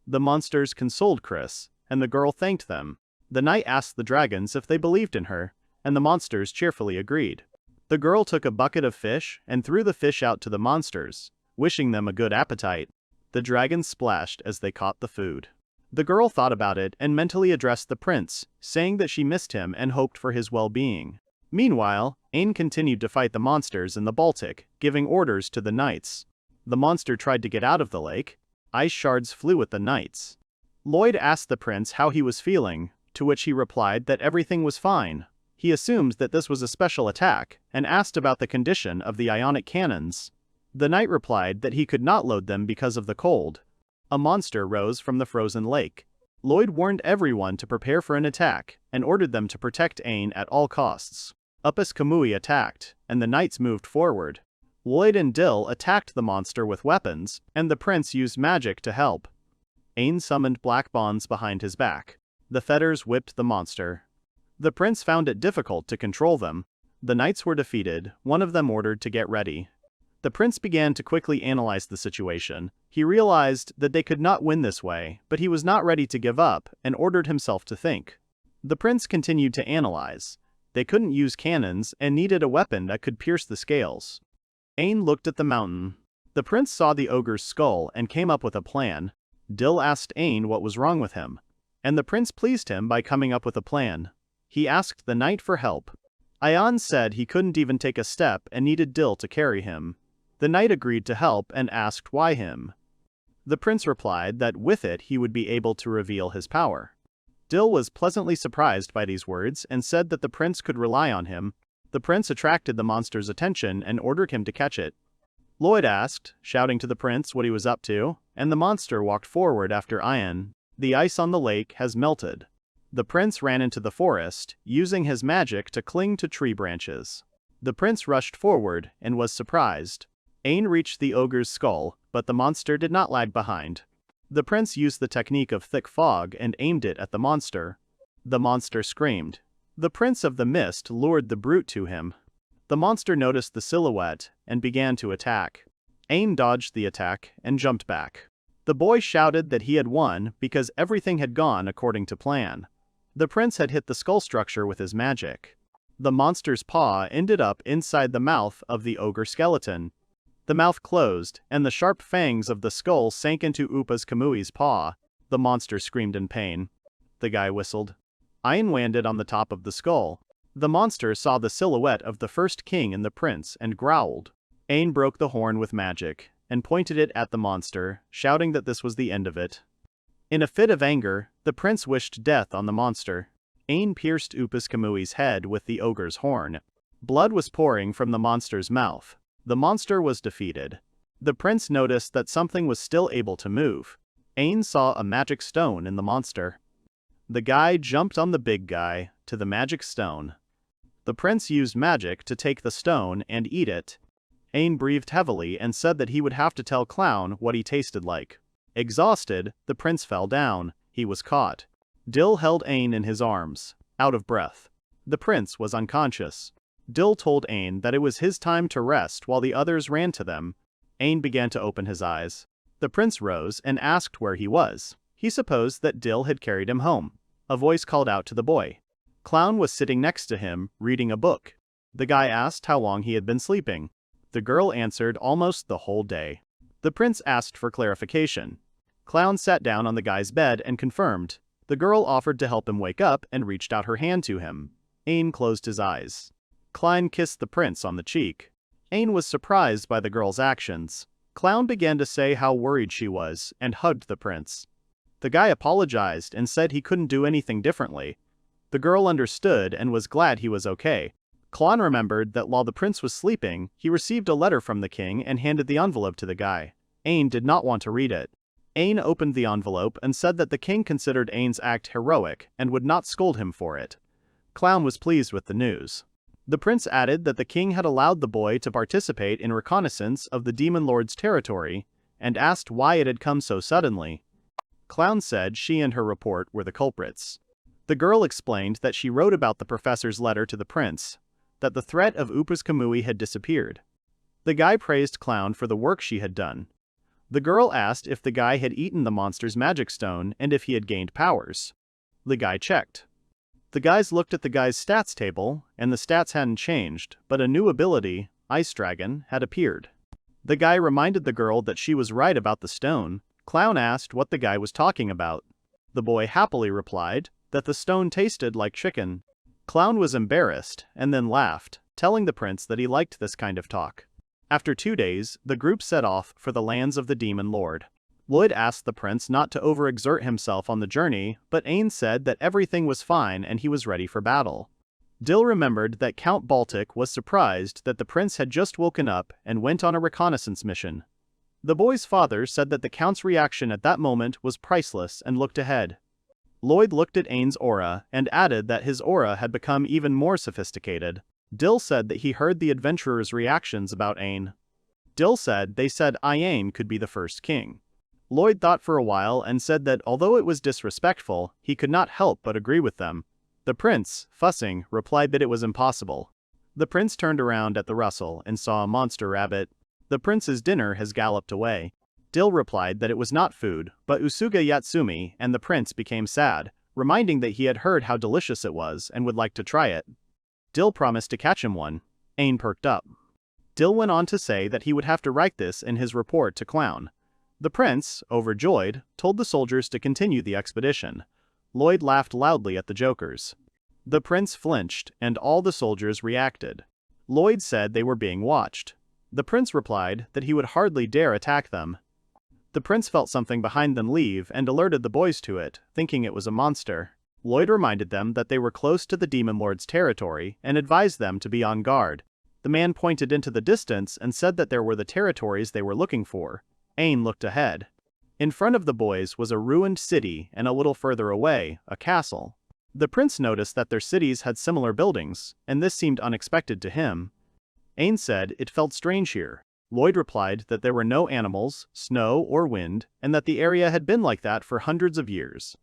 The monsters consoled Chris, and the girl thanked them. The knight asked the dragons if they believed in her, and the monsters cheerfully agreed. The girl took a bucket of fish and threw the fish out to the monsters, wishing them a good appetite. The dragons splashed as they caught the food. The girl thought about it and mentally addressed the prince, saying that she missed him and hoped for his well-being. Meanwhile, Ain continued to fight the monsters in the Baltic, giving orders to the knights. The monster tried to get out of the lake. Ice shards flew at the knights. Lloyd asked the prince how he was feeling, to which he replied that everything was fine. He assumed that this was a special attack, and asked about the condition of the ionic cannons. The knight replied that he could not load them because of the cold. A monster rose from the frozen lake. Lloyd warned everyone to prepare for an attack, and ordered them to protect Ain at all costs. Upas Kamui attacked, and the knights moved forward. Lloyd and Dill attacked the monster with weapons, and the prince used magic to help. Ain summoned black bonds behind his back. The fetters whipped the monster. The prince found it difficult to control them. The knights were defeated, one of them ordered to get ready. The prince began to quickly analyze the situation. He realized that they could not win this way, but he was not ready to give up, and ordered himself to think. The prince continued to analyze. They couldn't use cannons and needed a weapon that could pierce the scales. Ain looked at the mountain. The prince saw the ogre's skull and came up with a plan. Dill asked Ain what was wrong with him, and the prince pleased him by coming up with a plan. He asked the knight for help. Ayan said he couldn't even take a step and needed Dill to carry him. The knight agreed to help and asked why him. The prince replied that with it he would be able to reveal his power. Dill was pleasantly surprised by these words and said that the prince could rely on him. The prince attracted the monster's attention and ordered him to catch it. Lloyd asked, shouting to the prince what he was up to, and the monster walked forward after Ayan. The ice on the lake has melted. The prince ran into the forest, using his magic to cling to tree branches. The prince rushed forward and was surprised. Ain reached the ogre's skull, but the monster did not lag behind. The prince used the technique of thick fog and aimed it at the monster. The monster screamed. The prince of the mist lured the brute to him. The monster noticed the silhouette and began to attack. Ain dodged the attack and jumped back. The boy shouted that he had won because everything had gone according to plan. The prince had hit the skull structure with his magic. The monster's paw ended up inside the mouth of the ogre skeleton. The mouth closed, and the sharp fangs of the skull sank into Upas Kamui's paw. The monster screamed in pain. The guy whistled. Ain landed on the top of the skull. The monster saw the silhouette of the first king and the prince and growled. Ain broke the horn with magic, and pointed it at the monster, shouting that this was the end of it. In a fit of anger, the prince wished death on the monster. Ain pierced Upas Kamui's head with the ogre's horn. Blood was pouring from the monster's mouth. The monster was defeated. The prince noticed that something was still able to move. Ain saw a magic stone in the monster. The guy jumped on the big guy to the magic stone. The prince used magic to take the stone and eat it. Ain breathed heavily and said that he would have to tell Clown what he tasted like. Exhausted, the prince fell down. He was caught. Dill held Ain in his arms, out of breath. The prince was unconscious. Dill told Ain that it was his time to rest while the others ran to them. Ain began to open his eyes. The prince rose and asked where he was. He supposed that Dill had carried him home. A voice called out to the boy. Clown was sitting next to him, reading a book. The guy asked how long he had been sleeping. The girl answered almost the whole day. The prince asked for clarification. Clown sat down on the guy's bed and confirmed. The girl offered to help him wake up and reached out her hand to him. Ain closed his eyes. Clown kissed the prince on the cheek. Ain was surprised by the girl's actions. Clown began to say how worried she was and hugged the prince. The guy apologized and said he couldn't do anything differently. The girl understood and was glad he was okay. Clown remembered that while the prince was sleeping, he received a letter from the king and handed the envelope to the guy. Ain did not want to read it. Ain opened the envelope and said that the king considered Ain's act heroic and would not scold him for it. Clown was pleased with the news. The prince added that the king had allowed the boy to participate in reconnaissance of the demon lord's territory and asked why it had come so suddenly. Clown said she and her report were the culprits. The girl explained that she wrote about the professor's letter to the prince, that the threat of Upas Kamui had disappeared. The guy praised Clown for the work she had done. The girl asked if the guy had eaten the monster's magic stone and if he had gained powers. The guy checked. The guys looked at the guy's stats table, and the stats hadn't changed, but a new ability, Ice Dragon, had appeared. The guy reminded the girl that she was right about the stone. Clown asked what the guy was talking about. The boy happily replied that the stone tasted like chicken. Clown was embarrassed, and then laughed, telling the prince that he liked this kind of talk. After 2 days, the group set off for the lands of the Demon Lord. Lloyd asked the prince not to overexert himself on the journey, but Ain said that everything was fine and he was ready for battle. Dill remembered that Count Baltic was surprised that the prince had just woken up and went on a reconnaissance mission. The boy's father said that the count's reaction at that moment was priceless and looked ahead. Lloyd looked at Ain's aura and added that his aura had become even more sophisticated. Dill said that he heard the adventurers' reactions about Ain. Dill said they said Ain could be the first king. Lloyd thought for a while and said that although it was disrespectful, he could not help but agree with them. The prince, fussing, replied that it was impossible. The prince turned around at the rustle and saw a monster rabbit. The prince's dinner has galloped away. Dill replied that it was not food, but Usuga Yatsumi, and the prince became sad, reminding that he had heard how delicious it was and would like to try it. Dill promised to catch him one. Ain perked up. Dill went on to say that he would have to write this in his report to Clown. The prince, overjoyed, told the soldiers to continue the expedition. Lloyd laughed loudly at the jokers. The prince flinched, and all the soldiers reacted. Lloyd said they were being watched. The prince replied that he would hardly dare attack them. The prince felt something behind them leave and alerted the boys to it, thinking it was a monster. Lloyd reminded them that they were close to the Demon Lord's territory and advised them to be on guard. The man pointed into the distance and said that there were the territories they were looking for. Ain looked ahead. In front of the boys was a ruined city and a little further away, a castle. The prince noticed that their cities had similar buildings, and this seemed unexpected to him. Ain said it felt strange here. Lloyd replied that there were no animals, snow, or wind, and that the area had been like that for hundreds of years.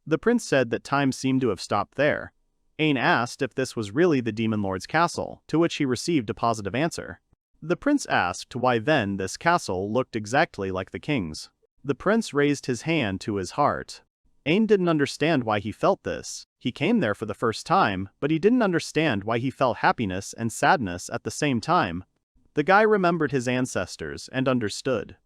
The prince said that time seemed to have stopped there. Ain asked if this was really the Demon Lord's castle, to which he received a positive answer. The prince asked why then this castle looked exactly like the king's. The prince raised his hand to his heart. Ain didn't understand why he felt this. He came there for the first time, but he didn't understand why he felt happiness and sadness at the same time. The guy remembered his ancestors and understood.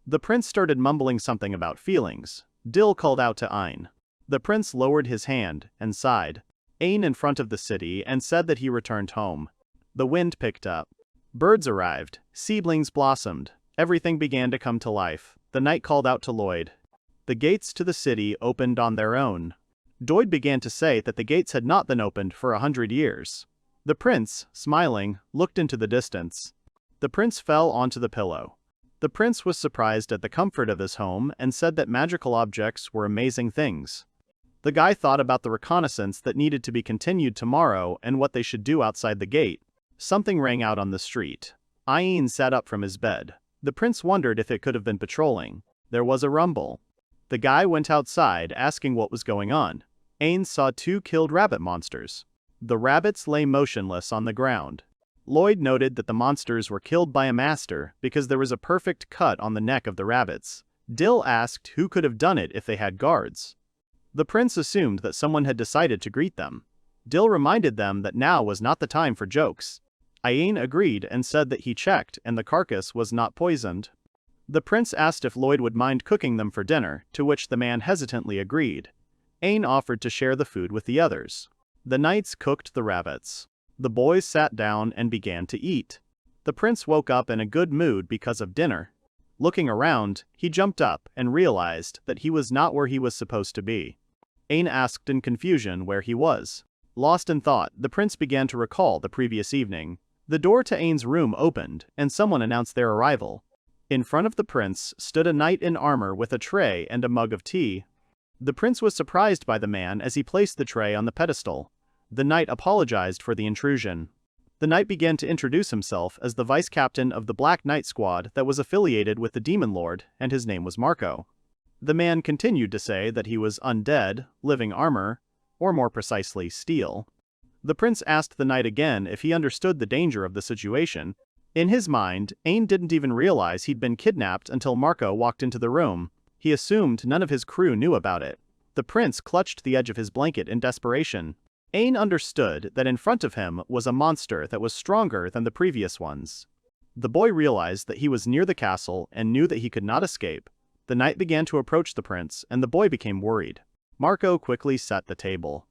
The prince started mumbling something about feelings. Dill called out to Ain. The prince lowered his hand and sighed. Ain in front of the city and said that he returned home. The wind picked up. Birds arrived, seedlings blossomed, everything began to come to life. The knight called out to Lloyd. The gates to the city opened on their own. Doid began to say that the gates had not been opened for 100 years. The prince, smiling, looked into the distance. The prince fell onto the pillow. The prince was surprised at the comfort of his home and said that magical objects were amazing things. The guy thought about the reconnaissance that needed to be continued tomorrow and what they should do outside the gate. Something rang out on the street. Ain sat up from his bed. The prince wondered if it could have been patrolling. There was a rumble. The guy went outside asking what was going on. Ain saw 2 killed rabbit monsters. The rabbits lay motionless on the ground. Lloyd noted that the monsters were killed by a master because there was a perfect cut on the neck of the rabbits. Dill asked who could have done it if they had guards. The prince assumed that someone had decided to greet them. Dill reminded them that now was not the time for jokes. Ain agreed and said that he checked and the carcass was not poisoned. The prince asked if Lloyd would mind cooking them for dinner, to which the man hesitantly agreed. Ain offered to share the food with the others. The knights cooked the rabbits. The boys sat down and began to eat. The prince woke up in a good mood because of dinner. Looking around, he jumped up and realized that he was not where he was supposed to be. Ain asked in confusion where he was. Lost in thought, the prince began to recall the previous evening. The door to Ain's room opened, and someone announced their arrival. In front of the prince stood a knight in armor with a tray and a mug of tea. The prince was surprised by the man as he placed the tray on the pedestal. The knight apologized for the intrusion. The knight began to introduce himself as the vice captain of the Black Knight squad that was affiliated with the Demon Lord, and his name was Marco. The man continued to say that he was undead, living armor, or more precisely, steel. The prince asked the knight again if he understood the danger of the situation. In his mind, Ain didn't even realize he'd been kidnapped until Marco walked into the room. He assumed none of his crew knew about it. The prince clutched the edge of his blanket in desperation. Ain understood that in front of him was a monster that was stronger than the previous ones. The boy realized that he was near the castle and knew that he could not escape. The knight began to approach the prince, and the boy became worried. Marco quickly set the table.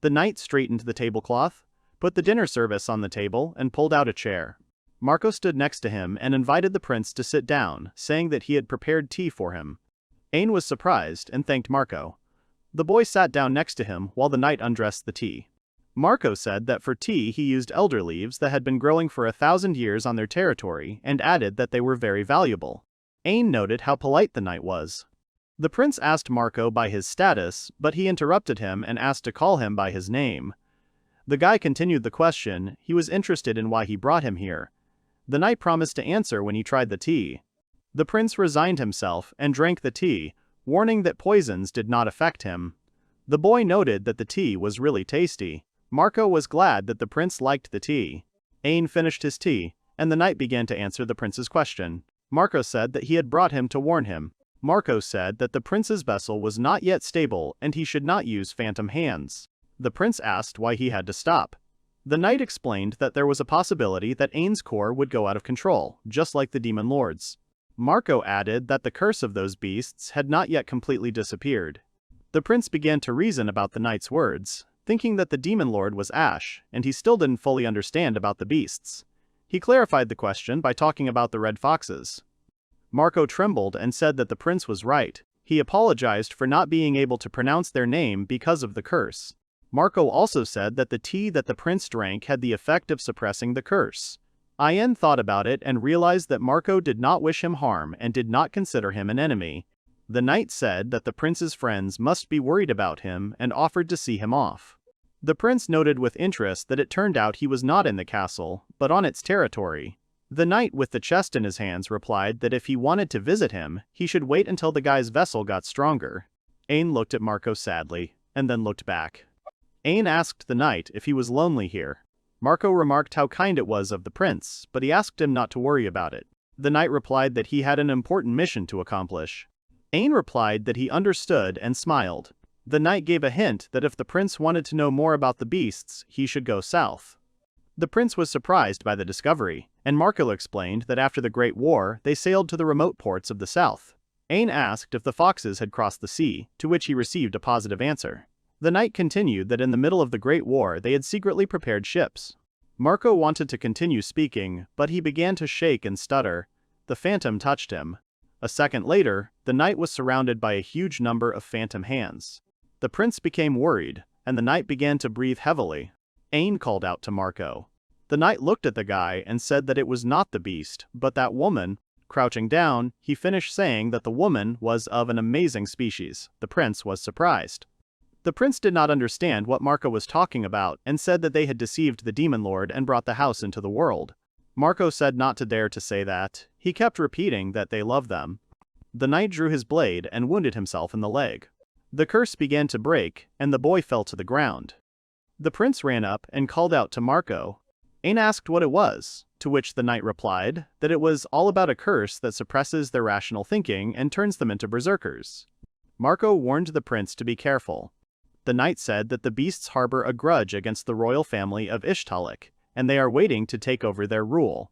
The knight straightened the tablecloth, put the dinner service on the table, and pulled out a chair. Marco stood next to him and invited the prince to sit down, saying that he had prepared tea for him. Ain was surprised and thanked Marco. The boy sat down next to him while the knight undressed the tea. Marco said that for tea he used elder leaves that had been growing for 1,000 years on their territory and added that they were very valuable. Ain noted how polite the knight was. The prince asked Marco by his status, but he interrupted him and asked to call him by his name. The guy continued the question. He was interested in why he brought him here. The knight promised to answer when he tried the tea. The prince resigned himself and drank the tea, warning that poisons did not affect him. The boy noted that the tea was really tasty. Marco was glad that the prince liked the tea. Ain finished his tea, and the knight began to answer the prince's question. Marco said that he had brought him to warn him. Marco said that the prince's vessel was not yet stable and he should not use phantom hands. The prince asked why he had to stop. The knight explained that there was a possibility that Ain's core would go out of control, just like the demon lords. Marco added that the curse of those beasts had not yet completely disappeared. The prince began to reason about the knight's words, thinking that the demon lord was Ash, and he still didn't fully understand about the beasts. He clarified the question by talking about the red foxes. Marco trembled and said that the prince was right. He apologized for not being able to pronounce their name because of the curse. Marco also said that the tea that the prince drank had the effect of suppressing the curse. Ain thought about it and realized that Marco did not wish him harm and did not consider him an enemy. The knight said that the prince's friends must be worried about him and offered to see him off. The prince noted with interest that it turned out he was not in the castle, but on its territory. The knight with the chest in his hands replied that if he wanted to visit him, he should wait until the guy's vessel got stronger. Ain looked at Marco sadly, and then looked back. Ain asked the knight if he was lonely here. Marco remarked how kind it was of the prince, but he asked him not to worry about it. The knight replied that he had an important mission to accomplish. Ain replied that he understood and smiled. The knight gave a hint that if the prince wanted to know more about the beasts, he should go south. The prince was surprised by the discovery, and Marco explained that after the Great War, they sailed to the remote ports of the south. Ain asked if the foxes had crossed the sea, to which he received a positive answer. The knight continued that in the middle of the Great War they had secretly prepared ships. Marco wanted to continue speaking, but he began to shake and stutter. The phantom touched him. A second later, the knight was surrounded by a huge number of phantom hands. The prince became worried, and the knight began to breathe heavily. Ain called out to Marco. The knight looked at the guy and said that it was not the beast, but that woman. Crouching down, he finished saying that the woman was of an amazing species. The prince was surprised. The prince did not understand what Marco was talking about and said that they had deceived the demon lord and brought the house into the world. Marco said not to dare to say that. He kept repeating that they loved them. The knight drew his blade and wounded himself in the leg. The curse began to break, and the boy fell to the ground. The prince ran up and called out to Marco. Ain asked what it was, to which the knight replied that it was all about a curse that suppresses their rational thinking and turns them into berserkers. Marco warned the prince to be careful. The knight said that the beasts harbor a grudge against the royal family of Ishtalik, and they are waiting to take over their rule.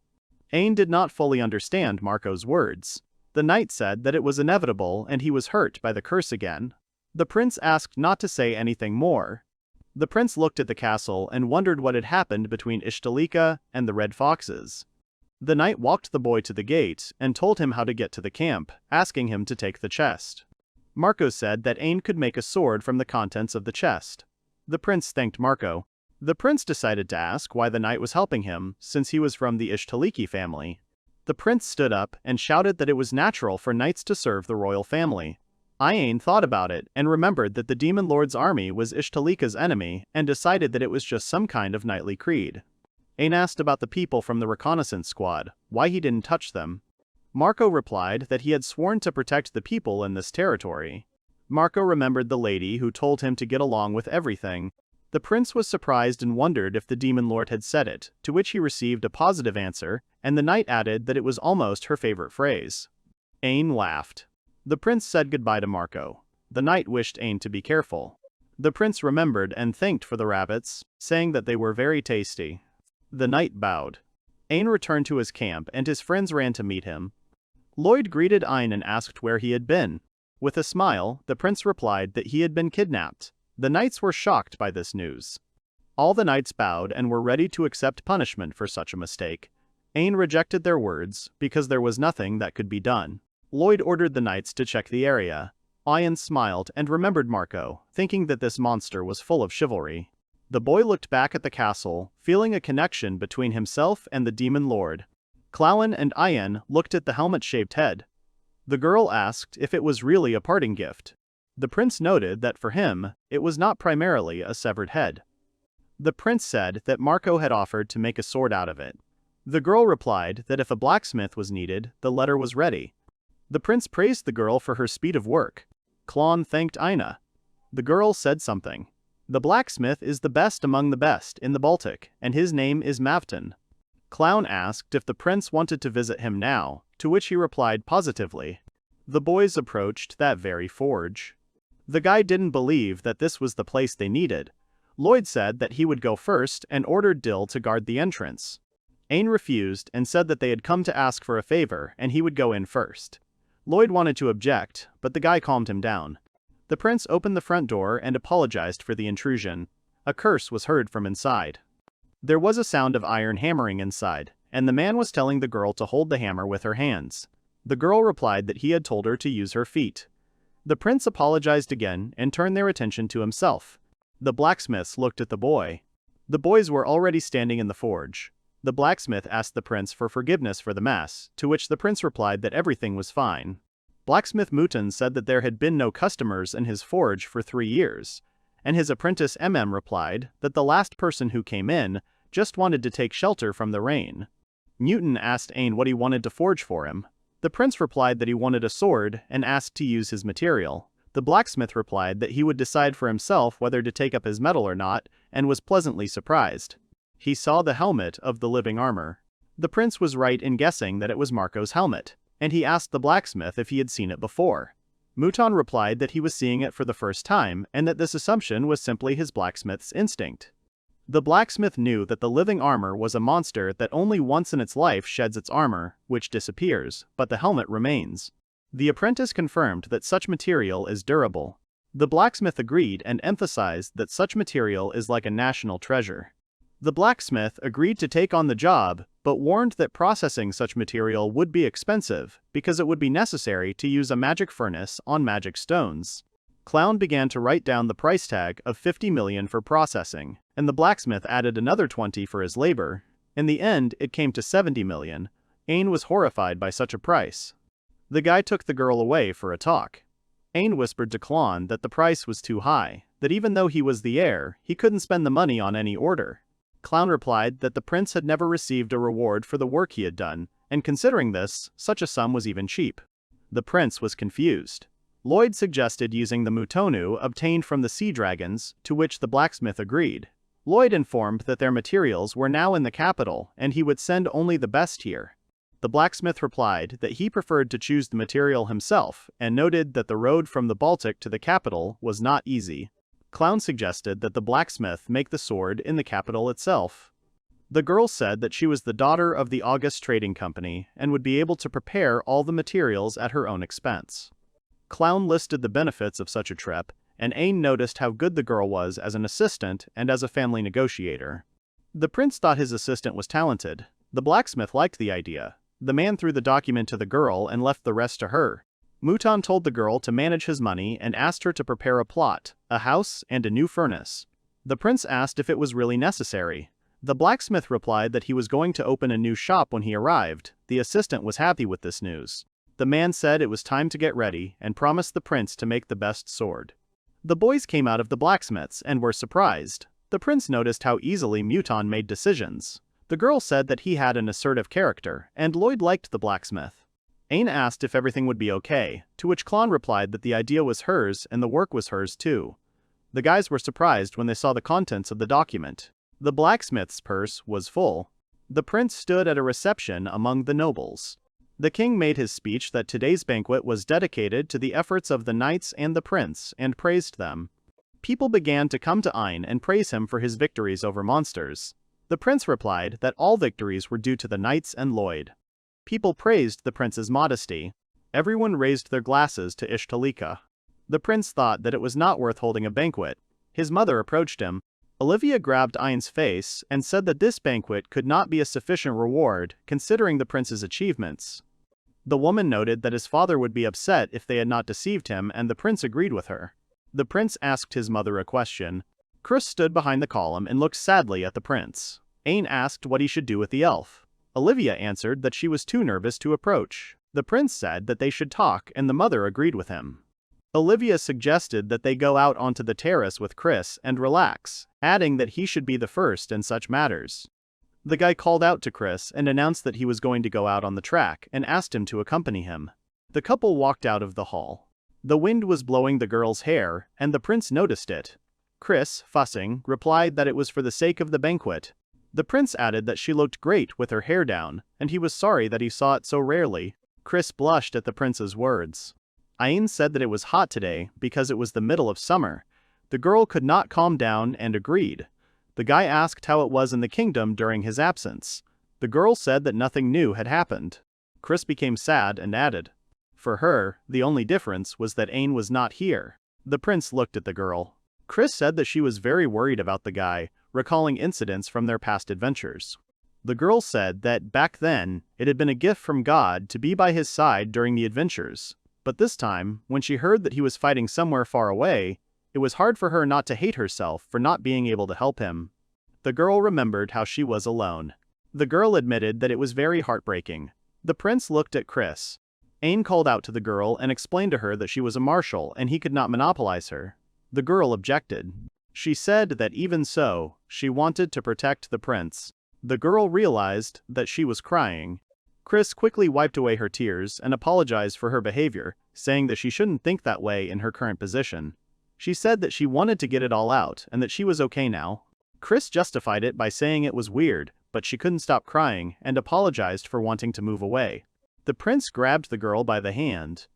Ain did not fully understand Marco's words. The knight said that it was inevitable and he was hurt by the curse again. The prince asked not to say anything more. The prince looked at the castle and wondered what had happened between Ishtalika and the red foxes. The knight walked the boy to the gate and told him how to get to the camp, asking him to take the chest. Marco said that Ain could make a sword from the contents of the chest. The prince thanked Marco. The prince decided to ask why the knight was helping him, since he was from the Ishtaliki family. The prince stood up and shouted that it was natural for knights to serve the royal family. Ain thought about it and remembered that the demon lord's army was Ishtalika's enemy and decided that it was just some kind of knightly creed. Ain asked about the people from the reconnaissance squad, why he didn't touch them. Marco replied that he had sworn to protect the people in this territory. Marco remembered the lady who told him to get along with everything. The prince was surprised and wondered if the demon lord had said it, to which he received a positive answer, and the knight added that it was almost her favorite phrase. Ain laughed. The prince said goodbye to Marco. The knight wished Ain to be careful. The prince remembered and thanked for the rabbits, saying that they were very tasty. The knight bowed. Ain returned to his camp and his friends ran to meet him. Lloyd greeted Ain and asked where he had been. With a smile, the prince replied that he had been kidnapped. The knights were shocked by this news. All the knights bowed and were ready to accept punishment for such a mistake. Ain rejected their words because there was nothing that could be done. Lloyd ordered the knights to check the area. Ain smiled and remembered Marco, thinking that this monster was full of chivalry. The boy looked back at the castle, feeling a connection between himself and the demon lord. Clowen and Ain looked at the helmet-shaped head. The girl asked if it was really a parting gift. The prince noted that for him, it was not primarily a severed head. The prince said that Marco had offered to make a sword out of it. The girl replied that if a blacksmith was needed, the letter was ready. The prince praised the girl for her speed of work. Klon thanked Aina. The girl said something. The blacksmith is the best among the best in the Baltic, and his name is Mavton. Clown asked if the prince wanted to visit him now, to which he replied positively. The boys approached that very forge. The guy didn't believe that this was the place they needed. Lloyd said that he would go first and ordered Dill to guard the entrance. Ain refused and said that they had come to ask for a favor and he would go in first. Lloyd wanted to object, but the guy calmed him down. The prince opened the front door and apologized for the intrusion. A curse was heard from inside. There was a sound of iron hammering inside, and the man was telling the girl to hold the hammer with her hands. The girl replied that he had told her to use her feet. The prince apologized again and turned their attention to himself. The blacksmiths looked at the boy. The boys were already standing in the forge. The blacksmith asked the prince for forgiveness for the mess, to which the prince replied that everything was fine. Blacksmith Mouton said that there had been no customers in his forge for 3 years, and his apprentice replied that the last person who came in just wanted to take shelter from the rain. Newton asked Ain what he wanted to forge for him. The prince replied that he wanted a sword and asked to use his material. The blacksmith replied that he would decide for himself whether to take up his metal or not, and was pleasantly surprised. He saw the helmet of the living armor. The prince was right in guessing that it was Marco's helmet, and he asked the blacksmith if he had seen it before. Mouton replied that he was seeing it for the first time and that this assumption was simply his blacksmith's instinct. The blacksmith knew that the living armor was a monster that only once in its life sheds its armor, which disappears, but the helmet remains. The apprentice confirmed that such material is durable. The blacksmith agreed and emphasized that such material is like a national treasure. The blacksmith agreed to take on the job, but warned that processing such material would be expensive because it would be necessary to use a magic furnace on magic stones. Clown began to write down the price tag of 50 million for processing, and the blacksmith added another 20 for his labor. In the end, it came to 70 million. Ain was horrified by such a price. The guy took the girl away for a talk. Ain whispered to Clown that the price was too high, that even though he was the heir, he couldn't spend the money on any order. Clown replied that the prince had never received a reward for the work he had done, and considering this, such a sum was even cheap. The prince was confused. Lloyd suggested using the mutonu obtained from the sea dragons, to which the blacksmith agreed. Lloyd informed that their materials were now in the capital and he would send only the best here. The blacksmith replied that he preferred to choose the material himself and noted that the road from the Baltic to the capital was not easy. Clown suggested that the blacksmith make the sword in the capital itself. The girl said that she was the daughter of the August Trading Company and would be able to prepare all the materials at her own expense. Clown listed the benefits of such a trip, and Ain noticed how good the girl was as an assistant and as a family negotiator. The prince thought his assistant was talented. The blacksmith liked the idea. The man threw the document to the girl and left the rest to her. Mouton told the girl to manage his money and asked her to prepare a plot, a house, and a new furnace. The prince asked if it was really necessary. The blacksmith replied that he was going to open a new shop when he arrived. The assistant was happy with this news. The man said it was time to get ready and promised the prince to make the best sword. The boys came out of the blacksmith's and were surprised. The prince noticed how easily Mouton made decisions. The girl said that he had an assertive character, and Lloyd liked the blacksmith. Ain asked if everything would be okay, to which Clown replied that the idea was hers and the work was hers too. The guys were surprised when they saw the contents of the document. The blacksmith's purse was full. The prince stood at a reception among the nobles. The king made his speech that today's banquet was dedicated to the efforts of the knights and the prince, and praised them. People began to come to Ain and praise him for his victories over monsters. The prince replied that all victories were due to the knights and Lloyd. People praised the prince's modesty. Everyone raised their glasses to Ishtalika. The prince thought that it was not worth holding a banquet. His mother approached him. Olivia grabbed Ain's face and said that this banquet could not be a sufficient reward considering the prince's achievements. The woman noted that his father would be upset if they had not deceived him, and the prince agreed with her. The prince asked his mother a question. Chris stood behind the column and looked sadly at the prince. Ain asked what he should do with the elf. Olivia answered that she was too nervous to approach. The prince said that they should talk, and the mother agreed with him. Olivia suggested that they go out onto the terrace with Chris and relax, adding that he should be the first in such matters. The guy called out to Chris and announced that he was going to go out on the track and asked him to accompany him. The couple walked out of the hall. The wind was blowing the girl's hair, and the prince noticed it. Chris, fussing, replied that it was for the sake of the banquet. The prince added that she looked great with her hair down, and he was sorry that he saw it so rarely. Chris blushed at the prince's words. Ain said that it was hot today because it was the middle of summer. The girl could not calm down and agreed. The guy asked how it was in the kingdom during his absence. The girl said that nothing new had happened. Chris became sad and added, for her, the only difference was that Ain was not here. The prince looked at the girl. Chris said that she was very worried about the guy, recalling incidents from their past adventures. The girl said that back then, it had been a gift from God to be by his side during the adventures. But this time, when she heard that he was fighting somewhere far away, it was hard for her not to hate herself for not being able to help him. The girl remembered how she was alone. The girl admitted that it was very heartbreaking. The prince looked at Chris. Ain called out to the girl and explained to her that she was a marshal and he could not monopolize her. The girl objected. She said that even so, she wanted to protect the prince. The girl realized that she was crying. Chris quickly wiped away her tears and apologized for her behavior, saying that she shouldn't think that way in her current position. She said that she wanted to get it all out and that she was okay now. Chris justified it by saying it was weird, but she couldn't stop crying and apologized for wanting to move away. The prince grabbed the girl by the hand.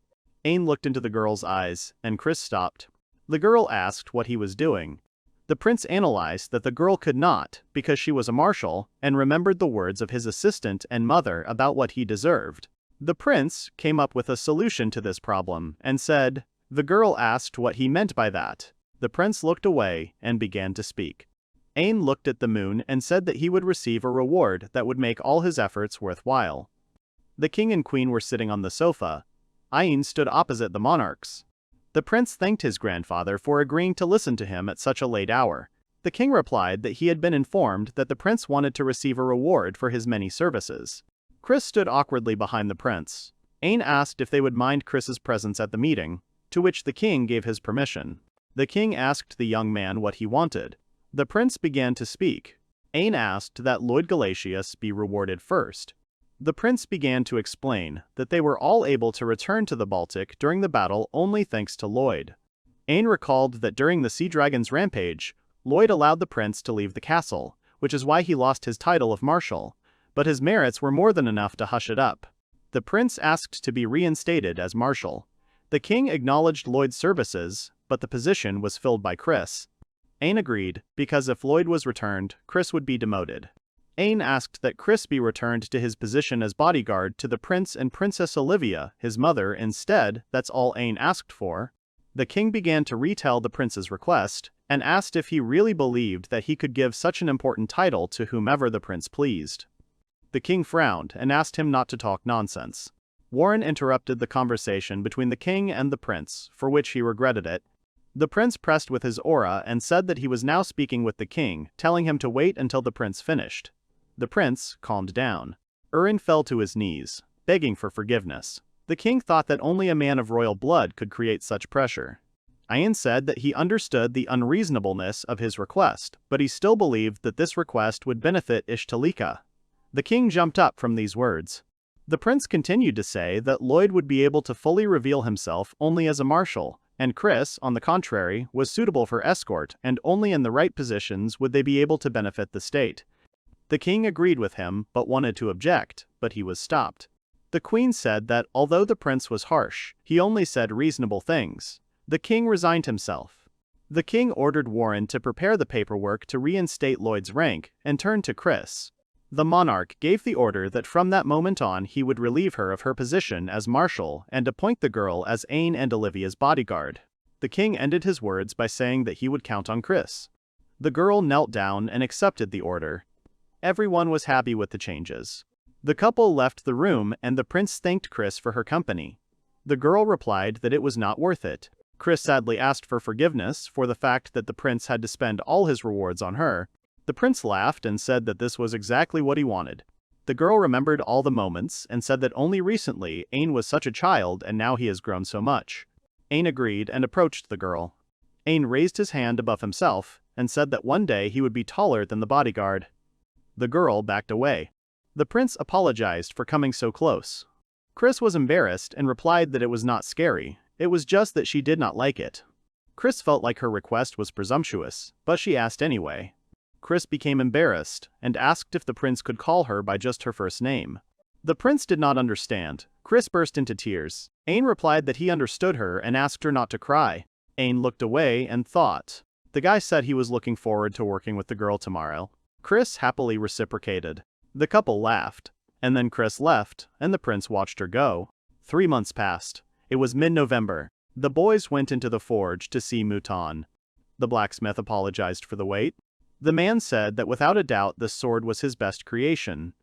Ain looked into the girl's eyes, and Chris stopped. The girl asked what he was doing. The prince analyzed that the girl could not, because she was a marshal, and remembered the words of his assistant and mother about what he deserved. The prince came up with a solution to this problem, and said, the girl asked what he meant by that. The prince looked away and began to speak. Ain looked at the moon and said that he would receive a reward that would make all his efforts worthwhile. The king and queen were sitting on the sofa. Ain stood opposite the monarchs. The prince thanked his grandfather for agreeing to listen to him at such a late hour. The king replied that he had been informed that the prince wanted to receive a reward for his many services. Chris stood awkwardly behind the prince. Ain asked if they would mind Chris's presence at the meeting, to which the king gave his permission. The king asked the young man what he wanted. The prince began to speak. Ain asked that Lloyd Galatius be rewarded first. The prince began to explain that they were all able to return to the Baltic during the battle only thanks to Lloyd. Ain recalled that during the Sea Dragon's rampage, Lloyd allowed the prince to leave the castle, which is why he lost his title of marshal, but his merits were more than enough to hush it up. The prince asked to be reinstated as marshal. The king acknowledged Lloyd's services, but the position was filled by Chris. Ain agreed, because if Lloyd was returned, Chris would be demoted. Ain asked that Chris be returned to his position as bodyguard to the prince and Princess Olivia, his mother, instead. That's all Ain asked for. The king began to retell the prince's request, and asked if he really believed that he could give such an important title to whomever the prince pleased. The king frowned and asked him not to talk nonsense. Warren interrupted the conversation between the king and the prince, for which he regretted it. The prince pressed with his aura and said that he was now speaking with the king, telling him to wait until the prince finished. The prince calmed down. Urin fell to his knees, begging for forgiveness. The king thought that only a man of royal blood could create such pressure. Ain said that he understood the unreasonableness of his request, but he still believed that this request would benefit Ishtalika. The king jumped up from these words. The prince continued to say that Lloyd would be able to fully reveal himself only as a marshal, and Chris, on the contrary, was suitable for escort, and only in the right positions would they be able to benefit the state. The king agreed with him, but wanted to object, but he was stopped. The queen said that, although the prince was harsh, he only said reasonable things. The king resigned himself. The king ordered Warren to prepare the paperwork to reinstate Lloyd's rank, and turned to Chris. The monarch gave the order that from that moment on he would relieve her of her position as marshal and appoint the girl as Ain and Olivia's bodyguard. The king ended his words by saying that he would count on Chris. The girl knelt down and accepted the order. Everyone was happy with the changes. The couple left the room and the prince thanked Chris for her company. The girl replied that it was not worth it. Chris sadly asked for forgiveness for the fact that the prince had to spend all his rewards on her. The prince laughed and said that this was exactly what he wanted. The girl remembered all the moments and said that only recently Ain was such a child and now he has grown so much. Ain agreed and approached the girl. Ain raised his hand above himself and said that one day he would be taller than the bodyguard. The girl backed away. The prince apologized for coming so close. Chris was embarrassed and replied that it was not scary, it was just that she did not like it. Chris felt like her request was presumptuous, but she asked anyway. Chris became embarrassed and asked if the prince could call her by just her first name. The prince did not understand. Chris burst into tears. Ain replied that he understood her and asked her not to cry. Ain looked away and thought. The guy said he was looking forward to working with the girl tomorrow. Chris happily reciprocated. The couple laughed, and then Chris left, and the prince watched her go. 3 months passed. It was mid-November. The boys went into the forge to see Mouton. The blacksmith apologized for the wait. The man said that without a doubt this sword was his best creation.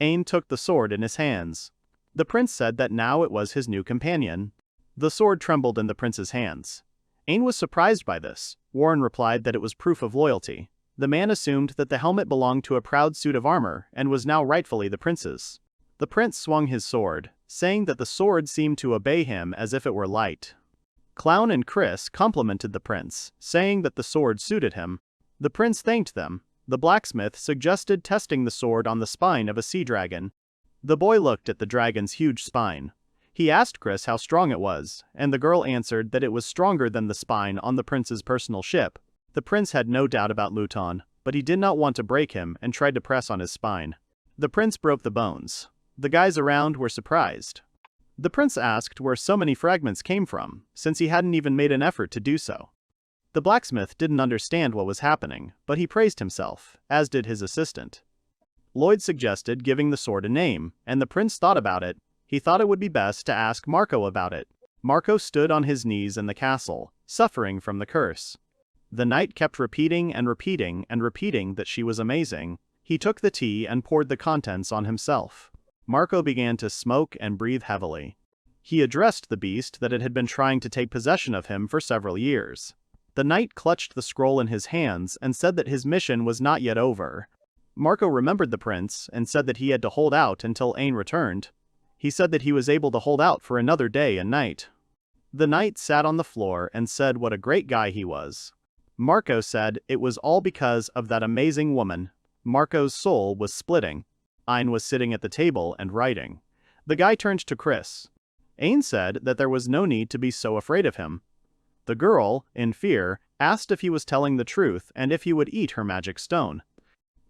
Ain took the sword in his hands. The prince said that now it was his new companion. The sword trembled in the prince's hands. Ain was surprised by this. Warren replied that it was proof of loyalty. The man assumed that the helmet belonged to a proud suit of armor and was now rightfully the prince's. The prince swung his sword, saying that the sword seemed to obey him as if it were light. Clown and Chris complimented the prince, saying that the sword suited him. The prince thanked them. The blacksmith suggested testing the sword on the spine of a sea dragon. The boy looked at the dragon's huge spine. He asked Chris how strong it was, and the girl answered that it was stronger than the spine on the prince's personal ship. The prince had no doubt about Mouton, but he did not want to break him and tried to press on his spine. The prince broke the bones. The guys around were surprised. The prince asked where so many fragments came from, since he hadn't even made an effort to do so. The blacksmith didn't understand what was happening, but he praised himself, as did his assistant. Lloyd suggested giving the sword a name, and the prince thought about it. He thought it would be best to ask Marco about it. Marco stood on his knees in the castle, suffering from the curse. The knight kept repeating and repeating and repeating that she was amazing. He took the tea and poured the contents on himself. Marco began to smoke and breathe heavily. He addressed the beast that it had been trying to take possession of him for several years. The knight clutched the scroll in his hands and said that his mission was not yet over. Marco remembered the prince and said that he had to hold out until Ain returned. He said that he was able to hold out for another day and night. The knight sat on the floor and said what a great guy he was. Marco said it was all because of that amazing woman. Marco's soul was splitting. Ain was sitting at the table and writing. The guy turned to Chris. Ain said that there was no need to be so afraid of him. The girl, in fear, asked if he was telling the truth and if he would eat her magic stone.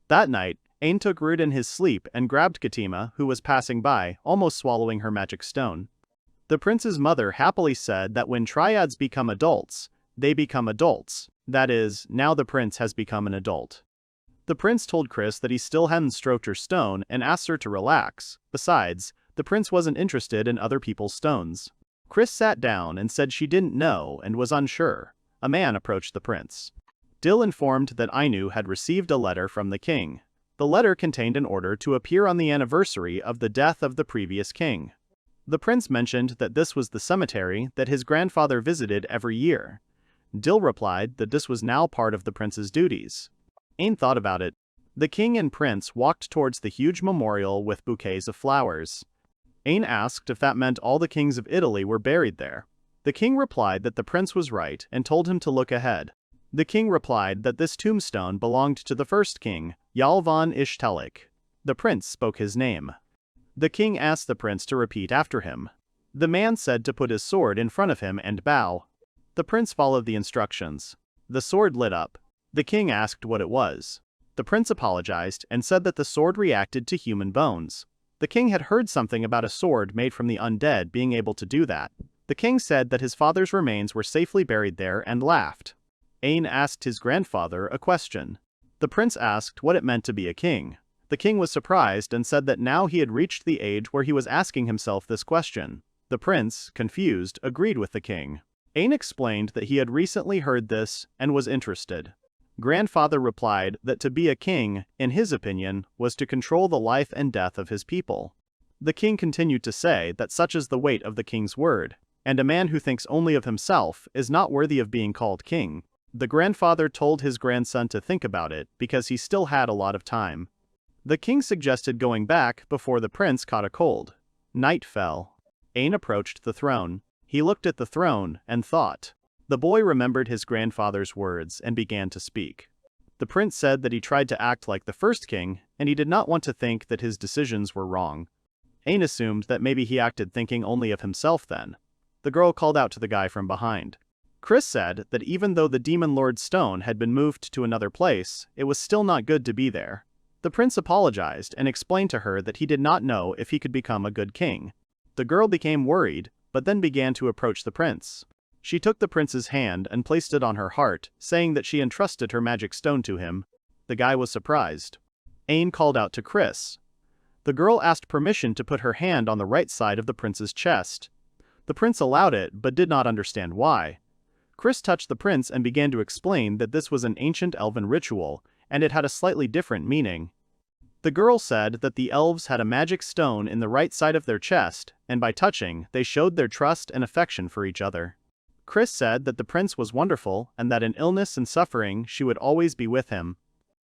That night, Ain took root in his sleep and grabbed Katima, who was passing by, almost swallowing her magic stone. The prince's mother happily said that when triads become adults, they become adults. That is, now the prince has become an adult. The prince told Chris that he still hadn't stroked her stone and asked her to relax. Besides, the prince wasn't interested in other people's stones. Chris sat down and said she didn't know and was unsure. A man approached the prince. Dill informed that Ainu had received a letter from the king. The letter contained an order to appear on the anniversary of the death of the previous king. The prince mentioned that this was the cemetery that his grandfather visited every year. Dill replied that this was now part of the prince's duties. Ain thought about it. The king and prince walked towards the huge memorial with bouquets of flowers. Ain asked if that meant all the kings of Italy were buried there. The king replied that the prince was right and told him to look ahead. The king replied that this tombstone belonged to the first king, Yalvan Ishtelik. The prince spoke his name. The king asked the prince to repeat after him. The man said to put his sword in front of him and bow. The prince followed the instructions. The sword lit up. The king asked what it was. The prince apologized and said that the sword reacted to human bones. The king had heard something about a sword made from the undead being able to do that. The king said that his father's remains were safely buried there and laughed. Ain asked his grandfather a question. The prince asked what it meant to be a king. The king was surprised and said that now he had reached the age where he was asking himself this question. The prince, confused, agreed with the king. Ain explained that he had recently heard this and was interested. Grandfather replied that to be a king, in his opinion, was to control the life and death of his people. The king continued to say that such is the weight of the king's word, and a man who thinks only of himself is not worthy of being called king. The grandfather told his grandson to think about it because he still had a lot of time. The king suggested going back before the prince caught a cold. Night fell. Ain approached the throne. He looked at the throne and thought. The boy remembered his grandfather's words and began to speak. The prince said that he tried to act like the first king, and he did not want to think that his decisions were wrong. Ain assumed that maybe he acted thinking only of himself then. The girl called out to the guy from behind. Chris said that even though the demon lord's stone had been moved to another place, it was still not good to be there. The prince apologized and explained to her that he did not know if he could become a good king. The girl became worried, but then began to approach the prince. She took the prince's hand and placed it on her heart, saying that she entrusted her magic stone to him. The guy was surprised. Ain called out to Chris. The girl asked permission to put her hand on the right side of the prince's chest. The prince allowed it but did not understand why. Chris touched the prince and began to explain that this was an ancient elven ritual, and it had a slightly different meaning. The girl said that the elves had a magic stone in the right side of their chest, and by touching, they showed their trust and affection for each other. Chris said that the prince was wonderful and that in illness and suffering she would always be with him.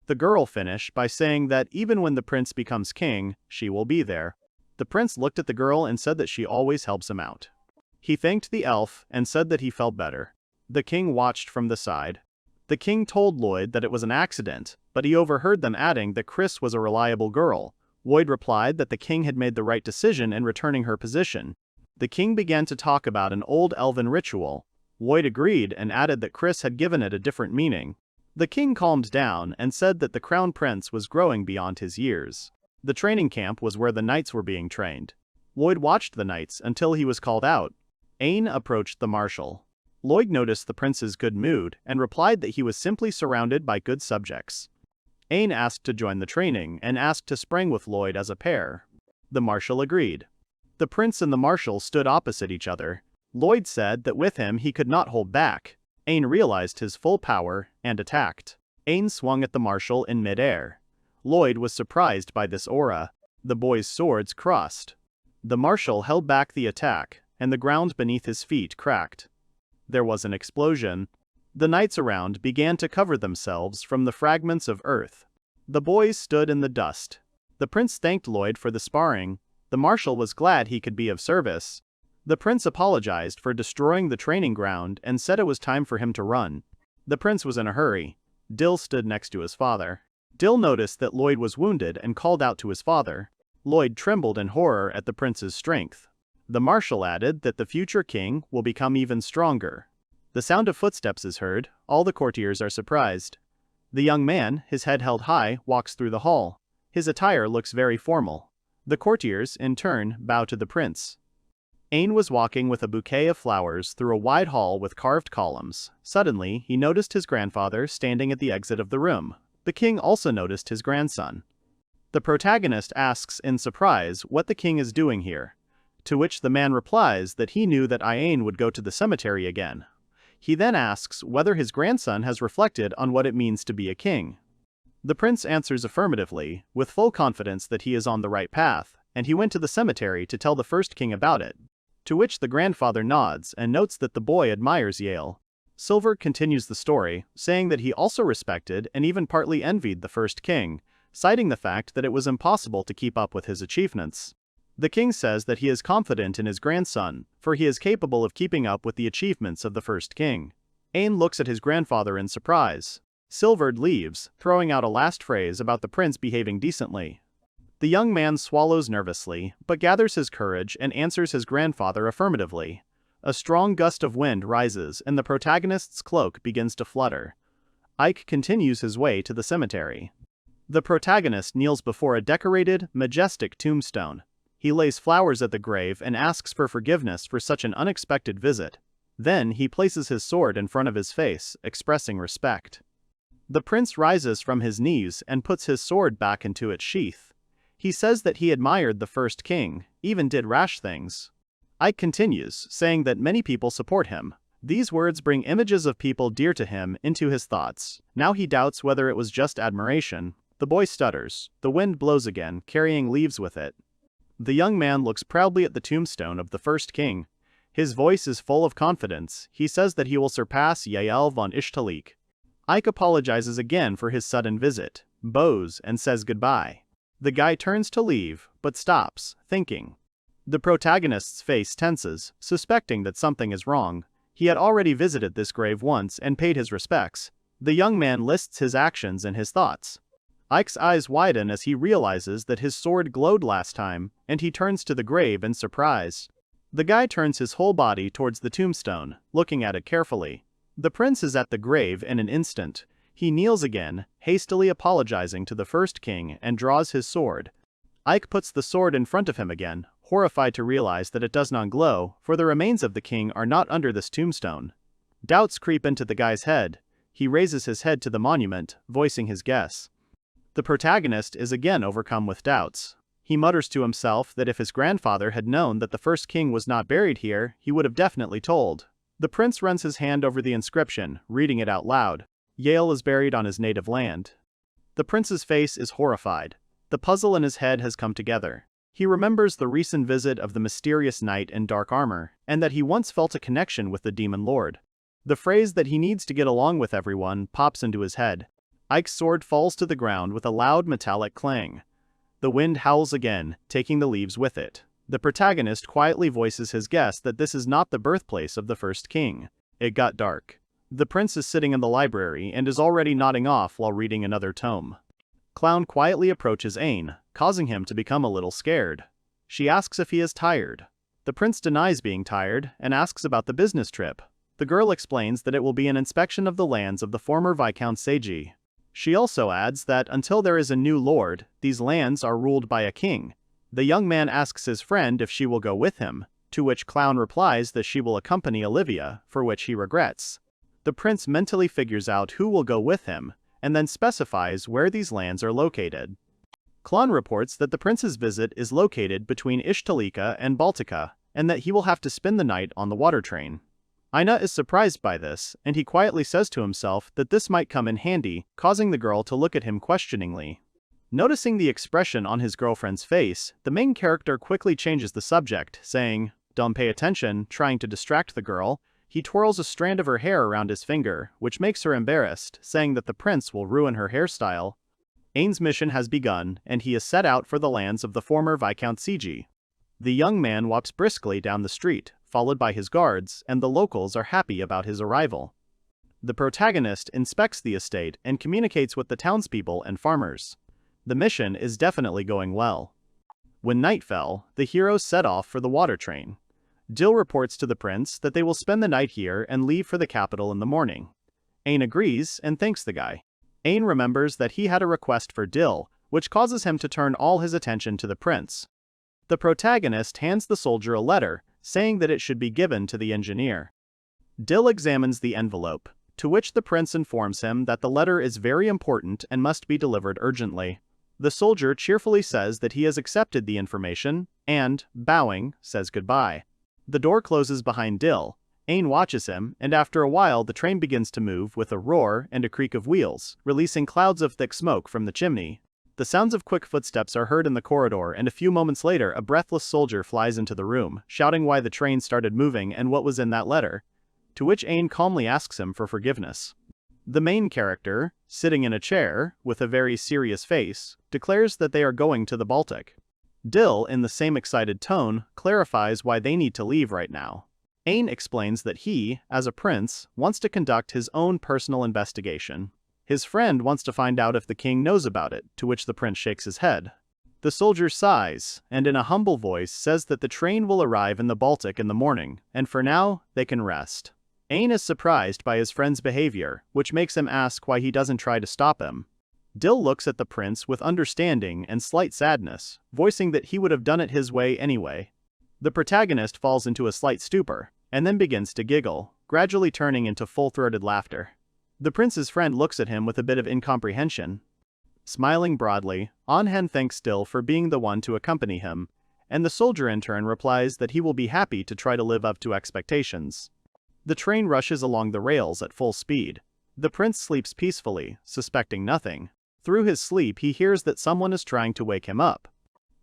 The girl finished by saying that even when the prince becomes king, she will be there. The prince looked at the girl and said that she always helps him out. He thanked the elf and said that he felt better. The king watched from the side. The king told Lloyd that it was an accident, but he overheard them adding that Chris was a reliable girl. Lloyd replied that the king had made the right decision in returning her position. The king began to talk about an old elven ritual. Lloyd agreed and added that Chris had given it a different meaning. The king calmed down and said that the crown prince was growing beyond his years. The training camp was where the knights were being trained. Lloyd watched the knights until he was called out. Ain approached the marshal. Lloyd noticed the prince's good mood and replied that he was simply surrounded by good subjects. Ain asked to join the training and asked to spring with Lloyd as a pair. The marshal agreed. The prince and the marshal stood opposite each other. Lloyd said that with him he could not hold back. Ain realized his full power and attacked. Ain swung at the marshal in midair. Lloyd was surprised by this aura. The boys' swords crossed. The marshal held back the attack, and the ground beneath his feet cracked. There was an explosion. The knights around began to cover themselves from the fragments of earth. The boys stood in the dust. The prince thanked Lloyd for the sparring. The marshal was glad he could be of service. The prince apologized for destroying the training ground and said it was time for him to run. The prince was in a hurry. Dill stood next to his father. Dill noticed that Lloyd was wounded and called out to his father. Lloyd trembled in horror at the prince's strength. The marshal added that the future king will become even stronger. The sound of footsteps is heard. All the courtiers are surprised. The young man, his head held high, walks through the hall. His attire looks very formal. The courtiers, in turn, bow to the prince. Ain was walking with a bouquet of flowers through a wide hall with carved columns. Suddenly, he noticed his grandfather standing at the exit of the room. The king also noticed his grandson. The protagonist asks in surprise what the king is doing here, to which the man replies that he knew that Ain would go to the cemetery again. He then asks whether his grandson has reflected on what it means to be a king. The prince answers affirmatively, with full confidence that he is on the right path, and he went to the cemetery to tell the first king about it. To which the grandfather nods and notes that the boy admires Yale. Silver continues the story, saying that he also respected and even partly envied the first king, citing the fact that it was impossible to keep up with his achievements. The king says that he is confident in his grandson, for he is capable of keeping up with the achievements of the first king. Ain looks at his grandfather in surprise. Silvered leaves, throwing out a last phrase about the prince behaving decently. The young man swallows nervously, but gathers his courage and answers his grandfather affirmatively. A strong gust of wind rises and the protagonist's cloak begins to flutter. Ike continues his way to the cemetery. The protagonist kneels before a decorated, majestic tombstone. He lays flowers at the grave and asks for forgiveness for such an unexpected visit. Then he places his sword in front of his face, expressing respect. The prince rises from his knees and puts his sword back into its sheath. He says that he admired the first king, even did rash things. Ike continues, saying that many people support him. These words bring images of people dear to him into his thoughts. Now he doubts whether it was just admiration. The boy stutters. The wind blows again, carrying leaves with it. The young man looks proudly at the tombstone of the first king. His voice is full of confidence. He says that he will surpass Yael von Ishtalik. Ike apologizes again for his sudden visit, bows, and says goodbye. The guy turns to leave, but stops, thinking. The protagonist's face tenses, suspecting that something is wrong. He had already visited this grave once and paid his respects. The young man lists his actions and his thoughts. Ike's eyes widen as he realizes that his sword glowed last time, and he turns to the grave in surprise. The guy turns his whole body towards the tombstone, looking at it carefully. The prince is at the grave in an instant. He kneels again, hastily apologizing to the first king, and draws his sword. Ike puts the sword in front of him again, horrified to realize that it does not glow, for the remains of the king are not under this tombstone. Doubts creep into the guy's head. He raises his head to the monument, voicing his guess. The protagonist is again overcome with doubts. He mutters to himself that if his grandfather had known that the first king was not buried here, he would have definitely told. The prince runs his hand over the inscription, reading it out loud. Yale is buried on his native land. The prince's face is horrified. The puzzle in his head has come together. He remembers the recent visit of the mysterious knight in dark armor, and that he once felt a connection with the demon lord. The phrase that he needs to get along with everyone pops into his head. Ike's sword falls to the ground with a loud metallic clang. The wind howls again, taking the leaves with it. The protagonist quietly voices his guess that this is not the birthplace of the first king. It got dark. The prince is sitting in the library and is already nodding off while reading another tome. Clown quietly approaches Ain, causing him to become a little scared. She asks if he is tired. The prince denies being tired and asks about the business trip. The girl explains that it will be an inspection of the lands of the former Viscount Seiji. She also adds that until there is a new lord, these lands are ruled by a king. The young man asks his friend if she will go with him, to which Clown replies that she will accompany Olivia, for which he regrets. The prince mentally figures out who will go with him, and then specifies where these lands are located. Clown reports that the prince's visit is located between Ishtalika and Baltica, and that he will have to spend the night on the water train. Aina is surprised by this, and he quietly says to himself that this might come in handy, causing the girl to look at him questioningly. Noticing the expression on his girlfriend's face, the main character quickly changes the subject, saying, Don't pay attention, trying to distract the girl. He twirls a strand of her hair around his finger, which makes her embarrassed, saying that the prince will ruin her hairstyle. Ain's mission has begun, and he is set out for the lands of the former Viscount Seiji. The young man walks briskly down the street, followed by his guards, and the locals are happy about his arrival. The protagonist inspects the estate and communicates with the townspeople and farmers. The mission is definitely going well. When night fell, the heroes set off for the water train. Dill reports to the prince that they will spend the night here and leave for the capital in the morning. Ain agrees and thanks the guy. Ain remembers that he had a request for Dill, which causes him to turn all his attention to the prince. The protagonist hands the soldier a letter, saying that it should be given to the engineer. Dill examines the envelope, to which the prince informs him that the letter is very important and must be delivered urgently. The soldier cheerfully says that he has accepted the information, and, bowing, says goodbye. The door closes behind Dill. Ain watches him, and after a while the train begins to move with a roar and a creak of wheels, releasing clouds of thick smoke from the chimney. The sounds of quick footsteps are heard in the corridor, and a few moments later a breathless soldier flies into the room, shouting why the train started moving and what was in that letter, to which Ain calmly asks him for forgiveness. The main character, sitting in a chair, with a very serious face, declares that they are going to the Baltic. Dill, in the same excited tone, clarifies why they need to leave right now. Ain explains that he, as a prince, wants to conduct his own personal investigation. His friend wants to find out if the king knows about it, to which the prince shakes his head. The soldier sighs, and in a humble voice says that the train will arrive in the Baltic in the morning, and for now, they can rest. Ain is surprised by his friend's behavior, which makes him ask why he doesn't try to stop him. Dill looks at the prince with understanding and slight sadness, voicing that he would have done it his way anyway. The protagonist falls into a slight stupor, and then begins to giggle, gradually turning into full-throated laughter. The prince's friend looks at him with a bit of incomprehension. Smiling broadly, Onhen thanks Dill for being the one to accompany him, and the soldier in turn replies that he will be happy to try to live up to expectations. The train rushes along the rails at full speed. The prince sleeps peacefully, suspecting nothing. Through his sleep he hears that someone is trying to wake him up.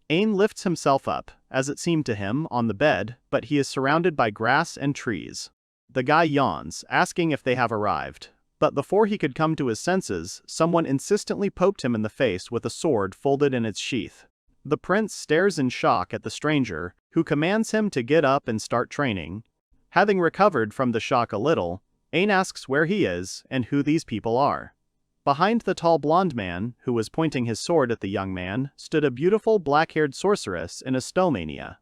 Ain lifts himself up, as it seemed to him, on the bed, but he is surrounded by grass and trees. The guy yawns, asking if they have arrived. But before he could come to his senses, someone insistently poked him in the face with a sword folded in its sheath. The prince stares in shock at the stranger, who commands him to get up and start training. Having recovered from the shock a little, Ain asks where he is and who these people are. Behind the tall blonde man, who was pointing his sword at the young man, stood a beautiful black-haired sorceress in a stolmania.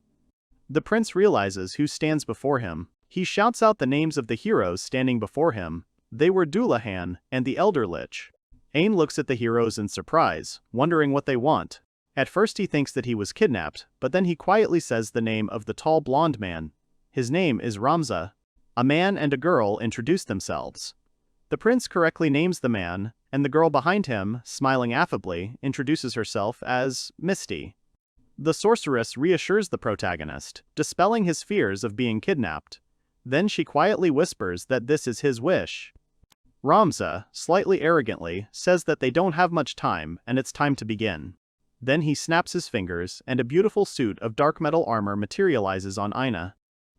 The prince realizes who stands before him. He shouts out the names of the heroes standing before him. They were Dullahan and the Elder Lich. Ain looks at the heroes in surprise, wondering what they want. At first he thinks that he was kidnapped, but then he quietly says the name of the tall blonde man. His name is Ramza. A man and a girl introduce themselves. The prince correctly names the man, and the girl behind him, smiling affably, introduces herself as Misty. The sorceress reassures the protagonist, dispelling his fears of being kidnapped. Then she quietly whispers that this is his wish. Ramza, slightly arrogantly, says that they don't have much time and it's time to begin. Then he snaps his fingers and a beautiful suit of dark metal armor materializes on Aina.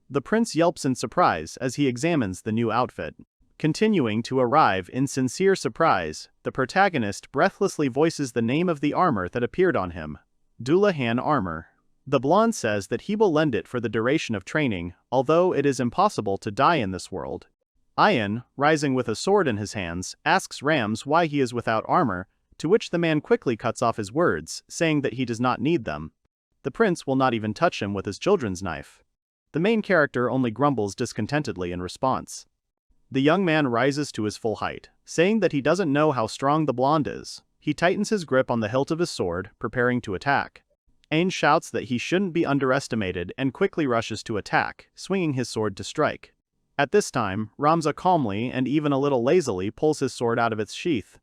The prince yelps in surprise as he examines the new outfit. Continuing to arrive in sincere surprise, the protagonist breathlessly voices the name of the armor that appeared on him. Dullahan armor. The blonde says that he will lend it for the duration of training, although it is impossible to die in this world. Ayan, rising with a sword in his hands, asks Rams why he is without armor, to which the man quickly cuts off his words, saying that he does not need them. The prince will not even touch him with his children's knife. The main character only grumbles discontentedly in response. The young man rises to his full height, saying that he doesn't know how strong the blonde is. He tightens his grip on the hilt of his sword, preparing to attack. Ain shouts that he shouldn't be underestimated and quickly rushes to attack, swinging his sword to strike. At this time, Ramza calmly and even a little lazily pulls his sword out of its sheath.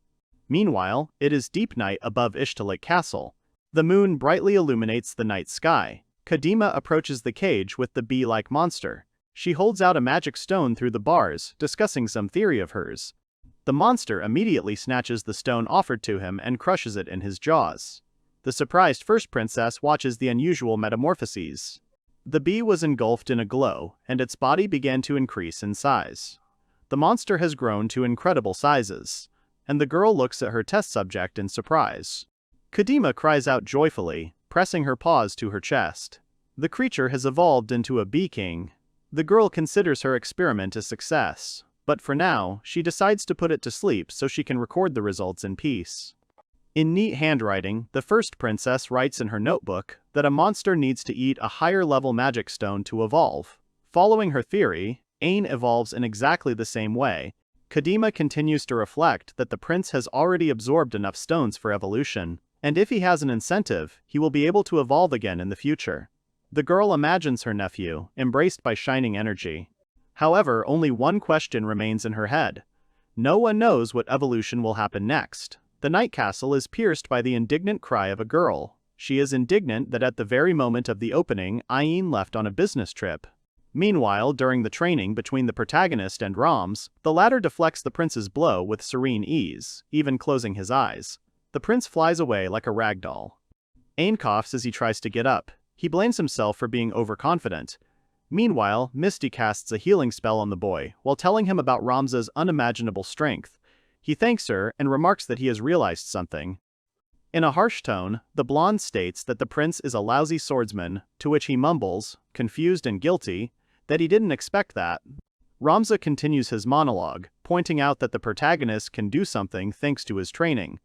Meanwhile, it is deep night above Ishtalit Castle. The moon brightly illuminates the night sky. Kadima approaches the cage with the bee-like monster. She holds out a magic stone through the bars, discussing some theory of hers. The monster immediately snatches the stone offered to him and crushes it in his jaws. The surprised first princess watches the unusual metamorphoses. The bee was engulfed in a glow, and its body began to increase in size. The monster has grown to incredible sizes, and the girl looks at her test subject in surprise. Kadima cries out joyfully, pressing her paws to her chest. The creature has evolved into a bee king. The girl considers her experiment a success, but for now, she decides to put it to sleep so she can record the results in peace. In neat handwriting, the first princess writes in her notebook that a monster needs to eat a higher-level magic stone to evolve. Following her theory, Ain evolves in exactly the same way. Kadima continues to reflect that the prince has already absorbed enough stones for evolution, and if he has an incentive, he will be able to evolve again in the future. The girl imagines her nephew, embraced by shining energy. However, only one question remains in her head. No one knows what evolution will happen next. The night castle is pierced by the indignant cry of a girl. She is indignant that at the very moment of the opening, Ain left on a business trip. Meanwhile, during the training between the protagonist and Rams, the latter deflects the prince's blow with serene ease, even closing his eyes. The prince flies away like a rag doll. Ain coughs as he tries to get up. He blames himself for being overconfident. Meanwhile, Misty casts a healing spell on the boy, while telling him about Ramza's unimaginable strength. He thanks her and remarks that he has realized something. In a harsh tone, the blonde states that the prince is a lousy swordsman, to which he mumbles, confused and guilty, that he didn't expect that. Ramza continues his monologue, pointing out that the protagonist can do something thanks to his training.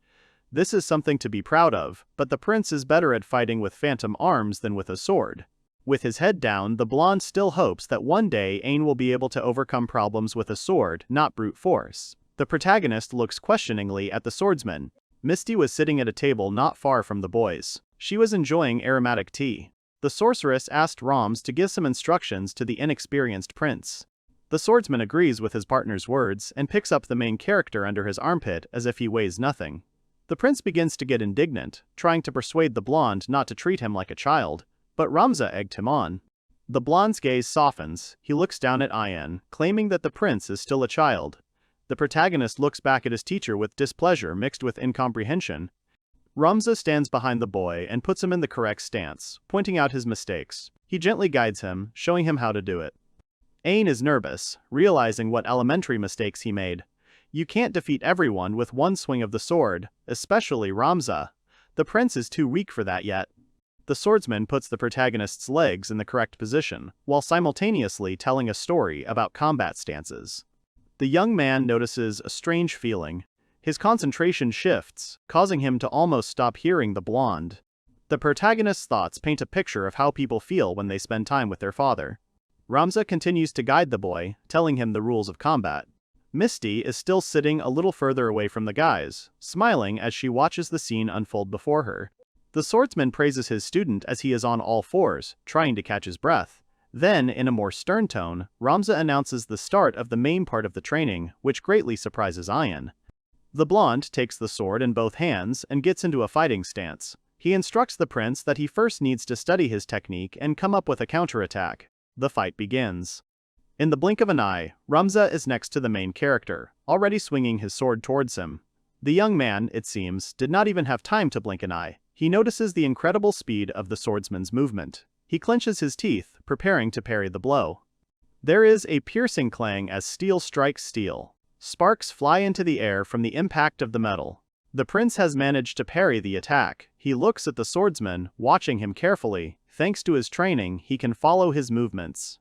This is something to be proud of, but the prince is better at fighting with phantom arms than with a sword. With his head down, the blonde still hopes that one day Ain will be able to overcome problems with a sword, not brute force. The protagonist looks questioningly at the swordsman. Misty was sitting at a table not far from the boys. She was enjoying aromatic tea. The sorceress asked Rams to give some instructions to the inexperienced prince. The swordsman agrees with his partner's words and picks up the main character under his armpit as if he weighs nothing. The prince begins to get indignant, trying to persuade the blonde not to treat him like a child, but Ramza egged him on. The blonde's gaze softens. He looks down at Ayan, claiming that the prince is still a child. The protagonist looks back at his teacher with displeasure mixed with incomprehension. Ramza stands behind the boy and puts him in the correct stance, pointing out his mistakes. He gently guides him, showing him how to do it. Ain is nervous, realizing what elementary mistakes he made. You can't defeat everyone with one swing of the sword, especially Ramza. The prince is too weak for that yet. The swordsman puts the protagonist's legs in the correct position, while simultaneously telling a story about combat stances. The young man notices a strange feeling. His concentration shifts, causing him to almost stop hearing the blonde. The protagonist's thoughts paint a picture of how people feel when they spend time with their father. Ramza continues to guide the boy, telling him the rules of combat. Misty is still sitting a little further away from the guys, smiling as she watches the scene unfold before her. The swordsman praises his student as he is on all fours, trying to catch his breath. Then, in a more stern tone, Ramza announces the start of the main part of the training, which greatly surprises Ayan. The blonde takes the sword in both hands and gets into a fighting stance. He instructs the prince that he first needs to study his technique and come up with a counterattack. The fight begins. In the blink of an eye, Ramza is next to the main character, already swinging his sword towards him. The young man, it seems, did not even have time to blink an eye. He notices the incredible speed of the swordsman's movement. He clenches his teeth, preparing to parry the blow. There is a piercing clang as steel strikes steel. Sparks fly into the air from the impact of the metal. The prince has managed to parry the attack. He looks at the swordsman, watching him carefully. Thanks to his training, he can follow his movements.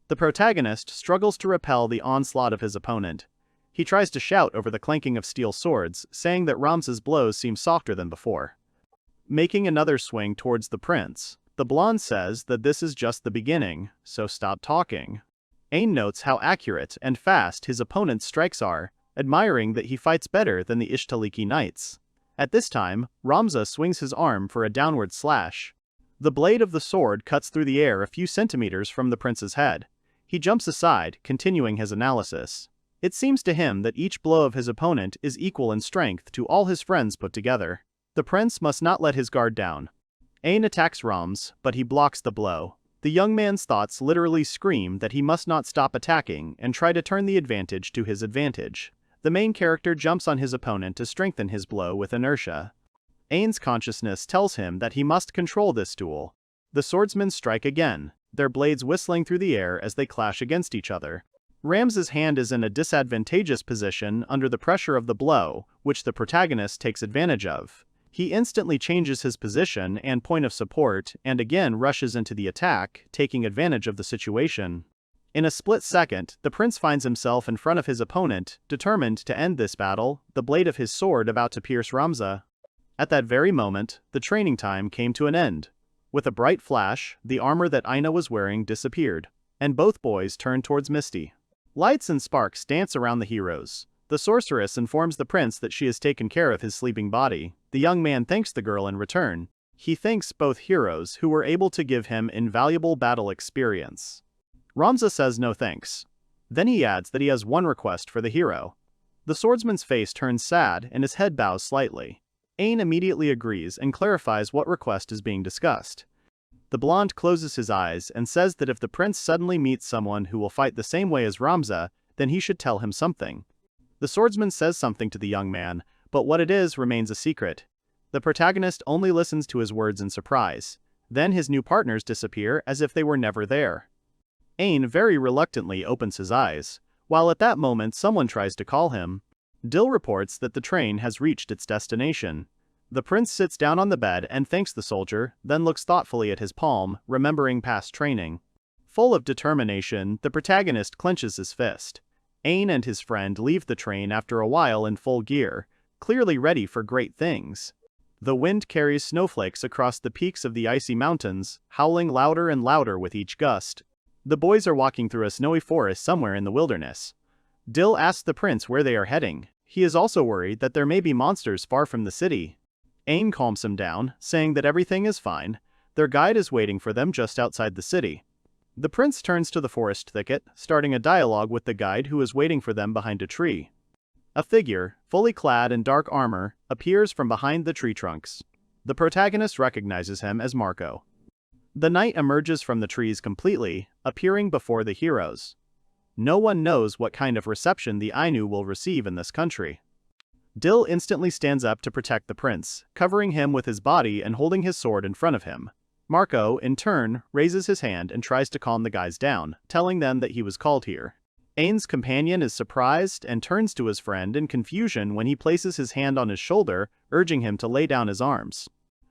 The protagonist struggles to repel the onslaught of his opponent. He tries to shout over the clanking of steel swords, saying that Ramza's blows seem softer than before. Making another swing towards the prince, the blonde says that this is just the beginning, so stop talking. Ain notes how accurate and fast his opponent's strikes are, admiring that he fights better than the Ishtaliki knights. At this time, Ramza swings his arm for a downward slash. The blade of the sword cuts through the air a few centimeters from the prince's head. He jumps aside, continuing his analysis. It seems to him that each blow of his opponent is equal in strength to all his friends put together. The prince must not let his guard down. Ain attacks Rams, but he blocks the blow. The young man's thoughts literally scream that he must not stop attacking and try to turn the advantage to his advantage. The main character jumps on his opponent to strengthen his blow with inertia. Ain's consciousness tells him that he must control this duel. The swordsmen strike again. their blades whistling through the air as they clash against each other. Rams's hand is in a disadvantageous position under the pressure of the blow, which the protagonist takes advantage of. He instantly changes his position and point of support and again rushes into the attack, taking advantage of the situation. In a split second, the prince finds himself in front of his opponent, determined to end this battle, the blade of his sword about to pierce Ramza. At that very moment, the training time came to an end. With a bright flash, the armor that Aina was wearing disappeared, and both boys turned towards Misty. Lights and sparks dance around the heroes. The sorceress informs the prince that she has taken care of his sleeping body. The young man thanks the girl in return. He thanks both heroes who were able to give him invaluable battle experience. Ramza says no thanks. Then he adds that he has one request for the hero. The swordsman's face turns sad and his head bows slightly. Ain immediately agrees and clarifies what request is being discussed. The blonde closes his eyes and says that if the prince suddenly meets someone who will fight the same way as Ramza, then he should tell him something. The swordsman says something to the young man, but what it is remains a secret. The protagonist only listens to his words in surprise. Then his new partners disappear as if they were never there. Ain very reluctantly opens his eyes, while at that moment someone tries to call him. Dill reports that the train has reached its destination. The prince sits down on the bed and thanks the soldier, then looks thoughtfully at his palm, remembering past training. Full of determination, the protagonist clenches his fist. Ain and his friend leave the train after a while in full gear, clearly ready for great things. The wind carries snowflakes across the peaks of the icy mountains, howling louder and louder with each gust. The boys are walking through a snowy forest somewhere in the wilderness. Dill asks the prince where they are heading. He is also worried that there may be monsters far from the city. Ain calms him down, saying that everything is fine. Their guide is waiting for them just outside the city. The prince turns to the forest thicket, starting a dialogue with the guide who is waiting for them behind a tree. A figure, fully clad in dark armor, appears from behind the tree trunks. The protagonist recognizes him as Marco. The knight emerges from the trees completely, appearing before the heroes. No one knows what kind of reception the Ainu will receive in this country. Dill instantly stands up to protect the prince, covering him with his body and holding his sword in front of him. Marco, in turn, raises his hand and tries to calm the guys down, telling them that he was called here. Ain's companion is surprised and turns to his friend in confusion when he places his hand on his shoulder, urging him to lay down his arms.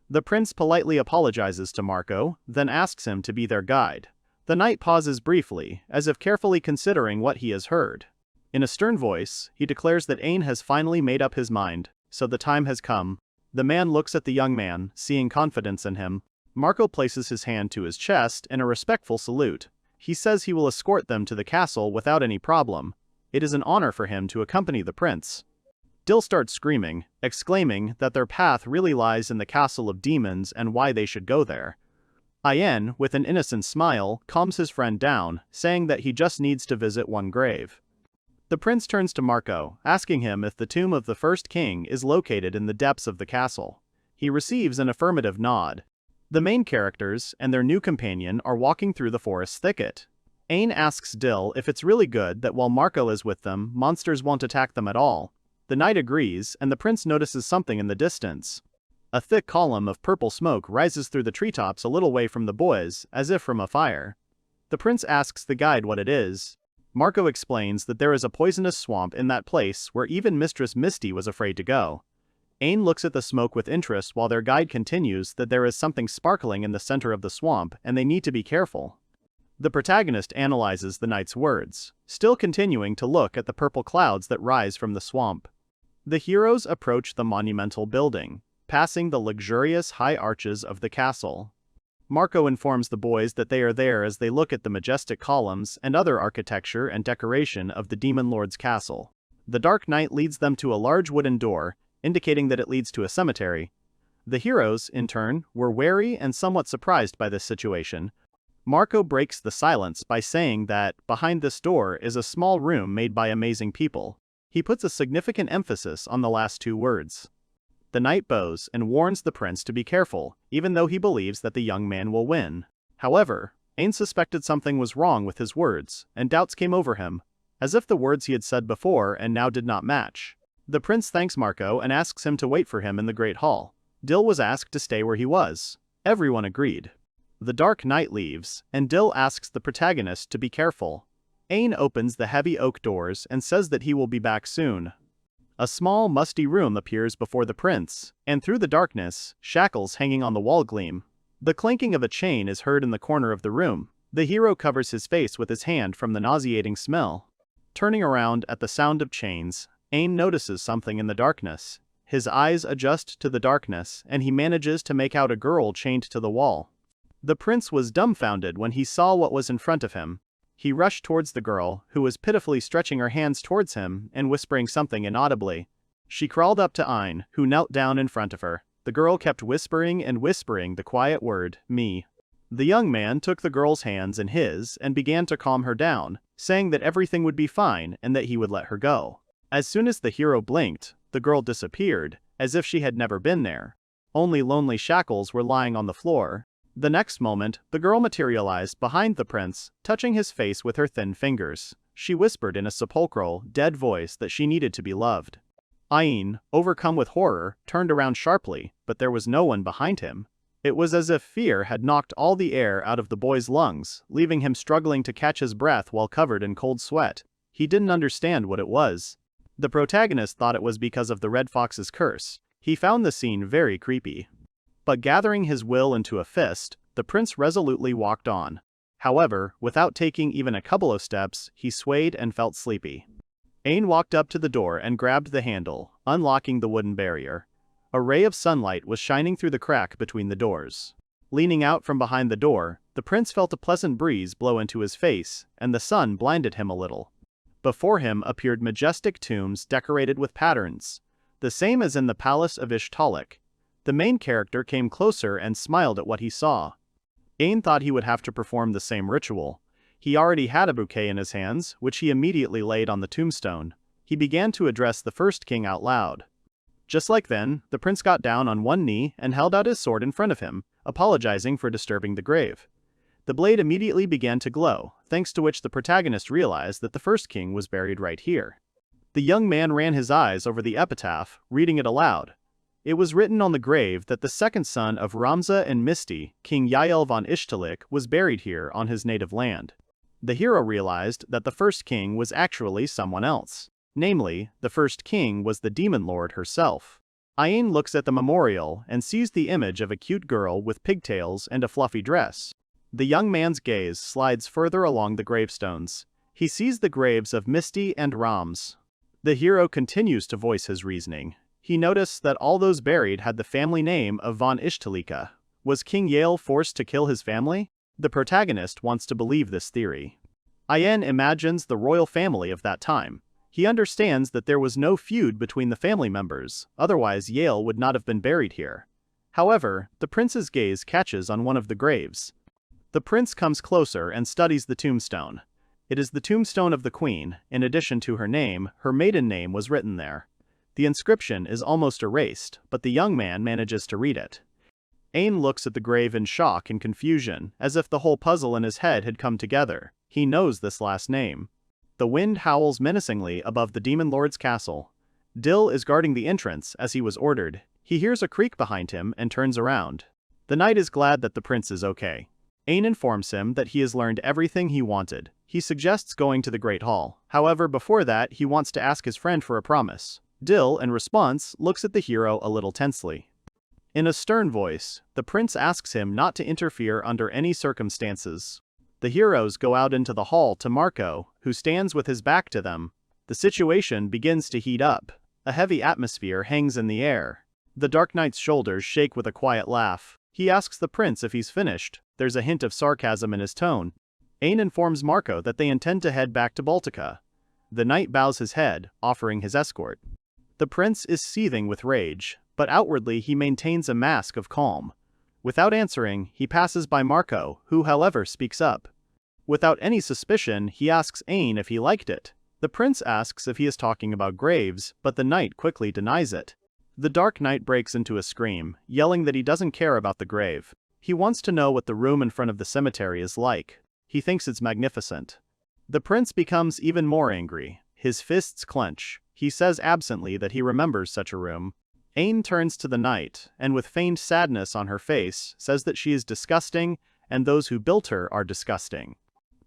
The prince politely apologizes to Marco, then asks him to be their guide. The knight pauses briefly, as if carefully considering what he has heard. In a stern voice, he declares that Ain has finally made up his mind, so the time has come. The man looks at the young man, seeing confidence in him. Marco places his hand to his chest in a respectful salute. He says he will escort them to the castle without any problem. It is an honor for him to accompany the prince. Dill starts screaming, exclaiming that their path really lies in the castle of demons and why they should go there. Ayen, with an innocent smile, calms his friend down, saying that he just needs to visit one grave. The prince turns to Marco, asking him if the tomb of the first king is located in the depths of the castle. He receives an affirmative nod. The main characters and their new companion are walking through the forest thicket. Ain asks Dill if it's really good that while Marco is with them, monsters won't attack them at all. The knight agrees, and the prince notices something in the distance. A thick column of purple smoke rises through the treetops a little way from the boys, as if from a fire. The prince asks the guide what it is. Marco explains that there is a poisonous swamp in that place where even Mistress Misty was afraid to go. Ain looks at the smoke with interest while their guide continues that there is something sparkling in the center of the swamp and they need to be careful. The protagonist analyzes the knight's words, still continuing to look at the purple clouds that rise from the swamp. The heroes approach the monumental building, passing the luxurious high arches of the castle. Marco informs the boys that they are there as they look at the majestic columns and other architecture and decoration of the Demon Lord's castle. The Dark Knight leads them to a large wooden door, indicating that it leads to a cemetery. The heroes, in turn, were wary and somewhat surprised by this situation. Marco breaks the silence by saying that, behind this door is a small room made by amazing people. He puts a significant emphasis on the last two words. The knight bows and warns the prince to be careful, even though he believes that the young man will win. However, Ain suspected something was wrong with his words, and doubts came over him, as if the words he had said before and now did not match. The prince thanks Marco and asks him to wait for him in the Great Hall. Dill was asked to stay where he was. Everyone agreed. The Dark Knight leaves, and Dill asks the protagonist to be careful. Ain opens the heavy oak doors and says that he will be back soon. A small, musty room appears before the prince, and through the darkness, shackles hanging on the wall gleam. The clanking of a chain is heard in the corner of the room. The hero covers his face with his hand from the nauseating smell. Turning around at the sound of chains, Ain notices something in the darkness. His eyes adjust to the darkness, and he manages to make out a girl chained to the wall. The prince was dumbfounded when he saw what was in front of him. He rushed towards the girl, who was pitifully stretching her hands towards him and whispering something inaudibly. She crawled up to Ain, who knelt down in front of her. The girl kept whispering and whispering the quiet word, me. The young man took the girl's hands in his and began to calm her down, saying that everything would be fine and that he would let her go. As soon as the hero blinked, the girl disappeared, as if she had never been there. Only lonely shackles were lying on the floor. The next moment, the girl materialized behind the prince, touching his face with her thin fingers. She whispered in a sepulchral, dead voice that she needed to be loved. Ain, overcome with horror, turned around sharply, but there was no one behind him. It was as if fear had knocked all the air out of the boy's lungs, leaving him struggling to catch his breath while covered in cold sweat. He didn't understand what it was. The protagonist thought it was because of the Red Fox's curse. He found the scene very creepy. But gathering his will into a fist, the prince resolutely walked on. However, without taking even a couple of steps, he swayed and felt sleepy. Ain walked up to the door and grabbed the handle, unlocking the wooden barrier. A ray of sunlight was shining through the crack between the doors. Leaning out from behind the door, the prince felt a pleasant breeze blow into his face, and the sun blinded him a little. Before him appeared majestic tombs decorated with patterns, the same as in the palace of Ishtalik. The main character came closer and smiled at what he saw. Ain thought he would have to perform the same ritual. He already had a bouquet in his hands, which he immediately laid on the tombstone. He began to address the first king out loud. Just like then, the prince got down on one knee and held out his sword in front of him, apologizing for disturbing the grave. The blade immediately began to glow, thanks to which the protagonist realized that the first king was buried right here. The young man ran his eyes over the epitaph, reading it aloud. It was written on the grave that the second son of Ramza and Misty, King Yael von Ishtalik, was buried here on his native land. The hero realized that the first king was actually someone else. Namely, the first king was the demon lord herself. Ain looks at the memorial and sees the image of a cute girl with pigtails and a fluffy dress. The young man's gaze slides further along the gravestones. He sees the graves of Misty and Rams. The hero continues to voice his reasoning. He noticed that all those buried had the family name of von Ishtalika. Was King Yael forced to kill his family? The protagonist wants to believe this theory. Ain imagines the royal family of that time. He understands that there was no feud between the family members, otherwise Yael would not have been buried here. However, the prince's gaze catches on one of the graves. The prince comes closer and studies the tombstone. It is the tombstone of the queen. In addition to her name, her maiden name was written there. The inscription is almost erased, but the young man manages to read it. Ain looks at the grave in shock and confusion, as if the whole puzzle in his head had come together. He knows this last name. The wind howls menacingly above the demon lord's castle. Dill is guarding the entrance as he was ordered. He hears a creak behind him and turns around. The knight is glad that the prince is okay. Ain informs him that he has learned everything he wanted. He suggests going to the Great Hall. However, before that, he wants to ask his friend for a promise. Dill, in response, looks at the hero a little tensely. In a stern voice, the prince asks him not to interfere under any circumstances. The heroes go out into the hall to Marco, who stands with his back to them. The situation begins to heat up. A heavy atmosphere hangs in the air. The Dark Knight's shoulders shake with a quiet laugh. He asks the prince if he's finished. There's a hint of sarcasm in his tone. Ain informs Marco that they intend to head back to Baltica. The knight bows his head, offering his escort. The prince is seething with rage, but outwardly he maintains a mask of calm. Without answering, he passes by Marco, who however speaks up. Without any suspicion, he asks Ain if he liked it. The prince asks if he is talking about graves, but the knight quickly denies it. The Dark Knight breaks into a scream, yelling that he doesn't care about the grave. He wants to know what the room in front of the cemetery is like. He thinks it's magnificent. The prince becomes even more angry. His fists clench. He says absently that he remembers such a room. Ain turns to the knight, and with feigned sadness on her face, says that she is disgusting and those who built her are disgusting.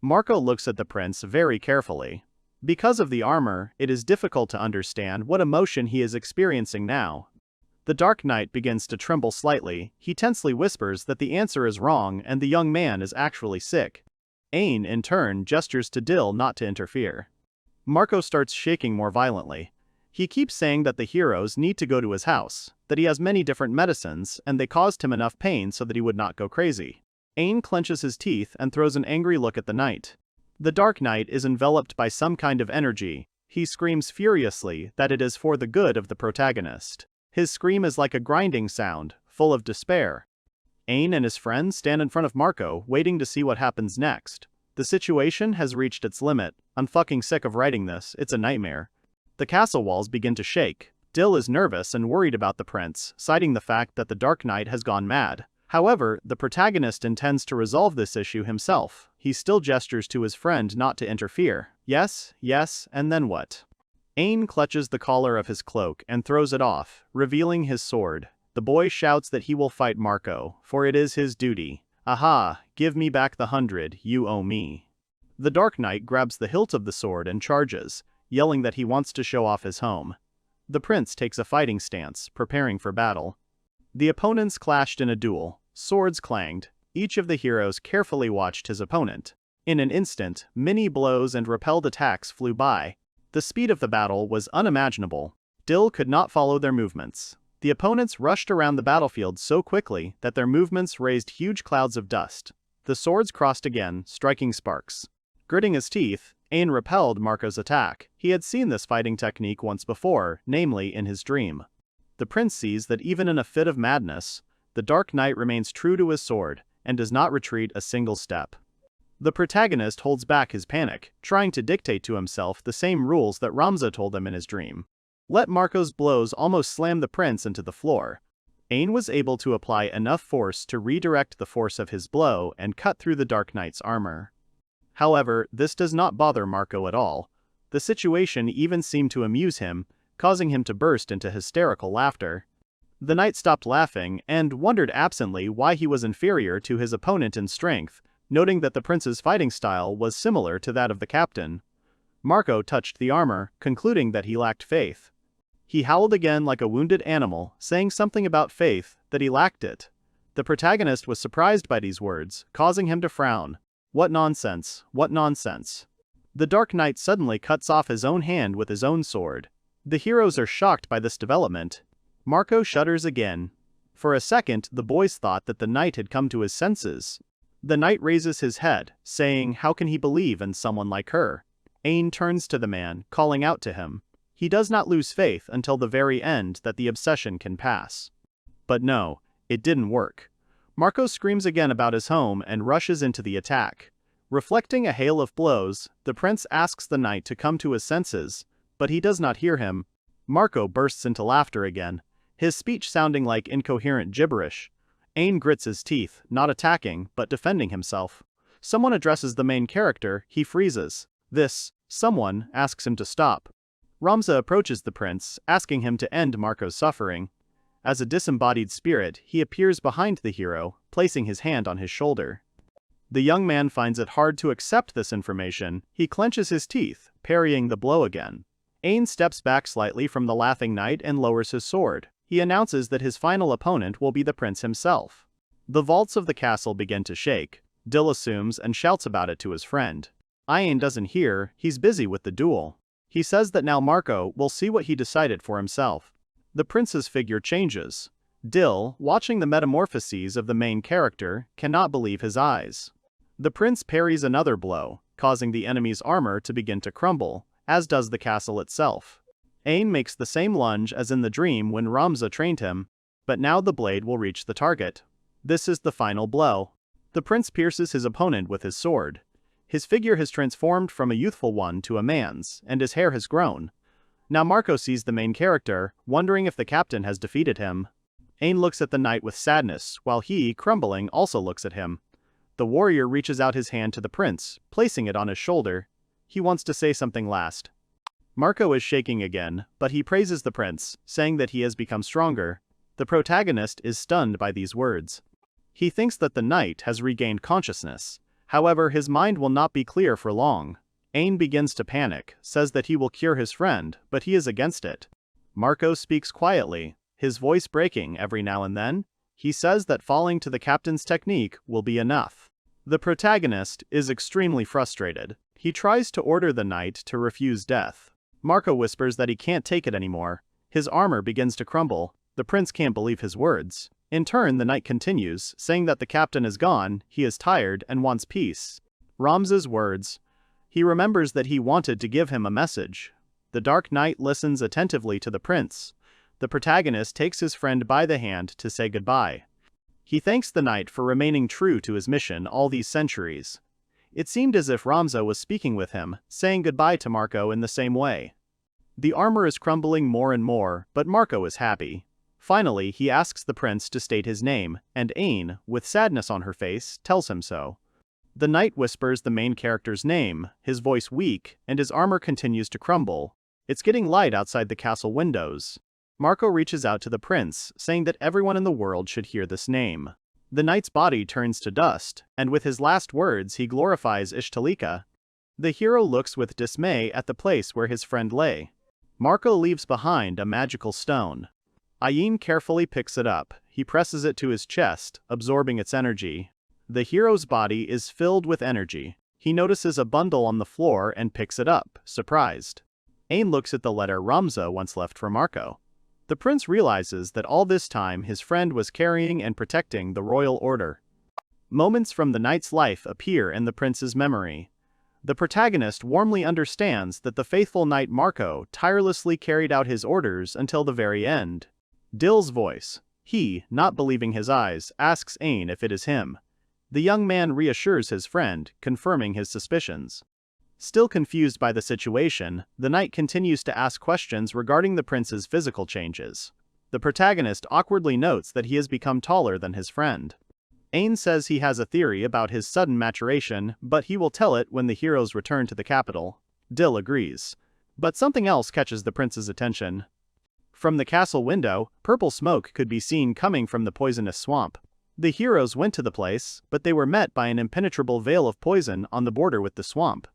Marco looks at the prince very carefully. Because of the armor, it is difficult to understand what emotion he is experiencing now. The Dark Knight begins to tremble slightly. He tensely whispers that the answer is wrong and the young man is actually sick. Ain, in turn, gestures to Dill not to interfere. Marco starts shaking more violently. He keeps saying that the heroes need to go to his house, that he has many different medicines, and they caused him enough pain so that he would not go crazy. Ain clenches his teeth and throws an angry look at the knight. The Dark Knight is enveloped by some kind of energy. He screams furiously that it is for the good of the protagonist. His scream is like a grinding sound, full of despair. Ain and his friends stand in front of Marco, waiting to see what happens next. The situation has reached its limit. I'm fucking sick of writing this, it's a nightmare. The castle walls begin to shake. Dill is nervous and worried about the prince, citing the fact that the Dark Knight has gone mad. However, the protagonist intends to resolve this issue himself. He still gestures to his friend not to interfere. Yes, and then what? Ain clutches the collar of his cloak and throws it off, revealing his sword. The boy shouts that he will fight Marco, for it is his duty. Aha, give me back the 100 you owe me. The Dark Knight grabs the hilt of the sword and charges, yelling that he wants to show off his home. The prince takes a fighting stance, preparing for battle. The opponents clashed in a duel. Swords clanged. Each of the heroes carefully watched his opponent. In an instant, many blows and repelled attacks flew by. The speed of the battle was unimaginable. Dill could not follow their movements. The opponents rushed around the battlefield so quickly that their movements raised huge clouds of dust. The swords crossed again, striking sparks. Gritting his teeth, Ain repelled Marco's attack. He had seen this fighting technique once before, namely in his dream. The prince sees that even in a fit of madness, the Dark Knight remains true to his sword and does not retreat a single step. The protagonist holds back his panic, trying to dictate to himself the same rules that Ramza told him in his dream. Let Marco's blows almost slam the prince into the floor. Ain was able to apply enough force to redirect the force of his blow and cut through the Dark Knight's armor. However, this does not bother Marco at all. The situation even seemed to amuse him, causing him to burst into hysterical laughter. The knight stopped laughing and wondered absently why he was inferior to his opponent in strength, noting that the prince's fighting style was similar to that of the captain. Marco touched the armor, concluding that he lacked faith. He howled again like a wounded animal, saying something about faith, that he lacked it. The protagonist was surprised by these words, causing him to frown. What nonsense, what nonsense. The Dark Knight suddenly cuts off his own hand with his own sword. The heroes are shocked by this development. Marco shudders again. For a second, the boys thought that the knight had come to his senses. The knight raises his head, saying how can he believe in someone like her? Ain turns to the man, calling out to him. He does not lose faith until the very end that the obsession can pass. But no, it didn't work. Marco screams again about his home and rushes into the attack. Reflecting a hail of blows, the prince asks the knight to come to his senses, but he does not hear him. Marco bursts into laughter again, his speech sounding like incoherent gibberish. Ain grits his teeth, not attacking, but defending himself. Someone addresses the main character, he freezes. This someone asks him to stop. Ramza approaches the prince, asking him to end Marco's suffering. As a disembodied spirit, he appears behind the hero, placing his hand on his shoulder. The young man finds it hard to accept this information. He clenches his teeth, parrying the blow again. Ain steps back slightly from the laughing knight and lowers his sword. He announces that his final opponent will be the prince himself. The vaults of the castle begin to shake. Dill assumes and shouts about it to his friend. Ain doesn't hear, he's busy with the duel. He says that now Marco will see what he decided for himself. The prince's figure changes. Dill, watching the metamorphoses of the main character, cannot believe his eyes. The prince parries another blow, causing the enemy's armor to begin to crumble, as does the castle itself. Ain makes the same lunge as in the dream when Ramza trained him, but now the blade will reach the target. This is the final blow. The prince pierces his opponent with his sword. His figure has transformed from a youthful one to a man's, and his hair has grown. Now Marco sees the main character, wondering if the captain has defeated him. Ain looks at the knight with sadness, while he, crumbling, also looks at him. The warrior reaches out his hand to the prince, placing it on his shoulder. He wants to say something last. Marco is shaking again, but he praises the prince, saying that he has become stronger. The protagonist is stunned by these words. He thinks that the knight has regained consciousness. However, his mind will not be clear for long. Ain begins to panic, says that he will cure his friend, but he is against it. Marco speaks quietly, his voice breaking every now and then. He says that falling to the captain's technique will be enough. The protagonist is extremely frustrated. He tries to order the knight to refuse death. Marco whispers that he can't take it anymore. His armor begins to crumble. The prince can't believe his words. In turn, the knight continues, saying that the captain is gone, he is tired, and wants peace. Ramza's words. He remembers that he wanted to give him a message. The Dark Knight listens attentively to the prince. The protagonist takes his friend by the hand to say goodbye. He thanks the knight for remaining true to his mission all these centuries. It seemed as if Ramza was speaking with him, saying goodbye to Marco in the same way. The armor is crumbling more and more, but Marco is happy. Finally, he asks the prince to state his name, and Ain, with sadness on her face, tells him so. The knight whispers the main character's name, his voice weak, and his armor continues to crumble. It's getting light outside the castle windows. Marco reaches out to the prince, saying that everyone in the world should hear this name. The knight's body turns to dust, and with his last words he glorifies Ishtalika. The hero looks with dismay at the place where his friend lay. Marco leaves behind a magical stone. Ayin carefully picks it up. He presses it to his chest, absorbing its energy. The hero's body is filled with energy. He notices a bundle on the floor and picks it up, surprised. Ain looks at the letter Ramza once left for Marco. The prince realizes that all this time his friend was carrying and protecting the royal order. Moments from the knight's life appear in the prince's memory. The protagonist warmly understands that the faithful knight Marco tirelessly carried out his orders until the very end. Dill's voice. He, not believing his eyes, asks Ain if it is him. The young man reassures his friend, confirming his suspicions. Still confused by the situation, the knight continues to ask questions regarding the prince's physical changes. The protagonist awkwardly notes that he has become taller than his friend. Ain says he has a theory about his sudden maturation, but he will tell it when the heroes return to the capital. Dill agrees. But something else catches the prince's attention. From the castle window, purple smoke could be seen coming from the poisonous swamp. The heroes went to the place, but they were met by an impenetrable veil of poison on the border with the swamp.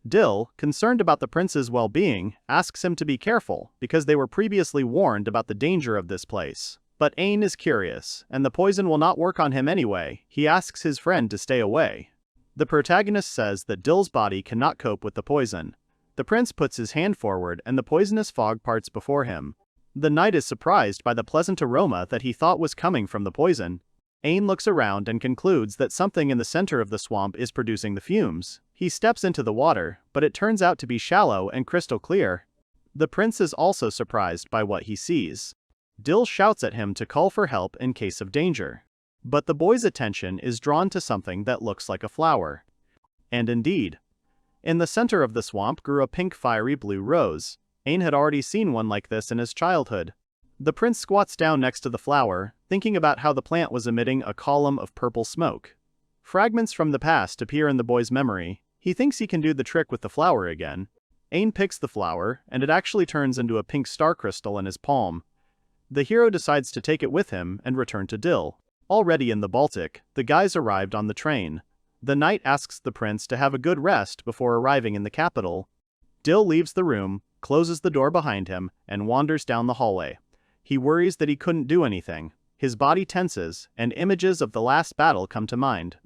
Dill, concerned about the prince's well-being, asks him to be careful because they were previously warned about the danger of this place. But Ain is curious, and the poison will not work on him anyway. He asks his friend to stay away. The protagonist says that Dill's body cannot cope with the poison. The prince puts his hand forward and the poisonous fog parts before him. The knight is surprised by the pleasant aroma that he thought was coming from the poison. Ain looks around and concludes that something in the center of the swamp is producing the fumes. He steps into the water, but it turns out to be shallow and crystal clear. The prince is also surprised by what he sees. Dill shouts at him to call for help in case of danger. But the boy's attention is drawn to something that looks like a flower. And indeed, in the center of the swamp grew a pink fiery blue rose. Ain had already seen one like this in his childhood. The prince squats down next to the flower, thinking about how the plant was emitting a column of purple smoke. Fragments from the past appear in the boy's memory. He thinks he can do the trick with the flower again. Ain picks the flower, and it actually turns into a pink star crystal in his palm. The hero decides to take it with him and return to Dill. Already in the Baltic, the guys arrived on the train. The knight asks the prince to have a good rest before arriving in the capital. Dill leaves the room, closes the door behind him, and wanders down the hallway. He worries that he couldn't do anything. His body tenses, and images of the last battle come to mind.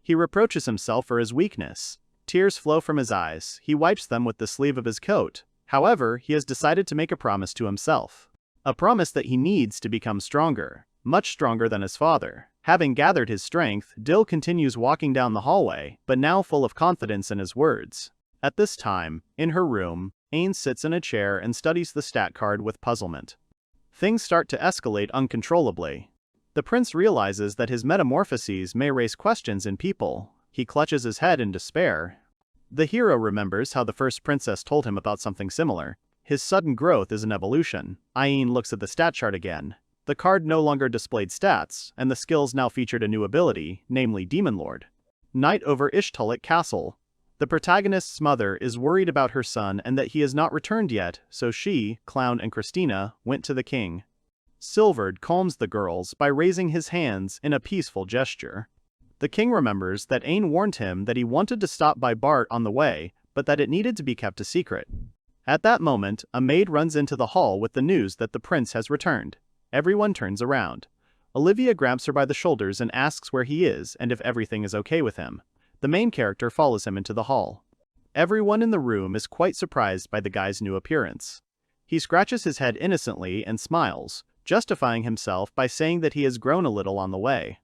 He reproaches himself for his weakness. Tears flow from his eyes. He wipes them with the sleeve of his coat. However, he has decided to make a promise to himself. A promise that he needs to become stronger, much stronger than his father. Having gathered his strength, Dill continues walking down the hallway, but now full of confidence in his words. At this time, in her room, Ain sits in a chair and studies the stat card with puzzlement. Things start to escalate uncontrollably. The prince realizes that his metamorphoses may raise questions in people. He clutches his head in despair. The hero remembers how the first princess told him about something similar. His sudden growth is an evolution. Ain looks at the stat chart again. The card no longer displayed stats, and the skills now featured a new ability, namely Demon Lord. Knight over Ishtalika Castle. The protagonist's mother is worried about her son and that he has not returned yet, so she, Clown and Christina, went to the king. Silvered calms the girls by raising his hands in a peaceful gesture. The king remembers that Ain warned him that he wanted to stop by Bart on the way, but that it needed to be kept a secret. At that moment, a maid runs into the hall with the news that the prince has returned. Everyone turns around. Olivia grabs her by the shoulders and asks where he is and if everything is okay with him. The main character follows him into the hall. Everyone in the room is quite surprised by the guy's new appearance. He scratches his head innocently and smiles, justifying himself by saying that he has grown a little on the way.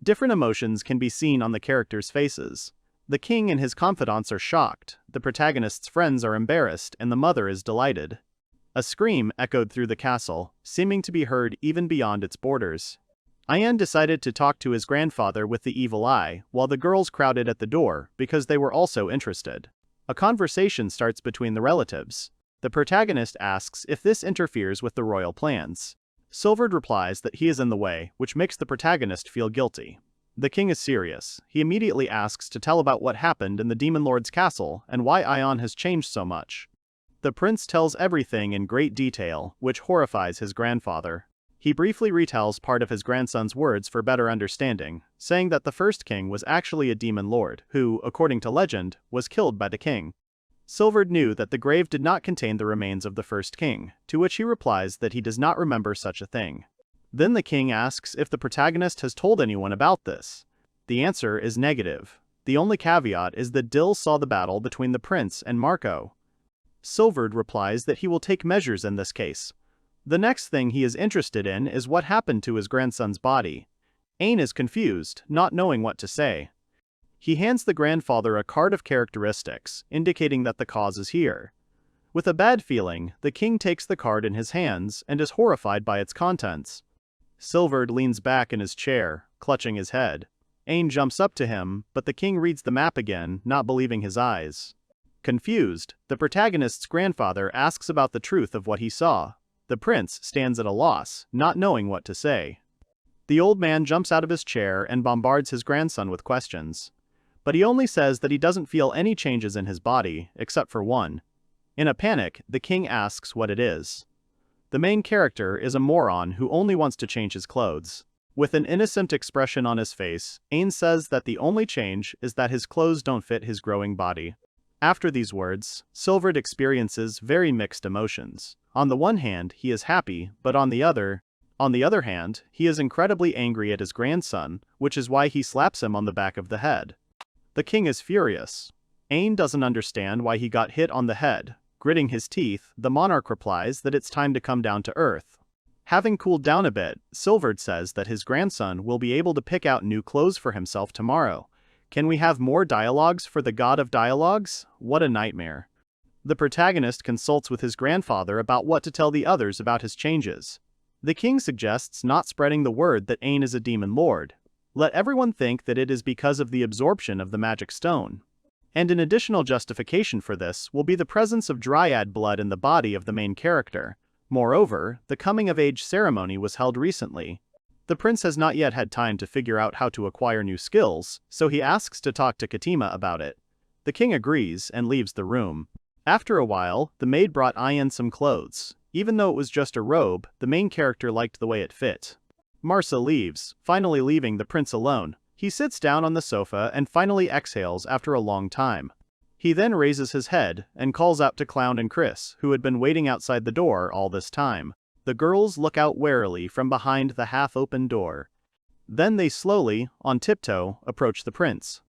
Different emotions can be seen on the characters' faces. The king and his confidants are shocked, the protagonist's friends are embarrassed, and the mother is delighted. A scream echoed through the castle, seeming to be heard even beyond its borders. Ayan decided to talk to his grandfather with the evil eye, while the girls crowded at the door because they were also interested. A conversation starts between the relatives. The protagonist asks if this interferes with the royal plans. Silvered replies that he is in the way, which makes the protagonist feel guilty. The king is serious. He immediately asks to tell about what happened in the Demon Lord's castle and why Ayan has changed so much. The prince tells everything in great detail, which horrifies his grandfather. He briefly retells part of his grandson's words for better understanding, saying that the first king was actually a demon lord who, according to legend, was killed by the king. Silvered knew that the grave did not contain the remains of the first king, to which he replies that he does not remember such a thing. Then the king asks if the protagonist has told anyone about this. The answer is negative. The only caveat is that Dill saw the battle between the prince and Marco. Silvered replies that he will take measures in this case. The next thing he is interested in is what happened to his grandson's body. Ain is confused, not knowing what to say. He hands the grandfather a card of characteristics, indicating that the cause is here. With a bad feeling, the king takes the card in his hands and is horrified by its contents. Silvered leans back in his chair, clutching his head. Ain jumps up to him, but the king reads the map again, not believing his eyes. Confused, the protagonist's grandfather asks about the truth of what he saw. The prince stands at a loss, not knowing what to say. The old man jumps out of his chair and bombards his grandson with questions. But he only says that he doesn't feel any changes in his body, except for one. In a panic, the king asks what it is. The main character is a moron who only wants to change his clothes. With an innocent expression on his face, Ain says that the only change is that his clothes don't fit his growing body. After these words, Silvered experiences very mixed emotions. On the one hand, he is happy, but on the other hand, he is incredibly angry at his grandson, which is why he slaps him on the back of the head. The king is furious. Ain doesn't understand why he got hit on the head. Gritting his teeth, the monarch replies that it's time to come down to earth. Having cooled down a bit, Silvered says that his grandson will be able to pick out new clothes for himself tomorrow. Can we have more dialogues for the god of dialogues? What a nightmare. The protagonist consults with his grandfather about what to tell the others about his changes. The king suggests not spreading the word that Ain is a demon lord. Let everyone think that it is because of the absorption of the magic stone. And an additional justification for this will be the presence of dryad blood in the body of the main character. Moreover, the coming-of-age ceremony was held recently. The prince has not yet had time to figure out how to acquire new skills, so he asks to talk to Katima about it. The king agrees and leaves the room. After a while, the maid brought Ayan some clothes. Even though it was just a robe, the main character liked the way it fit. Marsa leaves, finally leaving the prince alone. He sits down on the sofa and finally exhales after a long time. He then raises his head and calls out to Clown and Chris, who had been waiting outside the door all this time. The girls look out warily from behind the half-open door. Then they slowly, on tiptoe, approach the prince.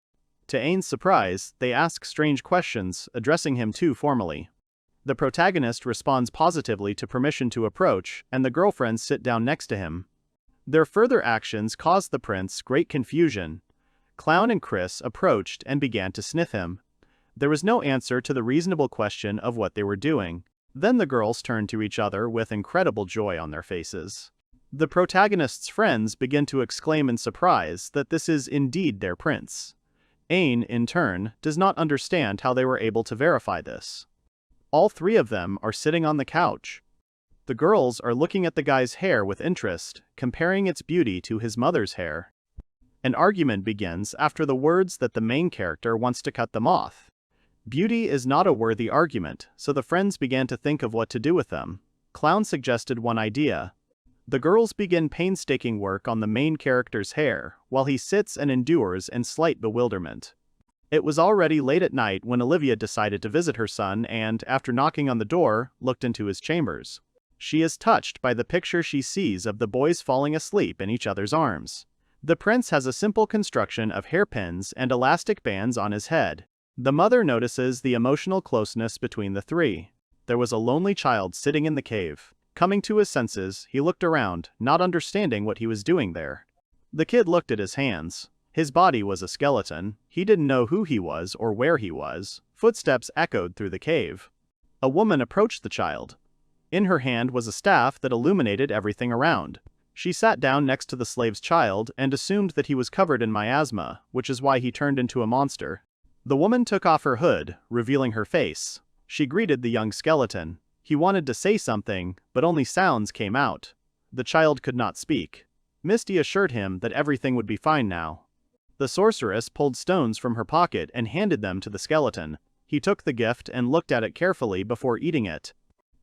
To Ain's surprise, they ask strange questions, addressing him too formally. The protagonist responds positively to permission to approach, and the girlfriends sit down next to him. Their further actions caused the prince great confusion. Clown and Chris approached and began to sniff him. There was no answer to the reasonable question of what they were doing. Then the girls turned to each other with incredible joy on their faces. The protagonist's friends begin to exclaim in surprise that this is indeed their prince. Ain, in turn, does not understand how they were able to verify this. All three of them are sitting on the couch. The girls are looking at the guy's hair with interest, comparing its beauty to his mother's hair. An argument begins after the words that the main character wants to cut them off. Beauty is not a worthy argument, so the friends began to think of what to do with them. Clown suggested one idea. The girls begin painstaking work on the main character's hair, while he sits and endures in slight bewilderment. It was already late at night when Olivia decided to visit her son and, after knocking on the door, looked into his chambers. She is touched by the picture she sees of the boys falling asleep in each other's arms. The prince has a simple construction of hairpins and elastic bands on his head. The mother notices the emotional closeness between the three. There was a lonely child sitting in the cave. Coming to his senses, he looked around, not understanding what he was doing there. The kid looked at his hands. His body was a skeleton. He didn't know who he was or where he was. Footsteps echoed through the cave. A woman approached the child. In her hand was a staff that illuminated everything around. She sat down next to the slave's child and assumed that he was covered in miasma, which is why he turned into a monster. The woman took off her hood, revealing her face. She greeted the young skeleton. He wanted to say something, but only sounds came out. The child could not speak. Misty assured him that everything would be fine now. The sorceress pulled stones from her pocket and handed them to the skeleton. He took the gift and looked at it carefully before eating it.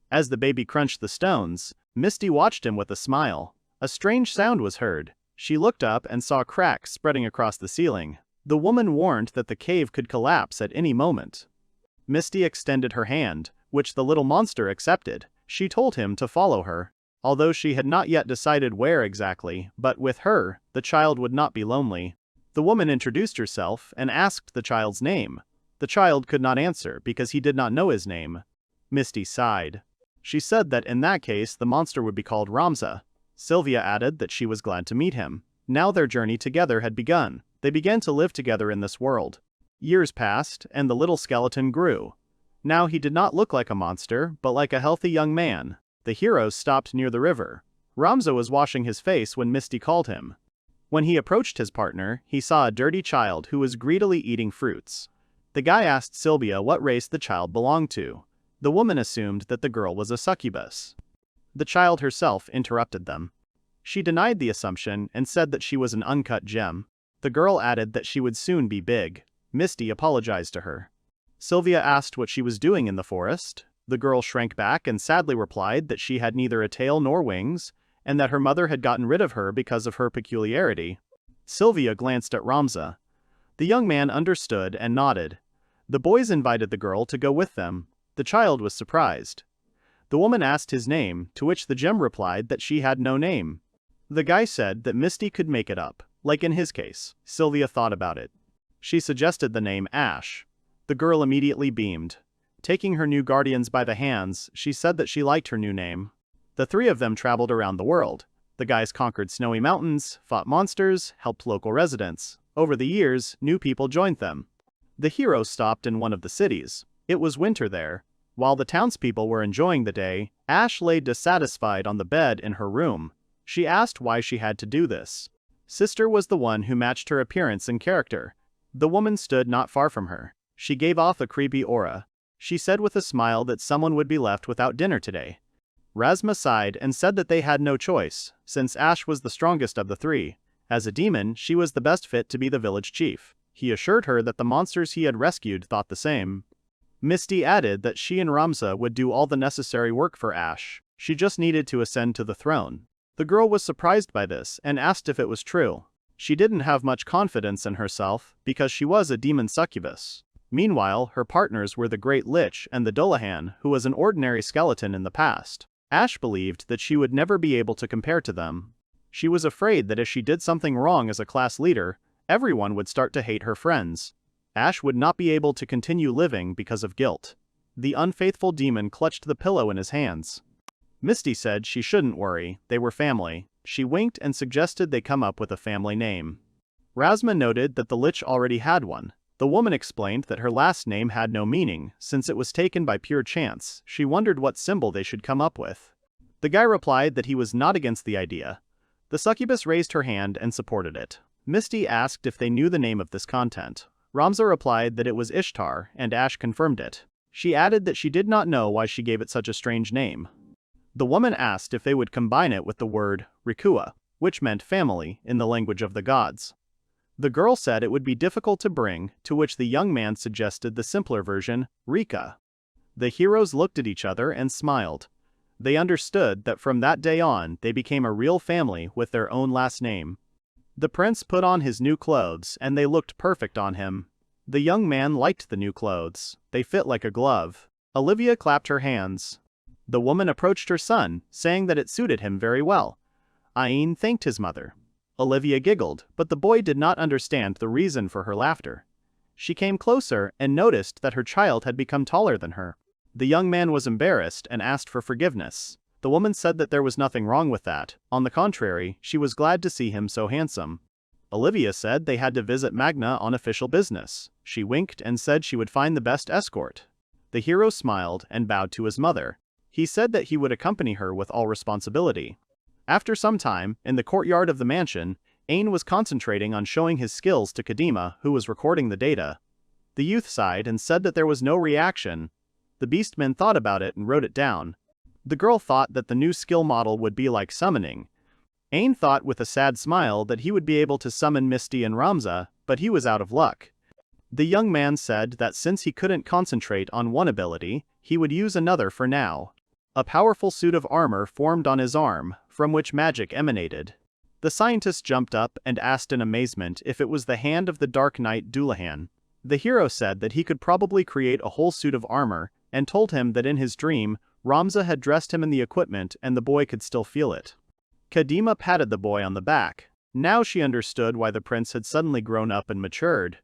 As the baby crunched the stones, Misty watched him with a smile. A strange sound was heard. She looked up and saw cracks spreading across the ceiling. The woman warned that the cave could collapse at any moment. Misty extended her hand, which the little monster accepted. She told him to follow her. Although she had not yet decided where exactly, but with her, the child would not be lonely. The woman introduced herself and asked the child's name. The child could not answer because he did not know his name. Misty sighed. She said that in that case the monster would be called Ramza. Sylvia added that she was glad to meet him. Now their journey together had begun. They began to live together in this world. Years passed, and the little skeleton grew. Now he did not look like a monster, but like a healthy young man. The heroes stopped near the river. Ramza was washing his face when Misty called him. When he approached his partner, he saw a dirty child who was greedily eating fruits. The guy asked Sylvia what race the child belonged to. The woman assumed that the girl was a succubus. The child herself interrupted them. She denied the assumption and said that she was an uncut gem. The girl added that she would soon be big. Misty apologized to her. Sylvia asked what she was doing in the forest. The girl shrank back and sadly replied that she had neither a tail nor wings, and that her mother had gotten rid of her because of her peculiarity. Sylvia glanced at Ramza. The young man understood and nodded. The boys invited the girl to go with them. The child was surprised. The woman asked his name, to which the gem replied that she had no name. The guy said that Misty could make it up, like in his case. Sylvia thought about it. She suggested the name Ash. The girl immediately beamed. Taking her new guardians by the hands, she said that she liked her new name. The three of them traveled around the world. The guys conquered snowy mountains, fought monsters, helped local residents. Over the years, new people joined them. The hero stopped in one of the cities. It was winter there. While the townspeople were enjoying the day, Ash lay dissatisfied on the bed in her room. She asked why she had to do this. Sister was the one who matched her appearance and character. The woman stood not far from her. She gave off a creepy aura. She said with a smile that someone would be left without dinner today. Rasma sighed and said that they had no choice, since Ash was the strongest of the three. As a demon, she was the best fit to be the village chief. He assured her that the monsters he had rescued thought the same. Misty added that she and Ramza would do all the necessary work for Ash. She just needed to ascend to the throne. The girl was surprised by this and asked if it was true. She didn't have much confidence in herself because she was a demon succubus. Meanwhile, her partners were the Great Lich and the Dullahan, who was an ordinary skeleton in the past. Ash believed that she would never be able to compare to them. She was afraid that if she did something wrong as a class leader, everyone would start to hate her friends. Ash would not be able to continue living because of guilt. The unfaithful demon clutched the pillow in his hands. Misty said she shouldn't worry, they were family. She winked and suggested they come up with a family name. Rasma noted that the Lich already had one. The woman explained that her last name had no meaning, since it was taken by pure chance. She wondered what symbol they should come up with. The guy replied that he was not against the idea. The succubus raised her hand and supported it. Misty asked if they knew the name of this content. Ramza replied that it was Ishtar, and Ash confirmed it. She added that she did not know why she gave it such a strange name. The woman asked if they would combine it with the word Rikua, which meant family in the language of the gods. The girl said it would be difficult to bring, to which the young man suggested the simpler version, Rika. The heroes looked at each other and smiled. They understood that from that day on they became a real family with their own last name. The prince put on his new clothes and they looked perfect on him. The young man liked the new clothes. They fit like a glove. Olivia clapped her hands. The woman approached her son, saying that it suited him very well. Ain thanked his mother. Olivia giggled, but the boy did not understand the reason for her laughter. She came closer and noticed that her child had become taller than her. The young man was embarrassed and asked for forgiveness. The woman said that there was nothing wrong with that. On the contrary, she was glad to see him so handsome. Olivia said they had to visit Magna on official business. She winked and said she would find the best escort. The hero smiled and bowed to his mother. He said that he would accompany her with all responsibility. After some time, in the courtyard of the mansion, Ain was concentrating on showing his skills to Kadima, who was recording the data. The youth sighed and said that there was no reaction. The beastman thought about it and wrote it down. The girl thought that the new skill model would be like summoning. Ain thought with a sad smile that he would be able to summon Misty and Ramza, but he was out of luck. The young man said that since he couldn't concentrate on one ability, he would use another for now. A powerful suit of armor formed on his arm, from which magic emanated. The scientist jumped up and asked in amazement if it was the hand of the Dark Knight Dullahan. The hero said that he could probably create a whole suit of armor, and told him that in his dream, Ramza had dressed him in the equipment and the boy could still feel it. Kadima patted the boy on the back. Now she understood why the prince had suddenly grown up and matured.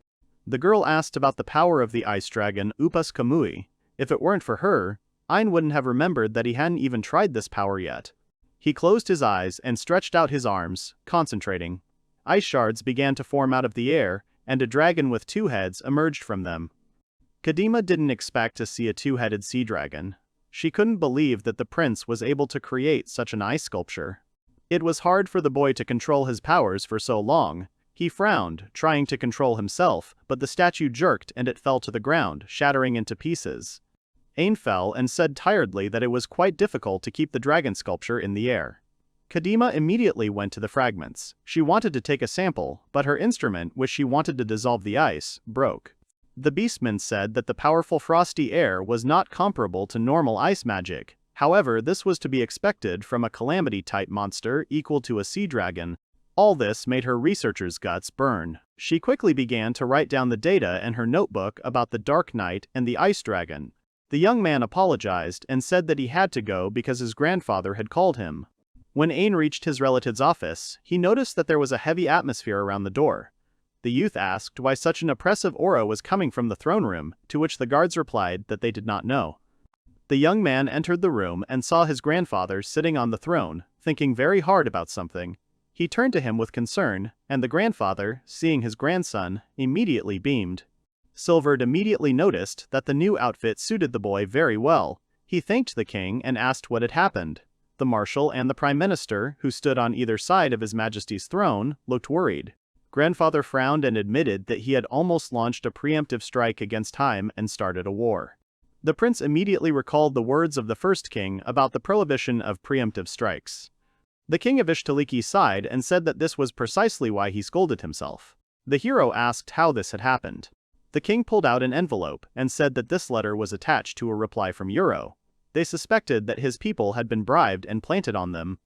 The girl asked about the power of the ice dragon Upas Kamui. If it weren't for her, Ain wouldn't have remembered that he hadn't even tried this power yet. He closed his eyes and stretched out his arms, concentrating. Ice shards began to form out of the air, and a dragon with two heads emerged from them. Kadima didn't expect to see a two-headed sea dragon. She couldn't believe that the prince was able to create such an ice sculpture. It was hard for the boy to control his powers for so long. He frowned, trying to control himself, but the statue jerked and it fell to the ground, shattering into pieces. Ain fell and said tiredly that it was quite difficult to keep the dragon sculpture in the air. Kadima immediately went to the fragments. She wanted to take a sample, but her instrument, which she wanted to dissolve the ice, broke. The beastman said that the powerful frosty air was not comparable to normal ice magic. However, this was to be expected from a calamity-type monster equal to a sea dragon. All this made her researcher's guts burn. She quickly began to write down the data in her notebook about the Dark Knight and the ice dragon. The young man apologized and said that he had to go because his grandfather had called him. When Ain reached his relative's office, he noticed that there was a heavy atmosphere around the door. The youth asked why such an oppressive aura was coming from the throne room, to which the guards replied that they did not know. The young man entered the room and saw his grandfather sitting on the throne, thinking very hard about something. He turned to him with concern, and the grandfather, seeing his grandson, immediately beamed. Silvered immediately noticed that the new outfit suited the boy very well. He thanked the king and asked what had happened. The marshal and the prime minister, who stood on either side of his majesty's throne, looked worried. Grandfather frowned and admitted that he had almost launched a preemptive strike against time and started a war. The prince immediately recalled the words of the first king about the prohibition of preemptive strikes. The king of Ishtaliki sighed and said that this was precisely why he scolded himself. The hero asked how this had happened. The king pulled out an envelope and said that this letter was attached to a reply from Euro. They suspected that his people had been bribed and planted on them.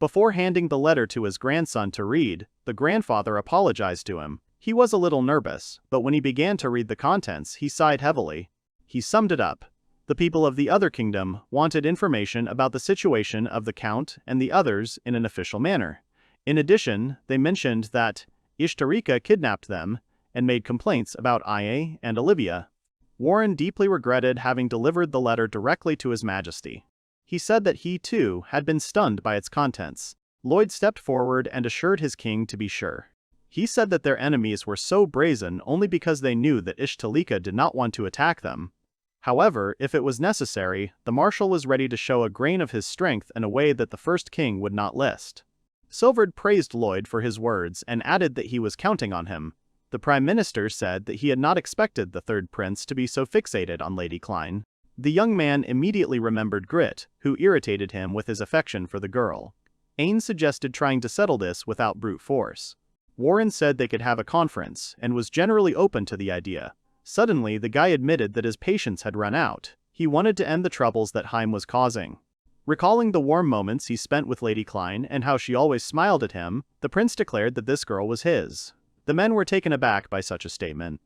Before handing the letter to his grandson to read, the grandfather apologized to him. He was a little nervous, but when he began to read the contents, he sighed heavily. He summed it up. The people of the other kingdom wanted information about the situation of the count and the others in an official manner. In addition, they mentioned that Ishtarika kidnapped them and made complaints about Ia and Olivia. Warren deeply regretted having delivered the letter directly to His Majesty. He said that he, too, had been stunned by its contents. Lloyd stepped forward and assured his king to be sure. He said that their enemies were so brazen only because they knew that Ishtalika did not want to attack them. However, if it was necessary, the marshal was ready to show a grain of his strength in a way that the first king would not list. Silverd praised Lloyd for his words and added that he was counting on him. The prime minister said that he had not expected the third prince to be so fixated on Lady Klein. The young man immediately remembered Grit, who irritated him with his affection for the girl. Ain suggested trying to settle this without brute force. Warren said they could have a conference, and was generally open to the idea. Suddenly, the guy admitted that his patience had run out. He wanted to end the troubles that Haim was causing. Recalling the warm moments he spent with Lady Klein and how she always smiled at him, the prince declared that this girl was his. The men were taken aback by such a statement.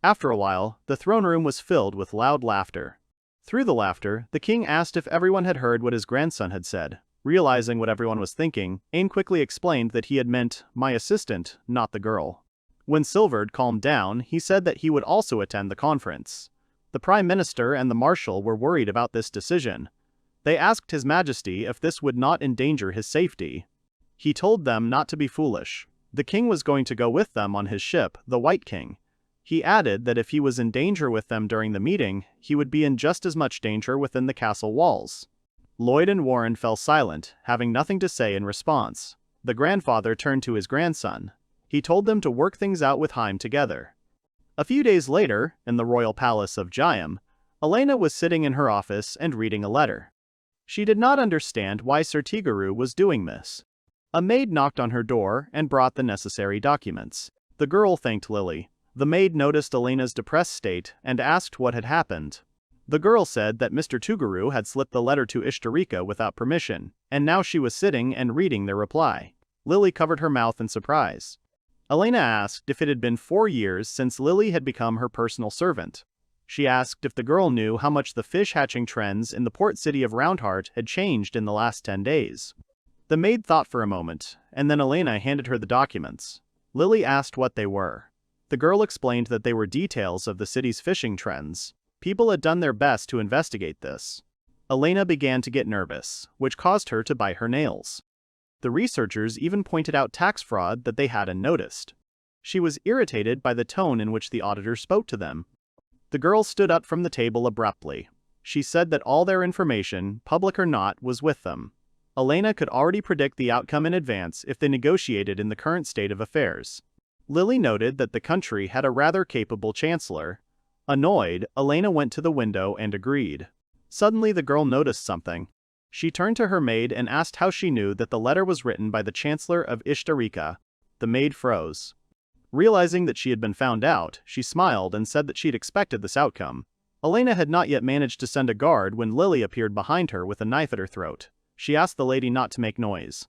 After a while, the throne room was filled with loud laughter. Through the laughter, the king asked if everyone had heard what his grandson had said. Realizing what everyone was thinking, Ain quickly explained that he had meant my assistant, not the girl. When Silvered calmed down, he said that he would also attend the conference. The Prime Minister and the Marshal were worried about this decision. They asked His Majesty if this would not endanger his safety. He told them not to be foolish. The king was going to go with them on his ship, the White King. He added that if he was in danger with them during the meeting, he would be in just as much danger within the castle walls. Lloyd and Warren fell silent, having nothing to say in response. The grandfather turned to his grandson. He told them to work things out with Haim together. A few days later, in the royal palace of Jayam, Elena was sitting in her office and reading a letter. She did not understand why Sir Tiguru was doing this. A maid knocked on her door and brought the necessary documents. The girl thanked Lily. The maid noticed Elena's depressed state and asked what had happened. The girl said that Mr. Tuguru had slipped the letter to Ishtarika without permission, and now she was sitting and reading the reply. Lily covered her mouth in surprise. Elena asked if it had been 4 years since Lily had become her personal servant. She asked if the girl knew how much the fish hatching trends in the port city of Roundheart had changed in the last 10 days. The maid thought for a moment, and then Elena handed her the documents. Lily asked what they were. The girl explained that they were details of the city's fishing trends. People had done their best to investigate this. Elena began to get nervous, which caused her to bite her nails. The researchers even pointed out tax fraud that they hadn't noticed. She was irritated by the tone in which the auditor spoke to them. The girl stood up from the table abruptly. She said that all their information, public or not, was with them. Elena could already predict the outcome in advance if they negotiated in the current state of affairs. Lily noted that the country had a rather capable chancellor. Annoyed, Elena went to the window and agreed. Suddenly the girl noticed something. She turned to her maid and asked how she knew that the letter was written by the Chancellor of Ishtarika. The maid froze. Realizing that she had been found out, she smiled and said that she'd expected this outcome. Elena had not yet managed to send a guard when Lily appeared behind her with a knife at her throat. She asked the lady not to make noise.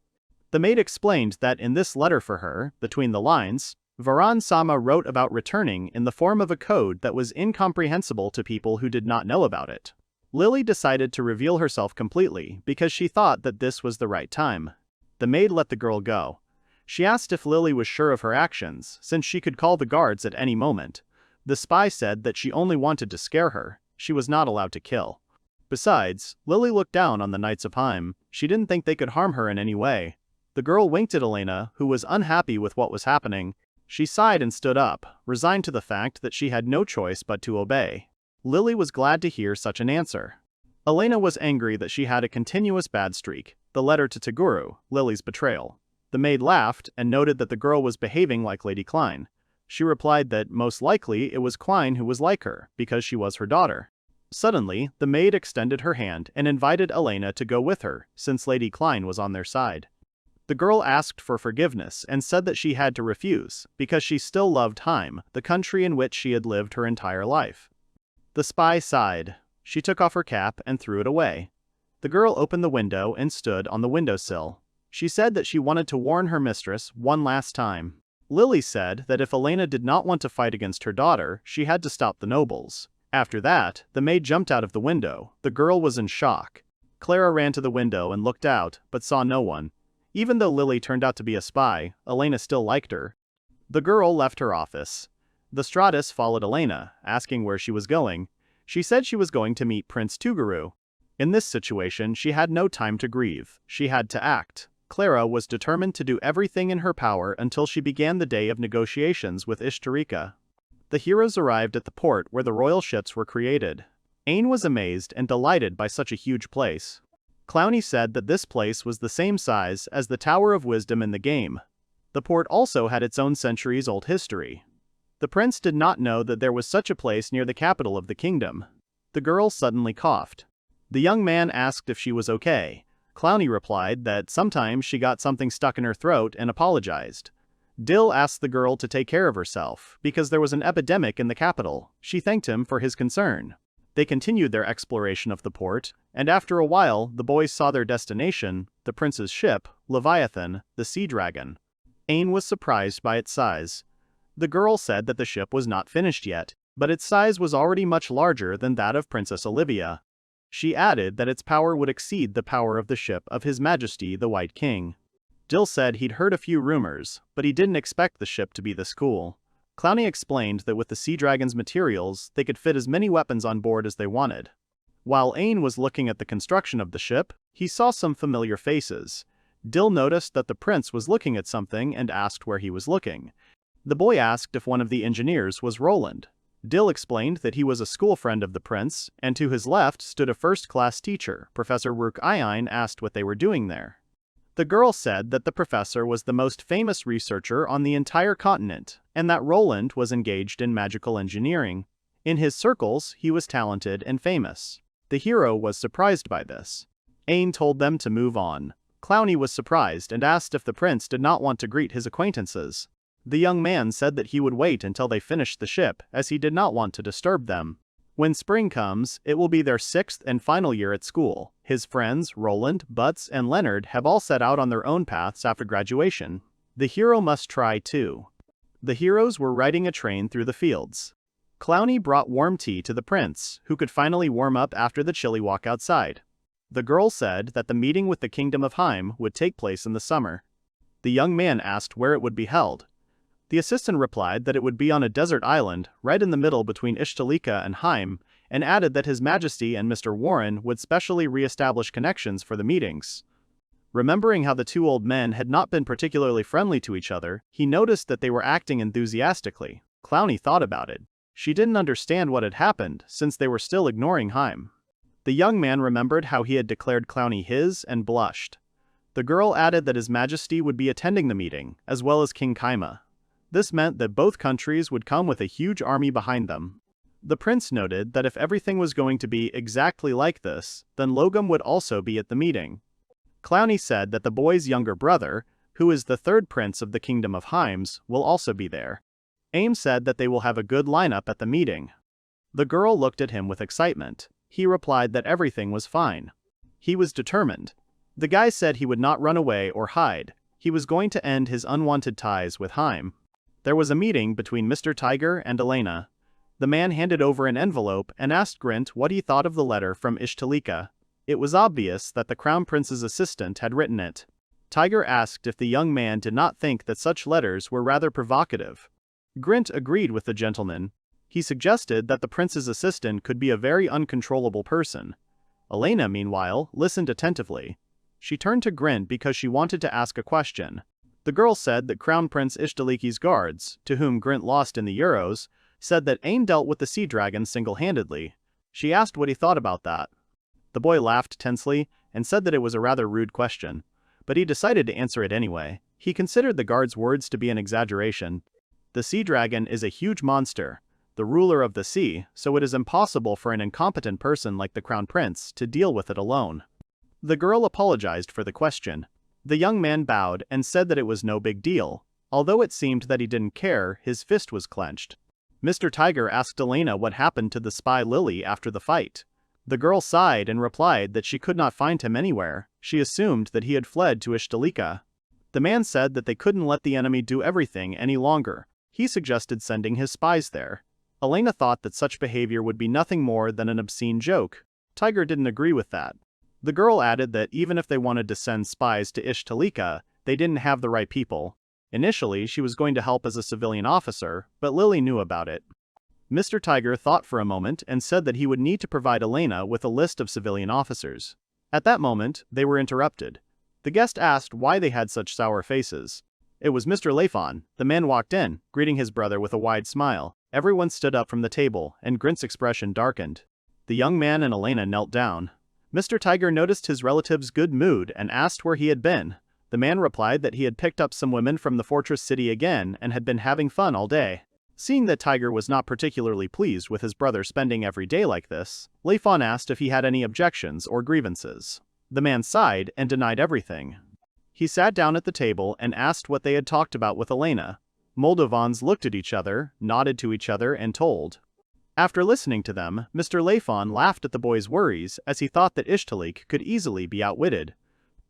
The maid explained that in this letter for her, between the lines, Varan-sama wrote about returning in the form of a code that was incomprehensible to people who did not know about it. Lily decided to reveal herself completely because she thought that this was the right time. The maid let the girl go. She asked if Lily was sure of her actions, since she could call the guards at any moment. The spy said that she only wanted to scare her. She was not allowed to kill. Besides, Lily looked down on the Knights of Haim. She didn't think they could harm her in any way. The girl winked at Elena, who was unhappy with what was happening. She sighed and stood up, resigned to the fact that she had no choice but to obey. Lily was glad to hear such an answer. Elena was angry that she had a continuous bad streak, the letter to Taguru, Lily's betrayal. The maid laughed and noted that the girl was behaving like Lady Klein. She replied that most likely it was Klein who was like her, because she was her daughter. Suddenly, the maid extended her hand and invited Elena to go with her, since Lady Klein was on their side. The girl asked for forgiveness and said that she had to refuse, because she still loved Haim, the country in which she had lived her entire life. The spy sighed. She took off her cap and threw it away. The girl opened the window and stood on the windowsill. She said that she wanted to warn her mistress one last time. Lily said that if Elena did not want to fight against her daughter, she had to stop the nobles. After that, the maid jumped out of the window. The girl was in shock. Clara ran to the window and looked out, but saw no one. Even though Lily turned out to be a spy, Elena still liked her. The girl left her office. The Stratus followed Elena, asking where she was going. She said she was going to meet Prince Tuguru. In this situation, she had no time to grieve. She had to act. Clara was determined to do everything in her power until she began the day of negotiations with Ishtarika. The heroes arrived at the port where the royal ships were created. Ain was amazed and delighted by such a huge place. Clowny said that this place was the same size as the Tower of Wisdom in the game. The port also had its own centuries-old history. The prince did not know that there was such a place near the capital of the kingdom. The girl suddenly coughed. The young man asked if she was okay. Clowny replied that sometimes she got something stuck in her throat and apologized. Dill asked the girl to take care of herself, because there was an epidemic in the capital. She thanked him for his concern. They continued their exploration of the port, and after a while the boys saw their destination, the prince's ship, Leviathan, the sea dragon. Ain was surprised by its size. The girl said that the ship was not finished yet, but its size was already much larger than that of Princess Olivia. She added that its power would exceed the power of the ship of His Majesty the White King. Dill said he'd heard a few rumors, but he didn't expect the ship to be this cool. Clowny explained that with the Sea Dragon's materials, they could fit as many weapons on board as they wanted. While Ain was looking at the construction of the ship, he saw some familiar faces. Dill noticed that the prince was looking at something and asked where he was looking. The boy asked if one of the engineers was Roland. Dill explained that he was a school friend of the prince, and to his left stood a first-class teacher. Professor Rook-Ayin asked what they were doing there. The girl said that the professor was the most famous researcher on the entire continent, and that Roland was engaged in magical engineering. In his circles, he was talented and famous. The hero was surprised by this. Ain told them to move on. Clowny was surprised and asked if the prince did not want to greet his acquaintances. The young man said that he would wait until they finished the ship, as he did not want to disturb them. When spring comes, it will be their 6th and final year at school. His friends, Roland, Butts, and Leonard, have all set out on their own paths after graduation. The hero must try too. The heroes were riding a train through the fields. Clowny brought warm tea to the prince, who could finally warm up after the chilly walk outside. The girl said that the meeting with the Kingdom of Haim would take place in the summer. The young man asked where it would be held. The assistant replied that it would be on a desert island, right in the middle between Ishtalika and Haim, and added that His Majesty and Mr. Warren would specially re-establish connections for the meetings. Remembering how the two old men had not been particularly friendly to each other, he noticed that they were acting enthusiastically. Clowny thought about it. She didn't understand what had happened, since they were still ignoring Haim. The young man remembered how he had declared Clowny his and blushed. The girl added that His Majesty would be attending the meeting, as well as King Kaima. This meant that both countries would come with a huge army behind them. The prince noted that if everything was going to be exactly like this, then Logum would also be at the meeting. Clowny said that the boy's younger brother, who is the 3rd prince of the Kingdom of Haims, will also be there. Aim said that they will have a good lineup at the meeting. The girl looked at him with excitement. He replied that everything was fine. He was determined. The guy said he would not run away or hide. He was going to end his unwanted ties with Haim. There was a meeting between Mr. Tiger and Elena. The man handed over an envelope and asked Grint what he thought of the letter from Ishtalika. It was obvious that the Crown Prince's assistant had written it. Tiger asked if the young man did not think that such letters were rather provocative. Grint agreed with the gentleman. He suggested that the prince's assistant could be a very uncontrollable person. Elena, meanwhile, listened attentively. She turned to Grint because she wanted to ask a question. The girl said that Crown Prince Ishtaliki's guards, to whom Grint lost in the Euros, said that Ain dealt with the sea dragon single-handedly. She asked what he thought about that. The boy laughed tensely and said that it was a rather rude question, but he decided to answer it anyway. He considered the guard's words to be an exaggeration. The sea dragon is a huge monster, the ruler of the sea, so it is impossible for an incompetent person like the Crown Prince to deal with it alone. The girl apologized for the question. The young man bowed and said that it was no big deal. Although it seemed that he didn't care, his fist was clenched. Mr. Tiger asked Elena what happened to the spy Lily after the fight. The girl sighed and replied that she could not find him anywhere. She assumed that he had fled to Ishtalika. The man said that they couldn't let the enemy do everything any longer. He suggested sending his spies there. Elena thought that such behavior would be nothing more than an obscene joke. Tiger didn't agree with that. The girl added that even if they wanted to send spies to Ishtalika, they didn't have the right people. Initially, she was going to help as a civilian officer, but Lily knew about it. Mr. Tiger thought for a moment and said that he would need to provide Elena with a list of civilian officers. At that moment, they were interrupted. The guest asked why they had such sour faces. It was Mr. Lafon. The man walked in, greeting his brother with a wide smile. Everyone stood up from the table, and Grint's expression darkened. The young man and Elena knelt down. Mr. Tiger noticed his relative's good mood and asked where he had been. The man replied that he had picked up some women from the fortress city again and had been having fun all day. Seeing that Tiger was not particularly pleased with his brother spending every day like this, Lafon asked if he had any objections or grievances. The man sighed and denied everything. He sat down at the table and asked what they had talked about with Elena. Moldovans looked at each other, nodded to each other, and told. After listening to them, Mr. Layfon laughed at the boy's worries as he thought that Ishtalik could easily be outwitted.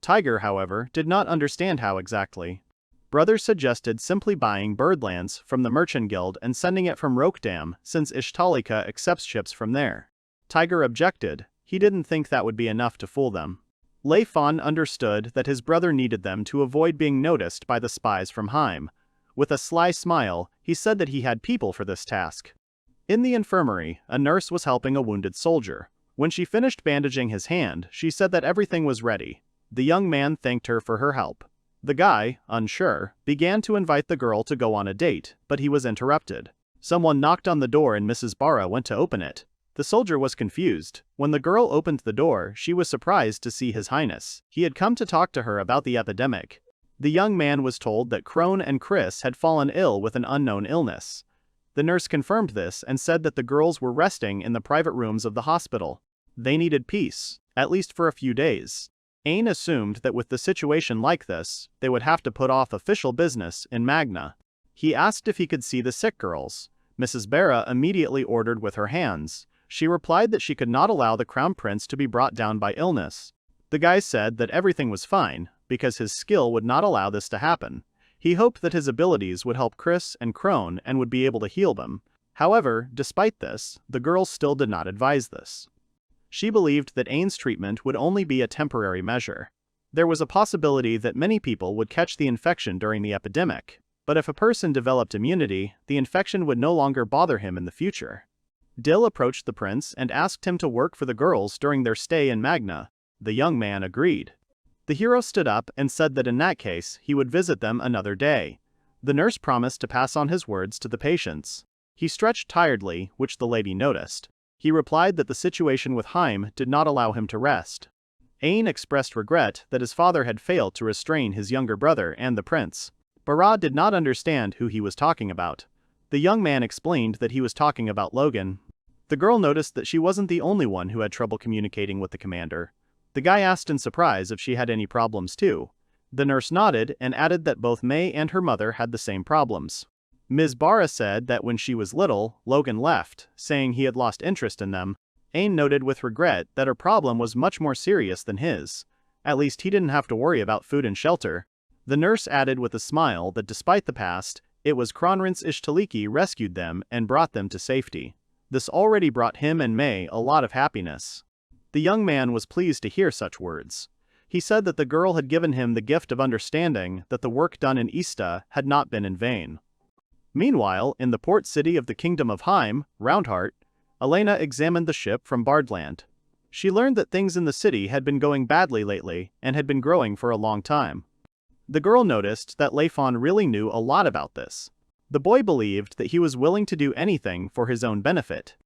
Tiger, however, did not understand how exactly. Brother suggested simply buying Birdlands from the Merchant Guild and sending it from Rokedam, since Ishtalika accepts ships from there. Tiger objected. He didn't think that would be enough to fool them. Layfon understood that his brother needed them to avoid being noticed by the spies from Heim. With a sly smile, he said that he had people for this task. In the infirmary, a nurse was helping a wounded soldier. When she finished bandaging his hand, she said that everything was ready. The young man thanked her for her help. The guy, unsure, began to invite the girl to go on a date, but he was interrupted. Someone knocked on the door and Mrs. Barra went to open it. The soldier was confused. When the girl opened the door, she was surprised to see His Highness. He had come to talk to her about the epidemic. The young man was told that Crone and Chris had fallen ill with an unknown illness. The nurse confirmed this and said that the girls were resting in the private rooms of the hospital. They needed peace, at least for a few days. Ain assumed that with the situation like this, they would have to put off official business in Magna. He asked if he could see the sick girls. Mrs. Barra immediately ordered with her hands. She replied that she could not allow the crown prince to be brought down by illness. The guy said that everything was fine, because his skill would not allow this to happen. He hoped that his abilities would help Chris and Crone and would be able to heal them. However, despite this, the girls still did not advise this. She believed that Ain's treatment would only be a temporary measure. There was a possibility that many people would catch the infection during the epidemic, but if a person developed immunity, the infection would no longer bother him in the future. Dill approached the prince and asked him to work for the girls during their stay in Magna. The young man agreed. The hero stood up and said that in that case, he would visit them another day. The nurse promised to pass on his words to the patients. He stretched tiredly, which the lady noticed. He replied that the situation with Heim did not allow him to rest. Ain expressed regret that his father had failed to restrain his younger brother and the prince. Barra did not understand who he was talking about. The young man explained that he was talking about Logan. The girl noticed that she wasn't the only one who had trouble communicating with the commander. The guy asked in surprise if she had any problems too. The nurse nodded and added that both May and her mother had the same problems. Ms. Barra said that when she was little, Logan left, saying he had lost interest in them. Ain noted with regret that her problem was much more serious than his. At least he didn't have to worry about food and shelter. The nurse added with a smile that despite the past, it was Kronrince Ishtaliki rescued them and brought them to safety. This already brought him and May a lot of happiness. The young man was pleased to hear such words. He said that the girl had given him the gift of understanding that the work done in Ista had not been in vain. Meanwhile, in the port city of the Kingdom of Heim, Roundheart, Elena examined the ship from Bardland. She learned that things in the city had been going badly lately and had been growing for a long time. The girl noticed that Layfon really knew a lot about this. The boy believed that he was willing to do anything for his own benefit.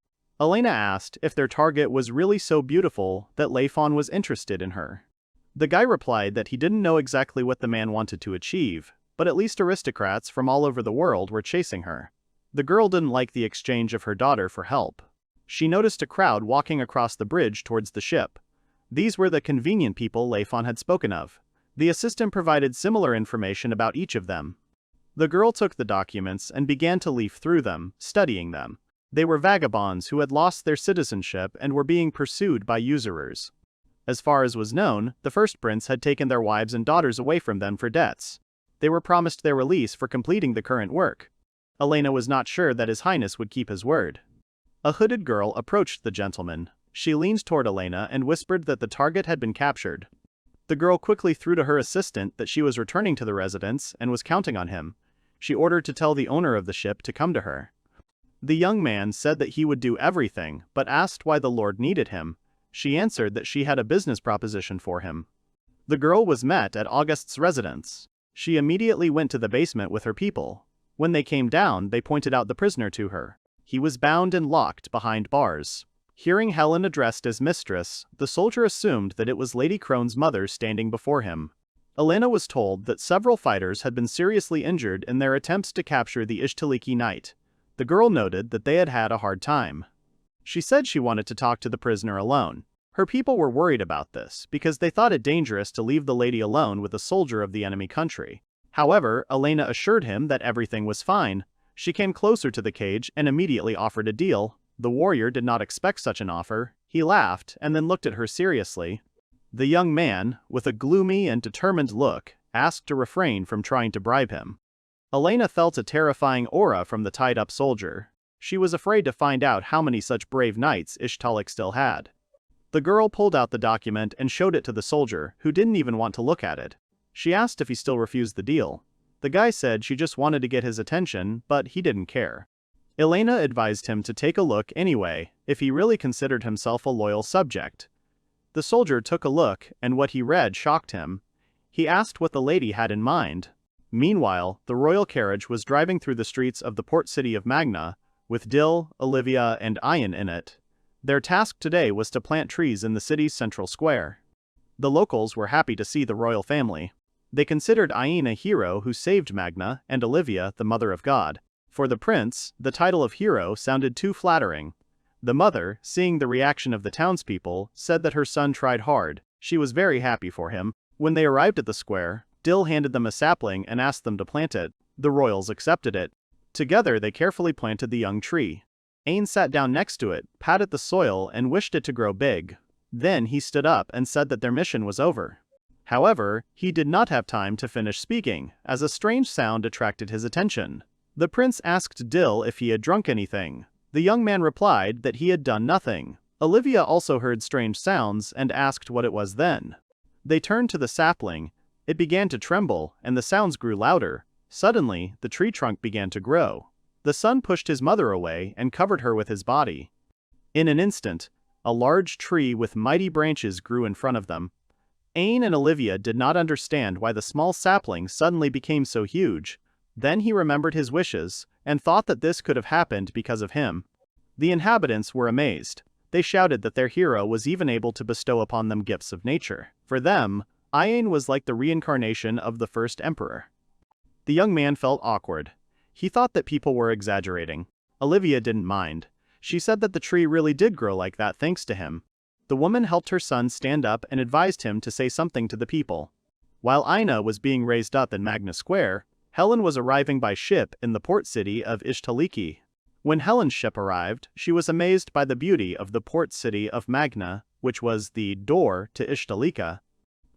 Elena asked if their target was really so beautiful that Layfon was interested in her. The guy replied that he didn't know exactly what the man wanted to achieve, but at least aristocrats from all over the world were chasing her. The girl didn't like the exchange of her daughter for help. She noticed a crowd walking across the bridge towards the ship. These were the convenient people Layfon had spoken of. The assistant provided similar information about each of them. The girl took the documents and began to leaf through them, studying them. They were vagabonds who had lost their citizenship and were being pursued by usurers. As far as was known, the first prince had taken their wives and daughters away from them for debts. They were promised their release for completing the current work. Elena was not sure that His Highness would keep his word. A hooded girl approached the gentleman. She leaned toward Elena and whispered that the target had been captured. The girl quickly threw to her assistant that she was returning to the residence and was counting on him. She ordered to tell the owner of the ship to come to her. The young man said that he would do everything, but asked why the Lord needed him. She answered that she had a business proposition for him. The girl was met at August's residence. She immediately went to the basement with her people. When they came down, they pointed out the prisoner to her. He was bound and locked behind bars. Hearing Helen addressed as mistress, the soldier assumed that it was Lady Crone's mother standing before him. Elena was told that several fighters had been seriously injured in their attempts to capture the Ishtaliki knight. The girl noted that they had had a hard time. She said she wanted to talk to the prisoner alone. Her people were worried about this because they thought it dangerous to leave the lady alone with a soldier of the enemy country. However, Elena assured him that everything was fine. She came closer to the cage and immediately offered a deal. The warrior did not expect such an offer. He laughed and then looked at her seriously. The young man, with a gloomy and determined look, asked to refrain from trying to bribe him. Elena felt a terrifying aura from the tied-up soldier. She was afraid to find out how many such brave knights Ishtallik still had. The girl pulled out the document and showed it to the soldier, who didn't even want to look at it. She asked if he still refused the deal. The guy said she just wanted to get his attention, but he didn't care. Elena advised him to take a look anyway, if he really considered himself a loyal subject. The soldier took a look, and what he read shocked him. He asked what the lady had in mind. Meanwhile, the royal carriage was driving through the streets of the port city of Manga, with Dill, Olivia, and Ian in it. Their task today was to plant trees in the city's central square. The locals were happy to see the royal family. They considered Ian a hero who saved Magna, and Olivia the mother of God. For the prince, the title of hero sounded too flattering. The mother, seeing the reaction of the townspeople, said that her son tried hard. She was very happy for him. When they arrived at the square, Dill handed them a sapling and asked them to plant it. The royals accepted it. Together they carefully planted the young tree. Ain sat down next to it, patted the soil, and wished it to grow big. Then he stood up and said that their mission was over. However, he did not have time to finish speaking, as a strange sound attracted his attention. The prince asked Dill if he had drunk anything. The young man replied that he had done nothing. Olivia also heard strange sounds and asked what it was then. They turned to the sapling. It began to tremble, and the sounds grew louder. Suddenly, the tree trunk began to grow. The son pushed his mother away and covered her with his body. In an instant, a large tree with mighty branches grew in front of them. Ain and Olivia did not understand why the small sapling suddenly became so huge. Then he remembered his wishes, and thought that this could have happened because of him. The inhabitants were amazed. They shouted that their hero was even able to bestow upon them gifts of nature. For them, Ain was like the reincarnation of the first emperor. The young man felt awkward. He thought that people were exaggerating. Olivia didn't mind. She said that the tree really did grow like that thanks to him. The woman helped her son stand up and advised him to say something to the people. While Ina was being raised up in Magna Square, Helen was arriving by ship in the port city of Ishtaliki. When Helen's ship arrived, she was amazed by the beauty of the port city of Magna, which was the door to Ishtalika.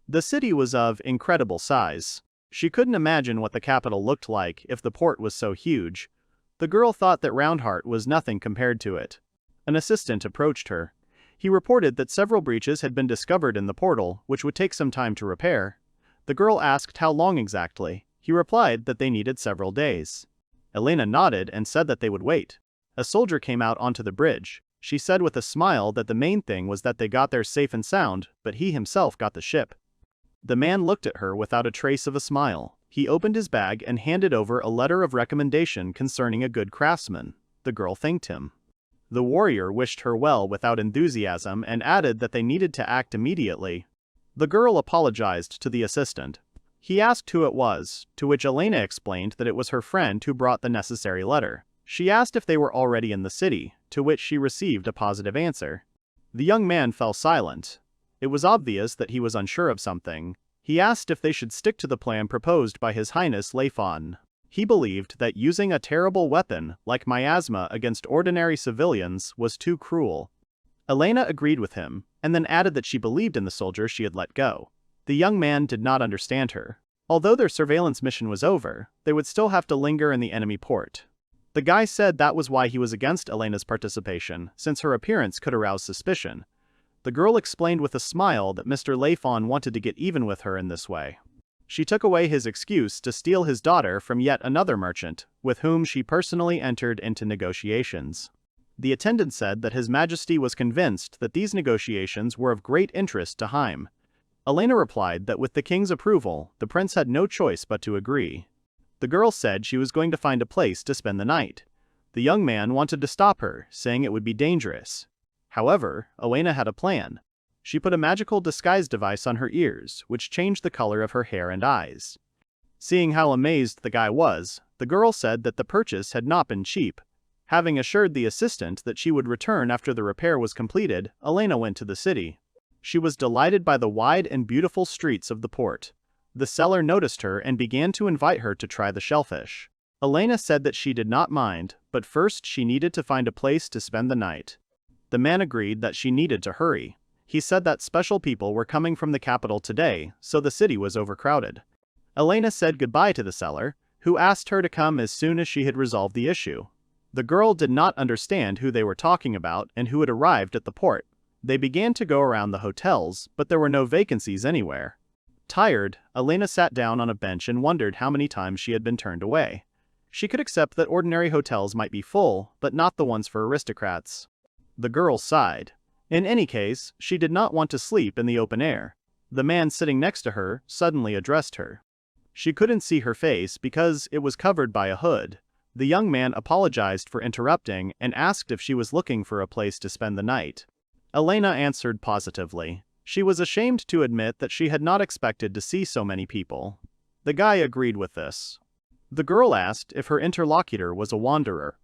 The city was of incredible size. She couldn't imagine what the capital looked like if the port was so huge. The girl thought that Roundheart was nothing compared to it. An assistant approached her. He reported that several breaches had been discovered in the portal, which would take some time to repair. The girl asked how long exactly. He replied that they needed several days. Elena nodded and said that they would wait. A soldier came out onto the bridge. She said with a smile that the main thing was that they got there safe and sound, but he himself got the ship. The man looked at her without a trace of a smile. He opened his bag and handed over a letter of recommendation concerning a good craftsman. The girl thanked him. The warrior wished her well without enthusiasm and added that they needed to act immediately. The girl apologized to the assistant. He asked who it was, to which Elena explained that it was her friend who brought the necessary letter. She asked if they were already in the city, to which she received a positive answer. The young man fell silent. It was obvious that he was unsure of something. He asked if they should stick to the plan proposed by His Highness Leifon. He believed that using a terrible weapon like miasma against ordinary civilians was too cruel. Elena agreed with him, and then added that she believed in the soldier she had let go. The young man did not understand her. Although their surveillance mission was over, they would still have to linger in the enemy port. The guy said that was why he was against Elena's participation, since her appearance could arouse suspicion. The girl explained with a smile that Mr. Leifon wanted to get even with her in this way. She took away his excuse to steal his daughter from yet another merchant, with whom she personally entered into negotiations. The attendant said that His Majesty was convinced that these negotiations were of great interest to Haim. Elena replied that with the king's approval, the prince had no choice but to agree. The girl said she was going to find a place to spend the night. The young man wanted to stop her, saying it would be dangerous. However, Elena had a plan. She put a magical disguise device on her ears, which changed the color of her hair and eyes. Seeing how amazed the guy was, the girl said that the purchase had not been cheap. Having assured the assistant that she would return after the repair was completed, Elena went to the city. She was delighted by the wide and beautiful streets of the port. The seller noticed her and began to invite her to try the shellfish. Elena said that she did not mind, but first she needed to find a place to spend the night. The man agreed that she needed to hurry. He said that special people were coming from the capital today, so the city was overcrowded. Elena said goodbye to the seller, who asked her to come as soon as she had resolved the issue. The girl did not understand who they were talking about and who had arrived at the port. They began to go around the hotels, but there were no vacancies anywhere. Tired, Elena sat down on a bench and wondered how many times she had been turned away. She could accept that ordinary hotels might be full, but not the ones for aristocrats. The girl sighed. In any case, she did not want to sleep in the open air. The man sitting next to her suddenly addressed her. She couldn't see her face because it was covered by a hood. The young man apologized for interrupting and asked if she was looking for a place to spend the night. Elena answered positively. She was ashamed to admit that she had not expected to see so many people. The guy agreed with this. The girl asked if her interlocutor was a wanderer.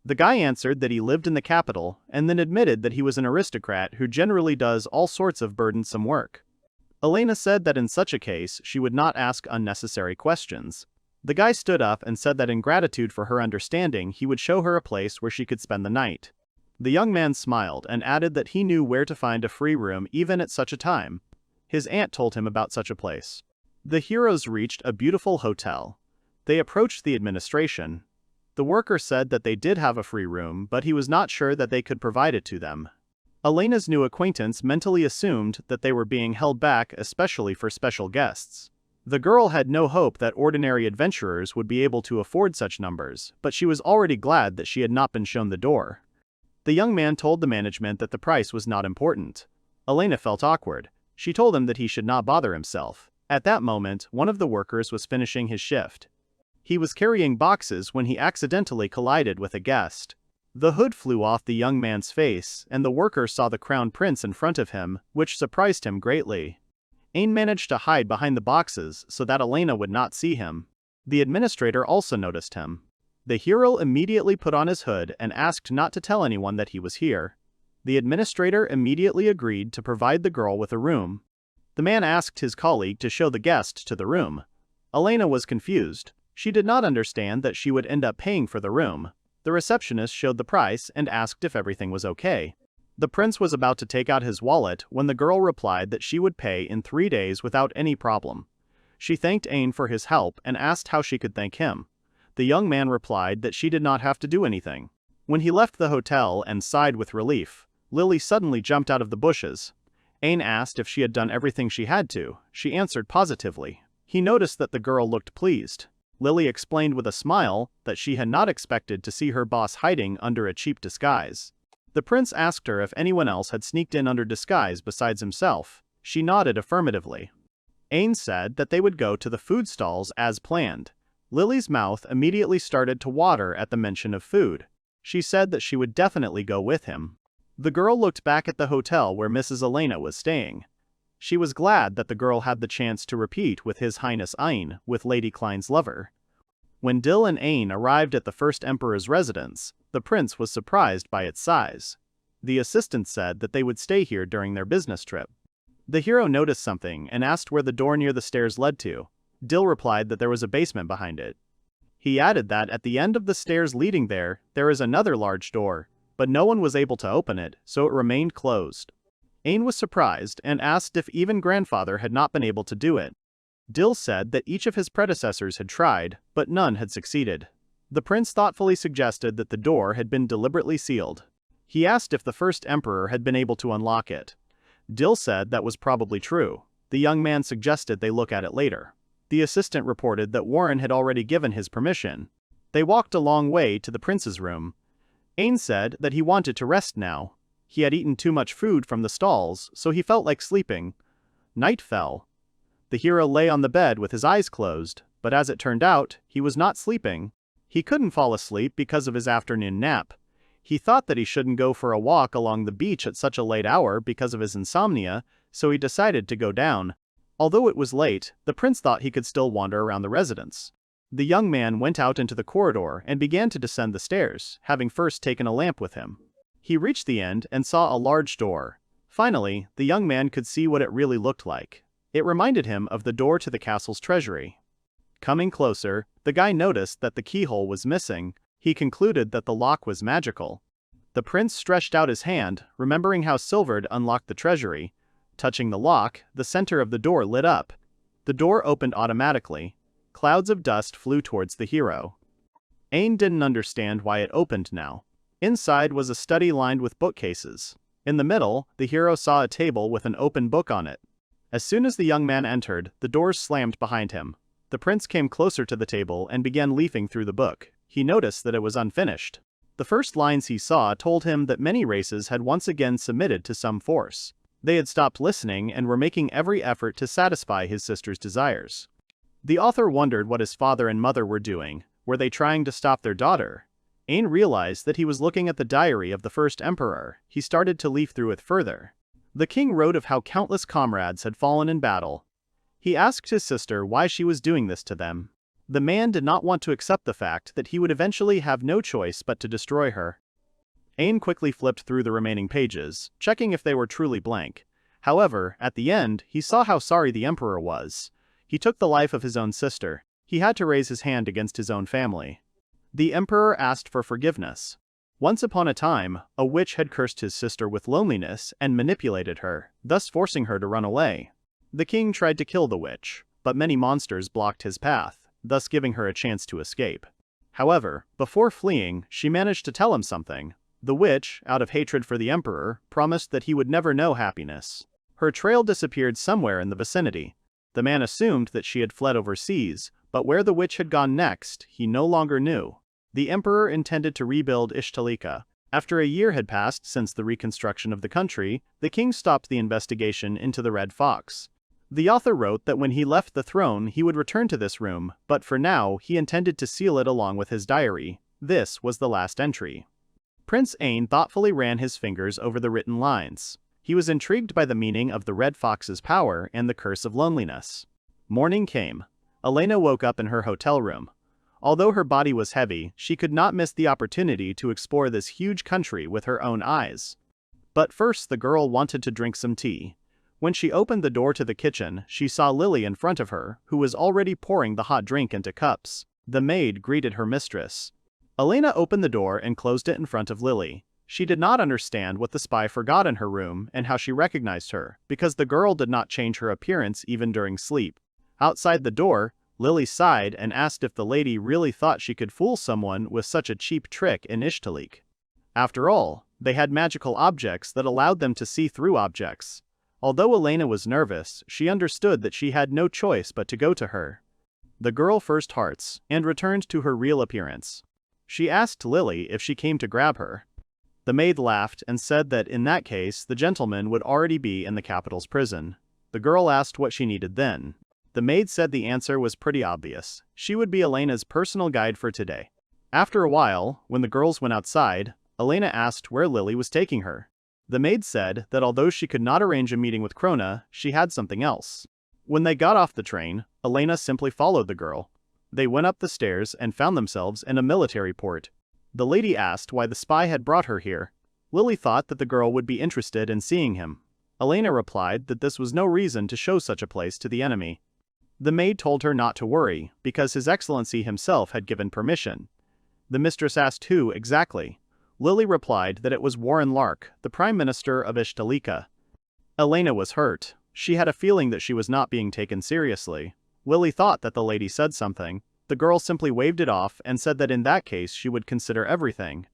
The guy answered that he lived in the capital and then admitted that he was an aristocrat who generally does all sorts of burdensome work. Elena said that in such a case she would not ask unnecessary questions. The guy stood up and said that in gratitude for her understanding he would show her a place where she could spend the night. The young man smiled and added that he knew where to find a free room even at such a time. His aunt told him about such a place. The heroes reached a beautiful hotel. They approached the administration. The worker said that they did have a free room, but he was not sure that they could provide it to them. Elena's new acquaintance mentally assumed that they were being held back especially for special guests. The girl had no hope that ordinary adventurers would be able to afford such numbers, but she was already glad that she had not been shown the door. The young man told the management that the price was not important. Elena felt awkward. She told him that he should not bother himself. At that moment, one of the workers was finishing his shift. He was carrying boxes when he accidentally collided with a guest. The hood flew off the young man's face, and the worker saw the crown prince in front of him, which surprised him greatly. Ain managed to hide behind the boxes so that Elena would not see him. The administrator also noticed him. The hero immediately put on his hood and asked not to tell anyone that he was here. The administrator immediately agreed to provide the girl with a room. The man asked his colleague to show the guest to the room. Elena was confused. She did not understand that she would end up paying for the room. The receptionist showed the price and asked if everything was okay. The prince was about to take out his wallet when the girl replied that she would pay in 3 days without any problem. She thanked Ain for his help and asked how she could thank him. The young man replied that she did not have to do anything. When he left the hotel and sighed with relief, Lily suddenly jumped out of the bushes. Ain asked if she had done everything she had to. She answered positively. He noticed that the girl looked pleased. Lily explained with a smile that she had not expected to see her boss hiding under a cheap disguise. The prince asked her if anyone else had sneaked in under disguise besides himself. She nodded affirmatively. Ain said that they would go to the food stalls as planned. Lily's mouth immediately started to water at the mention of food. She said that she would definitely go with him. The girl looked back at the hotel where Mrs. Elena was staying. She was glad that the girl had the chance to repeat with His Highness Ain with Lady Klein's lover. When Dil and Ain arrived at the first emperor's residence, the prince was surprised by its size. The assistant said that they would stay here during their business trip. The hero noticed something and asked where the door near the stairs led to. Dil replied that there was a basement behind it. He added that at the end of the stairs leading there is another large door, but no one was able to open it, so it remained closed. Ain was surprised and asked if even grandfather had not been able to do it. Dil said that each of his predecessors had tried, but none had succeeded. The prince thoughtfully suggested that the door had been deliberately sealed. He asked if the first emperor had been able to unlock it. Dil said that was probably true. The young man suggested they look at it later. The assistant reported that Warren had already given his permission. They walked a long way to the prince's room. Ain said that he wanted to rest now. He had eaten too much food from the stalls, so he felt like sleeping. Night fell. The hero lay on the bed with his eyes closed, but as it turned out, he was not sleeping. He couldn't fall asleep because of his afternoon nap. He thought that he shouldn't go for a walk along the beach at such a late hour because of his insomnia, so he decided to go down. Although it was late, the prince thought he could still wander around the residence. The young man went out into the corridor and began to descend the stairs, having first taken a lamp with him. He reached the end and saw a large door. Finally, the young man could see what it really looked like. It reminded him of the door to the castle's treasury. Coming closer, the guy noticed that the keyhole was missing. He concluded that the lock was magical. The prince stretched out his hand, remembering how Silvered unlocked the treasury. Touching the lock, the center of the door lit up. The door opened automatically. Clouds of dust flew towards the hero. Ain didn't understand why it opened now. Inside was a study lined with bookcases. In the middle, the hero saw a table with an open book on it. As soon as the young man entered, the doors slammed behind him. The prince came closer to the table and began leafing through the book. He noticed that it was unfinished. The first lines he saw told him that many races had once again submitted to some force. They had stopped listening and were making every effort to satisfy his sister's desires. The author wondered what his father and mother were doing. Were they trying to stop their daughter? Ain realized that he was looking at the diary of the first emperor. He started to leaf through it further. The king wrote of how countless comrades had fallen in battle. He asked his sister why she was doing this to them. The man did not want to accept the fact that he would eventually have no choice but to destroy her. Ain quickly flipped through the remaining pages, checking if they were truly blank. However, at the end, he saw how sorry the emperor was. He took the life of his own sister. He had to raise his hand against his own family. The emperor asked for forgiveness. Once upon a time, a witch had cursed his sister with loneliness and manipulated her, thus forcing her to run away. The king tried to kill the witch, but many monsters blocked his path, thus giving her a chance to escape. However, before fleeing, she managed to tell him something. The witch, out of hatred for the emperor, promised that he would never know happiness. Her trail disappeared somewhere in the vicinity. The man assumed that she had fled overseas, but where the witch had gone next, he no longer knew. The emperor intended to rebuild Ishtalika. After a year had passed since the reconstruction of the country, the king stopped the investigation into the Red Fox. The author wrote that when he left the throne he would return to this room, but for now he intended to seal it along with his diary. This was the last entry. Prince Ain thoughtfully ran his fingers over the written lines. He was intrigued by the meaning of the Red Fox's power and the curse of loneliness. Morning came. Elena woke up in her hotel room. Although her body was heavy, she could not miss the opportunity to explore this huge country with her own eyes. But first the girl wanted to drink some tea. When she opened the door to the kitchen, she saw Lily in front of her, who was already pouring the hot drink into cups. The maid greeted her mistress. Elena opened the door and closed it in front of Lily. She did not understand what the spy forgot in her room and how she recognized her, because the girl did not change her appearance even during sleep. Outside the door, Lily sighed and asked if the lady really thought she could fool someone with such a cheap trick in Ishtalik. After all, they had magical objects that allowed them to see through objects. Although Elena was nervous, she understood that she had no choice but to go to her. The girl first hearts, and returned to her real appearance. She asked Lily if she came to grab her. The maid laughed and said that in that case the gentleman would already be in the capital's prison. The girl asked what she needed then. The maid said the answer was pretty obvious. She would be Elena's personal guide for today. After a while, when the girls went outside, Elena asked where Lily was taking her. The maid said that although she could not arrange a meeting with Krona, she had something else. When they got off the train, Elena simply followed the girl. They went up the stairs and found themselves in a military port. The lady asked why the spy had brought her here. Lily thought that the girl would be interested in seeing him. Elena replied that this was no reason to show such a place to the enemy. The maid told her not to worry, because His Excellency himself had given permission. The mistress asked who exactly. Lily replied that it was Warren Lark, the Prime Minister of Ishtalika. Elena was hurt. She had a feeling that she was not being taken seriously. Lily thought that the lady said something. The girl simply waved it off and said that in that case she would consider everything.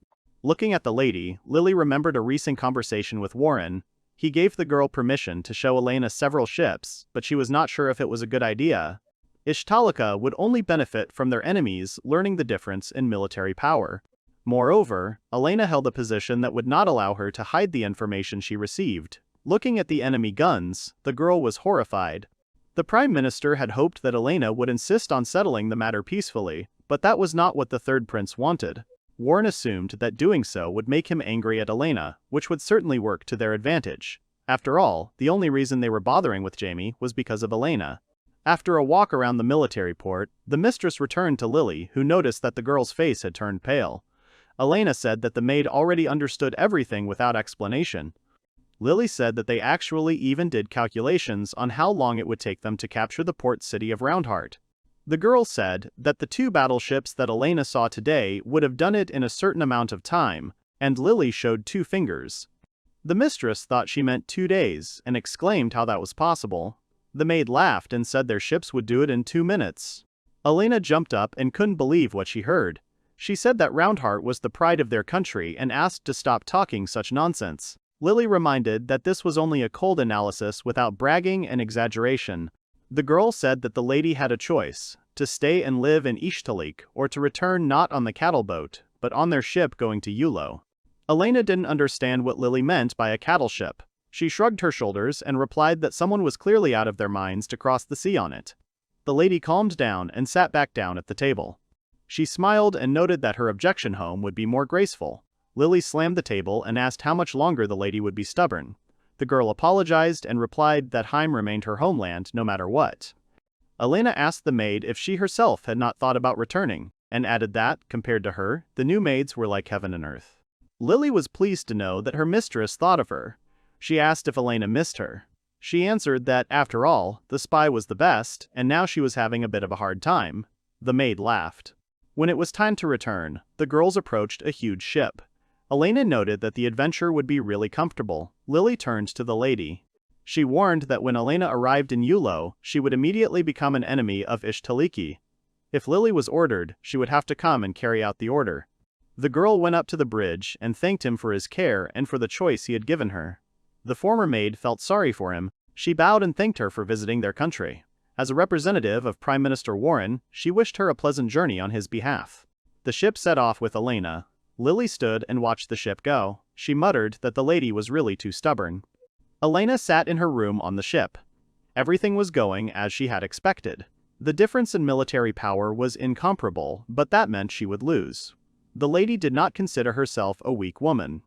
Looking at the lady, Lily remembered a recent conversation with Warren. He gave the girl permission to show Elena several ships, but she was not sure if it was a good idea. Ishtalika would only benefit from their enemies learning the difference in military power. Moreover, Elena held a position that would not allow her to hide the information she received. Looking at the enemy guns, the girl was horrified. The Prime Minister had hoped that Elena would insist on settling the matter peacefully, but that was not what the third prince wanted. Warren assumed that doing so would make him angry at Elena, which would certainly work to their advantage. After all, the only reason they were bothering with Jamie was because of Elena. After a walk around the military port, the mistress returned to Lily, who noticed that the girl's face had turned pale. Elena said that the maid already understood everything without explanation. Lily said that they actually even did calculations on how long it would take them to capture the port city of Roundheart. The girl said that the 2 battleships that Elena saw today would have done it in a certain amount of time, and Lily showed 2 fingers. The mistress thought she meant 2 days and exclaimed how that was possible. The maid laughed and said their ships would do it in 2 minutes. Elena jumped up and couldn't believe what she heard. She said that Roundheart was the pride of their country and asked to stop talking such nonsense. Lily reminded that this was only a cold analysis without bragging and exaggeration. The girl said that the lady had a choice, to stay and live in Ishtalik or to return not on the cattle boat, but on their ship going to Yulo. Elena didn't understand what Lily meant by a cattle ship. She shrugged her shoulders and replied that someone was clearly out of their minds to cross the sea on it. The lady calmed down and sat back down at the table. She smiled and noted that her objection home would be more graceful. Lily slammed the table and asked how much longer the lady would be stubborn. The girl apologized and replied that Heim remained her homeland no matter what. Elena asked the maid if she herself had not thought about returning, and added that, compared to her, the new maids were like heaven and earth. Lily was pleased to know that her mistress thought of her. She asked if Elena missed her. She answered that, after all, the spy was the best, and now she was having a bit of a hard time. The maid laughed. When it was time to return, the girls approached a huge ship. Elena noted that the adventure would be really comfortable. Lily turned to the lady. She warned that when Elena arrived in Yulo, she would immediately become an enemy of Ishtaliki. If Lily was ordered, she would have to come and carry out the order. The girl went up to the bridge and thanked him for his care and for the choice he had given her. The former maid felt sorry for him. She bowed and thanked her for visiting their country. As a representative of Prime Minister Warren, she wished her a pleasant journey on his behalf. The ship set off with Elena. Lily stood and watched the ship go. She muttered that the lady was really too stubborn. Elena sat in her room on the ship. Everything was going as she had expected. The difference in military power was incomparable, but that meant she would lose. The lady did not consider herself a weak woman.